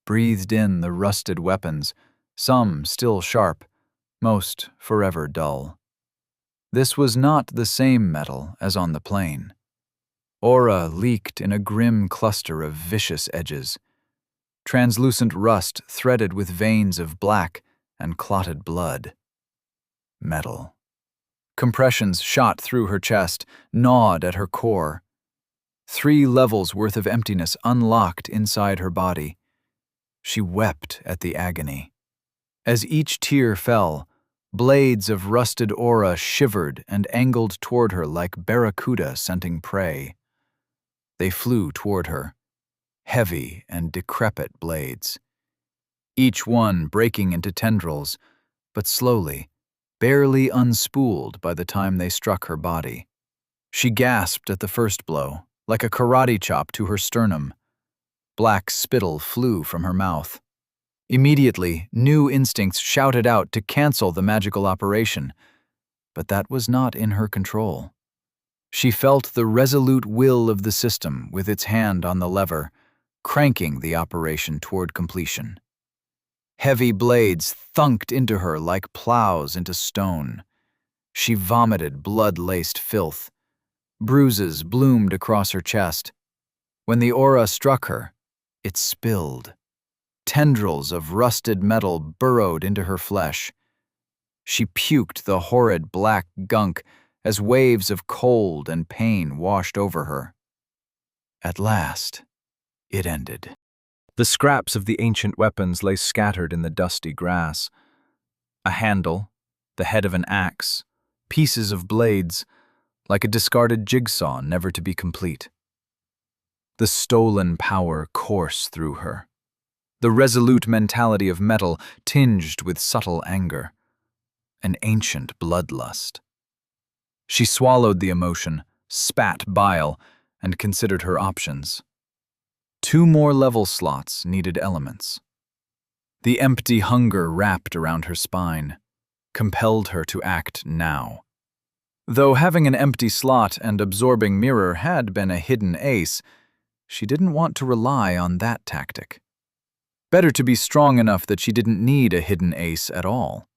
breathed in the rusted weapons, some still sharp, most forever dull. This was not the same metal as on the plain. Aura leaked in a grim cluster of vicious edges, translucent rust threaded with veins of black and clotted blood. Metal. Compressions shot through her chest, gnawed at her core. 3 levels worth of emptiness unlocked inside her body. She wept at the agony. As each tear fell, blades of rusted aura shivered and angled toward her like barracuda scenting prey. They flew toward her, heavy and decrepit blades, each one breaking into tendrils, but slowly, barely unspooled by the time they struck her body. She gasped at the first blow, like a karate chop to her sternum. Black spittle flew from her mouth. Immediately, new instincts shouted out to cancel the magical operation, but that was not in her control. She felt the resolute will of the system with its hand on the lever, cranking the operation toward completion. Heavy blades thunked into her like plows into stone. She vomited blood-laced filth. Bruises bloomed across her chest. When the aura struck her, it spilled. Tendrils of rusted metal burrowed into her flesh. She puked the horrid black gunk as waves of cold and pain washed over her. At last, it ended. The scraps of the ancient weapons lay scattered in the dusty grass. A handle, the head of an axe, pieces of blades, like a discarded jigsaw never to be complete. The stolen power coursed through her. The resolute mentality of metal tinged with subtle anger. An ancient bloodlust. She swallowed the emotion, spat bile, and considered her options. 2 more level slots needed elements. The empty hunger wrapped around her spine, compelled her to act now. Though having an empty slot and absorbing mirror had been a hidden ace, she didn't want to rely on that tactic. Better to be strong enough that she didn't need a hidden ace at all.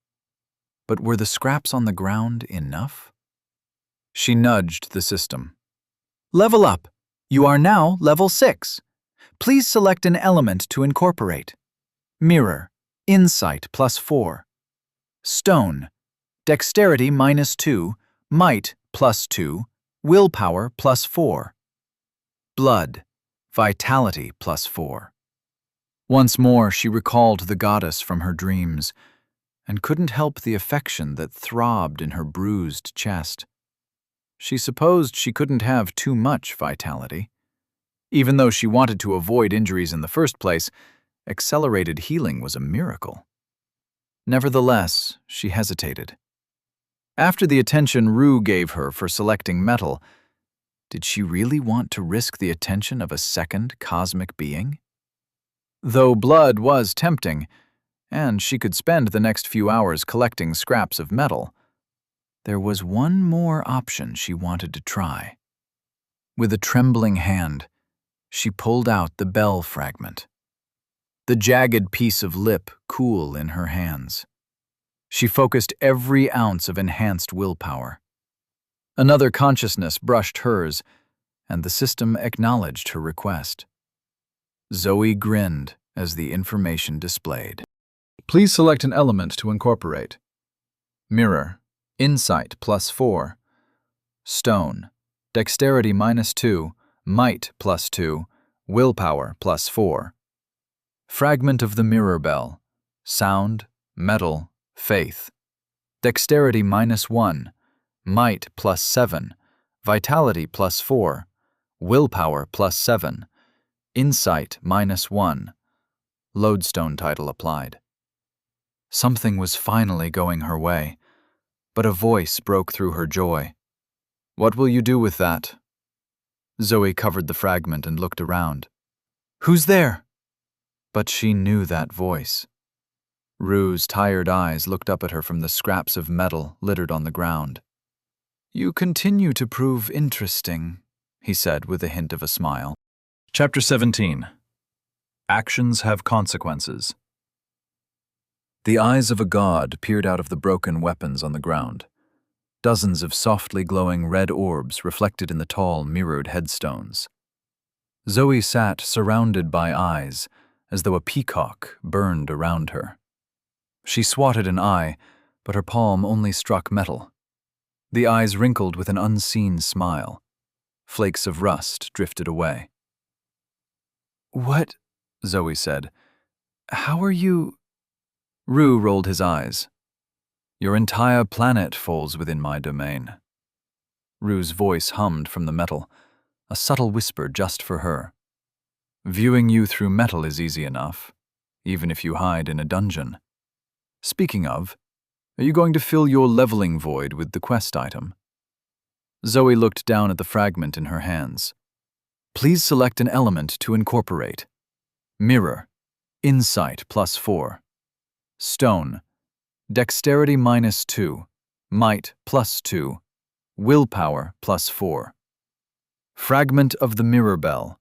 But were the scraps on the ground enough? She nudged the system. Level up. You are now level 6. Please select an element to incorporate. Mirror, insight +4. Stone, dexterity -2, might +2, willpower +4. Blood, vitality +4. Once more she recalled the goddess from her dreams, and couldn't help the affection that throbbed in her bruised chest. She supposed she couldn't have too much vitality. Even though she wanted to avoid injuries in the first place, accelerated healing was a miracle. Nevertheless, she hesitated. After the attention Rue gave her for selecting metal, did she really want to risk the attention of a second cosmic being? Though blood was tempting, and she could spend the next few hours collecting scraps of metal, there was one more option she wanted to try. With a trembling hand, She pulled out the bell fragment, the jagged piece of lip cool in her hands. She focused every ounce of enhanced willpower. Another consciousness brushed hers, and the system acknowledged her request. Zoe grinned as the information displayed. Please select an element to incorporate. Mirror, Insight +4. Stone, Dexterity -2, Might +2, Willpower +4. Fragment of the mirror bell, Sound, Metal, Faith. Dexterity -1, Might +7, Vitality +4, Willpower +7, Insight -1. Lodestone title applied. Something was finally going her way, but a voice broke through her joy. What will you do with that? Zoe covered the fragment and looked around. Who's there? But she knew that voice. Rue's tired eyes looked up at her from the scraps of metal littered on the ground. You continue to prove interesting, he said with a hint of a smile. Chapter 17. Actions have consequences. The eyes of a god peered out of the broken weapons on the ground. Dozens of softly glowing red orbs reflected in the tall, mirrored headstones. Zoe sat surrounded by eyes, as though a peacock burned around her. She swatted an eye, but her palm only struck metal. The eyes wrinkled with an unseen smile. Flakes of rust drifted away. What? Zoe said. How are you? Rue rolled his eyes. Your entire planet falls within my domain. Rue's voice hummed from the metal, a subtle whisper just for her. Viewing you through metal is easy enough, even if you hide in a dungeon. Speaking of, are you going to fill your leveling void with the quest item? Zoe looked down at the fragment in her hands. Please select an element to incorporate. Mirror, Insight +4. Stone, Dexterity -2, Might +2, Willpower +4. Fragment of the mirror bell,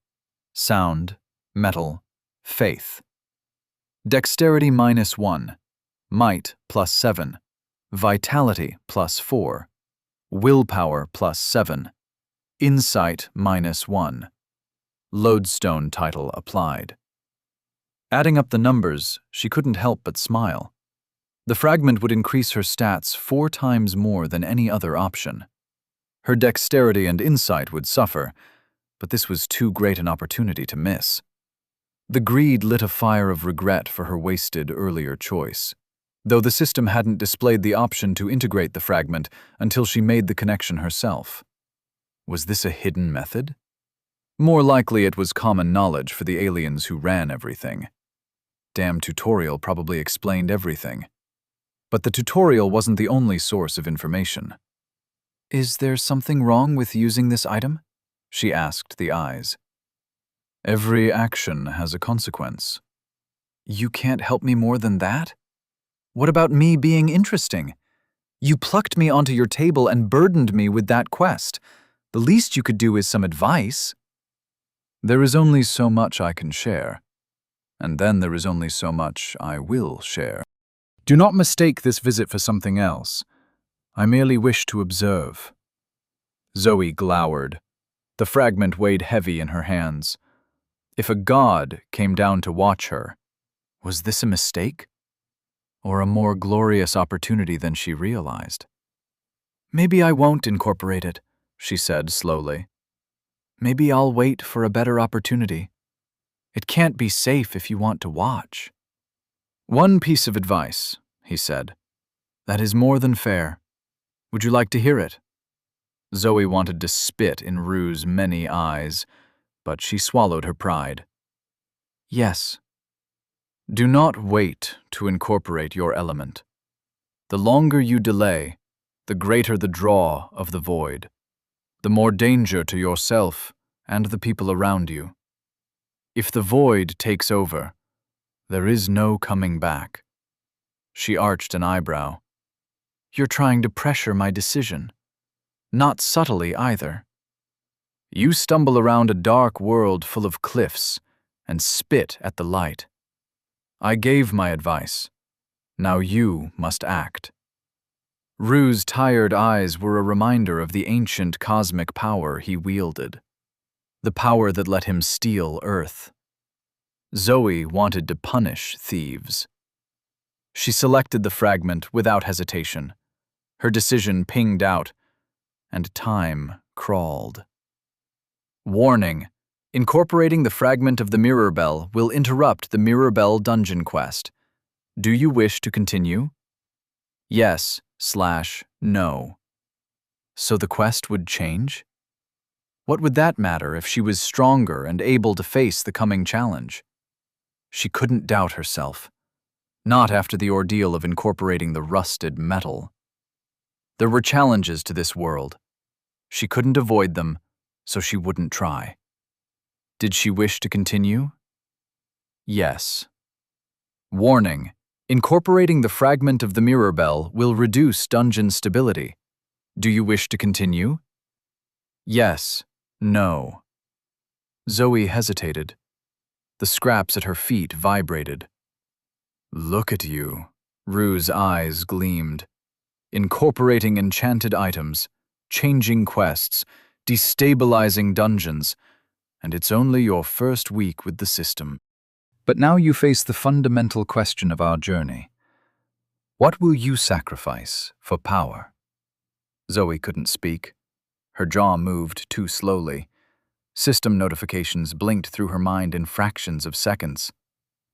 Sound, Metal, Faith. Dexterity -1, Might +7, Vitality +4, Willpower +7, Insight -1. Lodestone title applied. Adding up the numbers, she couldn't help but smile. The fragment would increase her stats 4 times more than any other option. Her dexterity and insight would suffer, but this was too great an opportunity to miss. The greed lit a fire of regret for her wasted earlier choice, though the system hadn't displayed the option to integrate the fragment until she made the connection herself. Was this a hidden method? More likely it was common knowledge for the aliens who ran everything. Damn tutorial probably explained everything. But the tutorial wasn't the only source of information. Is there something wrong with using this item? She asked the eyes. Every action has a consequence. You can't help me more than that? What about me being interesting? You plucked me onto your table and burdened me with that quest. The least you could do is some advice. There is only so much I can share, and then there is only so much I will share. Do not mistake this visit for something else. I merely wish to observe. Zoe glowered. The fragment weighed heavy in her hands. If a god came down to watch her, was this a mistake? Or a more glorious opportunity than she realized? Maybe I won't incorporate it, she said slowly. Maybe I'll wait for a better opportunity. It can't be safe if you want to watch. One piece of advice, he said. That is more than fair. Would you like to hear it? Zoe wanted to spit in Rue's many eyes, but she swallowed her pride. Yes. Do not wait to incorporate your element. The longer you delay, the greater the draw of the void, the more danger to yourself and the people around you. If the void takes over, there is no coming back. She arched an eyebrow. You're trying to pressure my decision. Not subtly either. You stumble around a dark world full of cliffs and spit at the light. I gave my advice. Now you must act. Rue's tired eyes were a reminder of the ancient cosmic power he wielded, the power that let him steal Earth. Zoe wanted to punish thieves. She selected the fragment without hesitation. Her decision pinged out, and time crawled. Warning: incorporating the fragment of the Mirror Bell will interrupt the Mirror Bell dungeon quest. Do you wish to continue? Yes/no. So the quest would change? What would that matter if she was stronger and able to face the coming challenge? She couldn't doubt herself, not after the ordeal of incorporating the rusted metal. There were challenges to this world. She couldn't avoid them, so she wouldn't try. Did she wish to continue? Yes. Warning: incorporating the fragment of the Mirror Bell will reduce dungeon stability. Do you wish to continue? Yes/no. Zoe hesitated. The scraps at her feet vibrated. Look at you. Rue's eyes gleamed. Incorporating enchanted items, changing quests, destabilizing dungeons, and it's only your first week with the system. But now you face the fundamental question of our journey. What will you sacrifice for power? Zoe couldn't speak. Her jaw moved too slowly. System notifications blinked through her mind in fractions of seconds.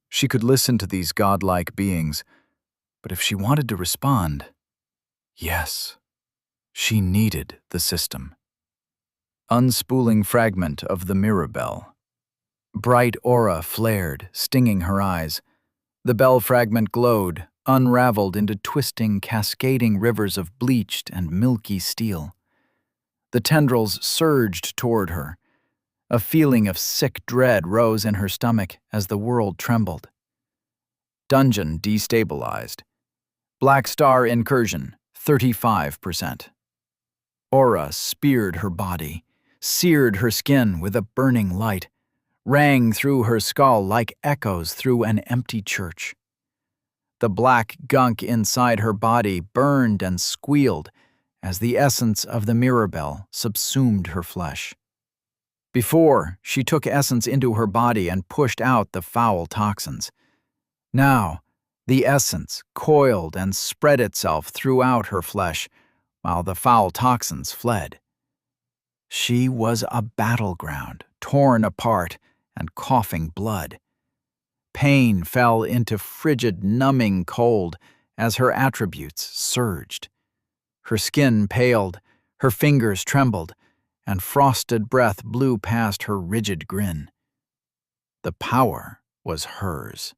She could listen to these godlike beings, but if she wanted to respond, yes, she needed the system. Unspooling fragment of the Mirror Bell. Bright aura flared, stinging her eyes. The bell fragment glowed, unraveled into twisting, cascading rivers of bleached and milky steel. The tendrils surged toward her. A feeling of sick dread rose in her stomach as the world trembled. Dungeon destabilized. Black Star incursion, 35%. Aura speared her body, seared her skin with a burning light, rang through her skull like echoes through an empty church. The black gunk inside her body burned and squealed as the essence of the Mirror Bell subsumed her flesh. Before, she took essence into her body and pushed out the foul toxins. Now, the essence coiled and spread itself throughout her flesh, while the foul toxins fled. She was a battleground, torn apart and coughing blood. Pain fell into frigid, numbing cold as her attributes surged. Her skin paled, her fingers trembled, and frosted breath blew past her rigid grin. The power was hers.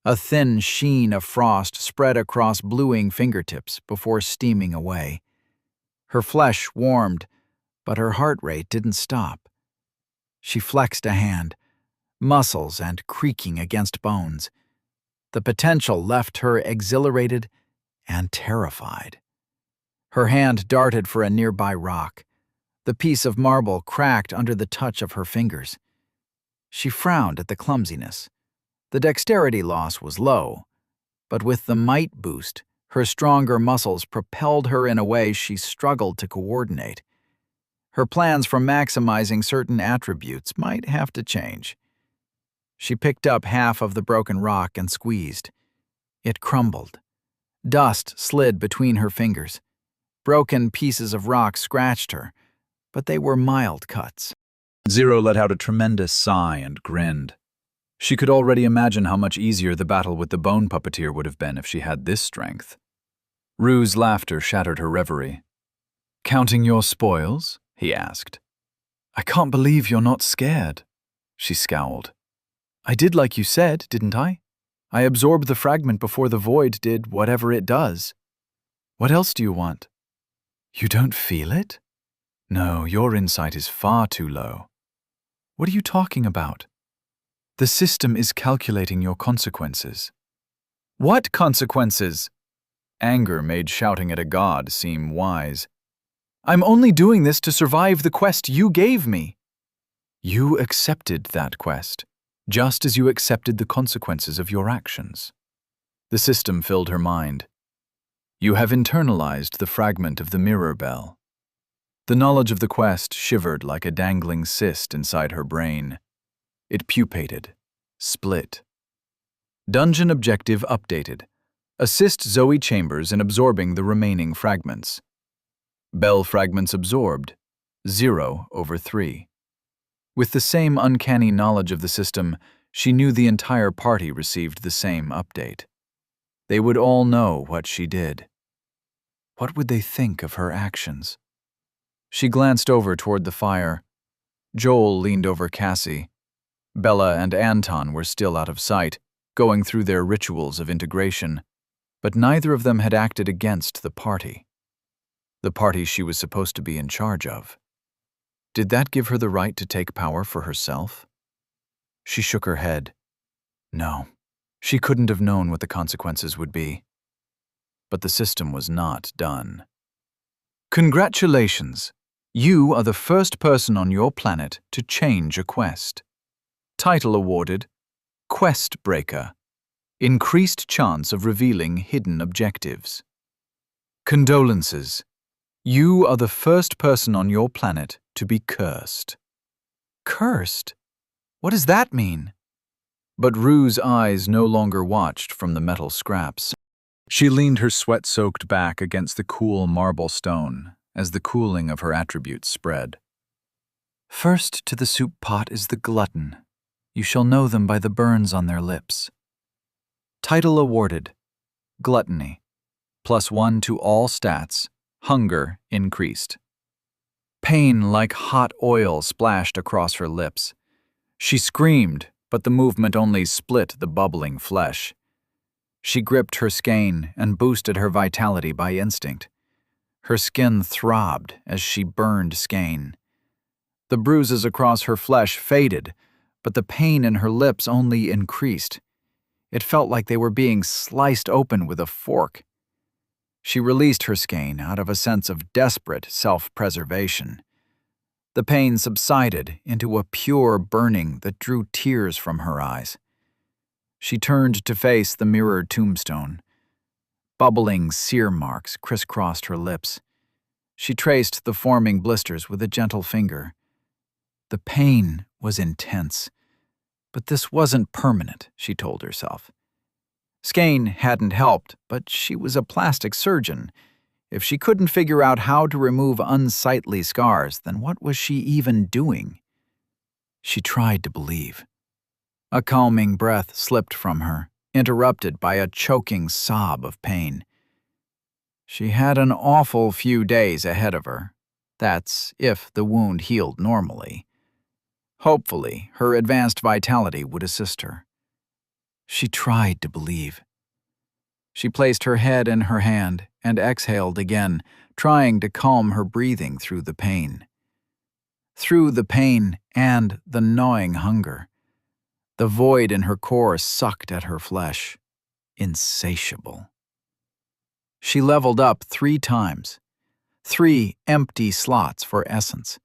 A thin sheen of frost spread across bluing fingertips before steaming away. Her flesh warmed, but her heart rate didn't stop. She flexed a hand, muscles and creaking against bones. The potential left her exhilarated and terrified. Her hand darted for a nearby rock. The piece of marble cracked under the touch of her fingers. She frowned at the clumsiness. The dexterity loss was low, but with the might boost, her stronger muscles propelled her in a way she struggled to coordinate. Her plans for maximizing certain attributes might have to change. She picked up half of the broken rock and squeezed. It crumbled. Dust slid between her fingers. Broken pieces of rock scratched her, but they were mild cuts. Zero let out a tremendous sigh and grinned. She could already imagine how much easier the battle with the bone puppeteer would have been if she had this strength. Rue's laughter shattered her reverie. "Counting your spoils?" he asked. "I can't believe you're not scared." She scowled. "I did like you said, didn't I? I absorbed the fragment before the void did whatever it does. What else do you want? You don't feel it? No, your insight is far too low. What are you talking about? The system is calculating your consequences." "What consequences?" Anger made shouting at a god seem wise. I'm only doing this to survive the quest you gave me." You accepted that quest, just as you accepted the consequences of your actions. The system filled her mind. You have internalized the fragment of the mirror bell. The knowledge of the quest shivered like a dangling cyst inside her brain. It pupated, split. Dungeon objective updated. Assist Zoe Chambers in absorbing the remaining fragments. Bell fragments absorbed, 0/3. With the same uncanny knowledge of the system, she knew the entire party received the same update. They would all know what she did. What would they think of her actions? She glanced over toward the fire. Joel leaned over Cassie. Bella and Anton were still out of sight, going through their rituals of integration, but neither of them had acted against the party she was supposed to be in charge of. Did that give her the right to take power for herself? She shook her head. No, she couldn't have known what the consequences would be. But the system was not done. Congratulations! You are the first person on your planet to change a quest. Title awarded, Quest Breaker. Increased chance of revealing hidden objectives. Condolences. You are the first person on your planet to be cursed. Cursed? What does that mean? But Rue's eyes no longer watched from the metal scraps. She leaned her sweat-soaked back against the cool marble stone as the cooling of her attributes spread. First to the soup pot is the glutton. You shall know them by the burns on their lips. Title awarded, Gluttony. +1 to all stats. Hunger increased. Pain like hot oil splashed across her lips. She screamed, but the movement only split the bubbling flesh. She gripped her skein and boosted her vitality by instinct. Her skin throbbed as she burned skein. The bruises across her flesh faded, but the pain in her lips only increased. It felt like they were being sliced open with a fork. She released her skein out of a sense of desperate self-preservation. The pain subsided into a pure burning that drew tears from her eyes. She turned to face the mirrored tombstone. Bubbling sear marks crisscrossed her lips. She traced the forming blisters with a gentle finger. The pain was intense, but this wasn't permanent, she told herself. Skein hadn't helped, but she was a plastic surgeon. If she couldn't figure out how to remove unsightly scars, then what was she even doing? She tried to believe. A calming breath slipped from her, interrupted by a choking sob of pain. She had an awful few days ahead of her. That's if the wound healed normally. Hopefully, her advanced vitality would assist her. She tried to believe. She placed her head in her hand and exhaled again, trying to calm her breathing through the pain. Through the pain and the gnawing hunger. The void in her core sucked at her flesh, insatiable. She leveled up 3 times. 3 empty slots for essence.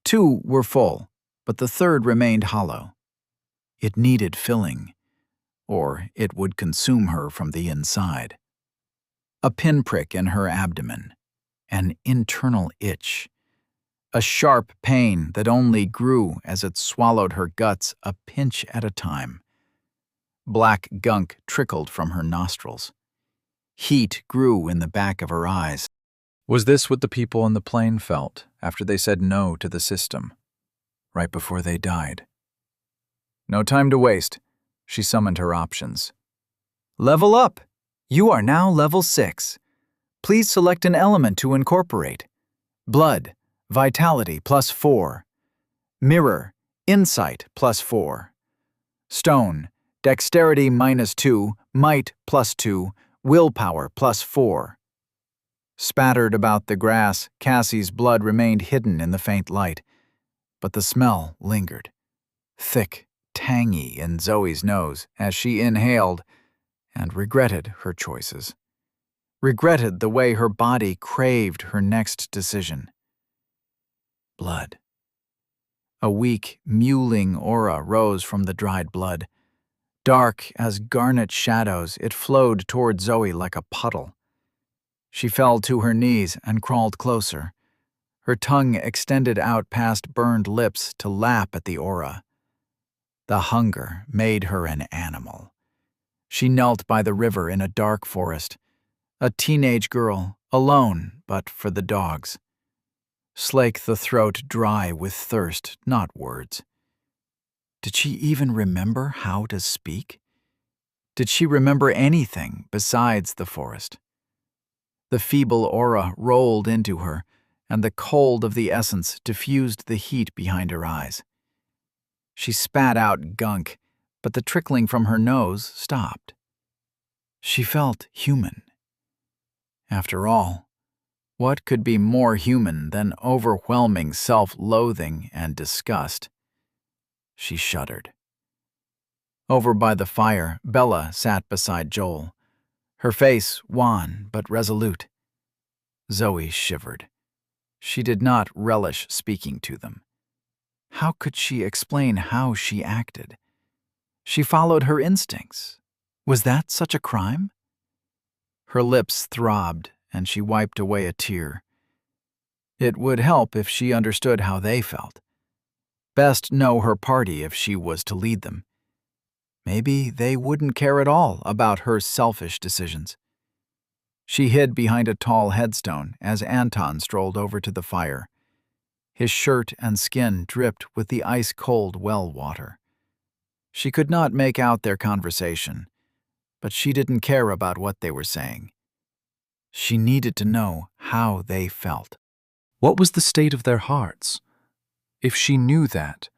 2 were full, but the third remained hollow. It needed filling, or it would consume her from the inside. A pinprick in her abdomen, an internal itch, a sharp pain that only grew as it swallowed her guts a pinch at a time. Black gunk trickled from her nostrils. Heat grew in the back of her eyes. Was this what the people on the plane felt after they said no to the system, right before they died? No time to waste. She summoned her options. Level up! You are now level 6. Please select an element to incorporate. Blood, vitality +4. Mirror, insight +4. Stone, dexterity -2, might +2, willpower +4. Spattered about the grass, Cassie's blood remained hidden in the faint light, but the smell lingered. Thick, tangy in Zoe's nose as she inhaled and regretted her choices. regretted the way her body craved her next decision. Blood. A weak, mewling aura rose from the dried blood. Dark as garnet shadows, it flowed toward Zoe like a puddle. She fell to her knees and crawled closer, her tongue extended out past burned lips to lap at the aura. The hunger made her an animal. She knelt by the river in a dark forest, a teenage girl, alone but for the dogs. Slake the throat dry with thirst, not words. Did she even remember how to speak? Did she remember anything besides the forest? The feeble aura rolled into her, and the cold of the essence diffused the heat behind her eyes. She spat out gunk, but the trickling from her nose stopped. She felt human. After all, what could be more human than overwhelming self-loathing and disgust? She shuddered. Over by the fire, Bella sat beside Joel, her face wan but resolute. Zoe shivered. She did not relish speaking to them. How could she explain how she acted? She followed her instincts. Was that such a crime? Her lips throbbed, and she wiped away a tear. It would help if she understood how they felt. Best know her party if she was to lead them. Maybe they wouldn't care at all about her selfish decisions. She hid behind a tall headstone as Anton strolled over to the fire. His shirt and skin dripped with the ice-cold well water. She could not make out their conversation, but she didn't care about what they were saying. She needed to know how they felt. What was the state of their hearts? If she knew that,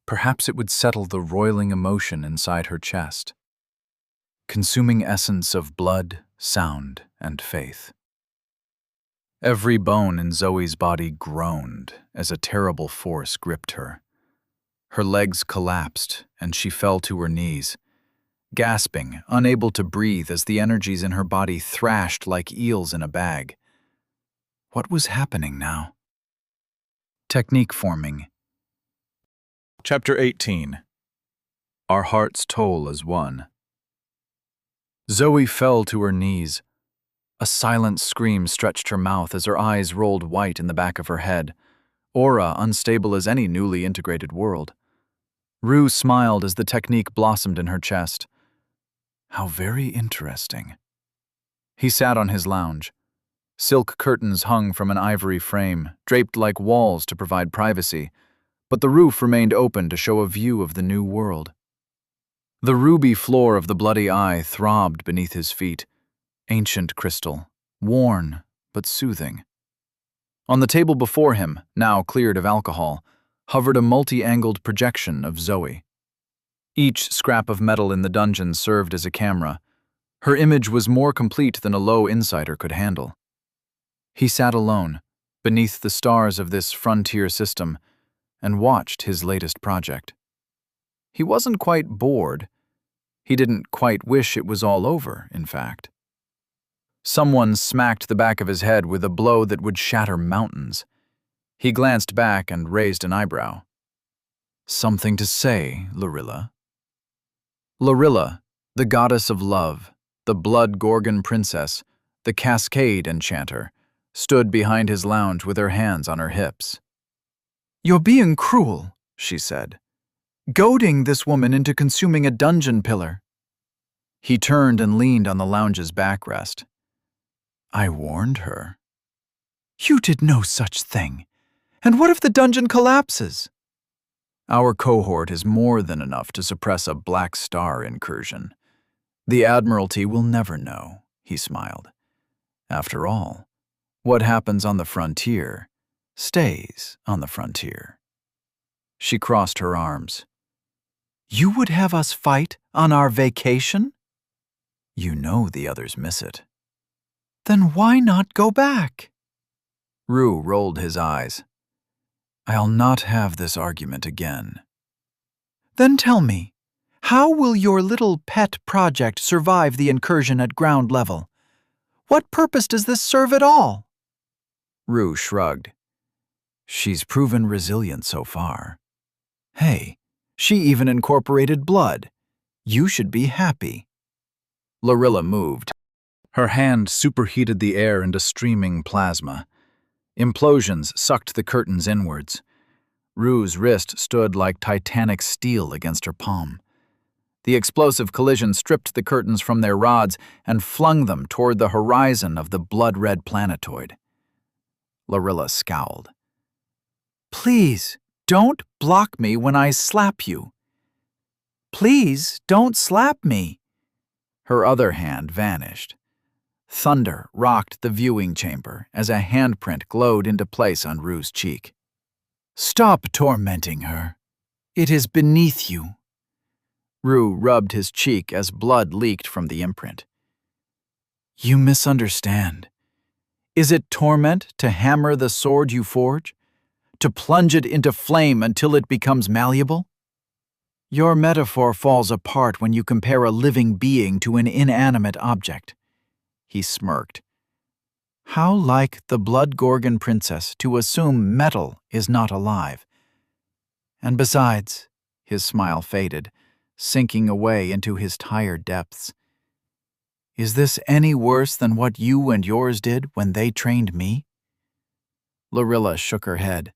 perhaps it would settle the roiling emotion inside her chest. Consuming essence of blood, sound, and faith. Every bone in Zoe's body groaned as a terrible force gripped her. Her legs collapsed, and she fell to her knees, gasping, unable to breathe as the energies in her body thrashed like eels in a bag. What was happening now? Technique forming. Chapter 18. Our Hearts Toll as One. Zoe fell to her knees. A silent scream stretched her mouth as her eyes rolled white in the back of her head, aura unstable as any newly integrated world. Rue smiled as the technique blossomed in her chest. How very interesting. He sat on his lounge. Silk curtains hung from an ivory frame, draped like walls to provide privacy, but the roof remained open to show a view of the new world. The ruby floor of the Bloody Eye throbbed beneath his feet, ancient crystal, worn but soothing. On the table before him, now cleared of alcohol, hovered a multi-angled projection of Zoe. Each scrap of metal in the dungeon served as a camera. Her image was more complete than a low insider could handle. He sat alone, beneath the stars of this frontier system, and watched his latest project. He wasn't quite bored. He didn't quite wish it was all over, in fact. Someone smacked the back of his head with a blow that would shatter mountains. He glanced back and raised an eyebrow. Something to say, Lorilla? Lorilla, the goddess of love, the blood Gorgon princess, the cascade enchanter, stood behind his lounge with her hands on her hips. "You're being cruel," she said, "goading this woman into consuming a dungeon pillar." He turned and leaned on the lounge's backrest. "I warned her." "You did no such thing. And what if the dungeon collapses?" "Our cohort is more than enough to suppress a Black Star incursion. The Admiralty will never know," he smiled. "After all, what happens on the frontier stays on the frontier." She crossed her arms. "You would have us fight on our vacation?" "You know the others miss it." "Then why not go back?" Rue rolled his eyes. "I'll not have this argument again." "Then tell me, how will your little pet project survive the incursion at ground level? What purpose does this serve at all? Rue shrugged. She's proven resilient so far. Hey, she even incorporated blood. You should be happy. Lorilla moved. Her hand superheated the air into streaming plasma. Implosions sucked the curtains inwards. Rue's wrist stood like titanic steel against her palm. The explosive collision stripped the curtains from their rods and flung them toward the horizon of the blood-red planetoid. Lorilla scowled. Please, don't block me when I slap you. Please, don't slap me. Her other hand vanished. Thunder rocked the viewing chamber as a handprint glowed into place on Rue's cheek. Stop tormenting her. It is beneath you. Rue rubbed his cheek as blood leaked from the imprint. You misunderstand. Is it torment to hammer the sword you forge? To plunge it into flame until it becomes malleable? Your metaphor falls apart when you compare a living being to an inanimate object. He smirked. How like the Blood Gorgon princess to assume metal is not alive. And besides, his smile faded, sinking away into his tired depths. Is this any worse than what you and yours did when they trained me? Lorilla shook her head.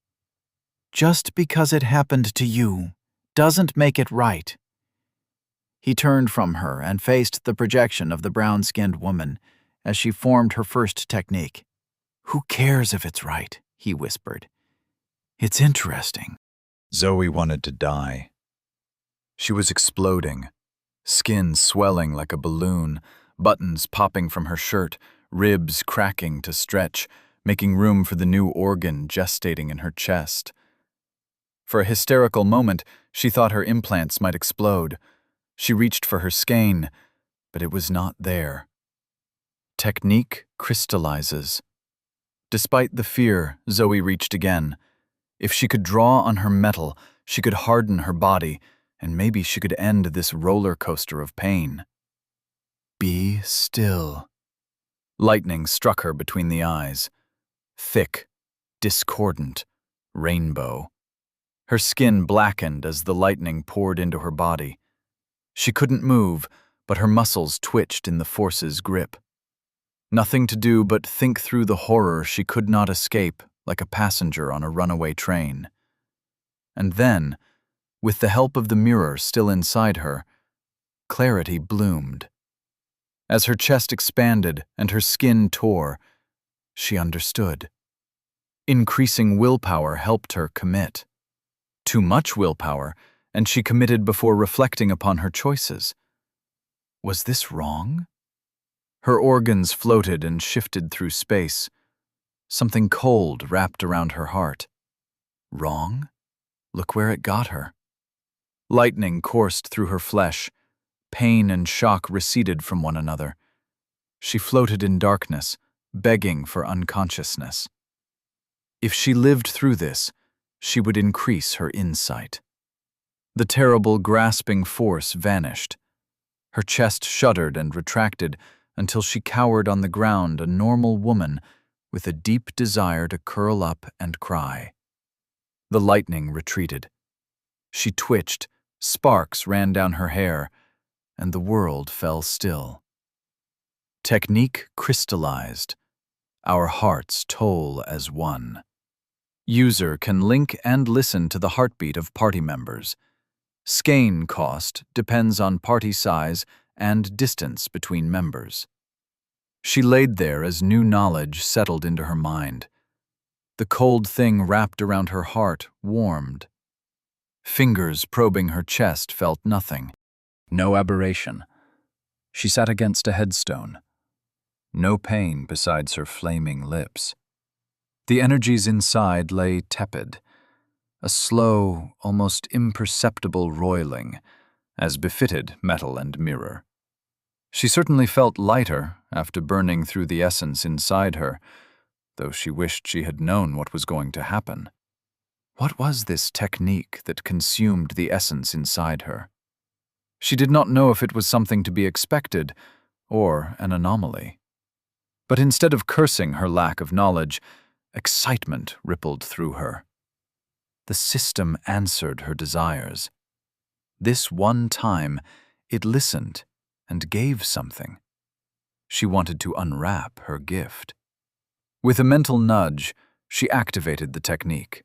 Just because it happened to you doesn't make it right. He turned from her and faced the projection of the brown-skinned woman as she formed her first technique. Who cares if it's right? He whispered. It's interesting. Zoe wanted to die. She was exploding, skin swelling like a balloon, buttons popping from her shirt, ribs cracking to stretch, making room for the new organ gestating in her chest. For a hysterical moment, she thought her implants might explode. She reached for her skein, but it was not there. Technique crystallizes. Despite the fear, Zoe reached again. If she could draw on her metal, she could harden her body, and maybe she could end this roller coaster of pain. Be still. Lightning struck her between the eyes. Thick, discordant, rainbow. Her skin blackened as the lightning poured into her body. She couldn't move, but her muscles twitched in the force's grip. Nothing to do but think through the horror she could not escape, like a passenger on a runaway train. And then, with the help of the mirror still inside her, clarity bloomed. As her chest expanded and her skin tore, she understood. Increasing willpower helped her commit. Too much willpower, and she committed before reflecting upon her choices. Was this wrong? Her organs floated and shifted through space. Something cold wrapped around her heart. Wrong? Look where it got her. Lightning coursed through her flesh. Pain and shock receded from one another. She floated in darkness, begging for unconsciousness. If she lived through this, she would increase her insight. The terrible grasping force vanished. Her chest shuddered and retracted until she cowered on the ground, a normal woman with a deep desire to curl up and cry. The lightning retreated. She twitched, sparks ran down her hair, and the world fell still. Technique crystallized. Our hearts toll as one. User can link and listen to the heartbeat of party members. Skein cost depends on party size and distance between members. She laid there as new knowledge settled into her mind. The cold thing wrapped around her heart warmed. Fingers probing her chest felt nothing. No aberration. She sat against a headstone. No pain besides her flaming lips. The energies inside lay tepid, a slow, almost imperceptible roiling, as befitted metal and mirror. She certainly felt lighter after burning through the essence inside her, though she wished she had known what was going to happen. What was this technique that consumed the essence inside her? She did not know if it was something to be expected or an anomaly. But instead of cursing her lack of knowledge, excitement rippled through her. The system answered her desires. This one time, it listened and gave something. She wanted to unwrap her gift. With a mental nudge, she activated the technique.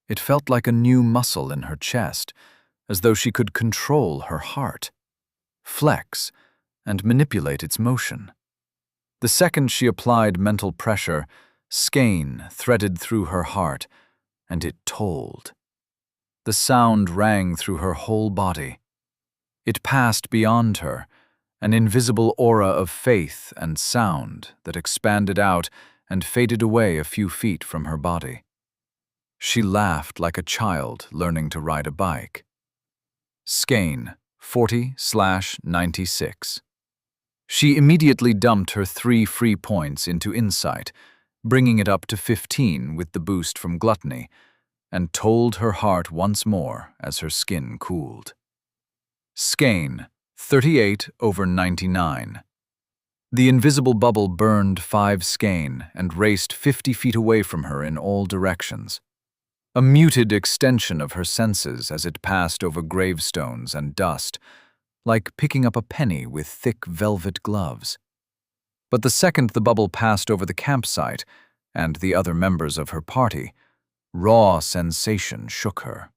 It felt like a new muscle in her chest, as though she could control her heart, flex, and manipulate its motion. The second she applied mental pressure, skein threaded through her heart, and it tolled. The sound rang through her whole body. It passed beyond her, an invisible aura of faith and sound that expanded out and faded away a few feet from her body. She laughed like a child learning to ride a bike. Skein, 40/96. She immediately dumped her 3 free points into insight, bringing it up to 15 with the boost from gluttony, and told her heart once more as her skin cooled. Skein, 38/99. The invisible bubble burned 5 skein and raced 50 feet away from her in all directions. A muted extension of her senses as it passed over gravestones and dust, like picking up a penny with thick velvet gloves. But the second the bubble passed over the campsite and the other members of her party, raw sensation shook her.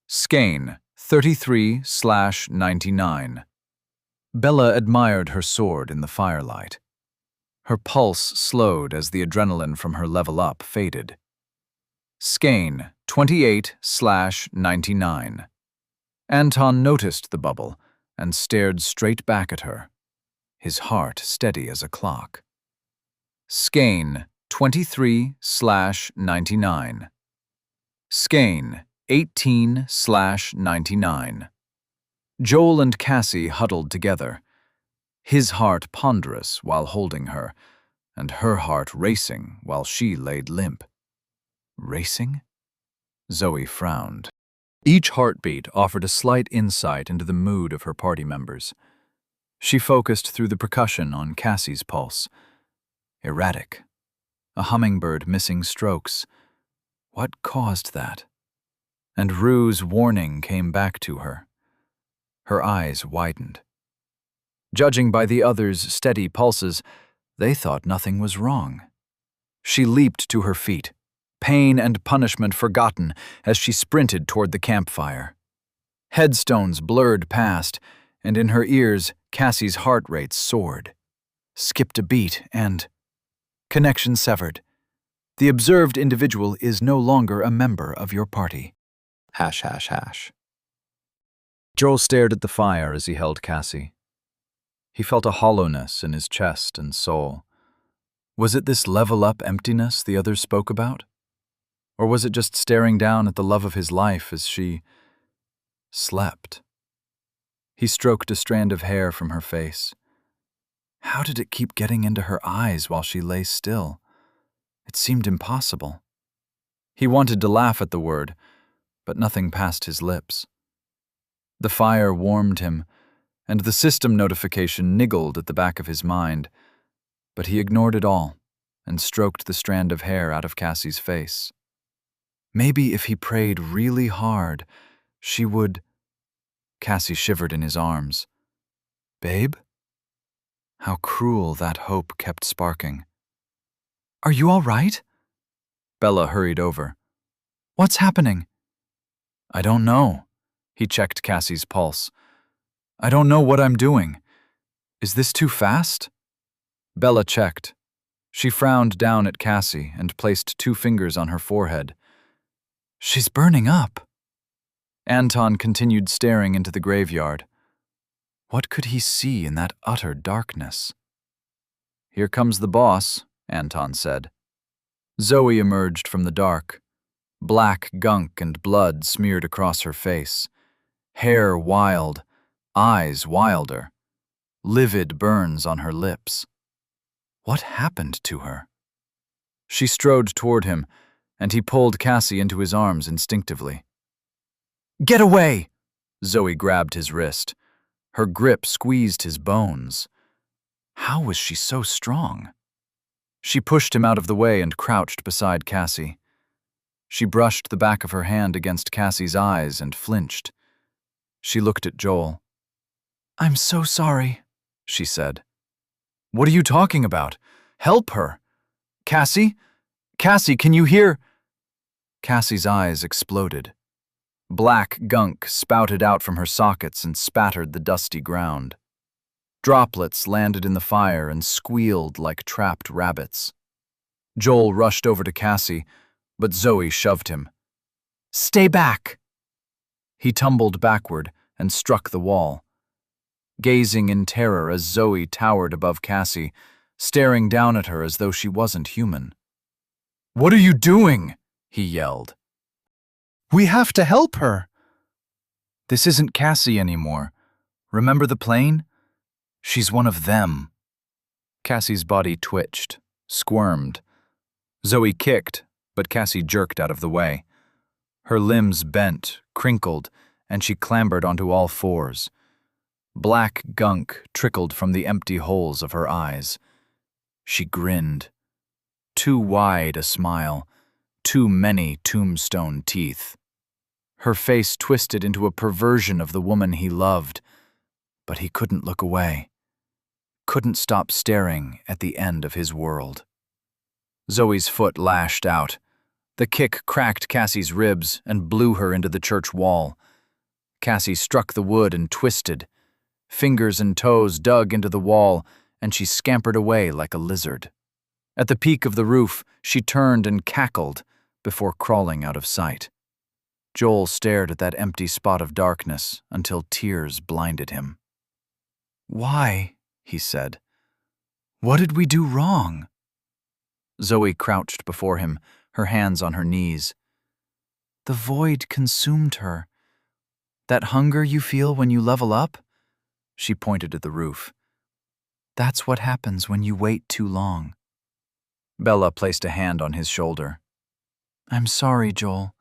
Skein, 33/99. Bella admired her sword in the firelight. Her pulse slowed as the adrenaline from her level up faded. Skein, 28/99. Anton noticed the bubble and stared straight back at her, his heart steady as a clock. Skein, 23/99. Skein, 18/99. Joel and Cassie huddled together, his heart ponderous while holding her, and her heart racing while she laid limp. Racing? Zoe frowned. Each heartbeat offered a slight insight into the mood of her party members. She focused through the percussion on Cassie's pulse. Erratic. A hummingbird missing strokes. What caused that? And Rue's warning came back to her. Her eyes widened. Judging by the others' steady pulses, they thought nothing was wrong. She leaped to her feet, pain and punishment forgotten as she sprinted toward the campfire. Headstones blurred past, and in her ears, Cassie's heart rate soared. Skipped a beat and... Connection severed. The observed individual is no longer a member of your party. .. Joel stared at the fire as he held Cassie. He felt a hollowness in his chest and soul. Was it this level-up emptiness the others spoke about? Or was it just staring down at the love of his life as she slept? He stroked a strand of hair from her face. How did it keep getting into her eyes while she lay still? It seemed impossible. He wanted to laugh at the word, but nothing passed his lips. The fire warmed him, and the system notification niggled at the back of his mind, but he ignored it all and stroked the strand of hair out of Cassie's face. Maybe if he prayed really hard, she would... Cassie shivered in his arms. Babe? How cruel that hope kept sparking. Are you all right? Bella hurried over. What's happening? I don't know. He checked Cassie's pulse. I don't know what I'm doing. Is this too fast? Bella checked. She frowned down at Cassie and placed 2 fingers on her forehead. She's burning up. Anton continued staring into the graveyard. What could he see in that utter darkness? Here comes the boss, Anton said. Zoe emerged from the dark. Black gunk and blood smeared across her face. Hair wild, eyes wilder. Livid burns on her lips. What happened to her? She strode toward him, and he pulled Cassie into his arms instinctively. Get away! Zoe grabbed his wrist. Her grip squeezed his bones. How was she so strong? She pushed him out of the way and crouched beside Cassie. She brushed the back of her hand against Cassie's eyes and flinched. She looked at Joel. "I'm so sorry," she said. "What are you talking about? Help her! Cassie? Cassie, can you hear?" Cassie's eyes exploded. Black gunk spouted out from her sockets and spattered the dusty ground. Droplets landed in the fire and squealed like trapped rabbits. Joel rushed over to Cassie, but Zoe shoved him. "Stay back!" He tumbled backward and struck the wall. Gazing in terror as Zoe towered above Cassie, staring down at her as though she wasn't human. "What are you doing?" he yelled. "We have to help her." "This isn't Cassie anymore. Remember the plane? She's one of them." Cassie's body twitched, squirmed. Zoe kicked, but Cassie jerked out of the way. Her limbs bent, crinkled, and she clambered onto all fours. Black gunk trickled from the empty holes of her eyes. She grinned. Too wide a smile, too many tombstone teeth. Her face twisted into a perversion of the woman he loved, but he couldn't look away. Couldn't stop staring at the end of his world. Zoe's foot lashed out. The kick cracked Cassie's ribs and blew her into the church wall. Cassie struck the wood and twisted. Fingers and toes dug into the wall, and she scampered away like a lizard. At the peak of the roof, she turned and cackled before crawling out of sight. Joel stared at that empty spot of darkness until tears blinded him. "Why?" he said. "What did we do wrong?" Zoe crouched before him, her hands on her knees. "The void consumed her. That hunger you feel when you level up?" She pointed at the roof. "That's what happens when you wait too long." Bella placed a hand on his shoulder. "I'm sorry, Joel.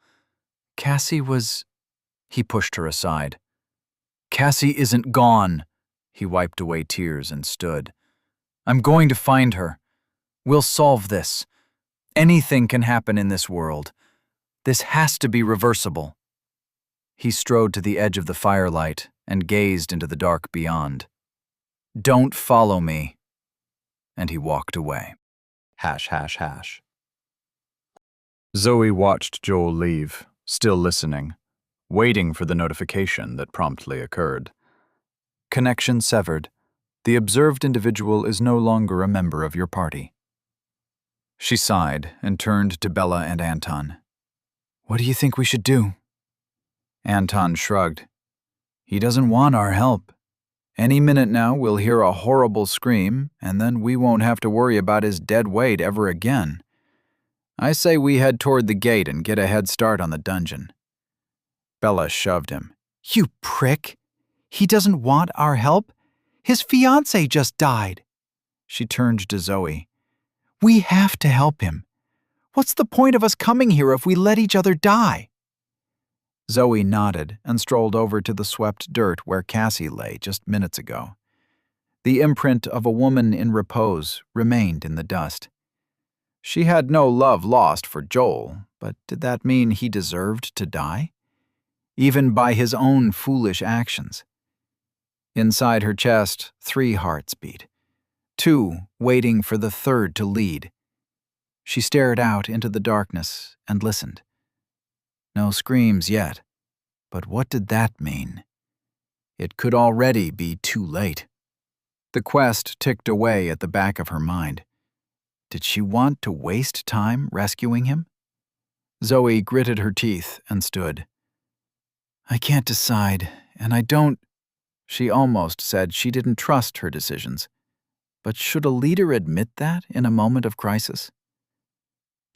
Cassie was—" He pushed her aside. "Cassie isn't gone." He wiped away tears and stood. "I'm going to find her. We'll solve this. Anything can happen in this world. This has to be reversible." He strode to the edge of the firelight and gazed into the dark beyond. "Don't follow me." And he walked away. ###. Zoe watched Joel leave, still listening, waiting for the notification that promptly occurred. Connection severed. The observed individual is no longer a member of your party. She sighed and turned to Bella and Anton. "What do you think we should do?" Anton shrugged. "He doesn't want our help. Any minute now we'll hear a horrible scream, and then we won't have to worry about his dead weight ever again. I say we head toward the gate and get a head start on the dungeon." Bella shoved him. "You prick! He doesn't want our help? His fiancée just died." She turned to Zoe. "We have to help him. What's the point of us coming here if we let each other die?" Zoe nodded and strolled over to the swept dirt where Cassie lay just minutes ago. The imprint of a woman in repose remained in the dust. She had no love lost for Joel, but did that mean he deserved to die? Even by his own foolish actions. Inside her chest, 3 hearts beat, 2 waiting for the third to lead. She stared out into the darkness and listened. No screams yet, but what did that mean? It could already be too late. The quest ticked away at the back of her mind. Did she want to waste time rescuing him? Zoe gritted her teeth and stood. "I can't decide, and I don't—" She almost said she didn't trust her decisions. But should a leader admit that in a moment of crisis?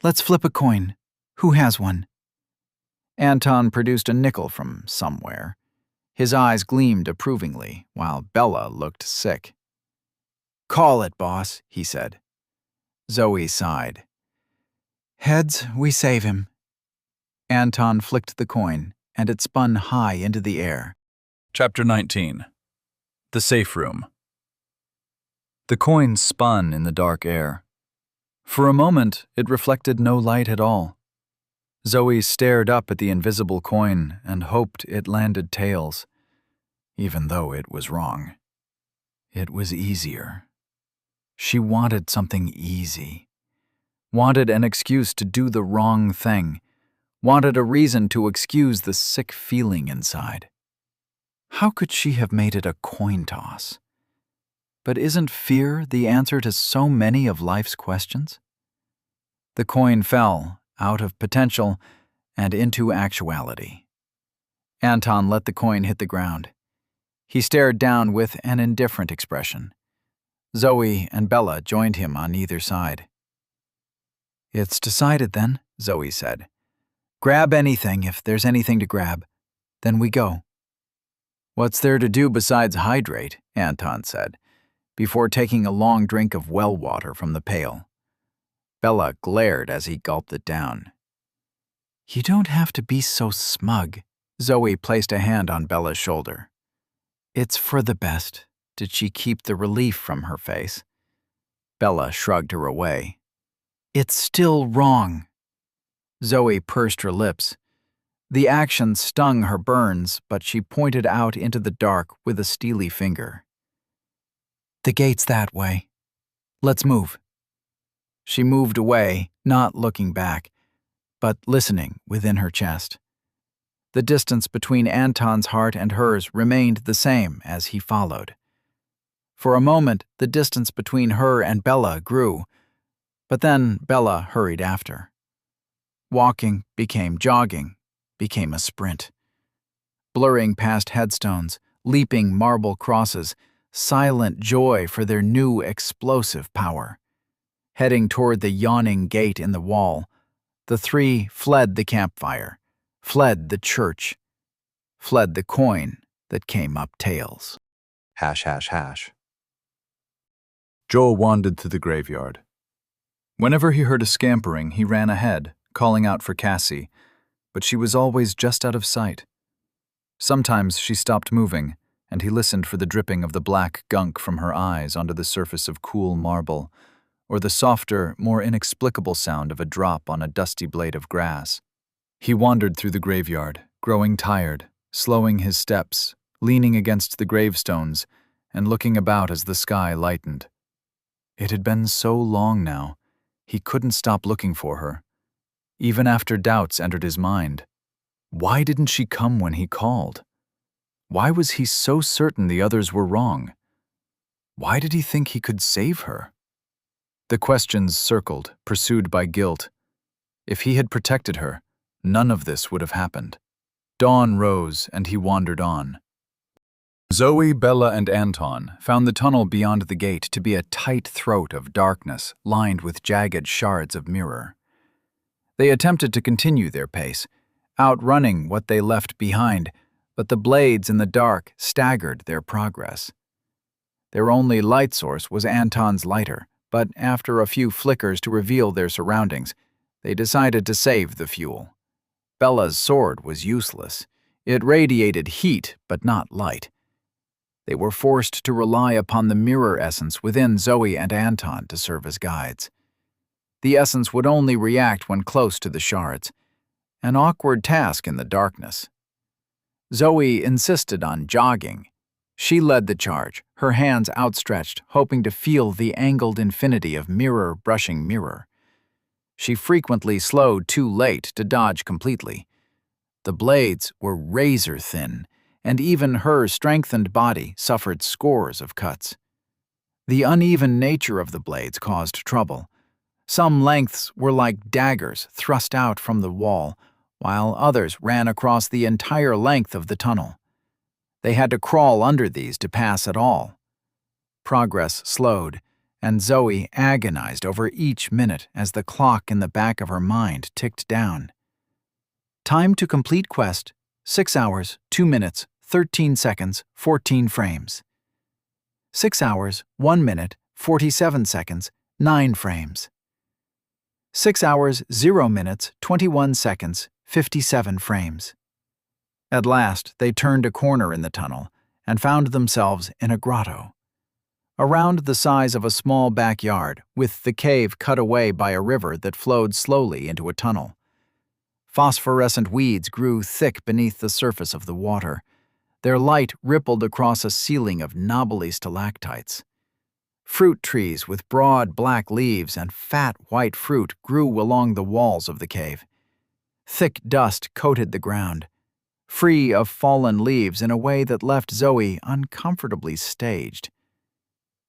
"Let's flip a coin. Who has one?" Anton produced a nickel from somewhere. His eyes gleamed approvingly, while Bella looked sick. "Call it, boss," he said. Zoe sighed. "Heads, we save him." Anton flicked the coin, and it spun high into the air. Chapter 19. The Safe Room. The coin spun in the dark air. For a moment, it reflected no light at all. Zoe stared up at the invisible coin and hoped it landed tails, even though it was wrong. It was easier. She wanted something easy. Wanted an excuse to do the wrong thing. Wanted a reason to excuse the sick feeling inside. How could she have made it a coin toss? But isn't fear the answer to so many of life's questions? The coin fell out of potential and into actuality. Anton let the coin hit the ground. He stared down with an indifferent expression. Zoe and Bella joined him on either side. "It's decided then," Zoe said. "Grab anything if there's anything to grab. Then we go." "What's there to do besides hydrate?" Anton said, before taking a long drink of well water from the pail. Bella glared as he gulped it down. "You don't have to be so smug." Zoe placed a hand on Bella's shoulder. "It's for the best." Did she keep the relief from her face? Bella shrugged her away. "It's still wrong." Zoe pursed her lips. The action stung her burns, but she pointed out into the dark with a steely finger. "The gate's that way. Let's move." She moved away, not looking back, but listening within her chest. The distance between Anton's heart and hers remained the same as he followed. For a moment, the distance between her and Bella grew, but then Bella hurried after. Walking became jogging, became a sprint. Blurring past headstones, leaping marble crosses, silent joy for their new explosive power. Heading toward the yawning gate in the wall, the three fled the campfire, fled the church, fled the coin that came up tails. ###. Joel wandered through the graveyard. Whenever he heard a scampering, he ran ahead, calling out for Cassie, but she was always just out of sight. Sometimes she stopped moving, and he listened for the dripping of the black gunk from her eyes onto the surface of cool marble, or the softer, more inexplicable sound of a drop on a dusty blade of grass. He wandered through the graveyard, growing tired, slowing his steps, leaning against the gravestones, and looking about as the sky lightened. It had been so long now, he couldn't stop looking for her. Even after doubts entered his mind. Why didn't she come when he called? Why was he so certain the others were wrong? Why did he think he could save her? The questions circled, pursued by guilt. If he had protected her, none of this would have happened. Dawn rose, and he wandered on. Zoe, Bella, and Anton found the tunnel beyond the gate to be a tight throat of darkness lined with jagged shards of mirror. They attempted to continue their pace, outrunning what they left behind, but the blades in the dark staggered their progress. Their only light source was Anton's lighter, but after a few flickers to reveal their surroundings, they decided to save the fuel. Bella's sword was useless. It radiated heat, but not light. They were forced to rely upon the mirror essence within Zoe and Anton to serve as guides. The essence would only react when close to the shards, an awkward task in the darkness. Zoe insisted on jogging. She led the charge, her hands outstretched, hoping to feel the angled infinity of mirror brushing mirror. She frequently slowed too late to dodge completely. The blades were razor thin, and even her strengthened body suffered scores of cuts. The uneven nature of the blades caused trouble. Some lengths were like daggers thrust out from the wall, while others ran across the entire length of the tunnel. They had to crawl under these to pass at all. Progress slowed, and Zoe agonized over each minute as the clock in the back of her mind ticked down. Time to complete quest, 6 hours, 2 minutes, 13 seconds, 14 frames. 6 hours, 1 minute, 47 seconds, 9 frames. 6 hours, 0 minutes, 21 seconds, 57 frames. At last, they turned a corner in the tunnel and found themselves in a grotto. around the size of a small backyard, with the cave cut away by a river that flowed slowly into a tunnel. Phosphorescent weeds grew thick beneath the surface of the water. Their light rippled across a ceiling of knobbly stalactites. Fruit trees with broad black leaves and fat white fruit grew along the walls of the cave. Thick dust coated the ground, free of fallen leaves in a way that left Zoe uncomfortably staged.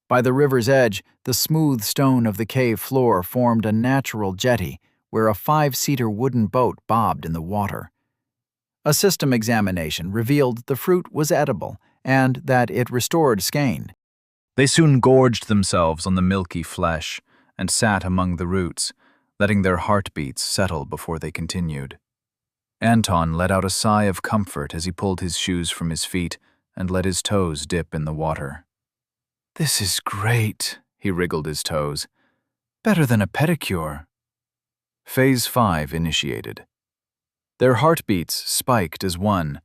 By the river's edge, the smooth stone of the cave floor formed a natural jetty where a 5-seater wooden boat bobbed in the water. A system examination revealed the fruit was edible and that it restored skein. They soon gorged themselves on the milky flesh and sat among the roots, letting their heartbeats settle before they continued. Anton let out a sigh of comfort as he pulled his shoes from his feet and let his toes dip in the water. "This is great," he wriggled his toes. "Better than a pedicure." Phase 5 initiated. Their heartbeats spiked as one.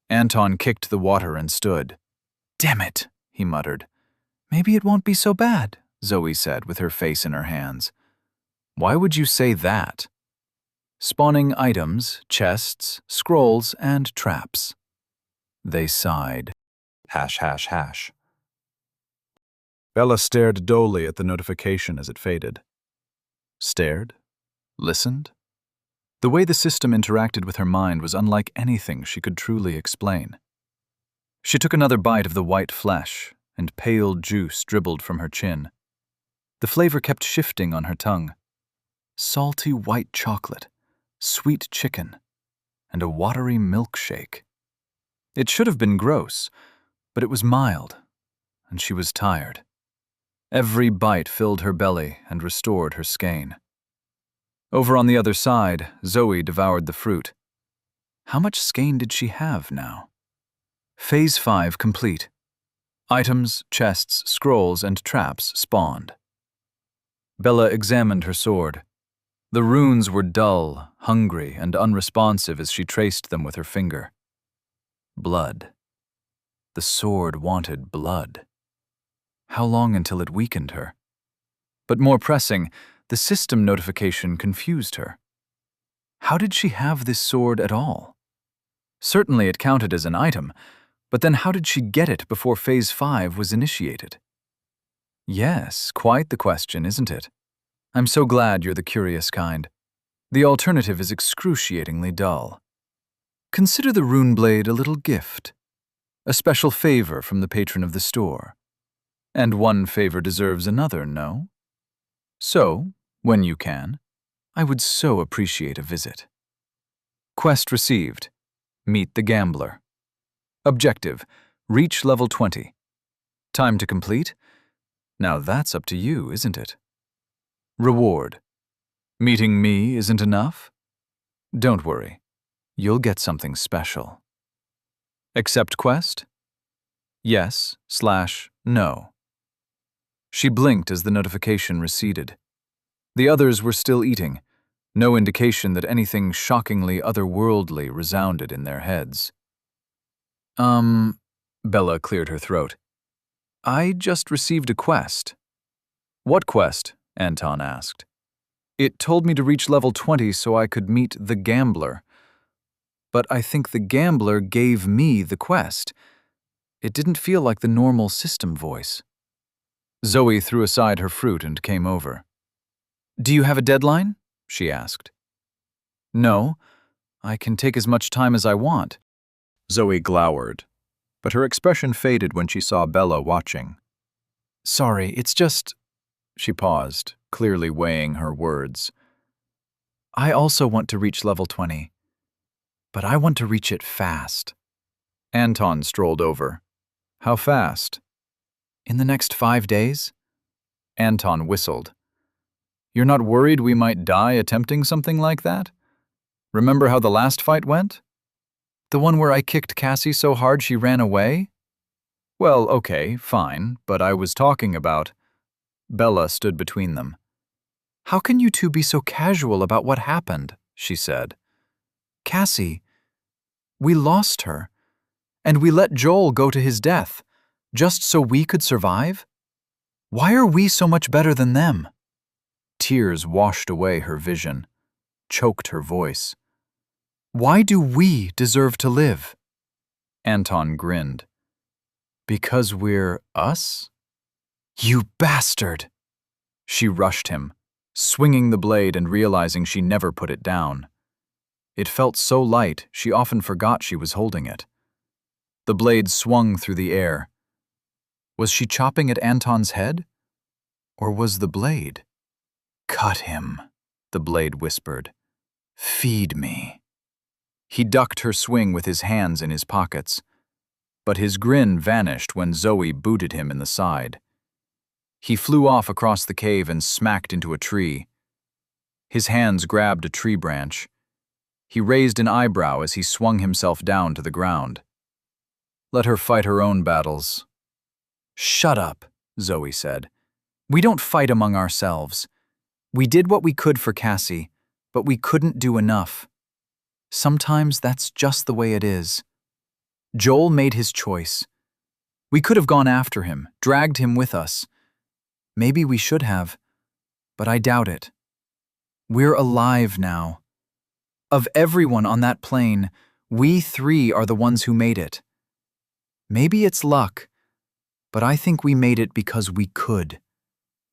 Anton kicked the water and stood. "Damn it," he muttered. "Maybe it won't be so bad," Zoe said with her face in her hands. Why would you say that? Spawning items, chests, scrolls, and traps. They sighed. ###. Bella stared dully at the notification as it faded. Stared? Listened? The way the system interacted with her mind was unlike anything she could truly explain. She took another bite of the white flesh, and pale juice dribbled from her chin. The flavor kept shifting on her tongue. Salty white chocolate, sweet chicken, and a watery milkshake. It should have been gross, but it was mild, and she was tired. Every bite filled her belly and restored her skein. Over on the other side, Zoe devoured the fruit. How much skein did she have now? Phase 5 complete. Items, chests, scrolls, and traps spawned. Bella examined her sword. The runes were dull, hungry, and unresponsive as she traced them with her finger. Blood. The sword wanted blood. How long until it weakened her? But more pressing, the system notification confused her. How did she have this sword at all? Certainly it counted as an item, but then how did she get it before Phase 5 was initiated? Yes, quite the question, isn't it? I'm so glad you're the curious kind. The alternative is excruciatingly dull. Consider the rune blade a little gift, a special favor from the patron of the store. And one favor deserves another, no? So, when you can, I would so appreciate a visit. Quest received. Meet the gambler. Objective, reach level 20. Time to complete? Now that's up to you, isn't it? Reward. Meeting me isn't enough? Don't worry, you'll get something special. Accept quest? Yes/no. She blinked as the notification receded. The others were still eating, no indication that anything shockingly otherworldly resounded in their heads. Bella cleared her throat. I just received a quest. What quest? Anton asked. It told me to reach level 20 so I could meet the gambler. But I think the gambler gave me the quest. It didn't feel like the normal system voice. Zoe threw aside her fruit and came over. Do you have a deadline? She asked. No, I can take as much time as I want. Zoe glowered, but her expression faded when she saw Bella watching. Sorry, it's just... She paused, clearly weighing her words. I also want to reach level 20, but I want to reach it fast. Anton strolled over. How fast? In the next 5 days? Anton whistled. You're not worried we might die attempting something like that? Remember how the last fight went? The one where I kicked Cassie so hard she ran away? Well, okay, fine, but I was talking about... Bella stood between them. How can you two be so casual about what happened? She said. Cassie, we lost her, and we let Joel go to his death, just so we could survive? Why are we so much better than them? Tears washed away her vision, choked her voice. Why do we deserve to live? Anton grinned. Because we're us? You bastard! She rushed him, swinging the blade and realizing she never put it down. It felt so light, she often forgot she was holding it. The blade swung through the air. Was she chopping at Anton's head? Or was the blade? Cut him, the blade whispered. Feed me. He ducked her swing with his hands in his pockets, but his grin vanished when Zoe booted him in the side. He flew off across the cave and smacked into a tree. His hands grabbed a tree branch. He raised an eyebrow as he swung himself down to the ground. Let her fight her own battles. Shut up, Zoe said. We don't fight among ourselves. We did what we could for Cassie, but we couldn't do enough. Sometimes that's just the way it is. Joel made his choice. We could have gone after him, dragged him with us. Maybe we should have, but I doubt it. We're alive now. Of everyone on that plane, we three are the ones who made it. Maybe it's luck, but I think we made it because we could,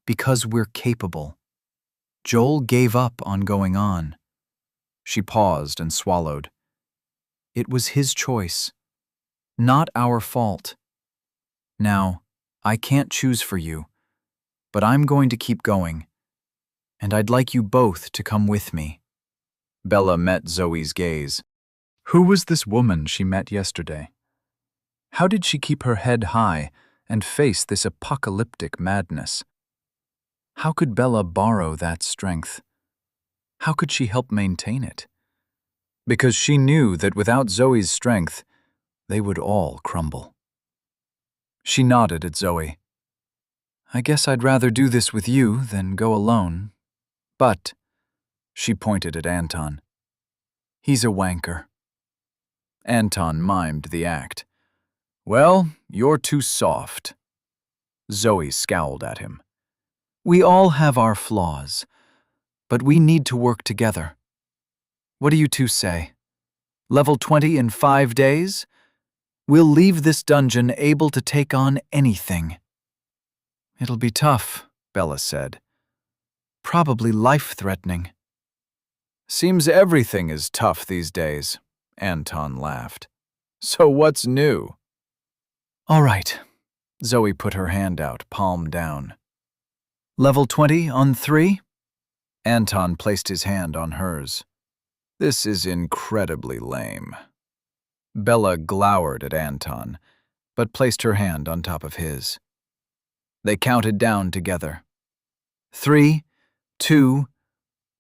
because we're capable. Joel gave up on going on. She paused and swallowed. It was his choice, not our fault. Now, I can't choose for you, but I'm going to keep going, and I'd like you both to come with me. Bella met Zoe's gaze. Who was this woman she met yesterday? How did she keep her head high and face this apocalyptic madness? How could Bella borrow that strength? How could she help maintain it? Because she knew that without Zoe's strength, they would all crumble. She nodded at Zoe. I guess I'd rather do this with you than go alone. But, she pointed at Anton, he's a wanker. Anton mimed the act. Well, you're too soft. Zoe scowled at him. We all have our flaws, but we need to work together. What do you two say? Level 20 in 5 days? We'll leave this dungeon able to take on anything. It'll be tough, Bella said. Probably life-threatening. Seems everything is tough these days, Anton laughed. So what's new? All right. Zoe put her hand out, palm down. Level 20 on 3? Anton placed his hand on hers. This is incredibly lame. Bella glowered at Anton, but placed her hand on top of his. They counted down together. 3, 2,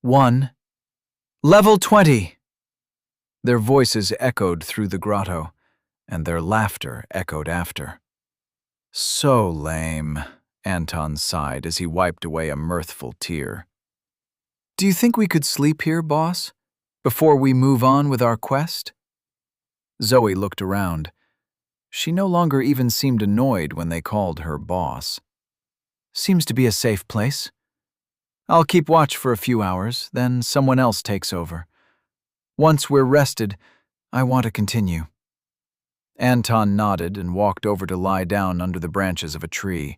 1. Level 20! Their voices echoed through the grotto, and their laughter echoed after. So lame, Anton sighed as he wiped away a mirthful tear. Do you think we could sleep here, boss, before we move on with our quest? Zoe looked around. She no longer even seemed annoyed when they called her boss. Seems to be a safe place. I'll keep watch for a few hours, then someone else takes over. Once we're rested, I want to continue. Anton nodded and walked over to lie down under the branches of a tree.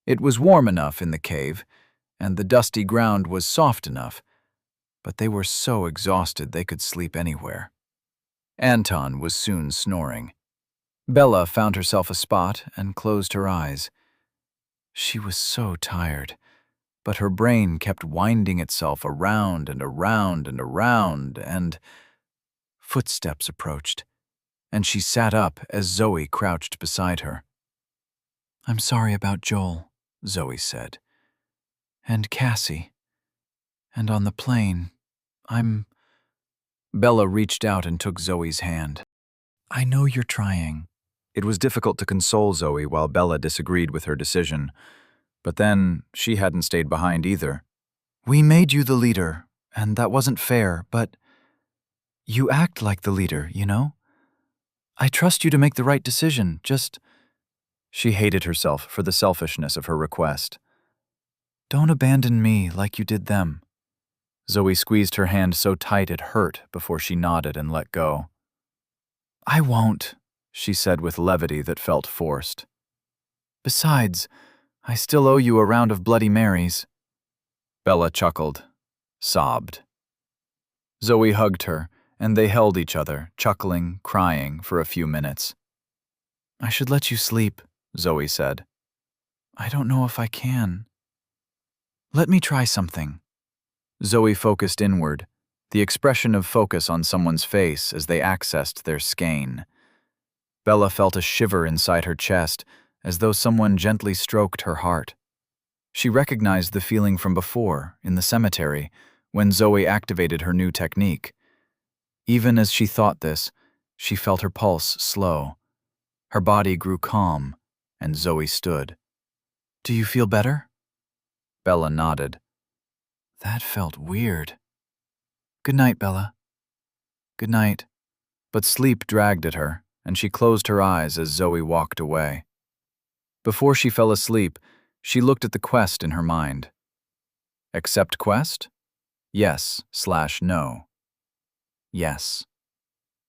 It was warm enough in the cave, and the dusty ground was soft enough, but they were so exhausted they could sleep anywhere. Anton was soon snoring. Bella found herself a spot and closed her eyes. She was so tired, but her brain kept winding itself around and around and around, and footsteps approached, and she sat up as Zoe crouched beside her. I'm sorry about Joel, Zoe said. And Cassie. And on the plane, Bella reached out and took Zoe's hand. I know you're trying. It was difficult to console Zoe while Bella disagreed with her decision, but then she hadn't stayed behind either. We made you the leader, and that wasn't fair, but you act like the leader, you know? I trust you to make the right decision, just She hated herself for the selfishness of her request. "Don't abandon me like you did them." Zoe squeezed her hand so tight it hurt before she nodded and let go. "I won't," she said with levity that felt forced. "Besides, I still owe you a round of Bloody Marys." Bella chuckled, sobbed. Zoe hugged her, and they held each other, chuckling, crying, for a few minutes. "I should let you sleep," Zoe said. "I don't know if I can." "Let me try something." Zoe focused inward, the expression of focus on someone's face as they accessed their skein. Bella felt a shiver inside her chest, as though someone gently stroked her heart. She recognized the feeling from before, in the cemetery, when Zoe activated her new technique. Even as she thought this, she felt her pulse slow. Her body grew calm, and Zoe stood. "Do you feel better?" Bella nodded. "That felt weird." "Good night, Bella." "Good night." But sleep dragged at her, and she closed her eyes as Zoe walked away. Before she fell asleep, she looked at the quest in her mind. Accept quest? Yes/no. Yes.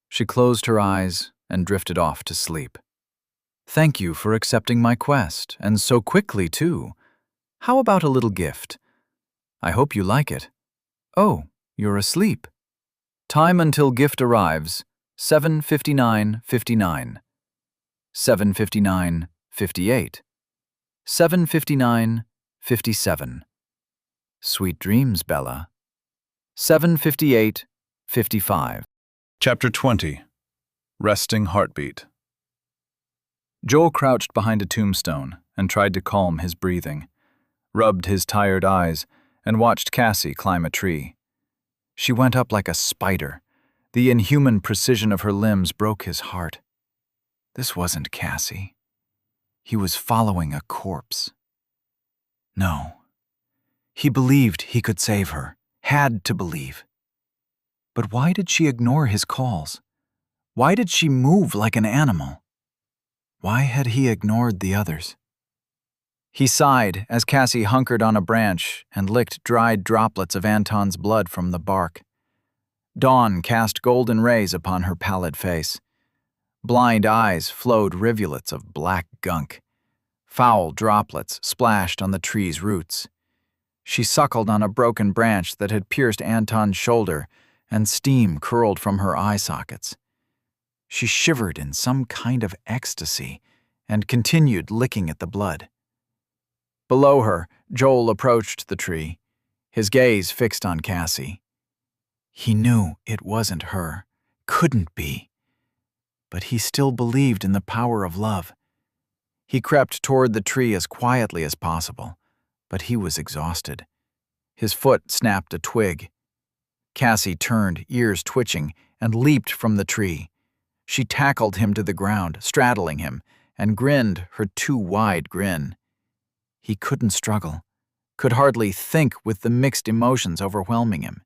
She closed her eyes and drifted off to sleep. "Thank you for accepting my quest, and so quickly, too. How about a little gift? I hope you like it. Oh, you're asleep. Time until gift arrives, 7:59:59. 7:59:58. 7:59:57. Sweet dreams, Bella. 7:58:55. Chapter 20. Resting Heartbeat. Joel crouched behind a tombstone and tried to calm his breathing, rubbed his tired eyes, and watched Cassie climb a tree. She went up like a spider. The inhuman precision of her limbs broke his heart. This wasn't Cassie. He was following a corpse. No. He believed he could save her, had to believe. But why did she ignore his calls? Why did she move like an animal? Why had he ignored the others? He sighed as Cassie hunkered on a branch and licked dried droplets of Anton's blood from the bark. Dawn cast golden rays upon her pallid face. Blind eyes flowed rivulets of black gunk. Foul droplets splashed on the tree's roots. She suckled on a broken branch that had pierced Anton's shoulder, and steam curled from her eye sockets. She shivered in some kind of ecstasy and continued licking at the blood. Below her, Joel approached the tree, his gaze fixed on Cassie. He knew it wasn't her, couldn't be. But he still believed in the power of love. He crept toward the tree as quietly as possible, but he was exhausted. His foot snapped a twig. Cassie turned, ears twitching, and leaped from the tree. She tackled him to the ground, straddling him, and grinned her too wide grin. He couldn't struggle, could hardly think with the mixed emotions overwhelming him.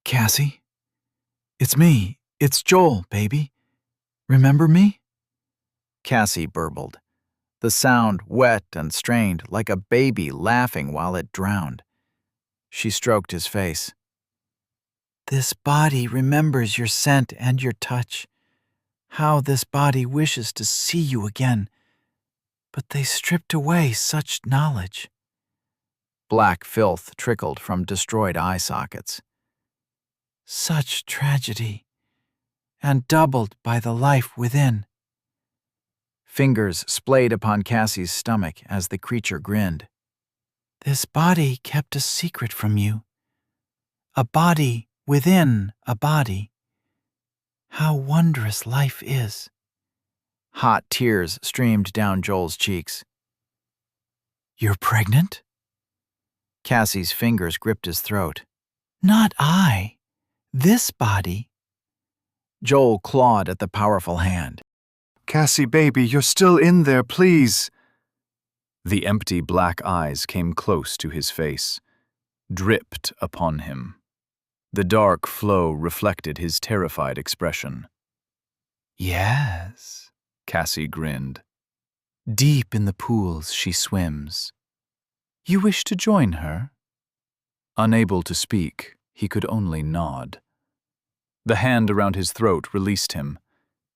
"Cassie? It's me. It's Joel, baby. Remember me?" Cassie burbled, the sound wet and strained like a baby laughing while it drowned. She stroked his face. "This body remembers your scent and your touch. How this body wishes to see you again. But they stripped away such knowledge." Black filth trickled from destroyed eye sockets. "Such tragedy, and doubled by the life within." Fingers splayed upon Cassie's stomach as the creature grinned. "This body kept a secret from you. A body within a body. How wondrous life is." Hot tears streamed down Joel's cheeks. "You're pregnant?" Cassie's fingers gripped his throat. "Not I. This body." Joel clawed at the powerful hand. Cassie, baby, you're still in there, please. The empty black eyes came close to his face, dripped upon him. The dark flow reflected his terrified expression. "Yes," Cassie grinned. Deep in the pools she swims. You wish to join her? Unable to speak, he could only nod. The hand around his throat released him.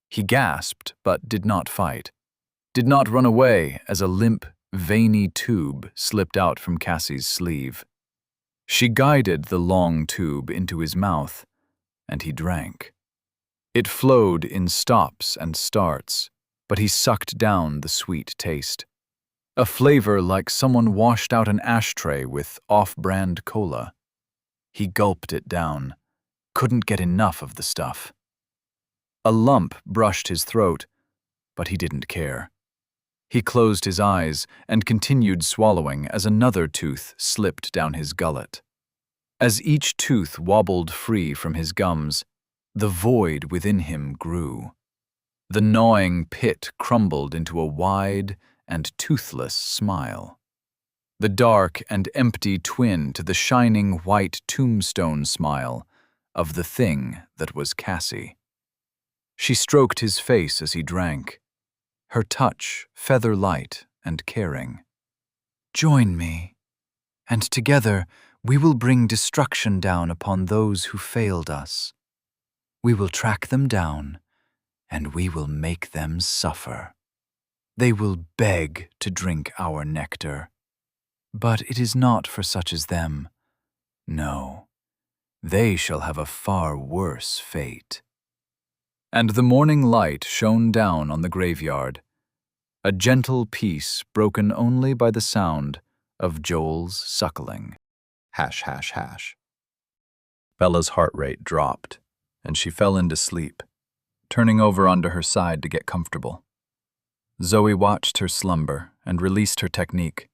He gasped, but did not fight. Did not run away as a limp, veiny tube slipped out from Cassie's sleeve. She guided the long tube into his mouth, and he drank. It flowed in stops and starts, but he sucked down the sweet taste. A flavor like someone washed out an ashtray with off-brand cola. He gulped it down, couldn't get enough of the stuff. A lump brushed his throat, but he didn't care. He closed his eyes and continued swallowing as another tooth slipped down his gullet. As each tooth wobbled free from his gums, the void within him grew. The gnawing pit crumbled into a wide and toothless smile. The dark and empty twin to the shining white tombstone smile of the thing that was Cassie. She stroked his face as he drank, her touch feather-light and caring. Join me, and together we will bring destruction down upon those who failed us. We will track them down, and we will make them suffer. They will beg to drink our nectar. But it is not for such as them. No, they shall have a far worse fate. And the morning light shone down on the graveyard, a gentle peace broken only by the sound of Joel's suckling. Hash, hash, hash. Bella's heart rate dropped, and she fell into sleep, turning over onto her side to get comfortable. Zoe watched her slumber and released her technique.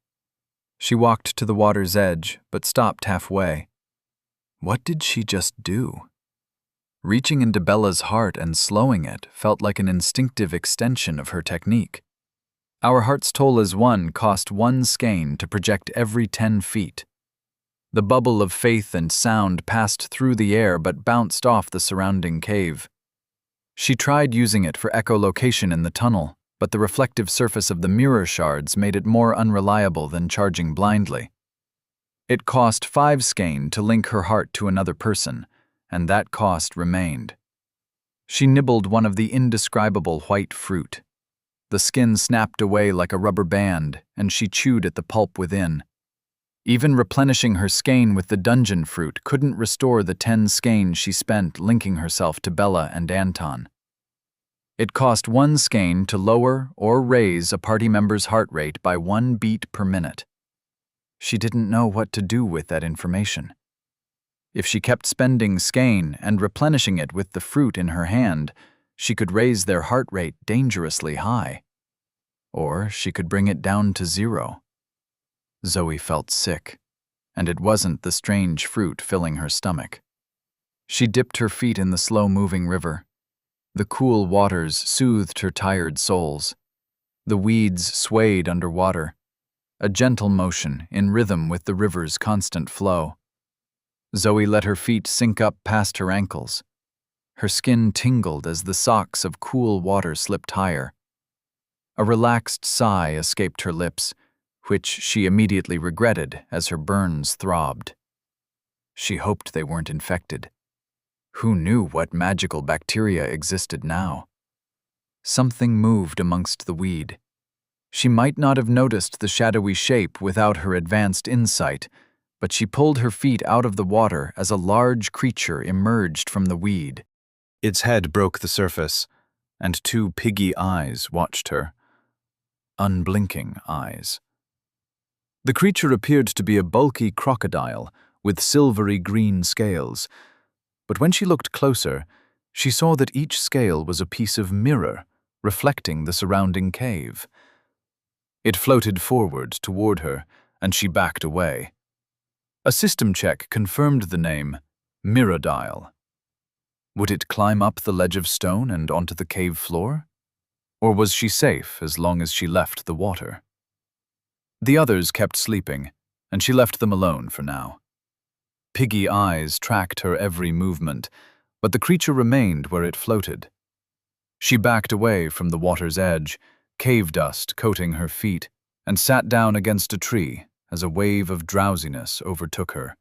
She walked to the water's edge, but stopped halfway. What did she just do? Reaching into Bella's heart and slowing it felt like an instinctive extension of her technique. Our heart's toll as one cost 1 skein to project every 10 feet. The bubble of faith and sound passed through the air but bounced off the surrounding cave. She tried using it for echolocation in the tunnel, but the reflective surface of the mirror shards made it more unreliable than charging blindly. It cost 5 skein to link her heart to another person, and that cost remained. She nibbled one of the indescribable white fruit. The skin snapped away like a rubber band, and she chewed at the pulp within. Even replenishing her skein with the dungeon fruit couldn't restore the 10 skein she spent linking herself to Bella and Anton. It cost 1 skein to lower or raise a party member's heart rate by 1 beat per minute. She didn't know what to do with that information. If she kept spending skein and replenishing it with the fruit in her hand, she could raise their heart rate dangerously high. Or she could bring it down to 0. Zoe felt sick, and it wasn't the strange fruit filling her stomach. She dipped her feet in the slow-moving river. The cool waters soothed her tired soles. The weeds swayed underwater, a gentle motion in rhythm with the river's constant flow. Zoe let her feet sink up past her ankles. Her skin tingled as the socks of cool water slipped higher. A relaxed sigh escaped her lips, which she immediately regretted as her burns throbbed. She hoped they weren't infected. Who knew what magical bacteria existed now? Something moved amongst the weed. She might not have noticed the shadowy shape without her advanced insight, but she pulled her feet out of the water as a large creature emerged from the weed. Its head broke the surface, and 2 piggy eyes watched her. Unblinking eyes. The creature appeared to be a bulky crocodile with silvery green scales, but when she looked closer, she saw that each scale was a piece of mirror reflecting the surrounding cave. It floated forward toward her, and she backed away. A system check confirmed the name, Mirrodile. Would it climb up the ledge of stone and onto the cave floor? Or was she safe as long as she left the water? The others kept sleeping, and she left them alone for now. Piggy eyes tracked her every movement, but the creature remained where it floated. She backed away from the water's edge, cave dust coating her feet, and sat down against a tree as a wave of drowsiness overtook her.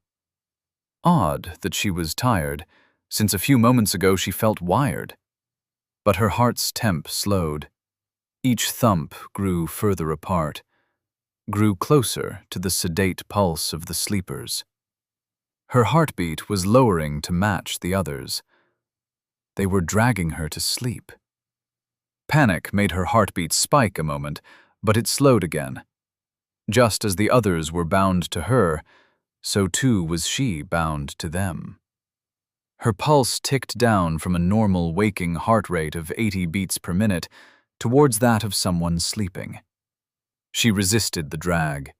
Odd that she was tired, since a few moments ago she felt wired. But her heart's temp slowed. Each thump grew further apart, grew closer to the sedate pulse of the sleepers. Her heartbeat was lowering to match the others. They were dragging her to sleep. Panic made her heartbeat spike a moment, but it slowed again. Just as the others were bound to her, so too was she bound to them. Her pulse ticked down from a normal waking heart rate of 80 beats per minute towards that of someone sleeping. She resisted the drag.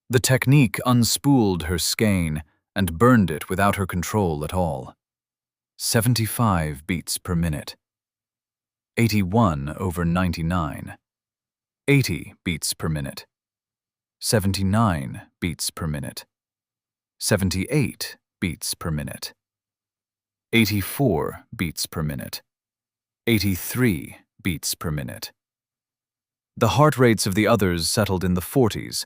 The technique unspooled her skein and burned it without her control at all. 75 beats per minute. 81 over 99. 80 beats per minute. 79 beats per minute. 78 beats per minute. 84 beats per minute. 83 beats per minute. The heart rates of the others settled in the 40s,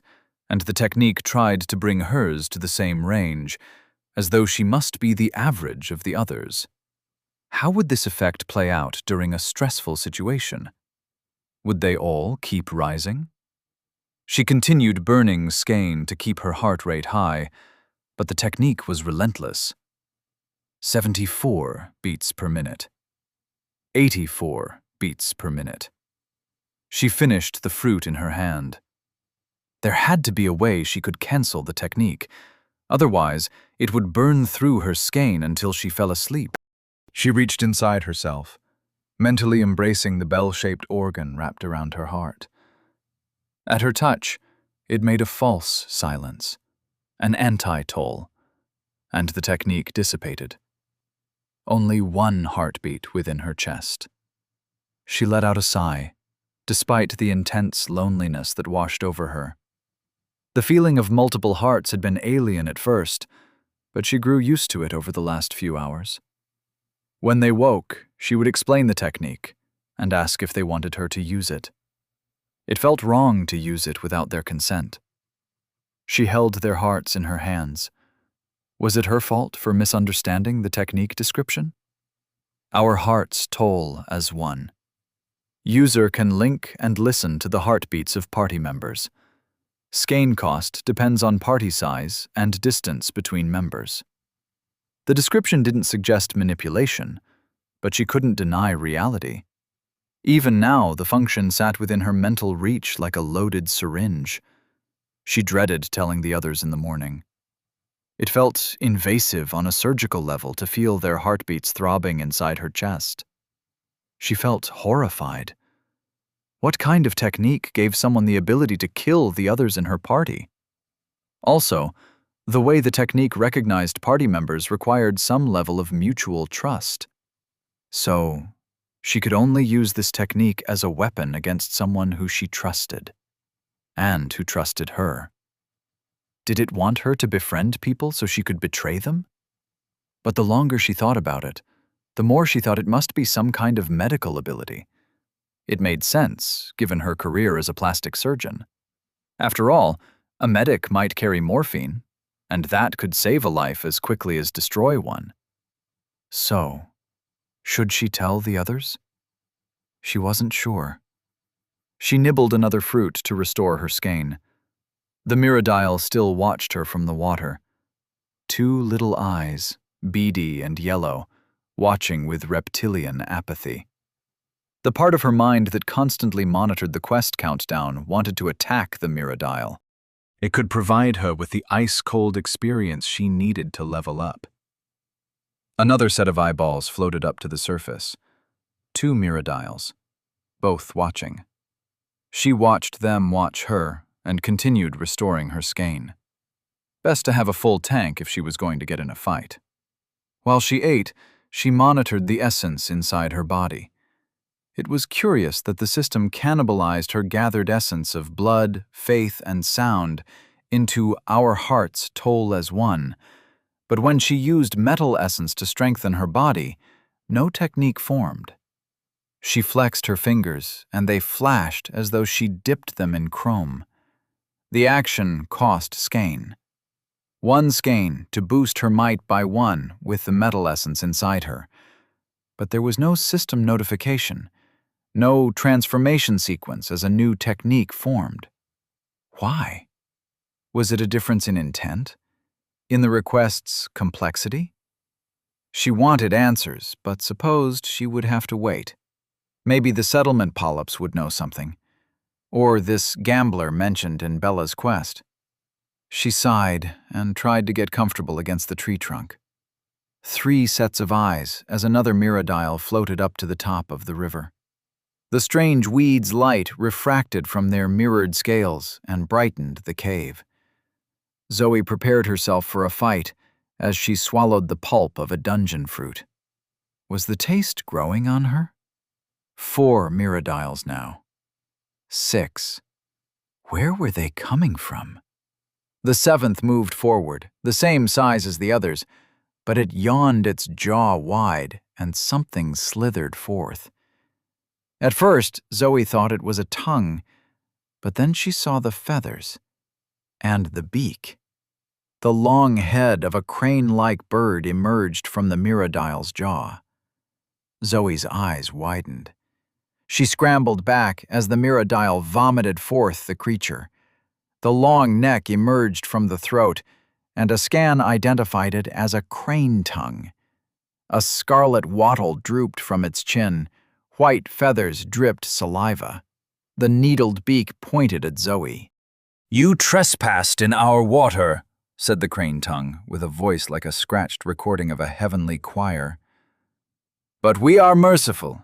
and the technique tried to bring hers to the same range, as though she must be the average of the others. How would this effect play out during a stressful situation? Would they all keep rising? She continued burning skein to keep her heart rate high, but the technique was relentless. 74 beats per minute. 84 beats per minute. She finished the fruit in her hand. There had to be a way she could cancel the technique. Otherwise, it would burn through her skein until she fell asleep. She reached inside herself, mentally embracing the bell-shaped organ wrapped around her heart. At her touch, it made a false silence, an anti-toll, and the technique dissipated. Only one heartbeat within her chest. She let out a sigh, despite the intense loneliness that washed over her. The feeling of multiple hearts had been alien at first, but she grew used to it over the last few hours. When they woke, she would explain the technique and ask if they wanted her to use it. It felt wrong to use it without their consent. She held their hearts in her hands. Was it her fault for misunderstanding the technique description? Our hearts toll as one. User can link and listen to the heartbeats of party members. Skein cost depends on party size and distance between members. The description didn't suggest manipulation, but she couldn't deny reality. Even now, the function sat within her mental reach like a loaded syringe. She dreaded telling the others in the morning. It felt invasive on a surgical level to feel their heartbeats throbbing inside her chest. She felt horrified. What kind of technique gave someone the ability to kill the others in her party? Also, the way the technique recognized party members required some level of mutual trust. So, she could only use this technique as a weapon against someone who she trusted, and who trusted her. Did it want her to befriend people so she could betray them? But the longer she thought about it, the more she thought it must be some kind of medical ability. It made sense, given her career as a plastic surgeon. After all, a medic might carry morphine, and that could save a life as quickly as destroy one. So, should she tell the others? She wasn't sure. She nibbled another fruit to restore her skein. The Mirrodile still watched her from the water. Two little eyes, beady and yellow, watching with reptilian apathy. The part of her mind that constantly monitored the quest countdown wanted to attack the Mirrodile. It could provide her with the ice-cold experience she needed to level up. Another set of eyeballs floated up to the surface. Two Mirrodiles, both watching. She watched them watch her and continued restoring her skein. Best to have a full tank if she was going to get in a fight. While she ate, she monitored the essence inside her body. It was curious that the system cannibalized her gathered essence of blood, faith, and sound into our hearts toll as one, but when she used metal essence to strengthen her body, no technique formed. She flexed her fingers, and they flashed as though she dipped them in chrome. The action cost skein. 1 skein to boost her might by 1 with the metal essence inside her. But there was no system notification, no transformation sequence as a new technique formed. Why? Was it a difference in intent? In the request's complexity? She wanted answers, but supposed she would have to wait. Maybe the settlement polyps would know something. Or this gambler mentioned in Bella's quest. She sighed and tried to get comfortable against the tree trunk. 3 sets of eyes as another mirrodile floated up to the top of the river. The strange weeds' light refracted from their mirrored scales and brightened the cave. Zoe prepared herself for a fight as she swallowed the pulp of a dungeon fruit. Was the taste growing on her? 4 mirrodiles now. 6. Where were they coming from? The 7th moved forward, the same size as the others, but it yawned its jaw wide and something slithered forth. At first, Zoe thought it was a tongue, but then she saw the feathers and the beak. The long head of a crane-like bird emerged from the mirrodile's jaw. Zoe's eyes widened. She scrambled back as the mirrodile vomited forth the creature. The long neck emerged from the throat, and a scan identified it as a crane tongue. A scarlet wattle drooped from its chin. White feathers dripped saliva. The needled beak pointed at Zoe. "You trespassed in our water," said the crane tongue, with a voice like a scratched recording of a heavenly choir. "But we are merciful.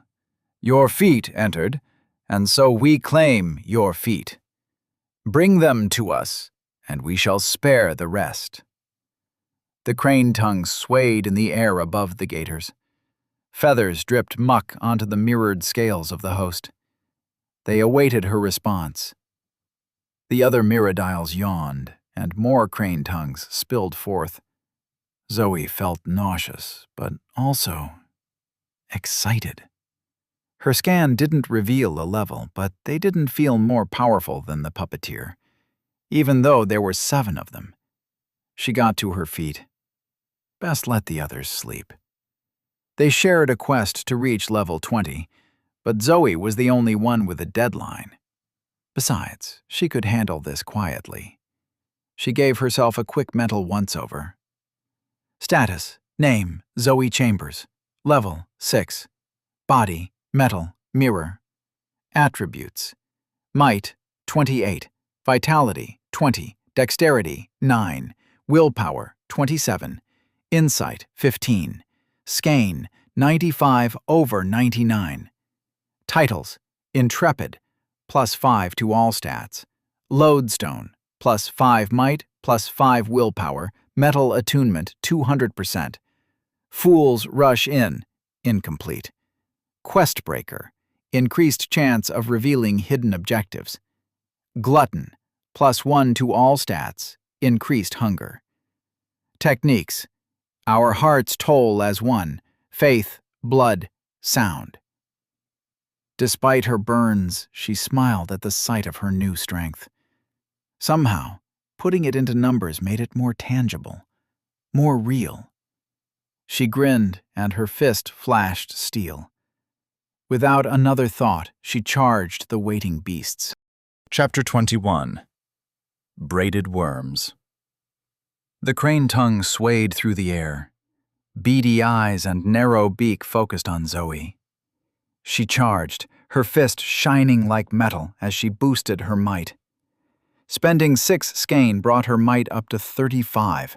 Your feet entered, and so we claim your feet. Bring them to us, and we shall spare the rest." The crane tongue swayed in the air above the gators. Feathers dripped muck onto the mirrored scales of the host. They awaited her response. The other mirrodiles yawned, and more crane tongues spilled forth. Zoe felt nauseous, but also excited. Her scan didn't reveal a level, but they didn't feel more powerful than the puppeteer, even though there were 7 of them. She got to her feet. Best let the others sleep. They shared a quest to reach level 20, but Zoe was the only one with a deadline. Besides, she could handle this quietly. She gave herself a quick mental once-over. Status: Name: Zoe Chambers. Level: 6. Body: Metal, mirror. Attributes: Might: 28. Vitality: 20. Dexterity: 9. Willpower: 27. Insight: 15. Skein: 95/99. Titles: Intrepid, +5 to all stats. Lodestone, +5 might, +5 willpower, metal attunement 200%. Fool's Rush In, incomplete. Questbreaker, increased chance of revealing hidden objectives. Glutton, +1 to all stats, increased hunger. Techniques: Our hearts toll as one, faith, blood, sound. Despite her burns, she smiled at the sight of her new strength. Somehow, putting it into numbers made it more tangible, more real. She grinned, and her fist flashed steel. Without another thought, she charged the waiting beasts. Chapter 21. Braided Worms. The crane tongue swayed through the air. Beady eyes and narrow beak focused on Zoe. She charged, her fist shining like metal as she boosted her might. Spending 6 skein brought her might up to 35.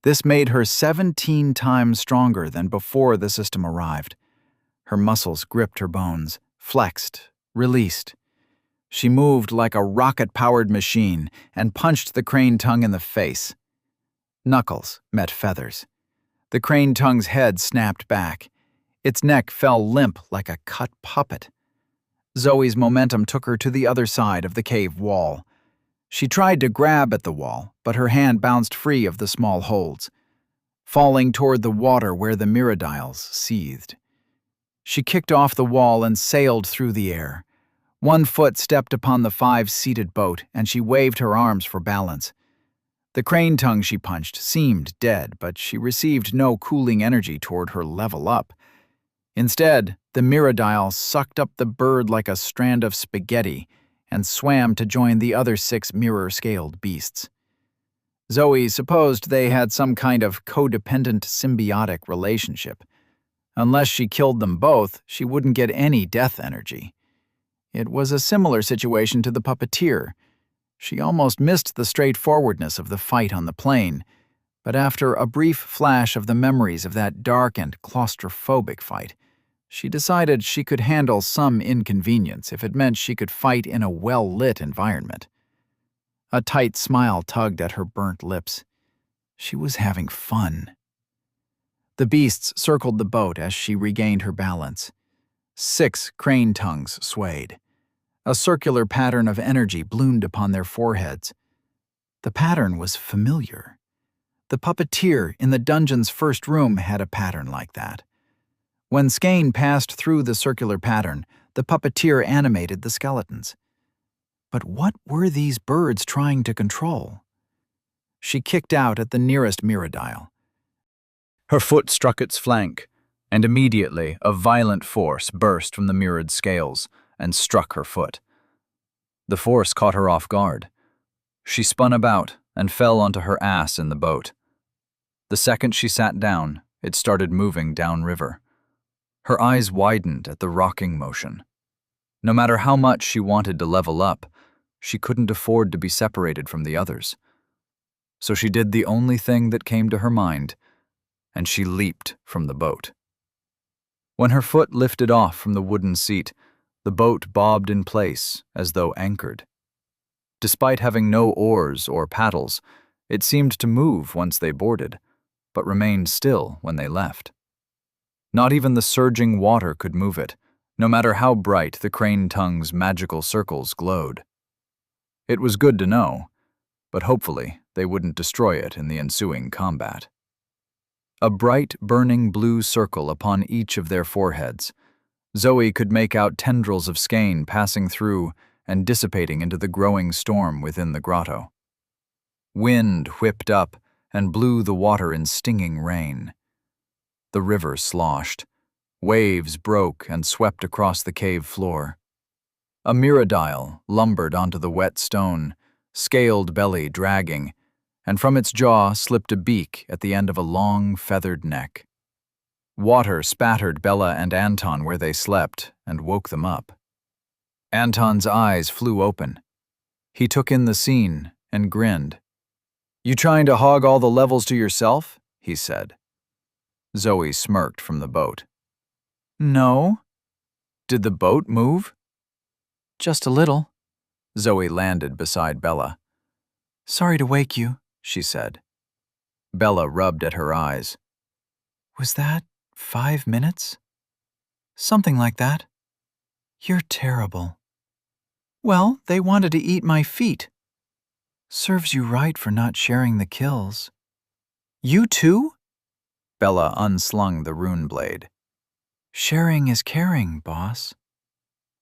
This made her 17 times stronger than before the system arrived. Her muscles gripped her bones, flexed, released. She moved like a rocket-powered machine and punched the crane tongue in the face. Knuckles met feathers. The crane tongue's head snapped back. Its neck fell limp like a cut puppet. Zoe's momentum took her to the other side of the cave wall. She tried to grab at the wall, but her hand bounced free of the small holds, falling toward the water where the mirrodiles seethed. She kicked off the wall and sailed through the air. One foot stepped upon the 5-seated boat, and she waved her arms for balance. The crane tongue she punched seemed dead, but she received no cooling energy toward her level up. Instead, the Mirrodile sucked up the bird like a strand of spaghetti and swam to join the other 6 mirror-scaled beasts. Zoe supposed they had some kind of codependent symbiotic relationship. Unless she killed them both, she wouldn't get any death energy. It was a similar situation to the puppeteer. She almost missed the straightforwardness of the fight on the plane, but after a brief flash of the memories of that dark and claustrophobic fight, she decided she could handle some inconvenience if it meant she could fight in a well-lit environment. A tight smile tugged at her burnt lips. She was having fun. The beasts circled the boat as she regained her balance. 6 crane tongues swayed. A circular pattern of energy bloomed upon their foreheads. The pattern was familiar. The puppeteer in the dungeon's first room had a pattern like that. When Skane passed through the circular pattern, the puppeteer animated the skeletons. But what were these birds trying to control? She kicked out at the nearest Mirrodile. Her foot struck its flank, and immediately a violent force burst from the mirrored scales and struck her foot. The force caught her off guard. She spun about and fell onto her ass in the boat. The second she sat down, it started moving downriver. Her eyes widened at the rocking motion. No matter how much she wanted to level up, she couldn't afford to be separated from the others. So she did the only thing that came to her mind, and she leaped from the boat. When her foot lifted off from the wooden seat, the boat bobbed in place as though anchored. Despite having no oars or paddles, it seemed to move once they boarded, but remained still when they left. Not even the surging water could move it, no matter how bright the crane tongue's magical circles glowed. It was good to know, but hopefully they wouldn't destroy it in the ensuing combat. A bright, burning blue circle upon each of their foreheads. Zoe could make out tendrils of skein passing through and dissipating into the growing storm within the grotto. Wind whipped up and blew the water in stinging rain. The river sloshed. Waves broke and swept across the cave floor. A Mirrodile lumbered onto the wet stone, scaled belly dragging, and from its jaw slipped a beak at the end of a long, feathered neck. Water spattered Bella and Anton where they slept and woke them up. Anton's eyes flew open. He took in the scene and grinned. "You trying to hog all the levels to yourself?" he said. Zoe smirked from the boat. "No." "Did the boat move?" "Just a little." Zoe landed beside Bella. "Sorry to wake you," she said. Bella rubbed at her eyes. "Was that 5 minutes?" "Something like that." "You're terrible." "Well, they wanted to eat my feet." "Serves you right for not sharing the kills." "You too?" Bella unslung the rune blade. "Sharing is caring, boss."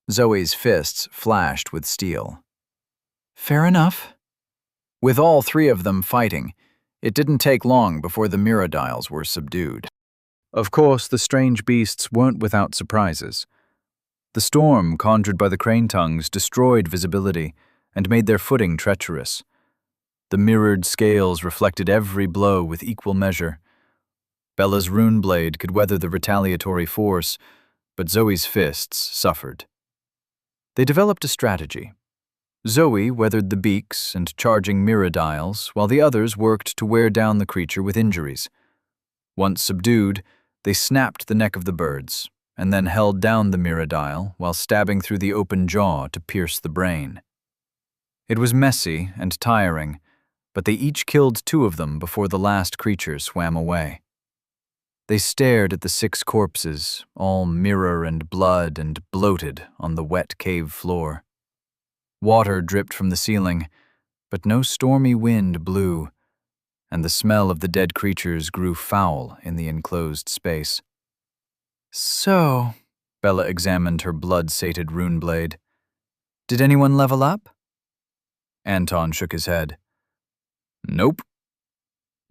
Zoe's fists flashed with steel. "Fair enough." With all 3 of them fighting, it didn't take long before the Mirrodiles were subdued. Of course, the strange beasts weren't without surprises. The storm conjured by the crane tongues destroyed visibility and made their footing treacherous. The mirrored scales reflected every blow with equal measure. Bella's rune blade could weather the retaliatory force, but Zoe's fists suffered. They developed a strategy. Zoe weathered the beaks and charging Mirrodiles, while the others worked to wear down the creature with injuries. Once subdued, they snapped the neck of the birds, and then held down the Mirrodile while stabbing through the open jaw to pierce the brain. It was messy and tiring, but they each killed 2 of them before the last creature swam away. They stared at the 6 corpses, all mirror and blood and bloated on the wet cave floor. Water dripped from the ceiling, but no stormy wind blew, and the smell of the dead creatures grew foul in the enclosed space. "So," Bella examined her blood-sated rune blade. Did anyone level up? Anton shook his head. Nope.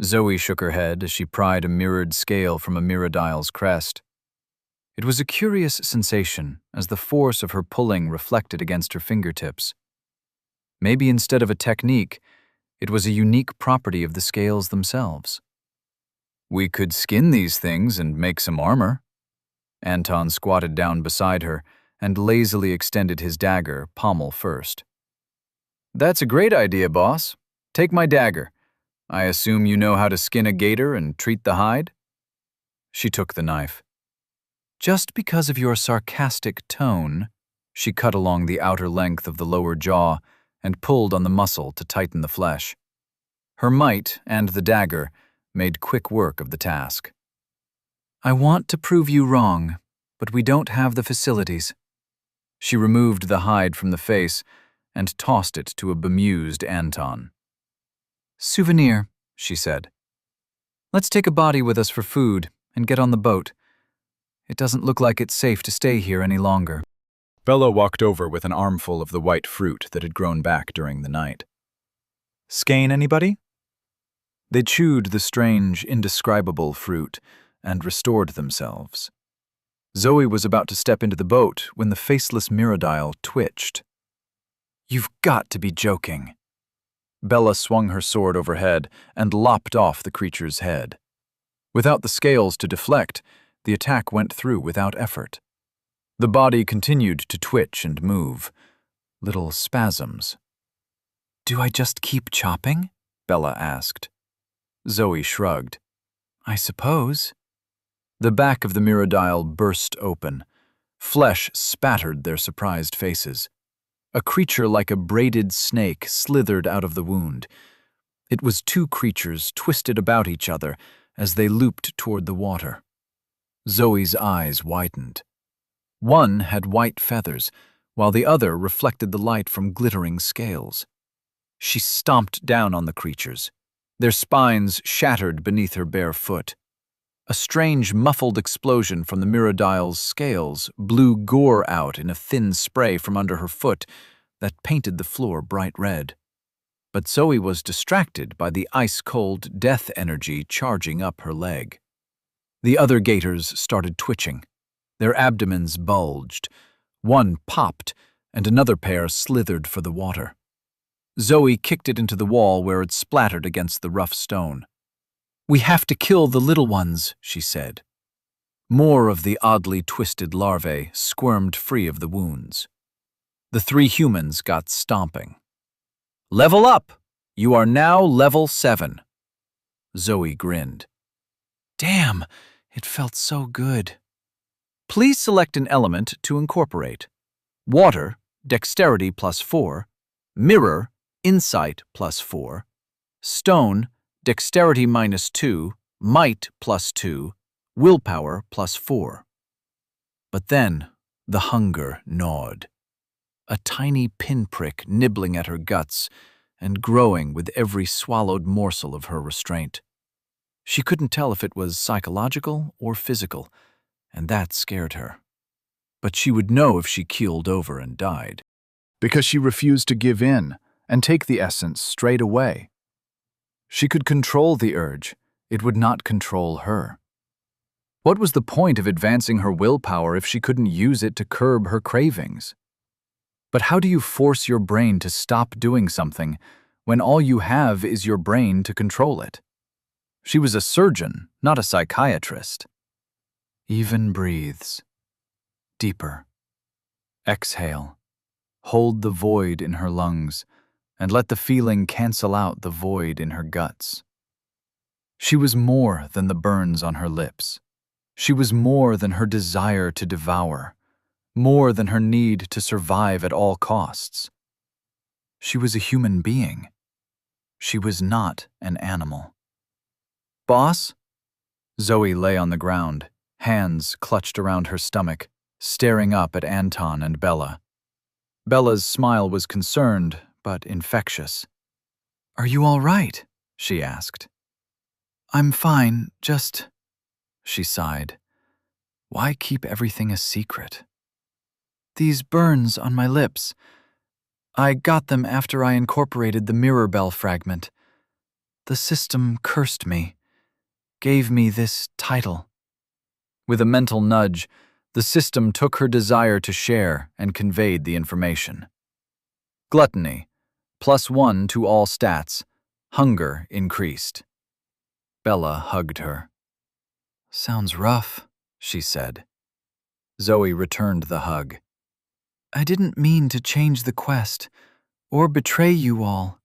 Zoe shook her head as she pried a mirrored scale from a mirrodile's crest. It was a curious sensation as the force of her pulling reflected against her fingertips. Maybe instead of a technique, it was a unique property of the scales themselves. We could skin these things and make some armor. Anton squatted down beside her and lazily extended his dagger, pommel first. That's a great idea, boss. Take my dagger. I assume you know how to skin a gator and treat the hide? She took the knife. Just because of your sarcastic tone, she cut along the outer length of the lower jaw and pulled on the muscle to tighten the flesh. Her might and the dagger made quick work of the task. I want to prove you wrong, but we don't have the facilities. She removed the hide from the face and tossed it to a bemused Anton. Souvenir, she said. Let's take a body with us for food and get on the boat. It doesn't look like it's safe to stay here any longer. Bella walked over with an armful of the white fruit that had grown back during the night. Skein, anybody? They chewed the strange, indescribable fruit and restored themselves. Zoe was about to step into the boat when the faceless mirrodile twitched. You've got to be joking. Bella swung her sword overhead and lopped off the creature's head. Without the scales to deflect, the attack went through without effort. The body continued to twitch and move. Little spasms. Do I just keep chopping? Bella asked. Zoe shrugged. I suppose. The back of the mirrodile burst open. Flesh spattered their surprised faces. A creature like a braided snake slithered out of the wound. It was two creatures twisted about each other as they looped toward the water. Zoe's eyes widened. One had white feathers, while the other reflected the light from glittering scales. She stomped down on the creatures. Their spines shattered beneath her bare foot. A strange, muffled explosion from the mirrodile's scales blew gore out in a thin spray from under her foot that painted the floor bright red. But Zoe was distracted by the ice-cold death energy charging up her leg. The other gators started twitching. Their abdomens bulged. One popped, and another pair slithered for the water. Zoe kicked it into the wall where it splattered against the rough stone. We have to kill the little ones, she said. More of the oddly twisted larvae squirmed free of the wounds. The three humans got stomping. Level up! You are now level 7. Zoe grinned. Damn, it felt so good. Please select an element to incorporate. Water, dexterity +4. Mirror, insight +4. Stone, dexterity -2. Might +2. Willpower +4. But then, the hunger gnawed. A tiny pinprick nibbling at her guts and growing with every swallowed morsel of her restraint. She couldn't tell if it was psychological or physical, and that scared her. But she would know if she keeled over and died. Because she refused to give in and take the essence straight away. She could control the urge, it would not control her. What was the point of advancing her willpower if she couldn't use it to curb her cravings? But how do you force your brain to stop doing something when all you have is your brain to control it? She was a surgeon, not a psychiatrist. Even breathes. Deeper. Exhale. Hold the void in her lungs and let the feeling cancel out the void in her guts. She was more than the burns on her lips. She was more than her desire to devour, more than her need to survive at all costs. She was a human being. She was not an animal. Boss? Zoe lay on the ground, hands clutched around her stomach, staring up at Anton and Bella. Bella's smile was concerned, but infectious. Are you all right? She asked. I'm fine, just... She sighed. Why keep everything a secret? These burns on my lips. I got them after I incorporated the mirror bell fragment. The system cursed me, gave me this title. With a mental nudge, the system took her desire to share and conveyed the information. Gluttony, +1 to all stats. Hunger increased. Bella hugged her. Sounds rough, she said. Zoe returned the hug. I didn't mean to change the quest, or betray you all.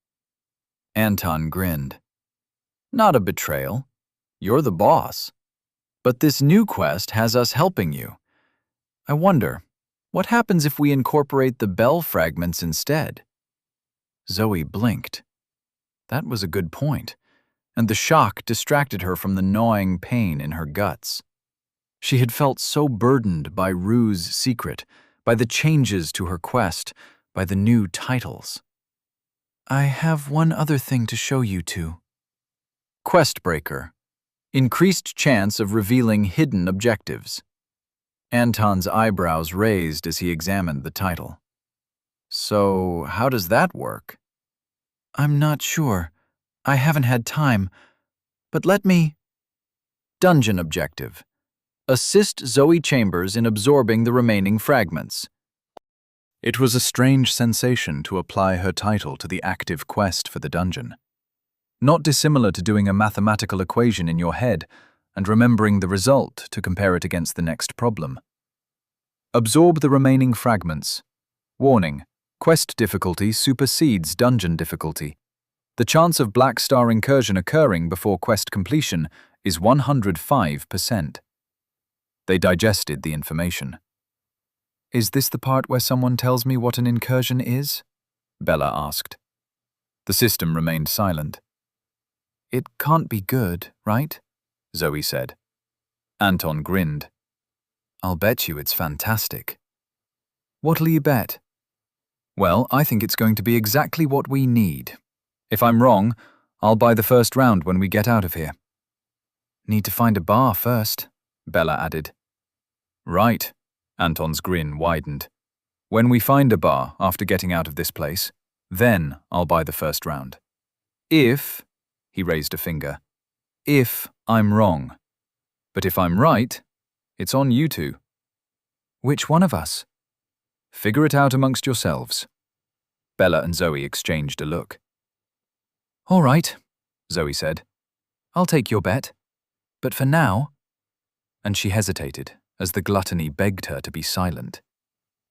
Anton grinned. Not a betrayal. You're the boss. But this new quest has us helping you. I wonder, what happens if we incorporate the bell fragments instead? Zoe blinked. That was a good point, and the shock distracted her from the gnawing pain in her guts. She had felt so burdened by Rue's secret, by the changes to her quest, by the new titles. I have one other thing to show you two. Quest Breaker. Increased chance of revealing hidden objectives. Anton's eyebrows raised as he examined the title. So, how does that work? I'm not sure. I haven't had time. But let me... Dungeon Objective. Assist Zoe Chambers in absorbing the remaining fragments. It was a strange sensation to apply her title to the active quest for the dungeon. Not dissimilar to doing a mathematical equation in your head and remembering the result to compare it against the next problem. Absorb the remaining fragments. Warning: quest difficulty supersedes dungeon difficulty. The chance of Black Star incursion occurring before quest completion is 105%. They digested the information. Is this the part where someone tells me what an incursion is? Bella asked. The system remained silent. It can't be good, right? Zoe said. Anton grinned. I'll bet you it's fantastic. What'll you bet? Well, I think it's going to be exactly what we need. If I'm wrong, I'll buy the first round when we get out of here. Need to find a bar first, Bella added. Right, Anton's grin widened. When we find a bar after getting out of this place, then I'll buy the first round. If, he raised a finger, if I'm wrong. But if I'm right, it's on you two. Which one of us? Figure it out amongst yourselves. Bella and Zoe exchanged a look. All right, Zoe said. I'll take your bet. But for now... And she hesitated as the gluttony begged her to be silent.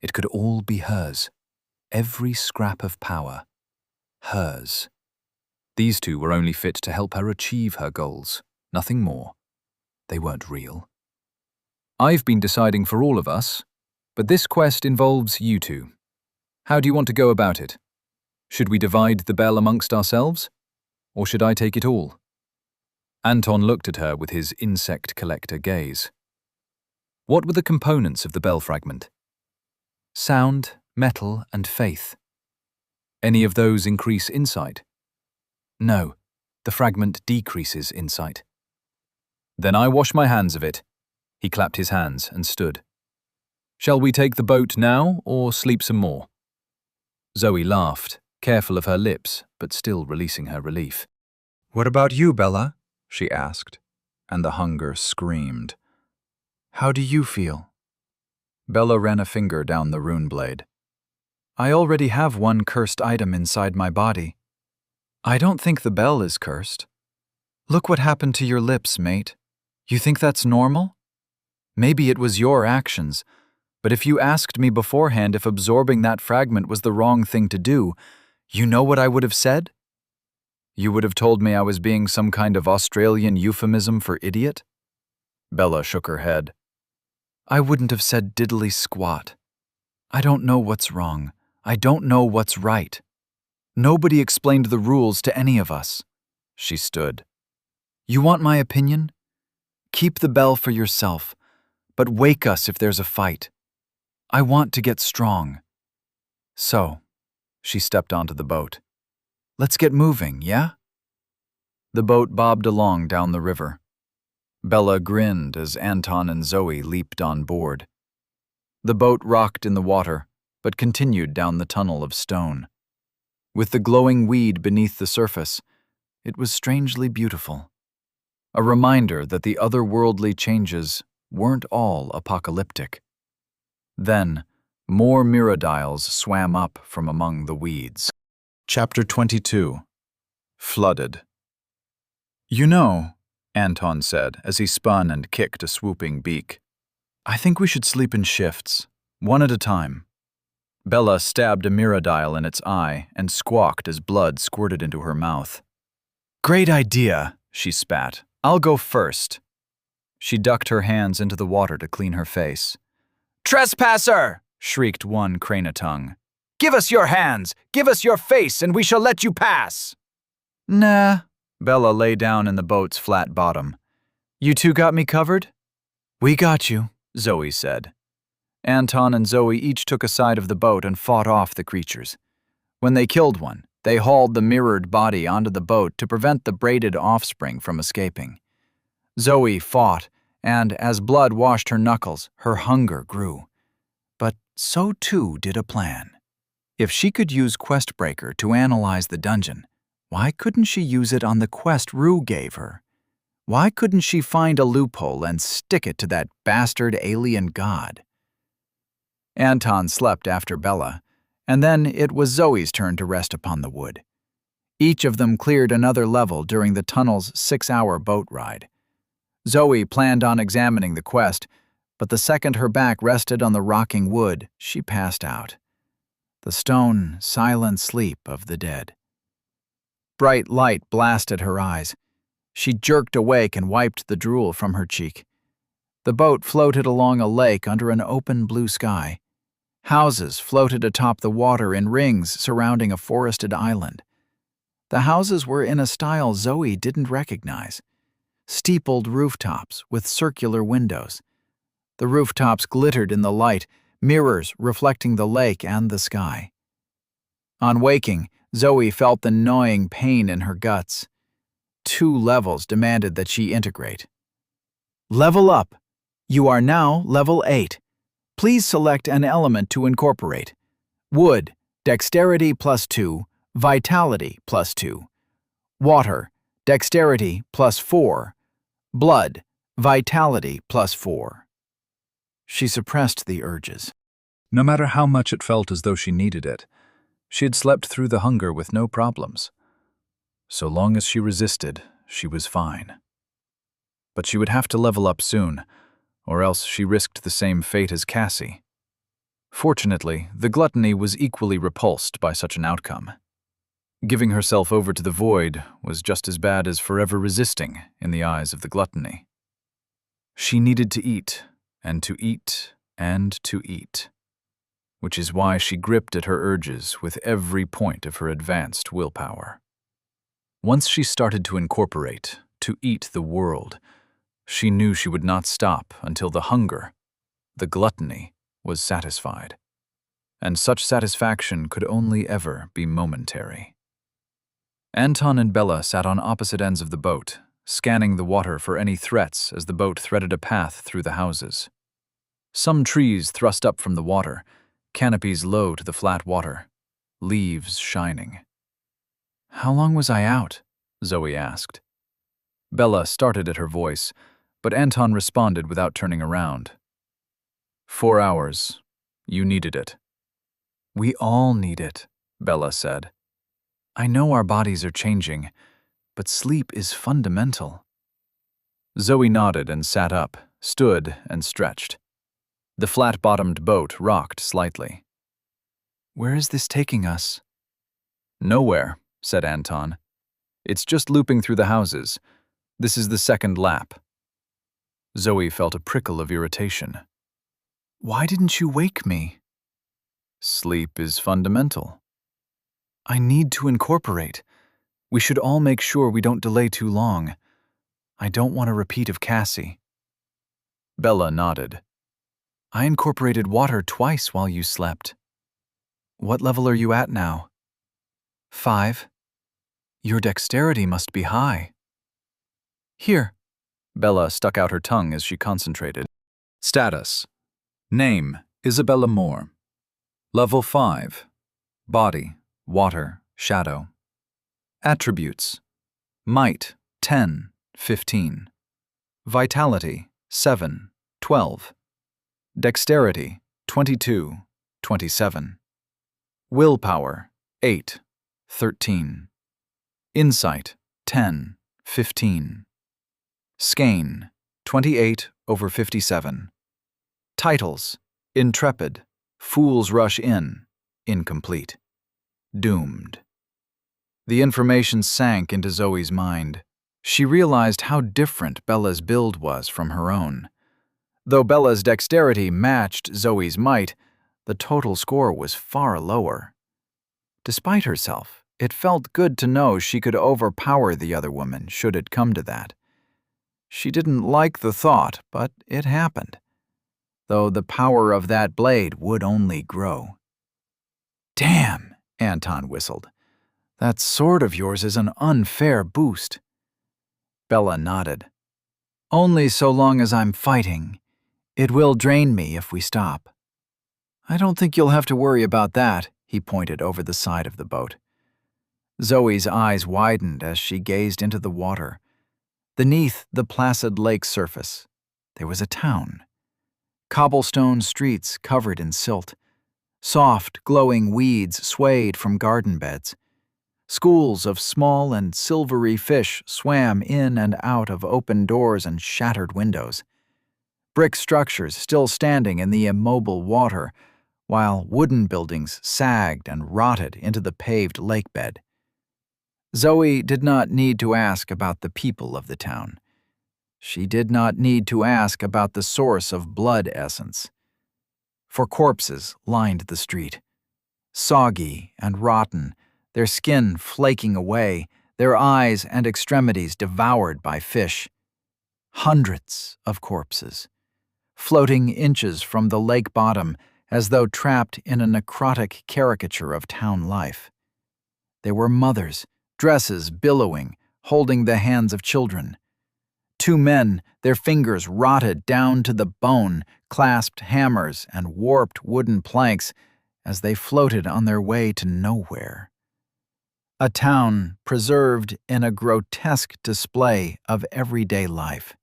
It could all be hers. Every scrap of power. Hers. These two were only fit to help her achieve her goals, nothing more. They weren't real. I've been deciding for all of us, but this quest involves you two. How do you want to go about it? Should we divide the bell amongst ourselves? Or should I take it all? Anton looked at her with his insect collector gaze. What were the components of the bell fragment? Sound, metal, and faith. Any of those increase insight? No, the fragment decreases insight. Then I wash my hands of it. He clapped his hands and stood. Shall we take the boat now or sleep some more? Zoe laughed, careful of her lips, but still releasing her relief. What about you, Bella? She asked, and the hunger screamed. How do you feel? Bella ran a finger down the rune blade. I already have one cursed item inside my body. I don't think the bell is cursed. Look what happened to your lips, mate. You think that's normal? Maybe it was your actions, but if you asked me beforehand if absorbing that fragment was the wrong thing to do, you know what I would have said? You would have told me I was being some kind of Australian euphemism for idiot? Bella shook her head. I wouldn't have said diddly squat. I don't know what's wrong. I don't know what's right. Nobody explained the rules to any of us. She stood. You want my opinion? Keep the bell for yourself, but wake us if there's a fight. I want to get strong. So, she stepped onto the boat. Let's get moving, yeah? The boat bobbed along down the river. Bella grinned as Anton and Zoe leaped on board. The boat rocked in the water, but continued down the tunnel of stone. With the glowing weed beneath the surface, it was strangely beautiful. A reminder that the otherworldly changes weren't all apocalyptic. Then, more mirrodiles swam up from among the weeds. Chapter 22. Flooded. "You know," Anton said as he spun and kicked a swooping beak, "I think we should sleep in shifts, one at a time." Bella stabbed a mirrodile in its eye and squawked as blood squirted into her mouth. "Great idea," she spat. "I'll go first." She ducked her hands into the water to clean her face. "Trespasser!" shrieked one crane-a-tongue. "Give us your hands! Give us your face, and we shall let you pass!" "Nah." Bella lay down in the boat's flat bottom. "You two got me covered?" "We got you," Zoe said. Anton and Zoe each took a side of the boat and fought off the creatures. When they killed one, they hauled the mirrored body onto the boat to prevent the braided offspring from escaping. Zoe fought, and as blood washed her knuckles, her hunger grew. But so too did a plan. If she could use Questbreaker to analyze the dungeon, why couldn't she use it on the quest Rue gave her? Why couldn't she find a loophole and stick it to that bastard alien god? Anton slept after Bella, and then it was Zoe's turn to rest upon the wood. Each of them cleared another level during the tunnel's 6-hour boat ride. Zoe planned on examining the quest, but the second her back rested on the rocking wood, she passed out. The stone, silent sleep of the dead. Bright light blasted her eyes. She jerked awake and wiped the drool from her cheek. The boat floated along a lake under an open blue sky. Houses floated atop the water in rings surrounding a forested island. The houses were in a style Zoe didn't recognize. Steepled rooftops with circular windows. The rooftops glittered in the light, mirrors reflecting the lake and the sky. On waking, Zoe felt the gnawing pain in her guts. 2 levels demanded that she integrate. Level up. You are now level 8. Please select an element to incorporate. Wood, dexterity +2, vitality +2. Water, dexterity +4. Blood, vitality +4. She suppressed the urges. No matter how much it felt as though she needed it, she had slept through the hunger with no problems. So long as she resisted, she was fine. But she would have to level up soon, or else she risked the same fate as Cassie. Fortunately, the gluttony was equally repulsed by such an outcome. Giving herself over to the void was just as bad as forever resisting in the eyes of the gluttony. She needed to eat, and to eat, and to eat, which is why she gripped at her urges with every point of her advanced willpower. Once she started to incorporate, to eat the world, she knew she would not stop until the hunger, the gluttony, was satisfied. And such satisfaction could only ever be momentary. Anton and Bella sat on opposite ends of the boat, scanning the water for any threats as the boat threaded a path through the houses. Some trees thrust up from the water, canopies low to the flat water, leaves shining. "How long was I out?" Zoe asked. Bella started at her voice, but Anton responded without turning around. 4 hours. You needed it." "We all need it," Bella said. "I know our bodies are changing, but sleep is fundamental." Zoe nodded and sat up, stood and stretched. The flat-bottomed boat rocked slightly. "Where is this taking us?" "Nowhere," said Anton. "It's just looping through the houses. This is the second lap." Zoe felt a prickle of irritation. "Why didn't you wake me?" "Sleep is fundamental." "I need to incorporate. We should all make sure we don't delay too long. I don't want a repeat of Cassie." Bella nodded. "I incorporated water twice while you slept." "What level are you at now?" 5. Your dexterity must be high." "Here." Bella stuck out her tongue as she concentrated. Status. Name, Isabella Moore. Level 5. Body, water, shadow. Attributes. Might, 10, 15. Vitality, 7, 12. Dexterity, 22, 27. Willpower, 8, 13. Insight, 10, 15. Skein, 28/57. Titles, Intrepid, Fools Rush In, incomplete. Doomed. The information sank into Zoe's mind. She realized how different Bella's build was from her own. Though Bella's dexterity matched Zoe's might, the total score was far lower. Despite herself, it felt good to know she could overpower the other woman should it come to that. She didn't like the thought, but it happened, though the power of that blade would only grow. "Damn," Anton whistled. "That sword of yours is an unfair boost." Bella nodded. "Only so long as I'm fighting. It will drain me if we stop." "I don't think you'll have to worry about that," he pointed over the side of the boat. Zoe's eyes widened as she gazed into the water. Beneath the placid lake surface, there was a town. Cobblestone streets covered in silt. Soft, glowing weeds swayed from garden beds. Schools of small and silvery fish swam in and out of open doors and shattered windows. Brick structures still standing in the immobile water, while wooden buildings sagged and rotted into the paved lake bed. Zoe did not need to ask about the people of the town. She did not need to ask about the source of blood essence. For corpses lined the street. Soggy and rotten, their skin flaking away, their eyes and extremities devoured by fish. Hundreds of corpses, floating inches from the lake bottom as though trapped in a necrotic caricature of town life. There were mothers, dresses billowing, holding the hands of children. Two men, their fingers rotted down to the bone, clasped hammers and warped wooden planks as they floated on their way to nowhere. A town preserved in a grotesque display of everyday life.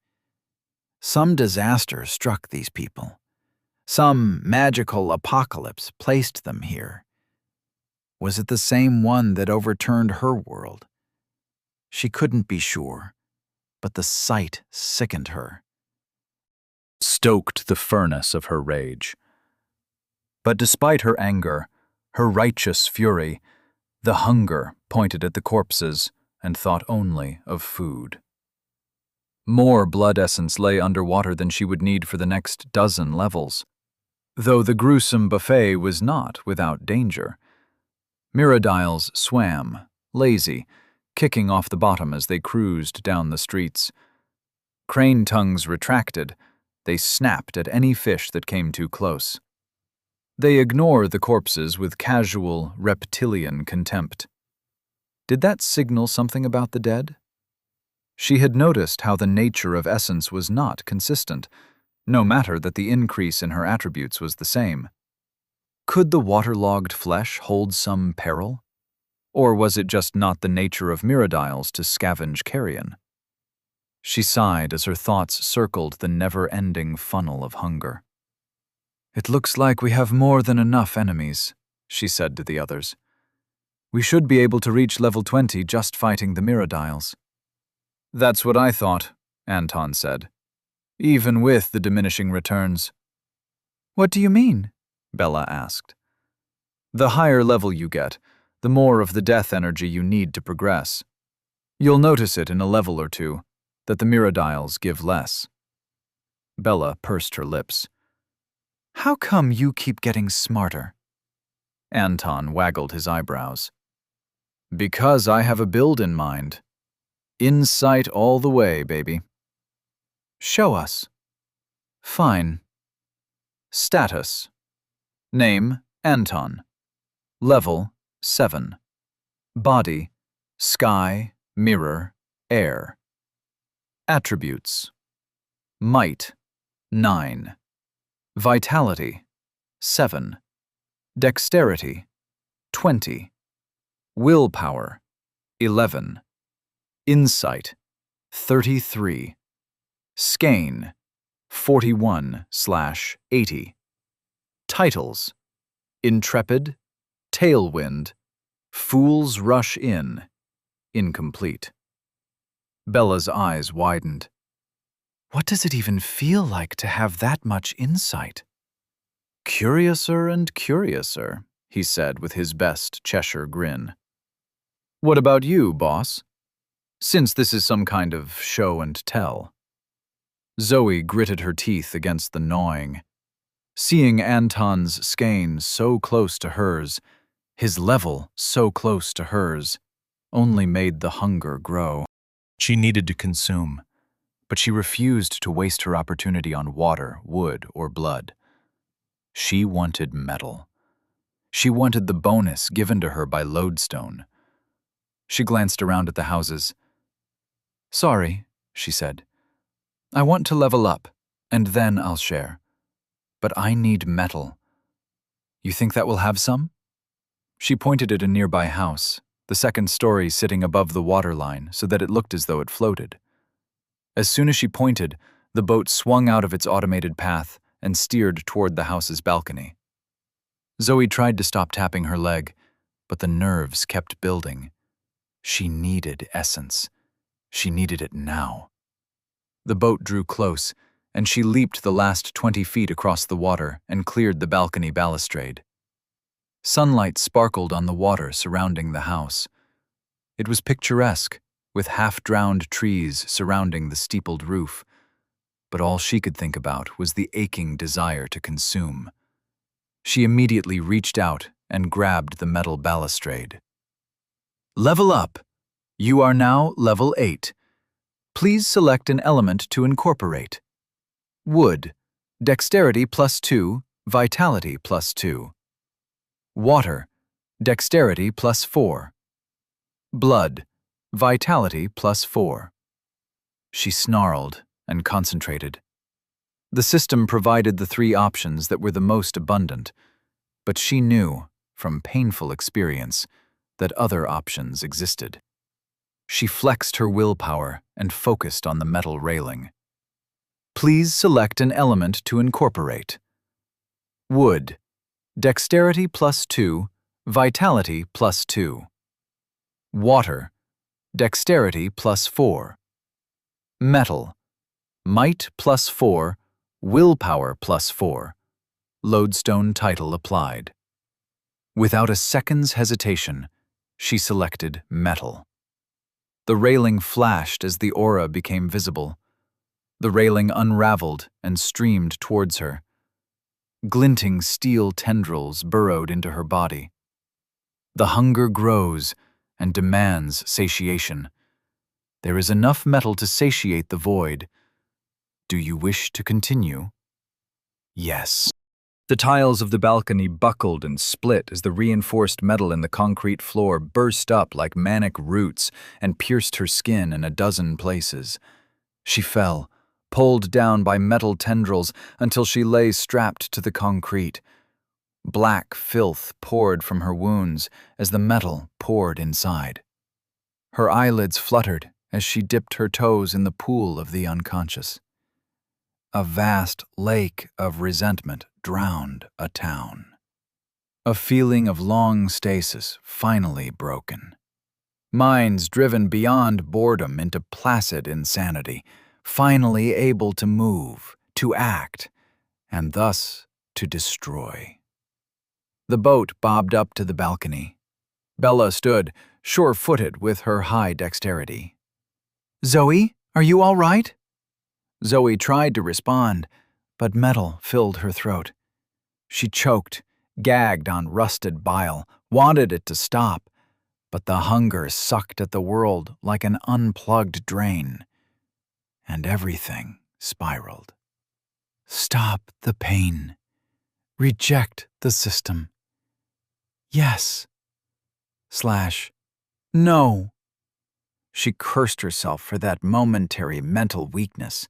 Some disaster struck these people. Some magical apocalypse placed them here. Was it the same one that overturned her world? She couldn't be sure, but the sight sickened her. Stoked the furnace of her rage. But despite her anger, her righteous fury, the hunger pointed at the corpses and thought only of food. More blood essence lay underwater than she would need for the next dozen levels, though the gruesome buffet was not without danger. Miradiles swam, lazy, kicking off the bottom as they cruised down the streets. Crane tongues retracted. They snapped at any fish that came too close. They ignore the corpses with casual, reptilian contempt. Did that signal something about the dead? She had noticed how the nature of essence was not consistent, no matter that the increase in her attributes was the same. Could the waterlogged flesh hold some peril? Or was it just not the nature of Miradiles to scavenge carrion? She sighed as her thoughts circled the never-ending funnel of hunger. "It looks like we have more than enough enemies," she said to the others. "We should be able to reach level 20 just fighting the Miradiles." "That's what I thought," Anton said. "Even with the diminishing returns." "What do you mean?" Bella asked. "The higher level you get, the more of the death energy you need to progress. You'll notice it in a level or two, that the Miradiles give less." Bella pursed her lips. "How come you keep getting smarter?" Anton waggled his eyebrows. "Because I have a build in mind. Insight all the way, baby." "Show us." "Fine. Status. Name, Anton. Level, 7. Body, sky, mirror, air. Attributes, Might, 9. Vitality, 7. Dexterity, 20. Willpower, 11. Insight, 33. Skein, 41/80. Titles: Intrepid, Tailwind, Fools Rush In, incomplete. Bella's eyes widened. What does it even feel like to have that much insight? Curiouser and curiouser, he said with his best Cheshire grin. What about you, boss? Since this is some kind of show and tell. Zoe gritted her teeth against the gnawing. Seeing Anton's skein so close to hers, his level so close to hers, only made the hunger grow. She needed to consume, but she refused to waste her opportunity on water, wood, or blood. She wanted metal. She wanted the bonus given to her by Lodestone. She glanced around at the houses. Sorry, she said. I want to level up, and then I'll share. But I need metal. You think that will have some? She pointed at a nearby house, the second story sitting above the waterline so that it looked as though it floated. As soon as she pointed, the boat swung out of its automated path and steered toward the house's balcony. Zoe tried to stop tapping her leg, but the nerves kept building. She needed essence. She needed it now. The boat drew close, and she leaped the last 20 feet across the water and cleared the balcony balustrade. Sunlight sparkled on the water surrounding the house. It was picturesque, with half-drowned trees surrounding the steepled roof, but all she could think about was the aching desire to consume. She immediately reached out and grabbed the metal balustrade. Level up! You are now level 8. Please select an element to incorporate. Wood, Dexterity +2, Vitality +2. Water, Dexterity +4. Blood, Vitality +4. She snarled and concentrated. The system provided the 3 options that were the most abundant, but she knew, from painful experience, that other options existed. She flexed her willpower and focused on the metal railing. Please select an element to incorporate. Wood, Dexterity +2, Vitality +2. Water, Dexterity +4. Metal, Might +4, Willpower +4. Lodestone title applied. Without a second's hesitation, she selected metal. The railing flashed as the aura became visible. The railing unraveled and streamed towards her. Glinting steel tendrils burrowed into her body. The hunger grows and demands satiation. There is enough metal to satiate the void. Do you wish to continue? Yes. The tiles of the balcony buckled and split as the reinforced metal in the concrete floor burst up like manic roots and pierced her skin in a dozen places. She fell, pulled down by metal tendrils until she lay strapped to the concrete. Black filth poured from her wounds as the metal poured inside. Her eyelids fluttered as she dipped her toes in the pool of the unconscious. A vast lake of resentment drowned a town. A feeling of long stasis finally broken. Minds driven beyond boredom into placid insanity, finally able to move, to act, and thus to destroy. The boat bobbed up to the balcony. Bella stood, sure-footed with her high dexterity. Zoe, are you all right? Zoe tried to respond, but metal filled her throat. She choked, gagged on rusted bile, wanted it to stop, but the hunger sucked at the world like an unplugged drain, and everything spiraled. Stop the pain. Reject the system. Yes. / no. She cursed herself for that momentary mental weakness.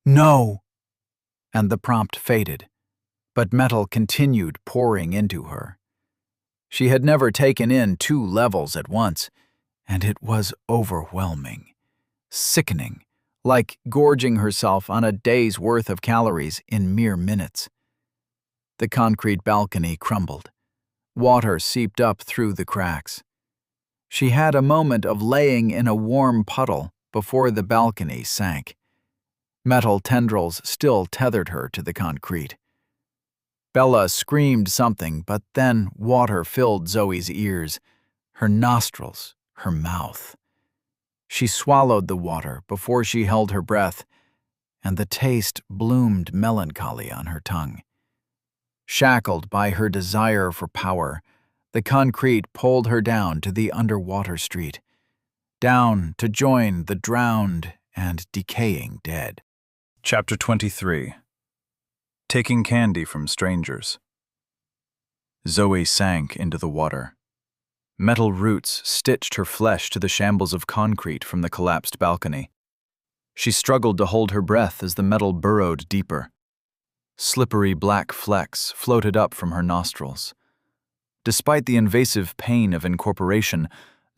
No! And the prompt faded, but metal continued pouring into her. She had never taken in 2 levels at once, and it was overwhelming, sickening, like gorging herself on a day's worth of calories in mere minutes. The concrete balcony crumbled. Water seeped up through the cracks. She had a moment of laying in a warm puddle before the balcony sank. Metal tendrils still tethered her to the concrete. Bella screamed something, but then water filled Zoe's ears, her nostrils, her mouth. She swallowed the water before she held her breath, and the taste bloomed melancholy on her tongue. Shackled by her desire for power, the concrete pulled her down to the underwater street, down to join the drowned and decaying dead. Chapter 23. Taking Candy from Strangers. Zoe sank into the water. Metal roots stitched her flesh to the shambles of concrete from the collapsed balcony. She struggled to hold her breath as the metal burrowed deeper. Slippery black flecks floated up from her nostrils. Despite the invasive pain of incorporation,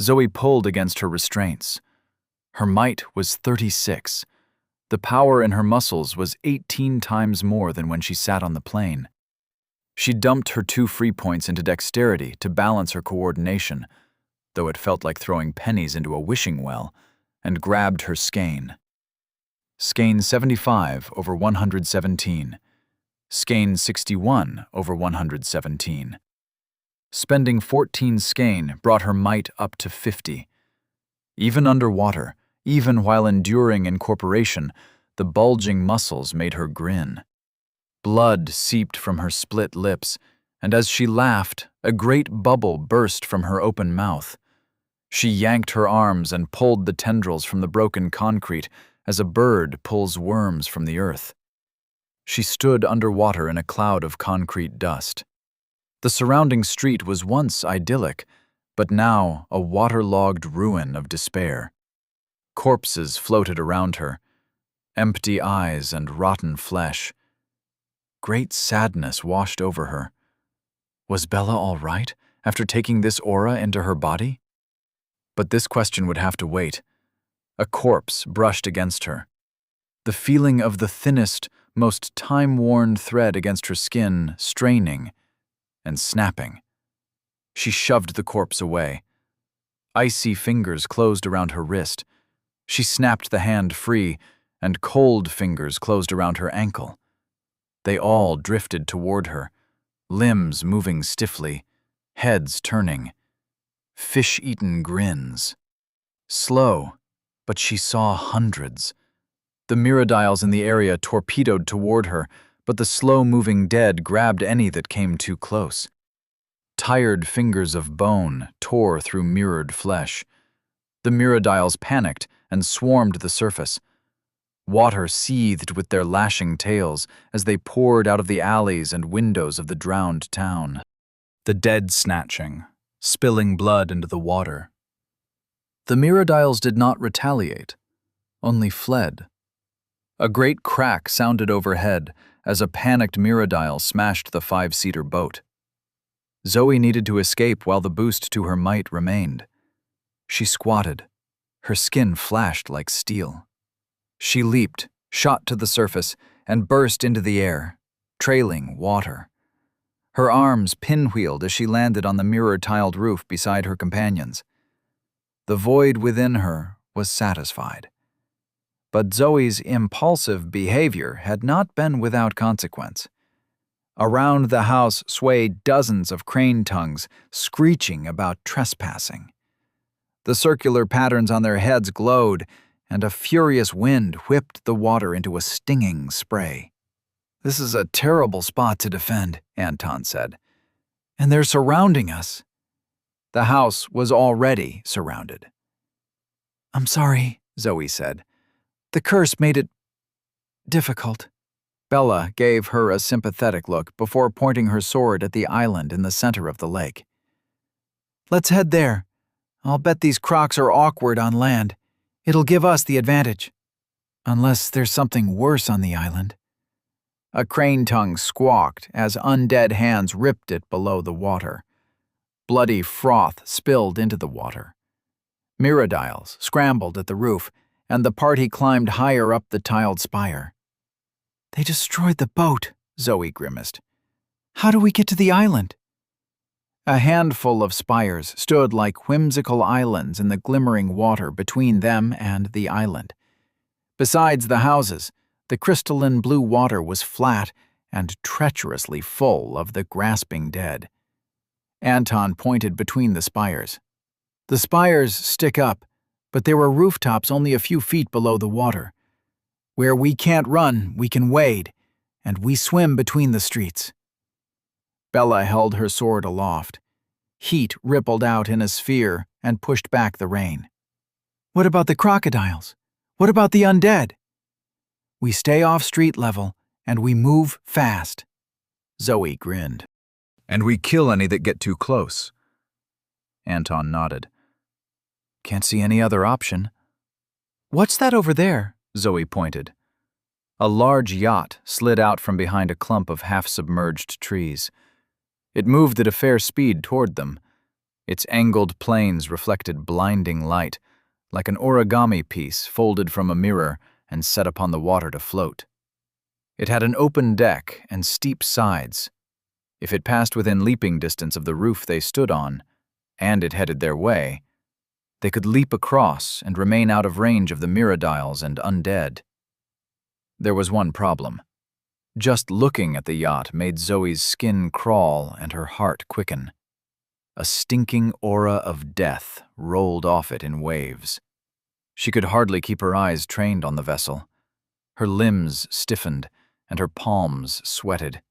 Zoe pulled against her restraints. Her might was 36. The power in her muscles was 18 times more than when she sat on the plane. She dumped her 2 free points into dexterity to balance her coordination, though it felt like throwing pennies into a wishing well, and grabbed her skein. Skein 75 over 117. Skein 61 over 117. Spending 14 skein brought her might up to 50. Even underwater, even while enduring incorporation, the bulging muscles made her grin. Blood seeped from her split lips, and as she laughed, a great bubble burst from her open mouth. She yanked her arms and pulled the tendrils from the broken concrete as a bird pulls worms from the earth. She stood underwater in a cloud of concrete dust. The surrounding street was once idyllic, but now a waterlogged ruin of despair. Corpses floated around her, empty eyes and rotten flesh. Great sadness washed over her. Was Bella all right after taking this aura into her body? But this question would have to wait. A corpse brushed against her. The feeling of the thinnest, most time-worn thread against her skin straining and snapping. She shoved the corpse away. Icy fingers closed around her wrist. She snapped the hand free, and cold fingers closed around her ankle. They all drifted toward her, limbs moving stiffly, heads turning. Fish-eaten grins. Slow, but she saw hundreds. The mirrodials in the area torpedoed toward her, but the slow-moving dead grabbed any that came too close. Tired fingers of bone tore through mirrored flesh. The mirrodials panicked and swarmed the surface. Water seethed with their lashing tails as they poured out of the alleys and windows of the drowned town. The dead snatching, spilling blood into the water. The mirrodials did not retaliate, only fled. A great crack sounded overhead as a panicked mirrodial smashed the 5-seater boat. Zoe needed to escape while the boost to her might remained. She squatted. Her skin flashed like steel. She leaped, shot to the surface, and burst into the air, trailing water. Her arms pinwheeled as she landed on the mirror-tiled roof beside her companions. The void within her was satisfied. But Zoe's impulsive behavior had not been without consequence. Around the house swayed dozens of crane tongues, screeching about trespassing. The circular patterns on their heads glowed, and a furious wind whipped the water into a stinging spray. "This is a terrible spot to defend," Anton said. "And they're surrounding us." The house was already surrounded. "I'm sorry," Zoe said. "The curse made it difficult." Bella gave her a sympathetic look before pointing her sword at the island in the center of the lake. "Let's head there. I'll bet these crocs are awkward on land. It'll give us the advantage." Unless there's something worse on the island. A crane tongue squawked as undead hands ripped it below the water. Bloody froth spilled into the water. Mirrodiles scrambled at the roof, and the party climbed higher up the tiled spire. They destroyed the boat, Zoe grimaced. How do we get to the island? A handful of spires stood like whimsical islands in the glimmering water between them and the island. Besides the houses, the crystalline blue water was flat and treacherously full of the grasping dead. Anton pointed between the spires. The spires stick up, but there were rooftops only a few feet below the water. Where we can't run, we can wade, and we swim between the streets. Bella held her sword aloft. Heat rippled out in a sphere and pushed back the rain. What about the crocodiles? What about the undead? We stay off street level, and we move fast. Zoe grinned. And we kill any that get too close. Anton nodded. Can't see any other option. What's that over there? Zoe pointed. A large yacht slid out from behind a clump of half-submerged trees. It moved at a fair speed toward them. Its angled planes reflected blinding light, like an origami piece folded from a mirror and set upon the water to float. It had an open deck and steep sides. If it passed within leaping distance of the roof they stood on, and it headed their way, they could leap across and remain out of range of the mirrodiles and undead. There was one problem. Just looking at the yacht made Zoe's skin crawl and her heart quicken. A stinking aura of death rolled off it in waves. She could hardly keep her eyes trained on the vessel. Her limbs stiffened and her palms sweated.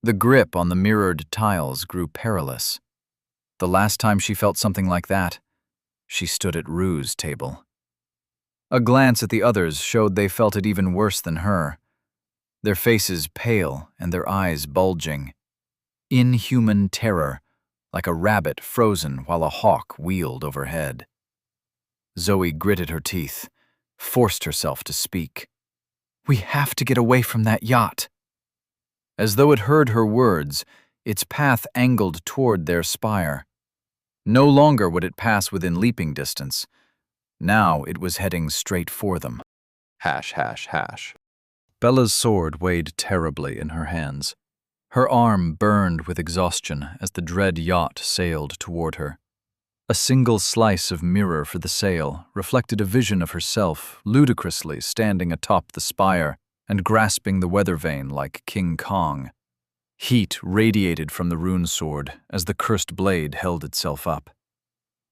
The grip on the mirrored tiles grew perilous. The last time she felt something like that, she stood at Rue's table. A glance at the others showed they felt it even worse than her. Their faces pale and their eyes bulging. Inhuman terror, like a rabbit frozen while a hawk wheeled overhead. Zoe gritted her teeth, forced herself to speak. We have to get away from that yacht. As though it heard her words, its path angled toward their spire. No longer would it pass within leaping distance. Now it was heading straight for them. Hash, hash, hash. Bella's sword weighed terribly in her hands. Her arm burned with exhaustion as the dread yacht sailed toward her. A single slice of mirror for the sail reflected a vision of herself ludicrously standing atop the spire and grasping the weather vane like King Kong. Heat radiated from the rune sword as the cursed blade held itself up.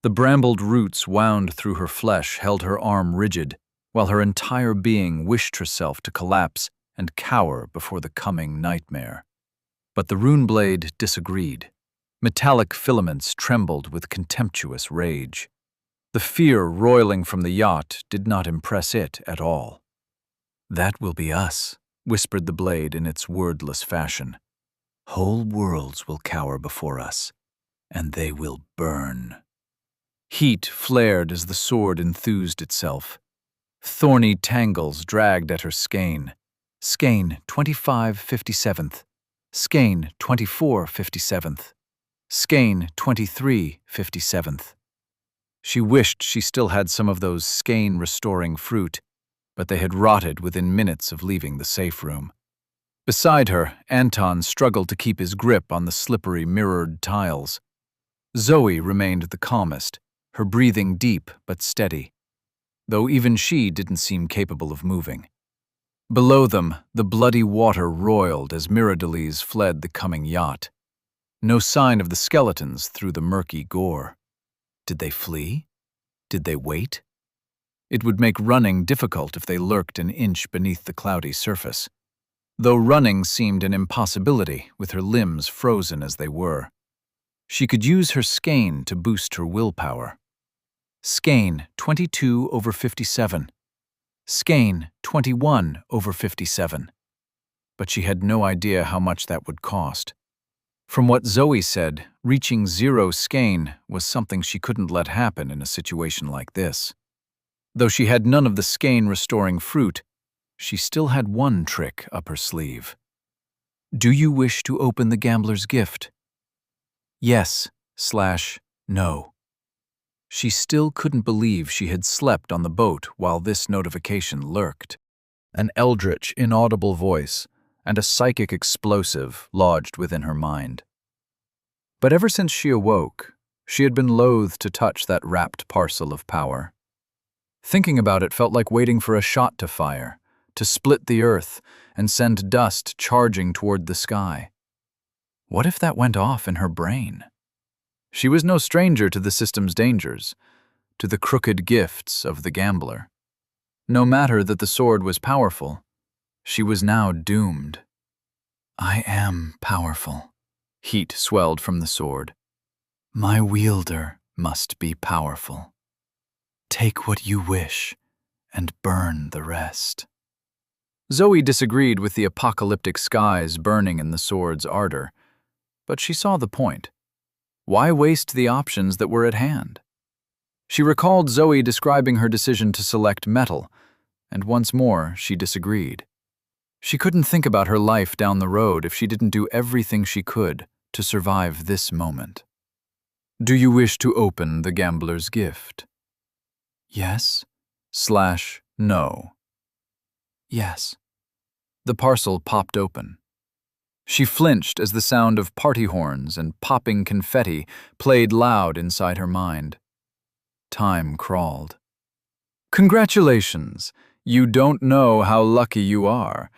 The brambled roots wound through her flesh held her arm rigid, while her entire being wished herself to collapse and cower before the coming nightmare. But the rune blade disagreed. Metallic filaments trembled with contemptuous rage. The fear roiling from the yacht did not impress it at all. That will be us, whispered the blade in its wordless fashion. Whole worlds will cower before us, and they will burn. Heat flared as the sword enthused itself. Thorny tangles dragged at her skein. Skein 25/57th. Skein 24/57th. Skein 23/57th. She wished she still had some of those skein-restoring fruit, but they had rotted within minutes of leaving the safe room. Beside her, Anton struggled to keep his grip on the slippery mirrored tiles. Zoe remained the calmest, her breathing deep but steady, though even she didn't seem capable of moving. Below them, the bloody water roiled as Mirrodilles fled the coming yacht. No sign of the skeletons through the murky gore. Did they flee? Did they wait? It would make running difficult if they lurked an inch beneath the cloudy surface, though running seemed an impossibility with her limbs frozen as they were. She could use her skein to boost her willpower. Skein 22/57. Skein 21/57. But she had no idea how much that would cost. From what Zoe said, reaching 0 skein was something she couldn't let happen in a situation like this. Though she had none of the skein-restoring fruit, She still had one trick up her sleeve. Do you wish to open the gambler's gift? Yes/no. She still couldn't believe she had slept on the boat while this notification lurked. An eldritch, inaudible voice, and a psychic explosive lodged within her mind. But ever since she awoke, she had been loath to touch that wrapped parcel of power. Thinking about it felt like waiting for a shot to fire, to split the earth and send dust charging toward the sky. What if that went off in her brain? She was no stranger to the system's dangers, to the crooked gifts of the gambler. No matter that the sword was powerful, she was now doomed. I am powerful. Heat swelled from the sword. My wielder must be powerful. Take what you wish and burn the rest. Zoe disagreed with the apocalyptic skies burning in the sword's ardor, but she saw the point. Why waste the options that were at hand? She recalled Zoe describing her decision to select metal, and once more she disagreed. She couldn't think about her life down the road if she didn't do everything she could to survive this moment. Do you wish to open the gambler's gift? Yes/no. Yes. The parcel popped open. She flinched as the sound of party horns and popping confetti played loud inside her mind. Time crawled. Congratulations! You don't know how lucky you are,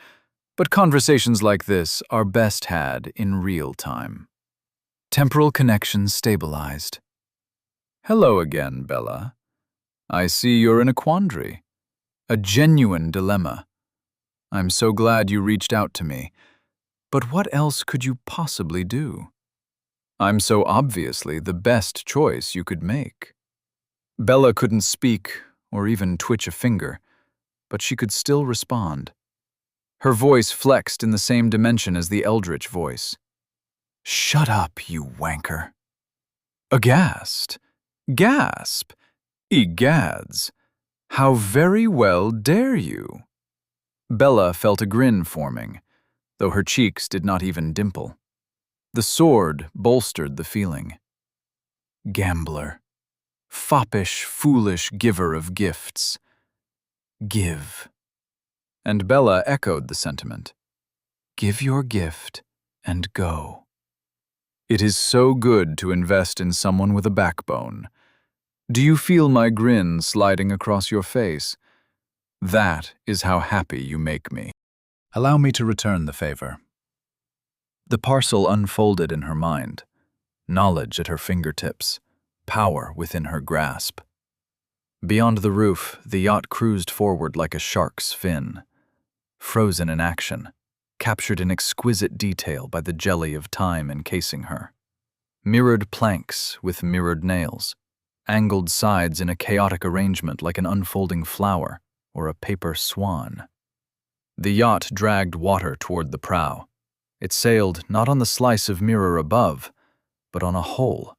but conversations like this are best had in real time. Temporal connections stabilized. Hello again, Bella. I see you're in a quandary, a genuine dilemma. I'm so glad you reached out to me, but what else could you possibly do? I'm so obviously the best choice you could make. Bella couldn't speak or even twitch a finger, but she could still respond. Her voice flexed in the same dimension as the eldritch voice. Shut up, you wanker. Aghast. Gasp. Egads. How very well dare you? Bella felt a grin forming, though her cheeks did not even dimple. The sword bolstered the feeling. Gambler. Foppish, foolish giver of gifts. Give. And Bella echoed the sentiment. Give your gift and go. It is so good to invest in someone with a backbone. Do you feel my grin sliding across your face? That is how happy you make me. Allow me to return the favor. The parcel unfolded in her mind, knowledge at her fingertips, power within her grasp. Beyond the roof, the yacht cruised forward like a shark's fin, frozen in action, captured in exquisite detail by the jelly of time encasing her. Mirrored planks with mirrored nails, angled sides in a chaotic arrangement like an unfolding flower or a paper swan. The yacht dragged water toward the prow. It sailed not on the slice of mirror above, but on a hole,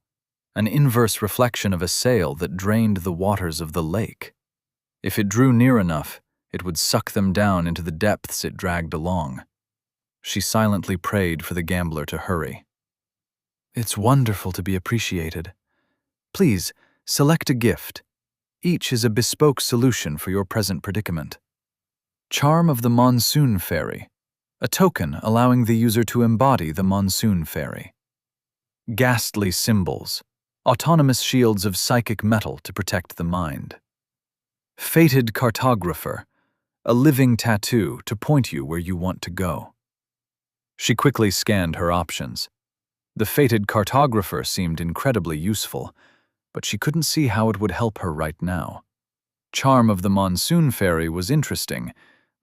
an inverse reflection of a sail that drained the waters of the lake. If it drew near enough, it would suck them down into the depths it dragged along. She silently prayed for the gambler to hurry. It's wonderful to be appreciated. Please, select a gift. Each is a bespoke solution for your present predicament. Charm of the Monsoon Fairy, a token allowing the user to embody the Monsoon Fairy. Ghastly symbols, autonomous shields of psychic metal to protect the mind. Fated Cartographer, a living tattoo to point you where you want to go. She quickly scanned her options. The Fated Cartographer seemed incredibly useful, but she couldn't see how it would help her right now. Charm of the Monsoon Fairy was interesting,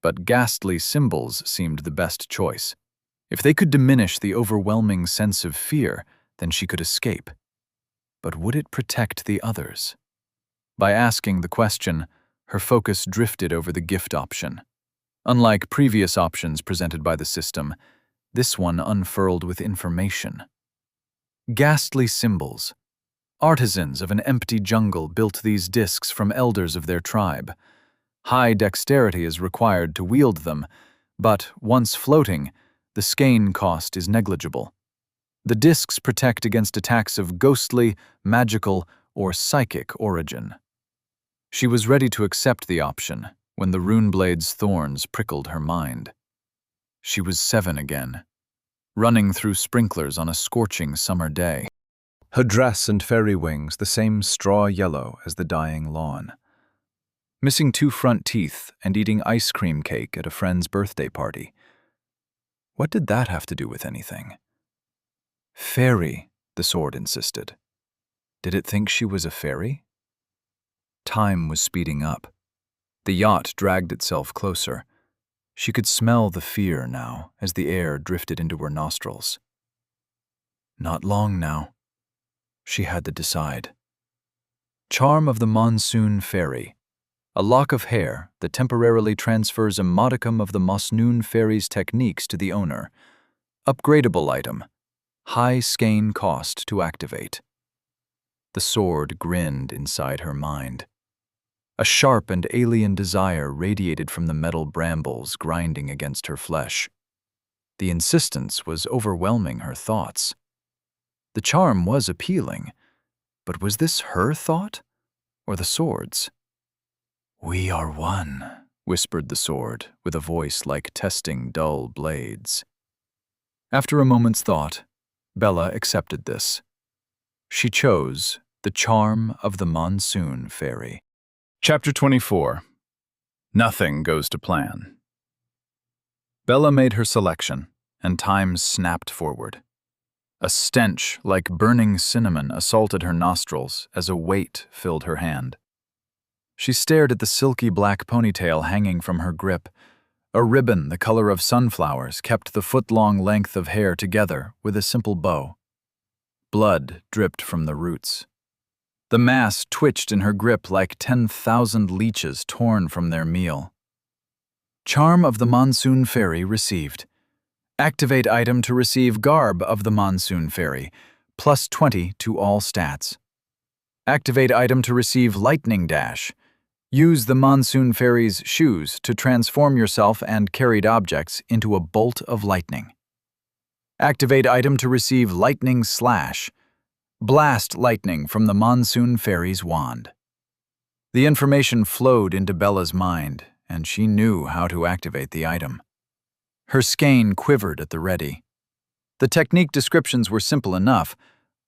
but ghastly symbols seemed the best choice. If they could diminish the overwhelming sense of fear, then she could escape. But would it protect the others? By asking the question, her focus drifted over the gift option. Unlike previous options presented by the system, this one unfurled with information. Ghastly symbols. Artisans of an empty jungle built these discs from elders of their tribe. High dexterity is required to wield them, but once floating, the skein cost is negligible. The discs protect against attacks of ghostly, magical, or psychic origin. She was ready to accept the option when the runeblade's thorns prickled her mind. She was 7 again, running through sprinklers on a scorching summer day. Her dress and fairy wings the same straw yellow as the dying lawn. Missing 2 front teeth and eating ice cream cake at a friend's birthday party. What did that have to do with anything? Fairy, the sword insisted. Did it think she was a fairy? Time was speeding up. The yacht dragged itself closer. She could smell the fear now as the air drifted into her nostrils. Not long now. She had to decide. Charm of the Monsoon Fairy. A lock of hair that temporarily transfers a modicum of the Mosnoon Fairy's techniques to the owner. Upgradable item. High skein cost to activate. The sword grinned inside her mind. A sharp and alien desire radiated from the metal brambles grinding against her flesh. The insistence was overwhelming her thoughts. The charm was appealing, but was this her thought, or the sword's? "We are one," whispered the sword, with a voice like testing dull blades. After a moment's thought, Bella accepted this. She chose the charm of the Monsoon Fairy. Chapter 24. Nothing goes to plan. Bella made her selection, and time snapped forward. A stench like burning cinnamon assaulted her nostrils as a weight filled her hand. She stared at the silky black ponytail hanging from her grip. A ribbon the color of sunflowers kept the foot-long length of hair together with a simple bow. Blood dripped from the roots. The mass twitched in her grip like 10,000 leeches torn from their meal. Charm of the Monsoon Fairy received. Activate item to receive Garb of the Monsoon Fairy, plus 20 to all stats. Activate item to receive Lightning Dash. Use the Monsoon Fairy's shoes to transform yourself and carried objects into a bolt of lightning. Activate item to receive Lightning Slash. Blast lightning from the Monsoon Fairy's wand. The information flowed into Bella's mind, and she knew how to activate the item. Her skein quivered at the ready. The technique descriptions were simple enough,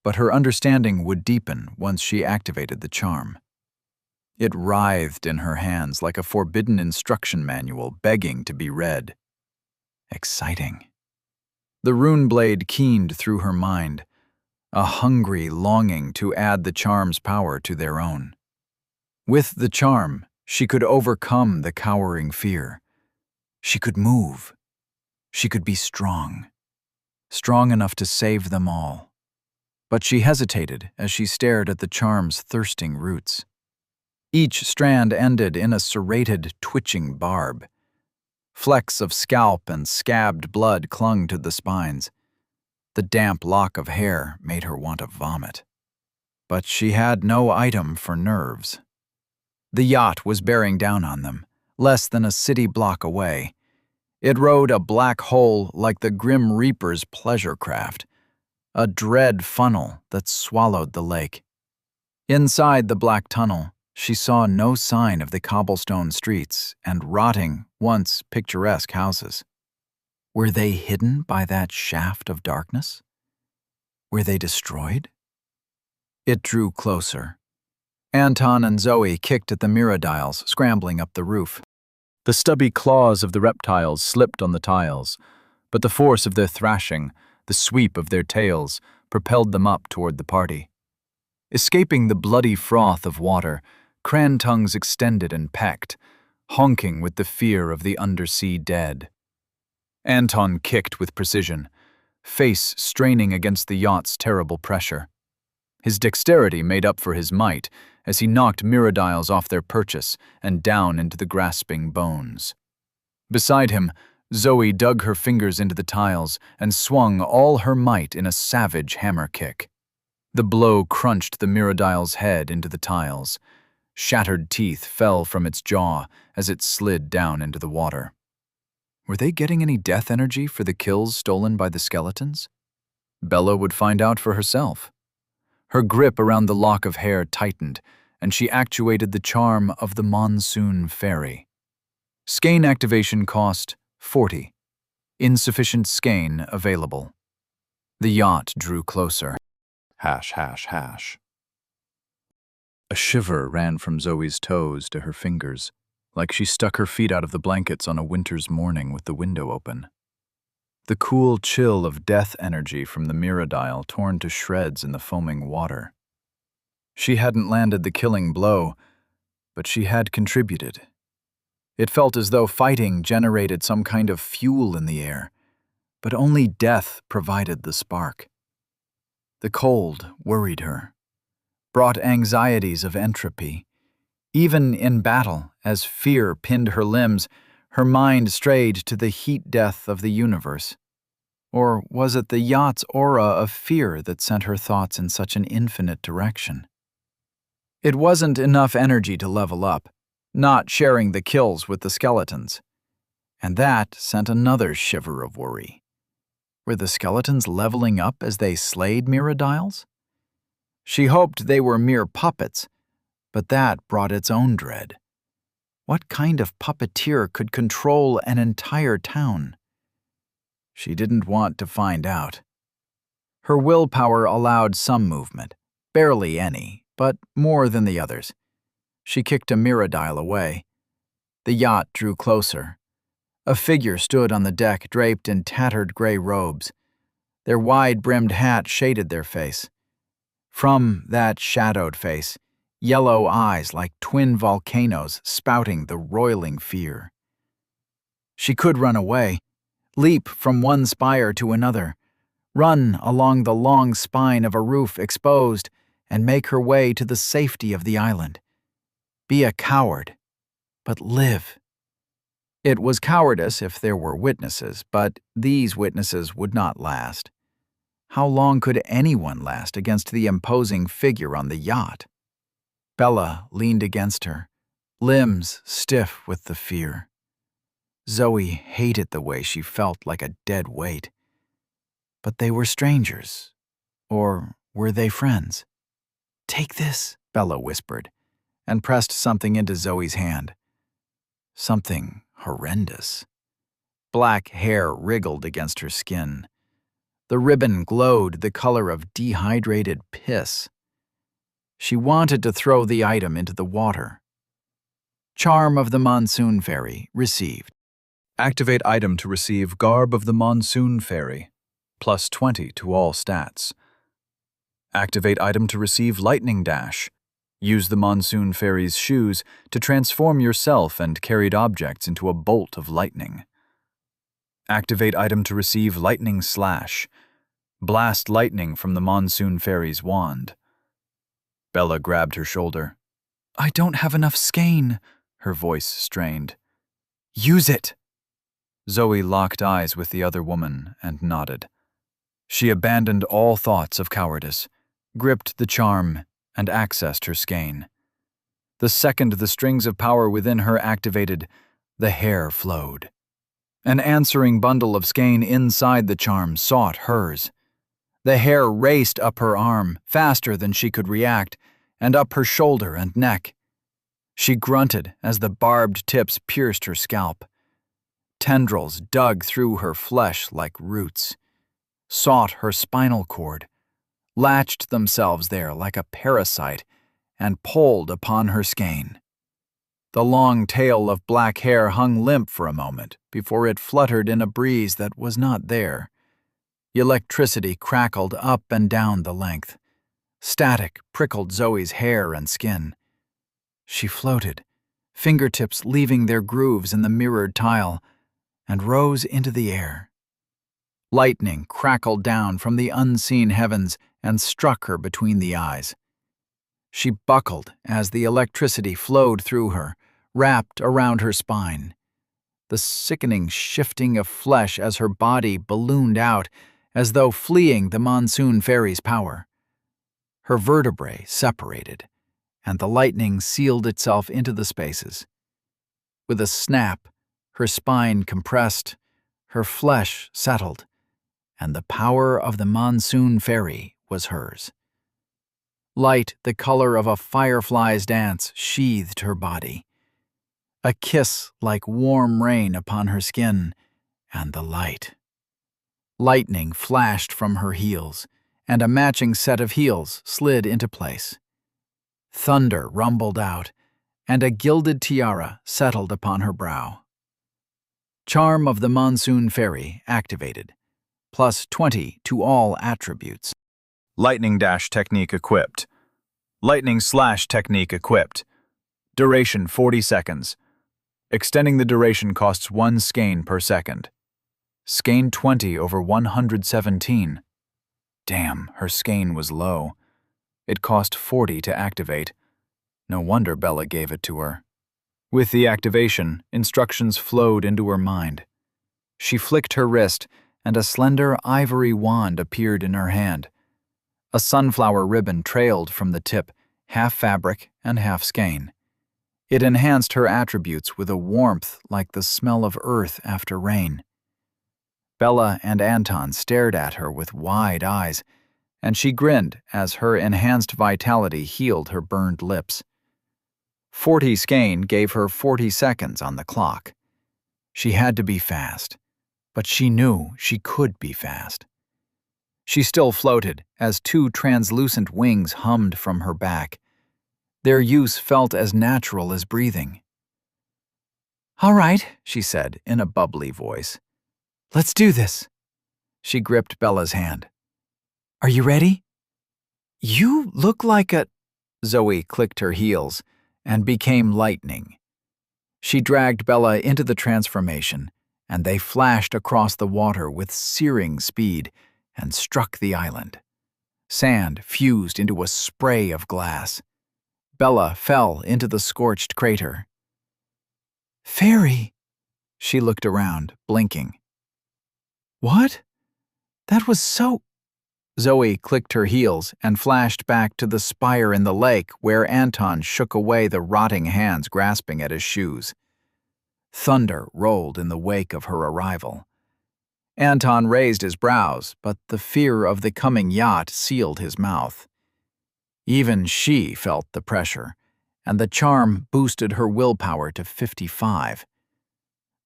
but her understanding would deepen once she activated the charm. It writhed in her hands like a forbidden instruction manual begging to be read. Exciting. The rune blade keened through her mind, a hungry longing to add the charm's power to their own. With the charm, she could overcome the cowering fear. She could move. She could be strong. Strong enough to save them all. But she hesitated as she stared at the charm's thirsting roots. Each strand ended in a serrated, twitching barb. Flecks of scalp and scabbed blood clung to the spines. The damp lock of hair made her want to vomit. But she had no item for nerves. The yacht was bearing down on them, less than a city block away. It rode a black hole like the Grim Reaper's pleasure craft, a dread funnel that swallowed the lake. Inside the black tunnel, she saw no sign of the cobblestone streets and rotting, once picturesque houses. Were they hidden by that shaft of darkness? Were they destroyed? It drew closer. Anton and Zoe kicked at the mirrodials, scrambling up the roof. The stubby claws of the reptiles slipped on the tiles, but the force of their thrashing, the sweep of their tails, propelled them up toward the party. Escaping the bloody froth of water, cran tongues extended and pecked, honking with the fear of the undersea dead. Anton kicked with precision, face straining against the yacht's terrible pressure. His dexterity made up for his might as he knocked mirrodials off their purchase and down into the grasping bones. Beside him, Zoe dug her fingers into the tiles and swung all her might in a savage hammer kick. The blow crunched the mirrodial's head into the tiles. Shattered teeth fell from its jaw as it slid down into the water. Were they getting any death energy for the kills stolen by the skeletons? Bella would find out for herself. Her grip around the lock of hair tightened, and she actuated the charm of the Monsoon Fairy. Skein activation cost 40. Insufficient skein available. The yacht drew closer. Hash, hash, hash. A shiver ran from Zoe's toes to her fingers, like she stuck her feet out of the blankets on a winter's morning with the window open. The cool chill of death energy from the Mirrodile torn to shreds in the foaming water. She hadn't landed the killing blow, but she had contributed. It felt as though fighting generated some kind of fuel in the air, but only death provided the spark. The cold worried her, brought anxieties of entropy. Even in battle, as fear pinned her limbs, her mind strayed to the heat death of the universe. Or was it the yacht's aura of fear that sent her thoughts in such an infinite direction? It wasn't enough energy to level up, not sharing the kills with the skeletons. And that sent another shiver of worry. Were the skeletons leveling up as they slayed Mirrodiles? She hoped they were mere puppets, but that brought its own dread. What kind of puppeteer could control an entire town? She didn't want to find out. Her willpower allowed some movement, barely any, but more than the others. She kicked a Mirrodile away. The yacht drew closer. A figure stood on the deck draped in tattered gray robes. Their wide-brimmed hat shaded their face. From that shadowed face, yellow eyes like twin volcanoes spouting the roiling fear. She could run away, leap from one spire to another, run along the long spine of a roof exposed, and make her way to the safety of the island. Be a coward, but live. It was cowardice if there were witnesses, but these witnesses would not last. How long could anyone last against the imposing figure on the yacht? Bella leaned against her, limbs stiff with the fear. Zoe hated the way she felt like a dead weight. But they were strangers. Or were they friends? "Take this," Bella whispered, and pressed something into Zoe's hand. Something horrendous. Black hair wriggled against her skin. The ribbon glowed the color of dehydrated piss. She wanted to throw the item into the water. Charm of the Monsoon Fairy received. Activate item to receive Garb of the Monsoon Fairy, plus 20 to all stats. Activate item to receive Lightning Dash. Use the Monsoon Fairy's shoes to transform yourself and carried objects into a bolt of lightning. Activate item to receive Lightning Slash. Blast lightning from the Monsoon Fairy's wand. Bella grabbed her shoulder. "I don't have enough skein," her voice strained. "Use it!" Zoe locked eyes with the other woman and nodded. She abandoned all thoughts of cowardice, gripped the charm, and accessed her skein. The second the strings of power within her activated, the hair flowed. An answering bundle of skein inside the charm sought hers. The hair raced up her arm, faster than she could react, and up her shoulder and neck. She grunted as the barbed tips pierced her scalp. Tendrils dug through her flesh like roots, sought her spinal cord, latched themselves there like a parasite, and pulled upon her skein. The long tail of black hair hung limp for a moment before it fluttered in a breeze that was not there. Electricity crackled up and down the length. Static prickled Zoe's hair and skin. She floated, fingertips leaving their grooves in the mirrored tile, and rose into the air. Lightning crackled down from the unseen heavens and struck her between the eyes. She buckled as the electricity flowed through her, wrapped around her spine. The sickening shifting of flesh as her body ballooned out, as though fleeing the Monsoon Fairy's power. Her vertebrae separated, and the lightning sealed itself into the spaces. With a snap, her spine compressed, her flesh settled, and the power of the monsoon fairy was hers. Light the color of a firefly's dance sheathed her body. A kiss like warm rain upon her skin, and the light. Lightning flashed from her heels, and a matching set of heels slid into place. Thunder rumbled out, and a gilded tiara settled upon her brow. Charm of the Monsoon Fairy activated. +20 to all attributes. Lightning dash technique equipped. Lightning slash technique equipped. Duration 40 seconds. Extending the duration costs 1 skein per second. Skein 20 over 117. Damn, her skein was low. It cost 40 to activate. No wonder Bella gave it to her. With the activation, instructions flowed into her mind. She flicked her wrist, and a slender ivory wand appeared in her hand. A sunflower ribbon trailed from the tip, half fabric and half skein. It enhanced her attributes with a warmth like the smell of earth after rain. Bella and Anton stared at her with wide eyes, and she grinned as her enhanced vitality healed her burned lips. 40 skein gave her 40 seconds on the clock. She had to be fast, but she knew she could be fast. She still floated as 2 translucent wings hummed from her back. Their use felt as natural as breathing. "All right," she said in a bubbly voice. "Let's do this." She gripped Bella's hand. "Are you ready?" "You look like a—" Zoe clicked her heels and became lightning. She dragged Bella into the transformation, and they flashed across the water with searing speed and struck the island. Sand fused into a spray of glass. Bella fell into the scorched crater. "Fairy!" She looked around, blinking. "What? That was so—" Zoe clicked her heels and flashed back to the spire in the lake where Anton shook away the rotting hands grasping at his shoes. Thunder rolled in the wake of her arrival. Anton raised his brows, but the fear of the coming yacht sealed his mouth. Even she felt the pressure, and the charm boosted her willpower to 55.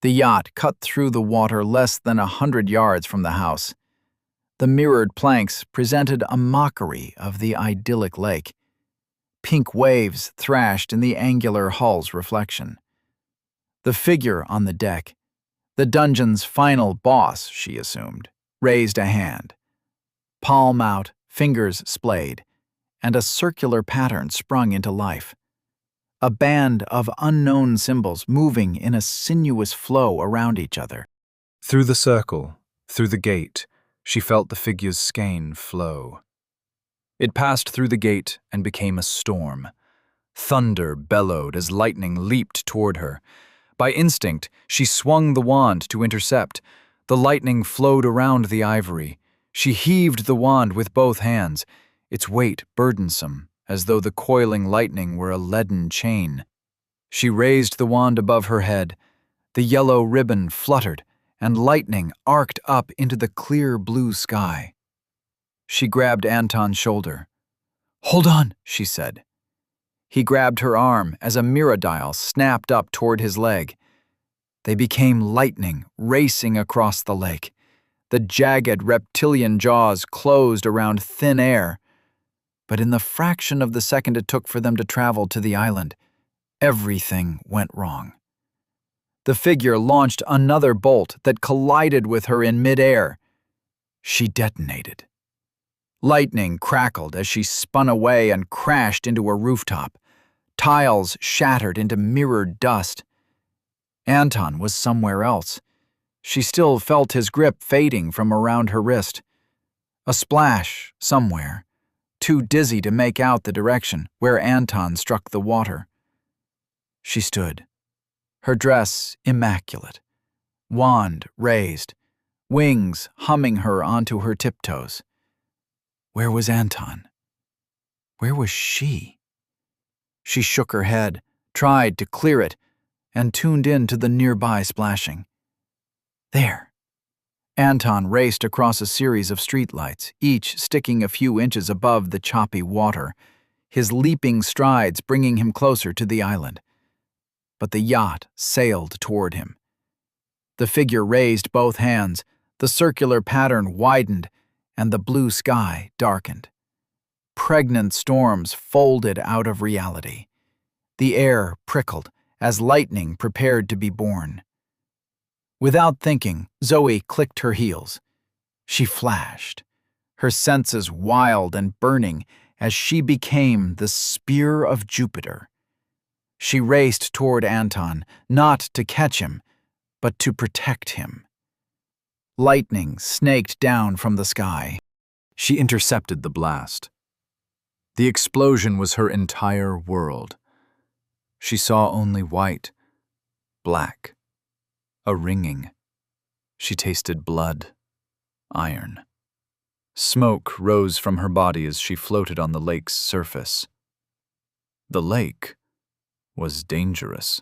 The yacht cut through the water less than 100 yards from the house. The mirrored planks presented a mockery of the idyllic lake. Pink waves thrashed in the angular hull's reflection. The figure on the deck, the dungeon's final boss, she assumed, raised a hand. Palm out, fingers splayed, and a circular pattern sprung into life. A band of unknown symbols moving in a sinuous flow around each other. Through the circle, through the gate, she felt the figure's skein flow. It passed through the gate and became a storm. Thunder bellowed as lightning leaped toward her. By instinct, she swung the wand to intercept. The lightning flowed around the ivory. She heaved the wand with both hands, its weight burdensome, as though the coiling lightning were a leaden chain. She raised the wand above her head. The yellow ribbon fluttered, and lightning arced up into the clear blue sky. She grabbed Anton's shoulder. "Hold on," she said. He grabbed her arm as a mirrodile snapped up toward his leg. They became lightning racing across the lake. The jagged reptilian jaws closed around thin air. But in the fraction of the second it took for them to travel to the island, everything went wrong. The figure launched another bolt that collided with her in midair. She detonated. Lightning crackled as she spun away and crashed into a rooftop. Tiles shattered into mirrored dust. Anton was somewhere else. She still felt his grip fading from around her wrist. A splash somewhere, too dizzy to make out the direction where Anton struck the water. She stood, her dress immaculate, wand raised, wings humming her onto her tiptoes. Where was Anton? Where was she? She shook her head, tried to clear it, and tuned in to the nearby splashing. There. Anton raced across a series of streetlights, each sticking a few inches above the choppy water, his leaping strides bringing him closer to the island. But the yacht sailed toward him. The figure raised both hands, the circular pattern widened, and the blue sky darkened. Pregnant storms folded out of reality. The air prickled as lightning prepared to be born. Without thinking, Zoe clicked her heels. She flashed, her senses wild and burning as she became the spear of Jupiter. She raced toward Anton, not to catch him, but to protect him. Lightning snaked down from the sky. She intercepted the blast. The explosion was her entire world. She saw only white, black, a ringing. She tasted blood, iron. Smoke rose from her body as she floated on the lake's surface. The lake was dangerous.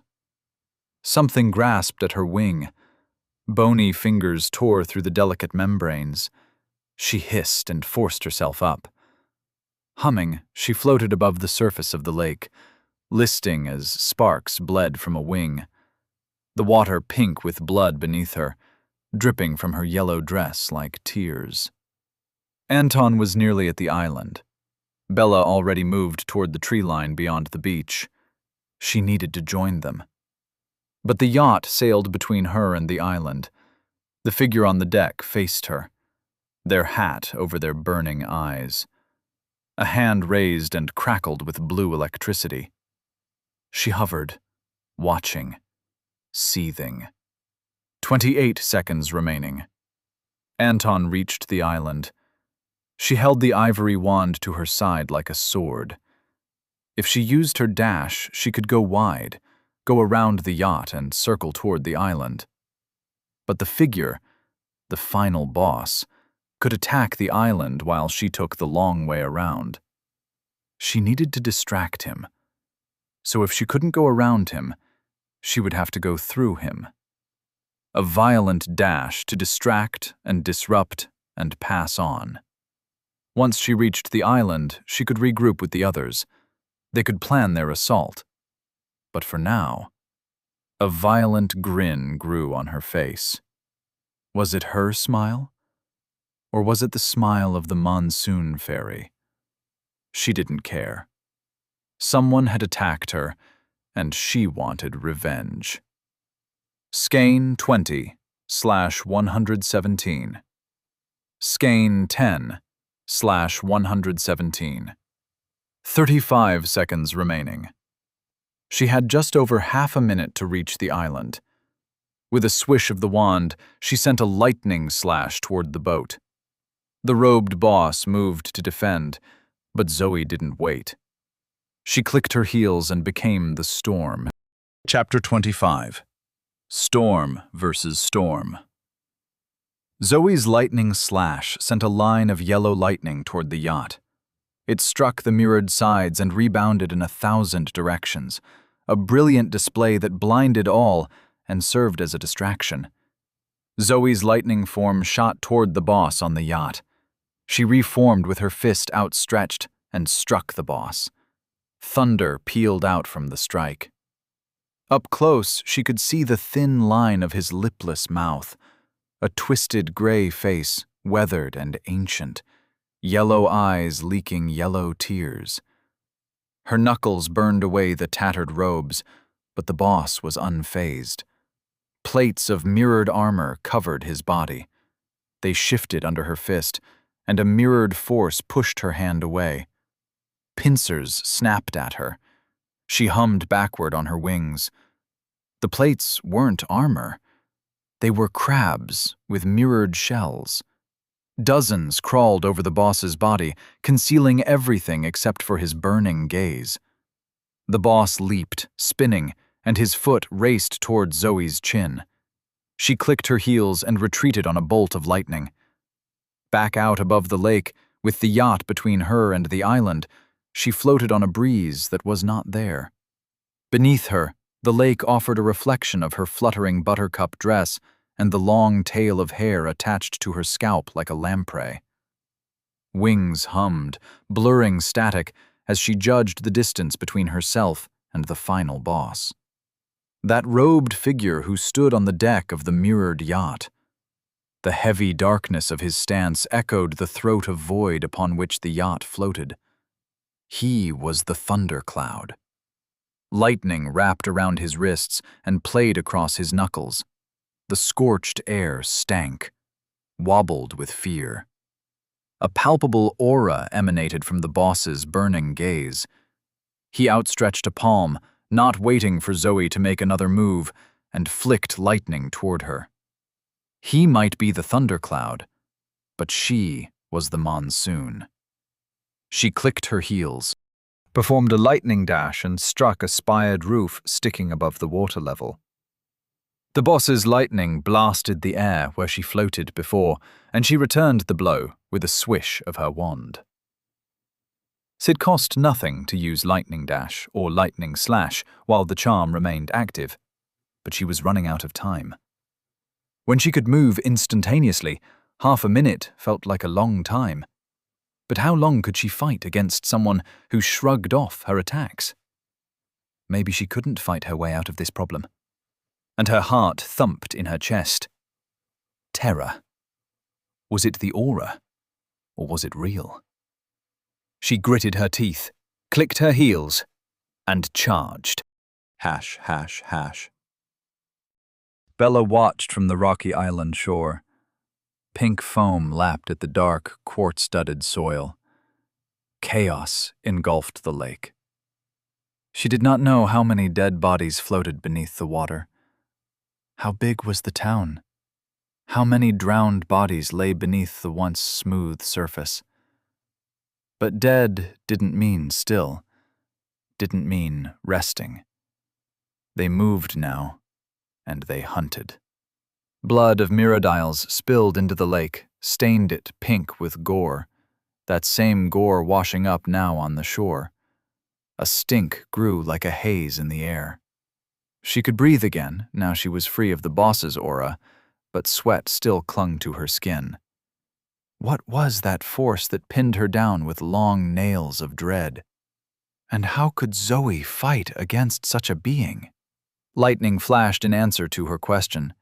Something grasped at her wing. Bony fingers tore through the delicate membranes. She hissed and forced herself up. Humming, she floated above the surface of the lake, listing as sparks bled from a wing. The water pink with blood beneath her, dripping from her yellow dress like tears. Anton was nearly at the island. Bella already moved toward the tree line beyond the beach. She needed to join them. But the yacht sailed between her and the island. The figure on the deck faced her, their hat over their burning eyes. A hand raised and crackled with blue electricity. She hovered, watching, seething. 28 seconds remaining. Anton reached the island. She held the ivory wand to her side like a sword. If she used her dash, she could go wide, go around the yacht and circle toward the island. But the figure, the final boss, could attack the island while she took the long way around. She needed to distract him. So if she couldn't go around him, she would have to go through him. A violent dash to distract and disrupt and pass on. Once she reached the island, she could regroup with the others. They could plan their assault. But for now, a violent grin grew on her face. Was it her smile? Or was it the smile of the monsoon fairy? She didn't care. Someone had attacked her, and she wanted revenge. Skein 20/117. Skein 10/117. 35 seconds remaining. She had just over half a minute to reach the island. With a swish of the wand, she sent a lightning slash toward the boat. The robed boss moved to defend, but Zoe didn't wait. She clicked her heels and became the storm. Chapter 25. Storm versus Storm. Zoe's lightning slash sent a line of yellow lightning toward the yacht. It struck the mirrored sides and rebounded in 1,000 directions, a brilliant display that blinded all and served as a distraction. Zoe's lightning form shot toward the boss on the yacht. She reformed with her fist outstretched and struck the boss. Thunder pealed out from the strike. Up close, she could see the thin line of his lipless mouth, a twisted gray face, weathered and ancient, yellow eyes leaking yellow tears. Her knuckles burned away the tattered robes, but the boss was unfazed. Plates of mirrored armor covered his body. They shifted under her fist, and a mirrored force pushed her hand away. Pincers snapped at her. She hummed backward on her wings. The plates weren't armor. They were crabs with mirrored shells. Dozens crawled over the boss's body, concealing everything except for his burning gaze. The boss leaped, spinning, and his foot raced toward Zoe's chin. She clicked her heels and retreated on a bolt of lightning. Back out above the lake, with the yacht between her and the island, She floated on a breeze that was not there. Beneath her, the lake offered a reflection of her fluttering buttercup dress and the long tail of hair attached to her scalp like a lamprey. Wings hummed, blurring static as she judged the distance between herself and the final boss. That robed figure who stood on the deck of the mirrored yacht. The heavy darkness of his stance echoed the throat of void upon which the yacht floated. He was the thundercloud. Lightning wrapped around his wrists and played across his knuckles. The scorched air stank, wobbled with fear. A palpable aura emanated from the boss's burning gaze. He outstretched a palm, not waiting for Zoe to make another move, and flicked lightning toward her. He might be the thundercloud, but she was the monsoon. She clicked her heels, performed a lightning dash, and struck a spired roof sticking above the water level. The boss's lightning blasted the air where she floated before, and she returned the blow with a swish of her wand. It cost nothing to use lightning dash or lightning slash while the charm remained active, but she was running out of time. When she could move instantaneously, half a minute felt like a long time. But how long could she fight against someone who shrugged off her attacks? Maybe she couldn't fight her way out of this problem. And her heart thumped in her chest. Terror. Was it the aura? Or was it real? She gritted her teeth, clicked her heels, and charged. Hash, hash, hash. Bella watched from the rocky island shore. Pink foam lapped at the dark, quartz-studded soil. Chaos engulfed the lake. She did not know how many dead bodies floated beneath the water. How big was the town? How many drowned bodies lay beneath the once smooth surface? But dead didn't mean still, didn't mean resting. They moved now, and they hunted. Blood of mirrodiles spilled into the lake, stained it pink with gore, that same gore washing up now on the shore. A stink grew like a haze in the air. She could breathe again, now she was free of the boss's aura, but sweat still clung to her skin. What was that force that pinned her down with long nails of dread? And how could Zoe fight against such a being? Lightning flashed in answer to her question.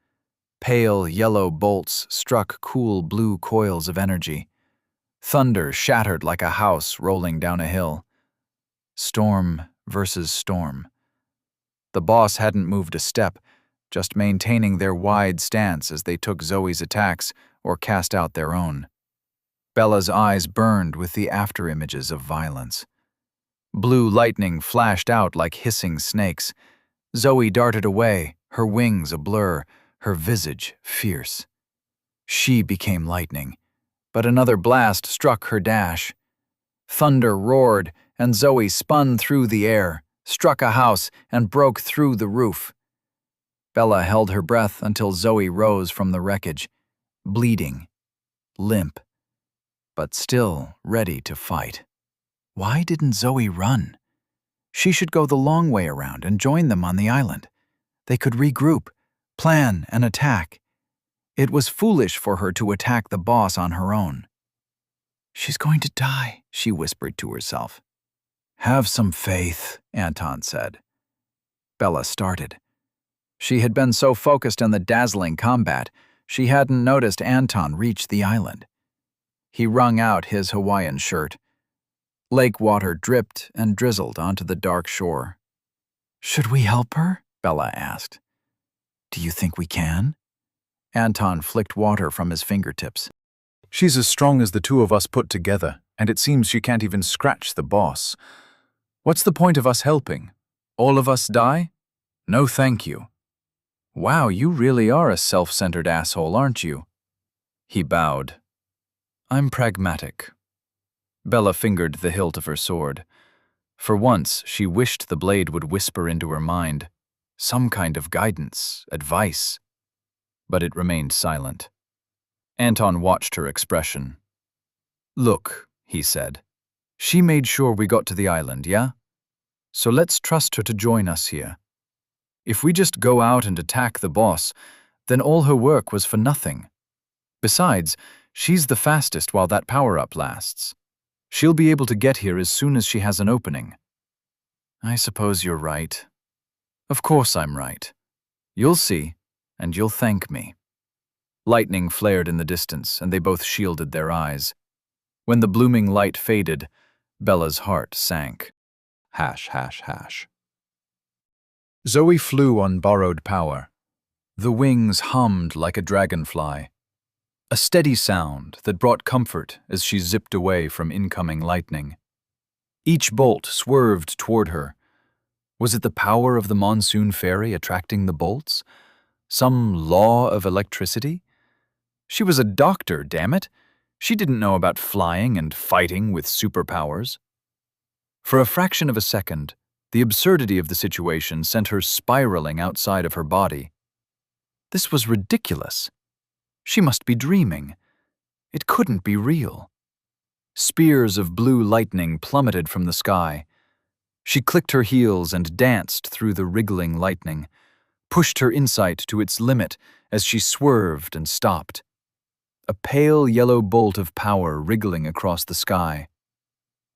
Pale yellow bolts struck cool blue coils of energy. Thunder shattered like a house rolling down a hill. Storm versus storm. The boss hadn't moved a step, just maintaining their wide stance as they took Zoe's attacks or cast out their own. Bella's eyes burned with the afterimages of violence. Blue lightning flashed out like hissing snakes. Zoe darted away, her wings a blur, her visage fierce. She became lightning, but another blast struck her dash. Thunder roared, and Zoe spun through the air, struck a house, and broke through the roof. Bella held her breath until Zoe rose from the wreckage, bleeding, limp, but still ready to fight. Why didn't Zoe run? She should go the long way around and join them on the island. They could regroup, plan an attack. It was foolish for her to attack the boss on her own. She's going to die, she whispered to herself. Have some faith, Anton said. Bella started. She had been so focused on the dazzling combat, she hadn't noticed Anton reach the island. He wrung out his Hawaiian shirt. Lake water dripped and drizzled onto the dark shore. Should we help her? Bella asked. Do you think we can? Anton flicked water from his fingertips. She's as strong as the two of us put together, and it seems she can't even scratch the boss. What's the point of us helping? All of us die? No thank you. Wow, you really are a self-centered asshole, aren't you? He bowed. I'm pragmatic. Bella fingered the hilt of her sword. For once, she wished the blade would whisper into her mind. Some kind of guidance, advice. But it remained silent. Anton watched her expression. Look, he said. She made sure we got to the island, yeah? So let's trust her to join us here. If we just go out and attack the boss, then all her work was for nothing. Besides, she's the fastest while that power-up lasts. She'll be able to get here as soon as she has an opening. I suppose you're right. Of course I'm right. You'll see, and you'll thank me. Lightning flared in the distance, and they both shielded their eyes. When the blooming light faded, Bella's heart sank. Hash, hash, hash. Zoe flew on borrowed power. The wings hummed like a dragonfly. A steady sound that brought comfort as she zipped away from incoming lightning. Each bolt swerved toward her. Was it the power of the monsoon fairy attracting the bolts? Some law of electricity? She was a doctor, damn it. She didn't know about flying and fighting with superpowers. For a fraction of a second, the absurdity of the situation sent her spiraling outside of her body. This was ridiculous. She must be dreaming. It couldn't be real. Spears of blue lightning plummeted from the sky. She clicked her heels and danced through the wriggling lightning, pushed her insight to its limit as she swerved and stopped. A pale yellow bolt of power wriggling across the sky.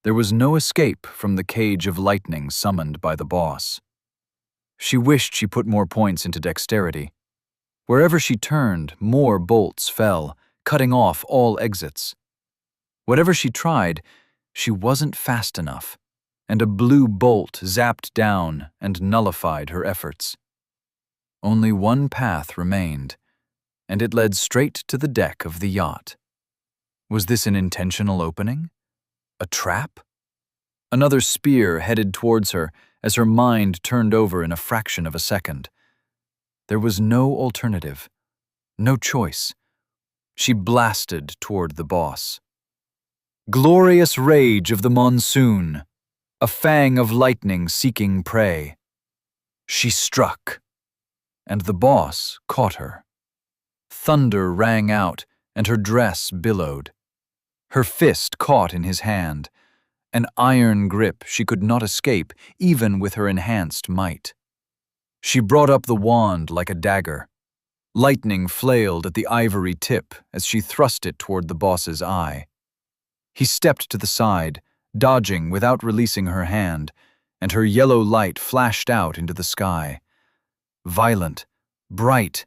There was no escape from the cage of lightning summoned by the boss. She wished she put more points into dexterity. Wherever she turned, more bolts fell, cutting off all exits. Whatever she tried, she wasn't fast enough, and a blue bolt zapped down and nullified her efforts. Only one path remained, and it led straight to the deck of the yacht. Was this an intentional opening? A trap? Another spear headed towards her as her mind turned over in a fraction of a second. There was no alternative, no choice. She blasted toward the boss. Glorious rage of the monsoon, a fang of lightning seeking prey. She struck, and the boss caught her. Thunder rang out, and her dress billowed. Her fist caught in his hand, an iron grip she could not escape even with her enhanced might. She brought up the wand like a dagger. Lightning flailed at the ivory tip as she thrust it toward the boss's eye. He stepped to the side, dodging without releasing her hand, and her yellow light flashed out into the sky. Violent, bright,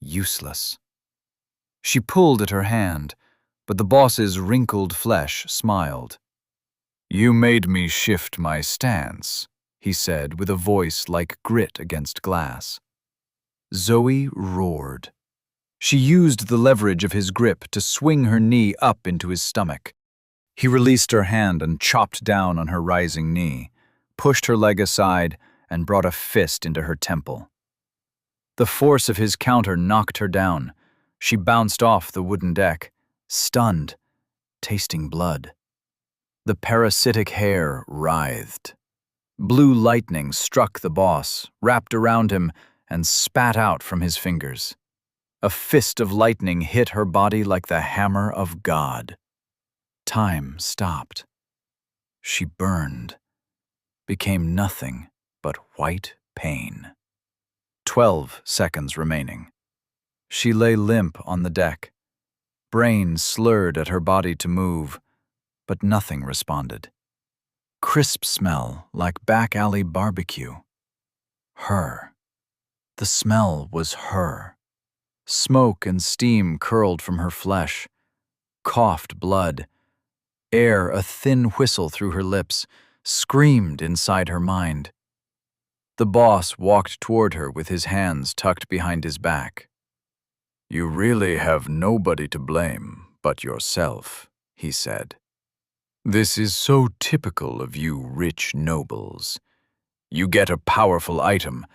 useless. She pulled at her hand, but the boss's wrinkled flesh smiled. "You made me shift my stance," he said with a voice like grit against glass. Zoe roared. She used the leverage of his grip to swing her knee up into his stomach. He released her hand and chopped down on her rising knee, pushed her leg aside, and brought a fist into her temple. The force of his counter knocked her down. She bounced off the wooden deck, stunned, tasting blood. The parasitic hair writhed. Blue lightning struck the boss, wrapped around him, and spat out from his fingers. A fist of lightning hit her body like the hammer of God. Time stopped. She burned, became nothing but white pain. 12 seconds remaining. She lay limp on the deck. Brain slurred at her body to move, but nothing responded. Crisp smell like back alley barbecue. Her. The smell was her. Smoke and steam curled from her flesh. Coughed blood. Air, a thin whistle through her lips, screamed inside her mind. The boss walked toward her with his hands tucked behind his back. "You really have nobody to blame but yourself," he said. "This is so typical of you rich nobles. You get a powerful item,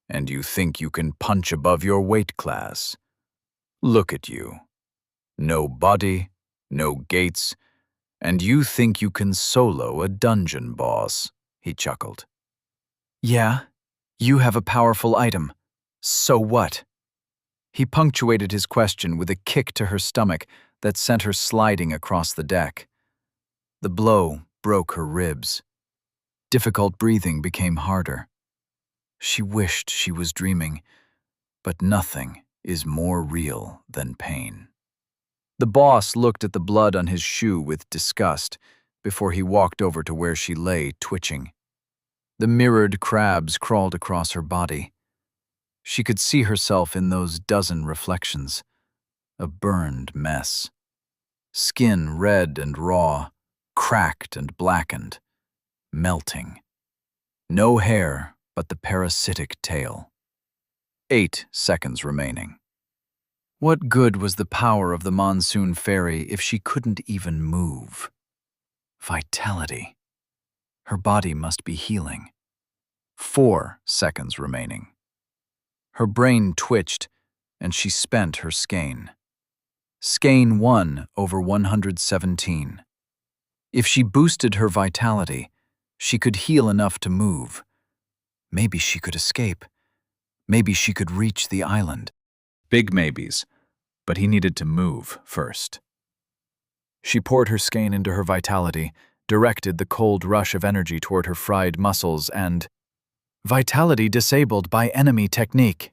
and you think you can punch above your weight class. Look at you. No body, no gates, and you think you can solo a dungeon boss," he chuckled. "Yeah, you have a powerful item. So what?" He punctuated his question with a kick to her stomach that sent her sliding across the deck. The blow broke her ribs. Difficult breathing became harder. She wished she was dreaming, but nothing is more real than pain. The boss looked at the blood on his shoe with disgust before he walked over to where she lay, twitching. The mirrored crabs crawled across her body. She could see herself in those dozen reflections, a burned mess. Skin red and raw, cracked and blackened, melting. No hair but the parasitic tail. 8 seconds remaining. What good was the power of the monsoon fairy if she couldn't even move? Vitality. Her body must be healing. 4 seconds remaining. Her brain twitched, and she spent her skein. Skein 1 over 117. If she boosted her vitality, she could heal enough to move. Maybe she could escape. Maybe she could reach the island. Big maybes, but he needed to move first. She poured her skein into her vitality, directed the cold rush of energy toward her fried muscles, and vitality disabled by enemy technique.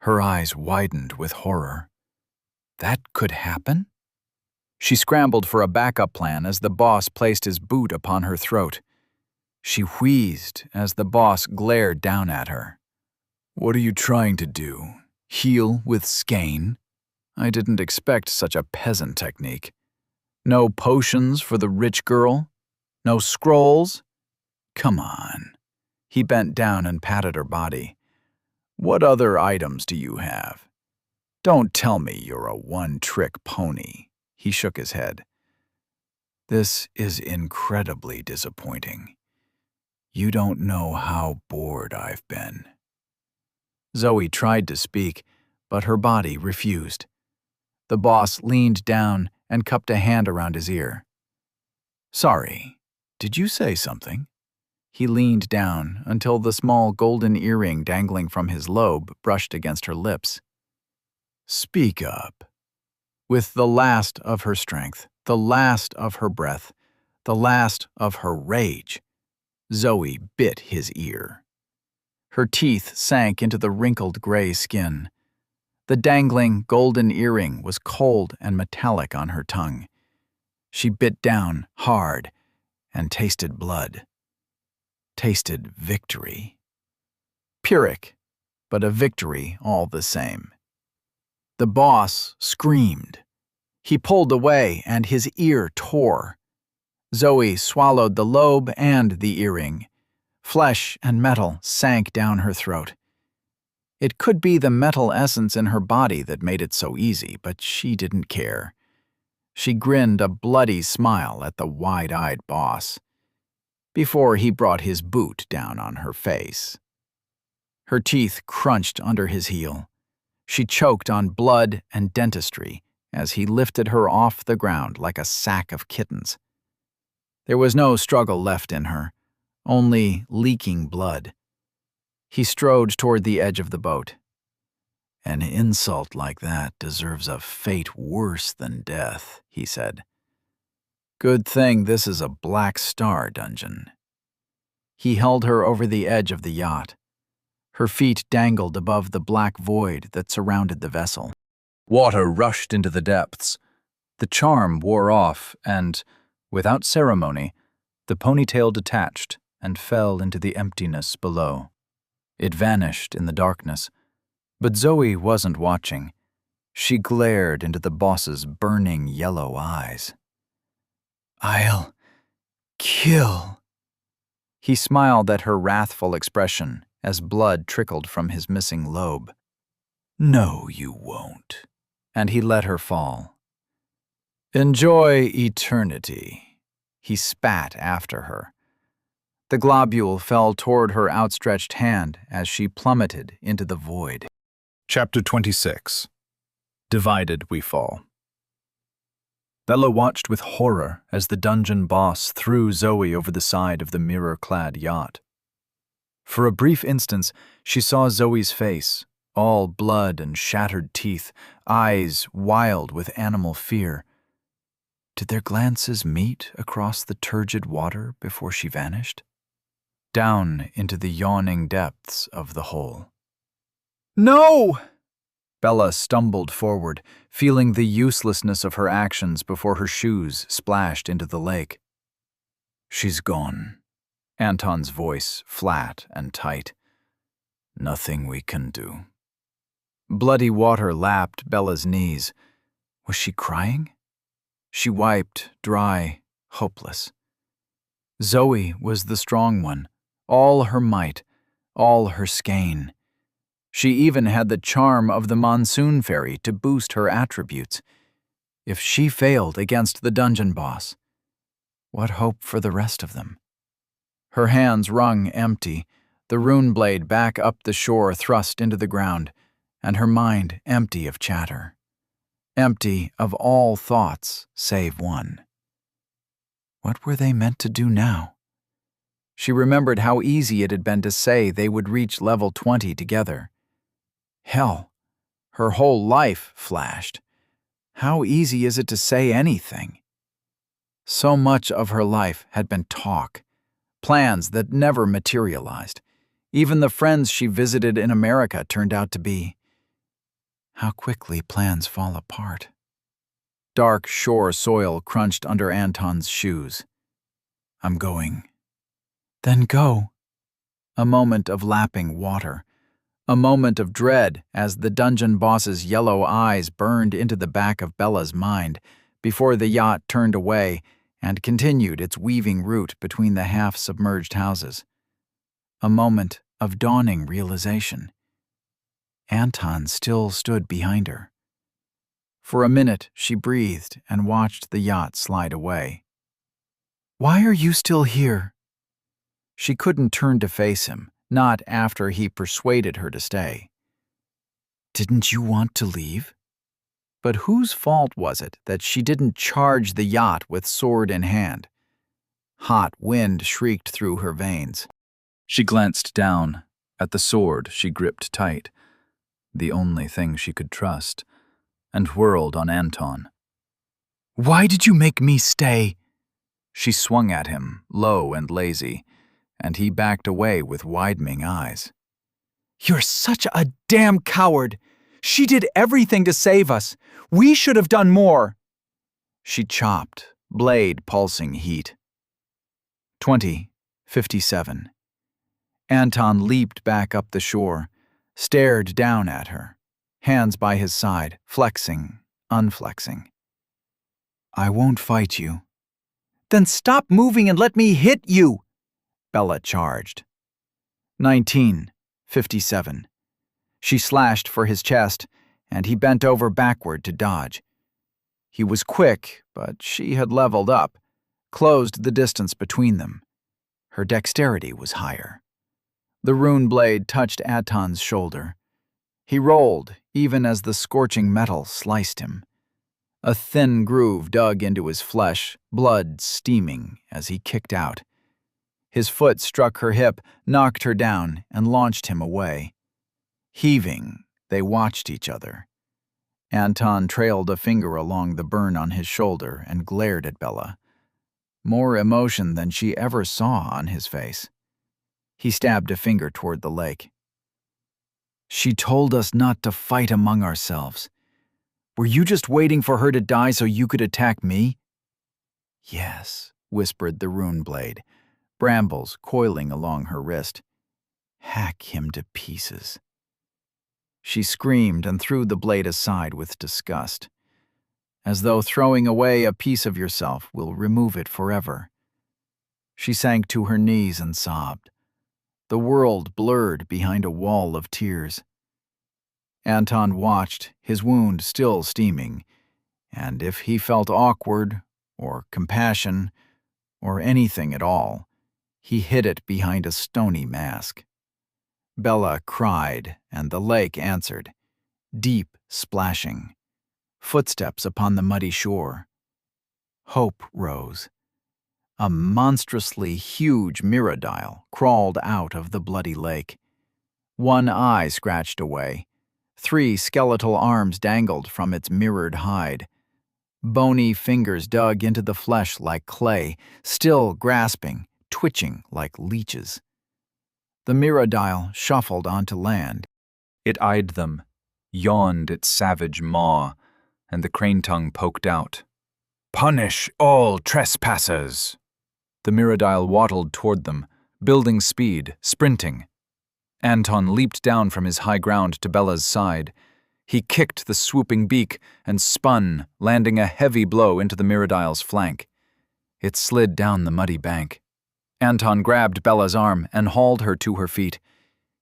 Her eyes widened with horror. That could happen? She scrambled for a backup plan as the boss placed his boot upon her throat. She wheezed as the boss glared down at her. "What are you trying to do? Heal with skein? I didn't expect such a peasant technique. No potions for the rich girl? No scrolls? Come on." He bent down and patted her body. "What other items do you have? Don't tell me you're a one-trick pony." He shook his head. "This is incredibly disappointing. You don't know how bored I've been." Zoe tried to speak, but her body refused. The boss leaned down and cupped a hand around his ear. "Sorry, did you say something?" He leaned down until the small golden earring dangling from his lobe brushed against her lips. "Speak up." With the last of her strength, the last of her breath, the last of her rage, Zoe bit his ear. Her teeth sank into the wrinkled gray skin. The dangling golden earring was cold and metallic on her tongue. She bit down hard and tasted blood. Tasted victory. Pyrrhic, but a victory all the same. The boss screamed. He pulled away and his ear tore. Zoe swallowed the lobe and the earring. Flesh and metal sank down her throat. It could be the metal essence in her body that made it so easy, but she didn't care. She grinned a bloody smile at the wide-eyed boss before he brought his boot down on her face. Her teeth crunched under his heel. She choked on blood and dentistry as he lifted her off the ground like a sack of kittens. There was no struggle left in her, only leaking blood. He strode toward the edge of the boat. "An insult like that deserves a fate worse than death," he said. "Good thing this is a Black Star dungeon." He held her over the edge of the yacht. Her feet dangled above the black void that surrounded the vessel. Water rushed into the depths. The charm wore off, and, without ceremony, the ponytail detached and fell into the emptiness below. It vanished in the darkness, but Zoe wasn't watching. She glared into the boss's burning yellow eyes. "I'll kill." He smiled at her wrathful expression as blood trickled from his missing lobe. "No, you won't." And he let her fall. "Enjoy eternity," he spat after her. The globule fell toward her outstretched hand as she plummeted into the void. Chapter 26. Divided we fall. Bella watched with horror as the dungeon boss threw Zoe over the side of the mirror-clad yacht. For a brief instant, she saw Zoe's face, all blood and shattered teeth, eyes wild with animal fear. Did their glances meet across the turgid water before she vanished? Down into the yawning depths of the hole. No! Bella stumbled forward, feeling the uselessness of her actions before her shoes splashed into the lake. She's gone. Anton's voice flat and tight. Nothing we can do. Bloody water lapped Bella's knees. Was she crying? She wiped, dry, hopeless. Zoe was the strong one, all her might, all her skein. She even had the charm of the monsoon fairy to boost her attributes. If she failed against the dungeon boss, what hope for the rest of them? Her hands wrung empty, the rune blade back up the shore thrust into the ground, and her mind empty of chatter. Empty of all thoughts save one. What were they meant to do now? She remembered how easy it had been to say they would reach level 20 together. Hell, her whole life flashed. How easy is it to say anything? So much of her life had been talk, plans that never materialized. Even the friends she visited in America turned out to be. How quickly plans fall apart. Dark shore soil crunched under Anton's shoes. I'm going. Then go. A moment of lapping water. A moment of dread as the dungeon boss's yellow eyes burned into the back of Bella's mind before the yacht turned away and continued its weaving route between the half-submerged houses. A moment of dawning realization. Anton still stood behind her. For a minute, she breathed and watched the yacht slide away. Why are you still here? She couldn't turn to face him, not after he persuaded her to stay. Didn't you want to leave? But whose fault was it that she didn't charge the yacht with sword in hand? Hot wind shrieked through her veins. She glanced down at the sword she gripped tight, the only thing she could trust, and whirled on Anton. Why did you make me stay? She swung at him, low and lazy, and he backed away with widening eyes. You're such a damn coward! She did everything to save us. We should have done more. She chopped, blade pulsing heat. 20:57. Anton leaped back up the shore, stared down at her, hands by his side, flexing, unflexing. I won't fight you. Then stop moving and let me hit you, Bella charged. 19:57. She slashed for his chest, and he bent over backward to dodge. He was quick, but she had leveled up, closed the distance between them. Her dexterity was higher. The rune blade touched Anton's shoulder. He rolled, even as the scorching metal sliced him. A thin groove dug into his flesh, blood steaming as he kicked out. His foot struck her hip, knocked her down, and launched him away. Heaving, they watched each other. Anton trailed a finger along the burn on his shoulder and glared at Bella. More emotion than she ever saw on his face. He stabbed a finger toward the lake. She told us not to fight among ourselves. Were you just waiting for her to die so you could attack me? Yes, whispered the rune blade, brambles coiling along her wrist. Hack him to pieces. She screamed and threw the blade aside with disgust, as though throwing away a piece of yourself will remove it forever. She sank to her knees and sobbed. The world blurred behind a wall of tears. Anton watched, his wound still steaming, and if he felt awkward, or compassion, or anything at all, he hid it behind a stony mask. Bella cried, and the lake answered, deep splashing. Footsteps upon the muddy shore. Hope rose. A monstrously huge mirrodile crawled out of the bloody lake. One eye scratched away. 3 skeletal arms dangled from its mirrored hide. Bony fingers dug into the flesh like clay, still grasping, twitching like leeches. The Mirrodile shuffled onto land. It eyed them, yawned its savage maw, and the crane tongue poked out. "Punish all trespassers!" The Mirrodile waddled toward them, building speed, sprinting. Anton leaped down from his high ground to Bella's side. He kicked the swooping beak and spun, landing a heavy blow into the Mirrodile's flank. It slid down the muddy bank. Anton grabbed Bella's arm and hauled her to her feet.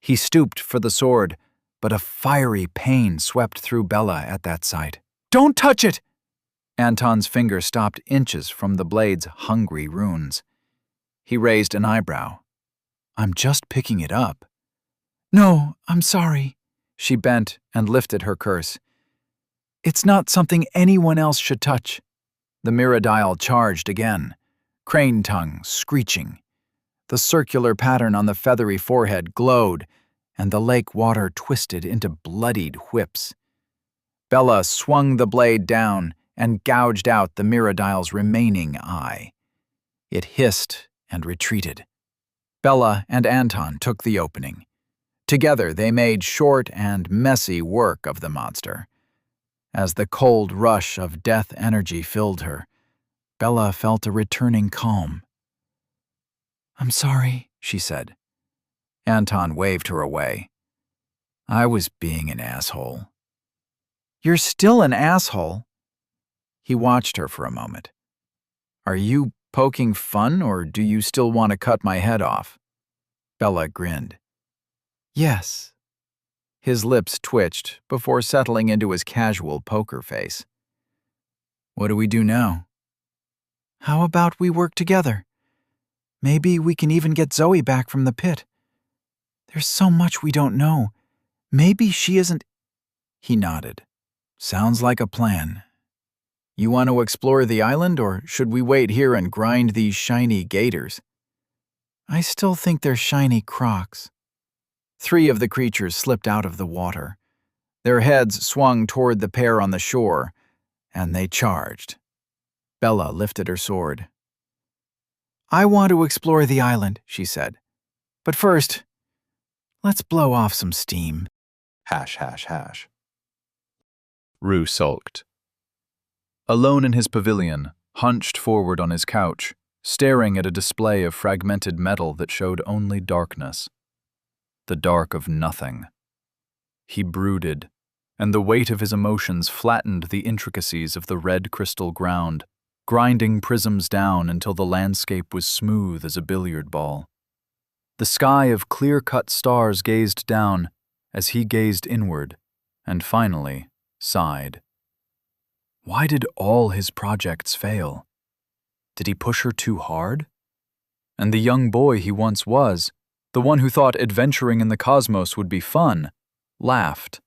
He stooped for the sword, but a fiery pain swept through Bella at that sight. "Don't touch it!" Anton's finger stopped inches from the blade's hungry runes. He raised an eyebrow. "I'm just picking it up." "No, I'm sorry." She bent and lifted her curse. "It's not something anyone else should touch." The Mirrodile charged again, crane tongue screeching. The circular pattern on the feathery forehead glowed, and the lake water twisted into bloodied whips. Bella swung the blade down and gouged out the Mirrodile's remaining eye. It hissed and retreated. Bella and Anton took the opening. Together they made short and messy work of the monster. As the cold rush of death energy filled her, Bella felt a returning calm. "I'm sorry," she said. Anton waved her away. "I was being an asshole." "You're still an asshole." He watched her for a moment. "Are you poking fun, or do you still want to cut my head off?" Bella grinned. "Yes." His lips twitched before settling into his casual poker face. "What do we do now?" "How about we work together? Maybe we can even get Zoe back from the pit. There's so much we don't know. Maybe she isn't—" He nodded. "Sounds like a plan. You want to explore the island, or should we wait here and grind these shiny gators?" "I still think they're shiny crocs." 3 of the creatures slipped out of the water. Their heads swung toward the pair on the shore, and they charged. Bella lifted her sword. "I want to explore the island," she said. "But first, let's blow off some steam." ###. Rue sulked. Alone in his pavilion, hunched forward on his couch, staring at a display of fragmented metal that showed only darkness. The dark of nothing. He brooded, and the weight of his emotions flattened the intricacies of the red crystal ground, grinding prisms down until the landscape was smooth as a billiard ball. The sky of clear-cut stars gazed down as he gazed inward, and finally sighed. Why did all his projects fail? Did he push her too hard? And the young boy he once was, the one who thought adventuring in the cosmos would be fun, laughed.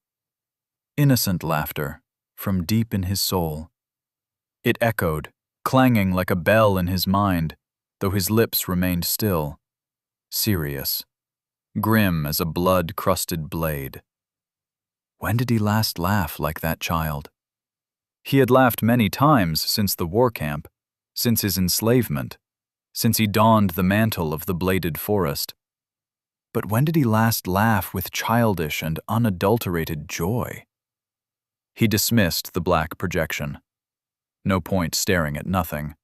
Innocent laughter from deep in his soul. It echoed, clanging like a bell in his mind, though his lips remained still, serious, grim as a blood-crusted blade. When did he last laugh like that child? He had laughed many times since the war camp, since his enslavement, since he donned the mantle of the bladed forest. But when did he last laugh with childish and unadulterated joy? He dismissed the black projection. No point staring at nothing.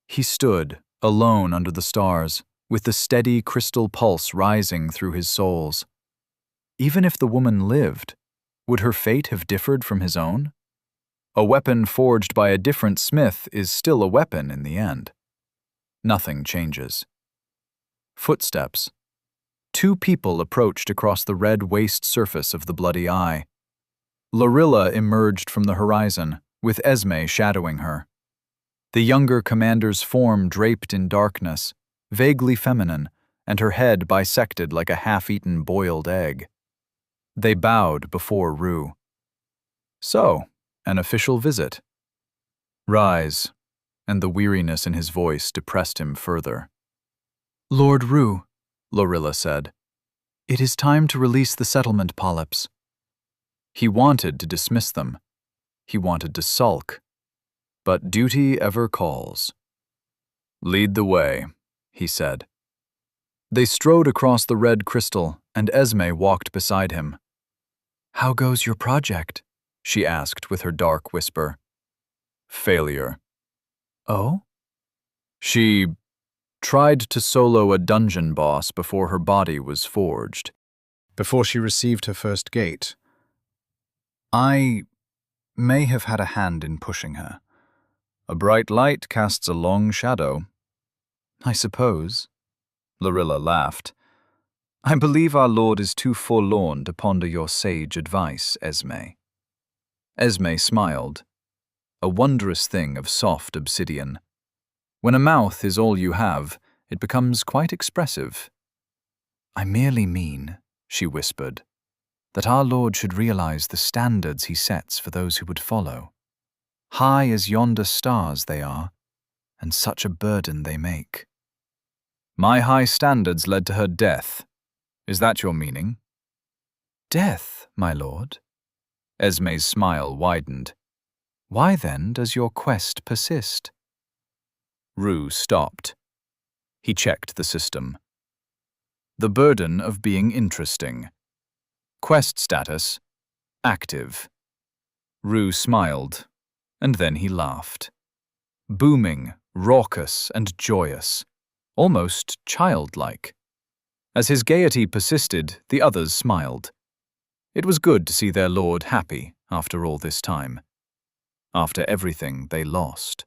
He stood, alone under the stars, with the steady crystal pulse rising through his soles. Even if the woman lived, would her fate have differed from his own? A weapon forged by a different smith is still a weapon in the end. Nothing changes. Footsteps. 2 people approached across the red waste surface of the bloody eye. Lorilla emerged from the horizon, with Esme shadowing her. The younger commander's form draped in darkness, vaguely feminine, and her head bisected like a half-eaten boiled egg. They bowed before Rue. "So, an official visit." "Rise," and the weariness in his voice depressed him further. "Lord Rue," Lorilla said, "it is time to release the settlement polyps." He wanted to dismiss them. He wanted to sulk. but duty ever calls. Lead the way, he said. They strode across the red crystal, and Esme walked beside him. How goes your project? She asked with her dark whisper. Failure. Oh? She tried to solo a dungeon boss before her body was forged. Before she received her first gate. I may have had a hand in pushing her. A bright light casts a long shadow. I suppose. Lorilla laughed. I believe our Lord is too forlorn to ponder your sage advice, Esme. Esme smiled. A wondrous thing of soft obsidian. When a mouth is all you have, it becomes quite expressive. I merely mean, she whispered, that our Lord should realize the standards he sets for those who would follow. High as yonder stars they are, and such a burden they make. My high standards led to her death. Is that your meaning? Death, my lord? Esme's smile widened. Why then does your quest persist? Rue stopped. He checked the system. The burden of being interesting. Quest status, active. Rue smiled, and then he laughed. Booming, raucous, and joyous. Almost childlike. As his gaiety persisted, the others smiled. It was good to see their lord happy after all this time. After everything they lost.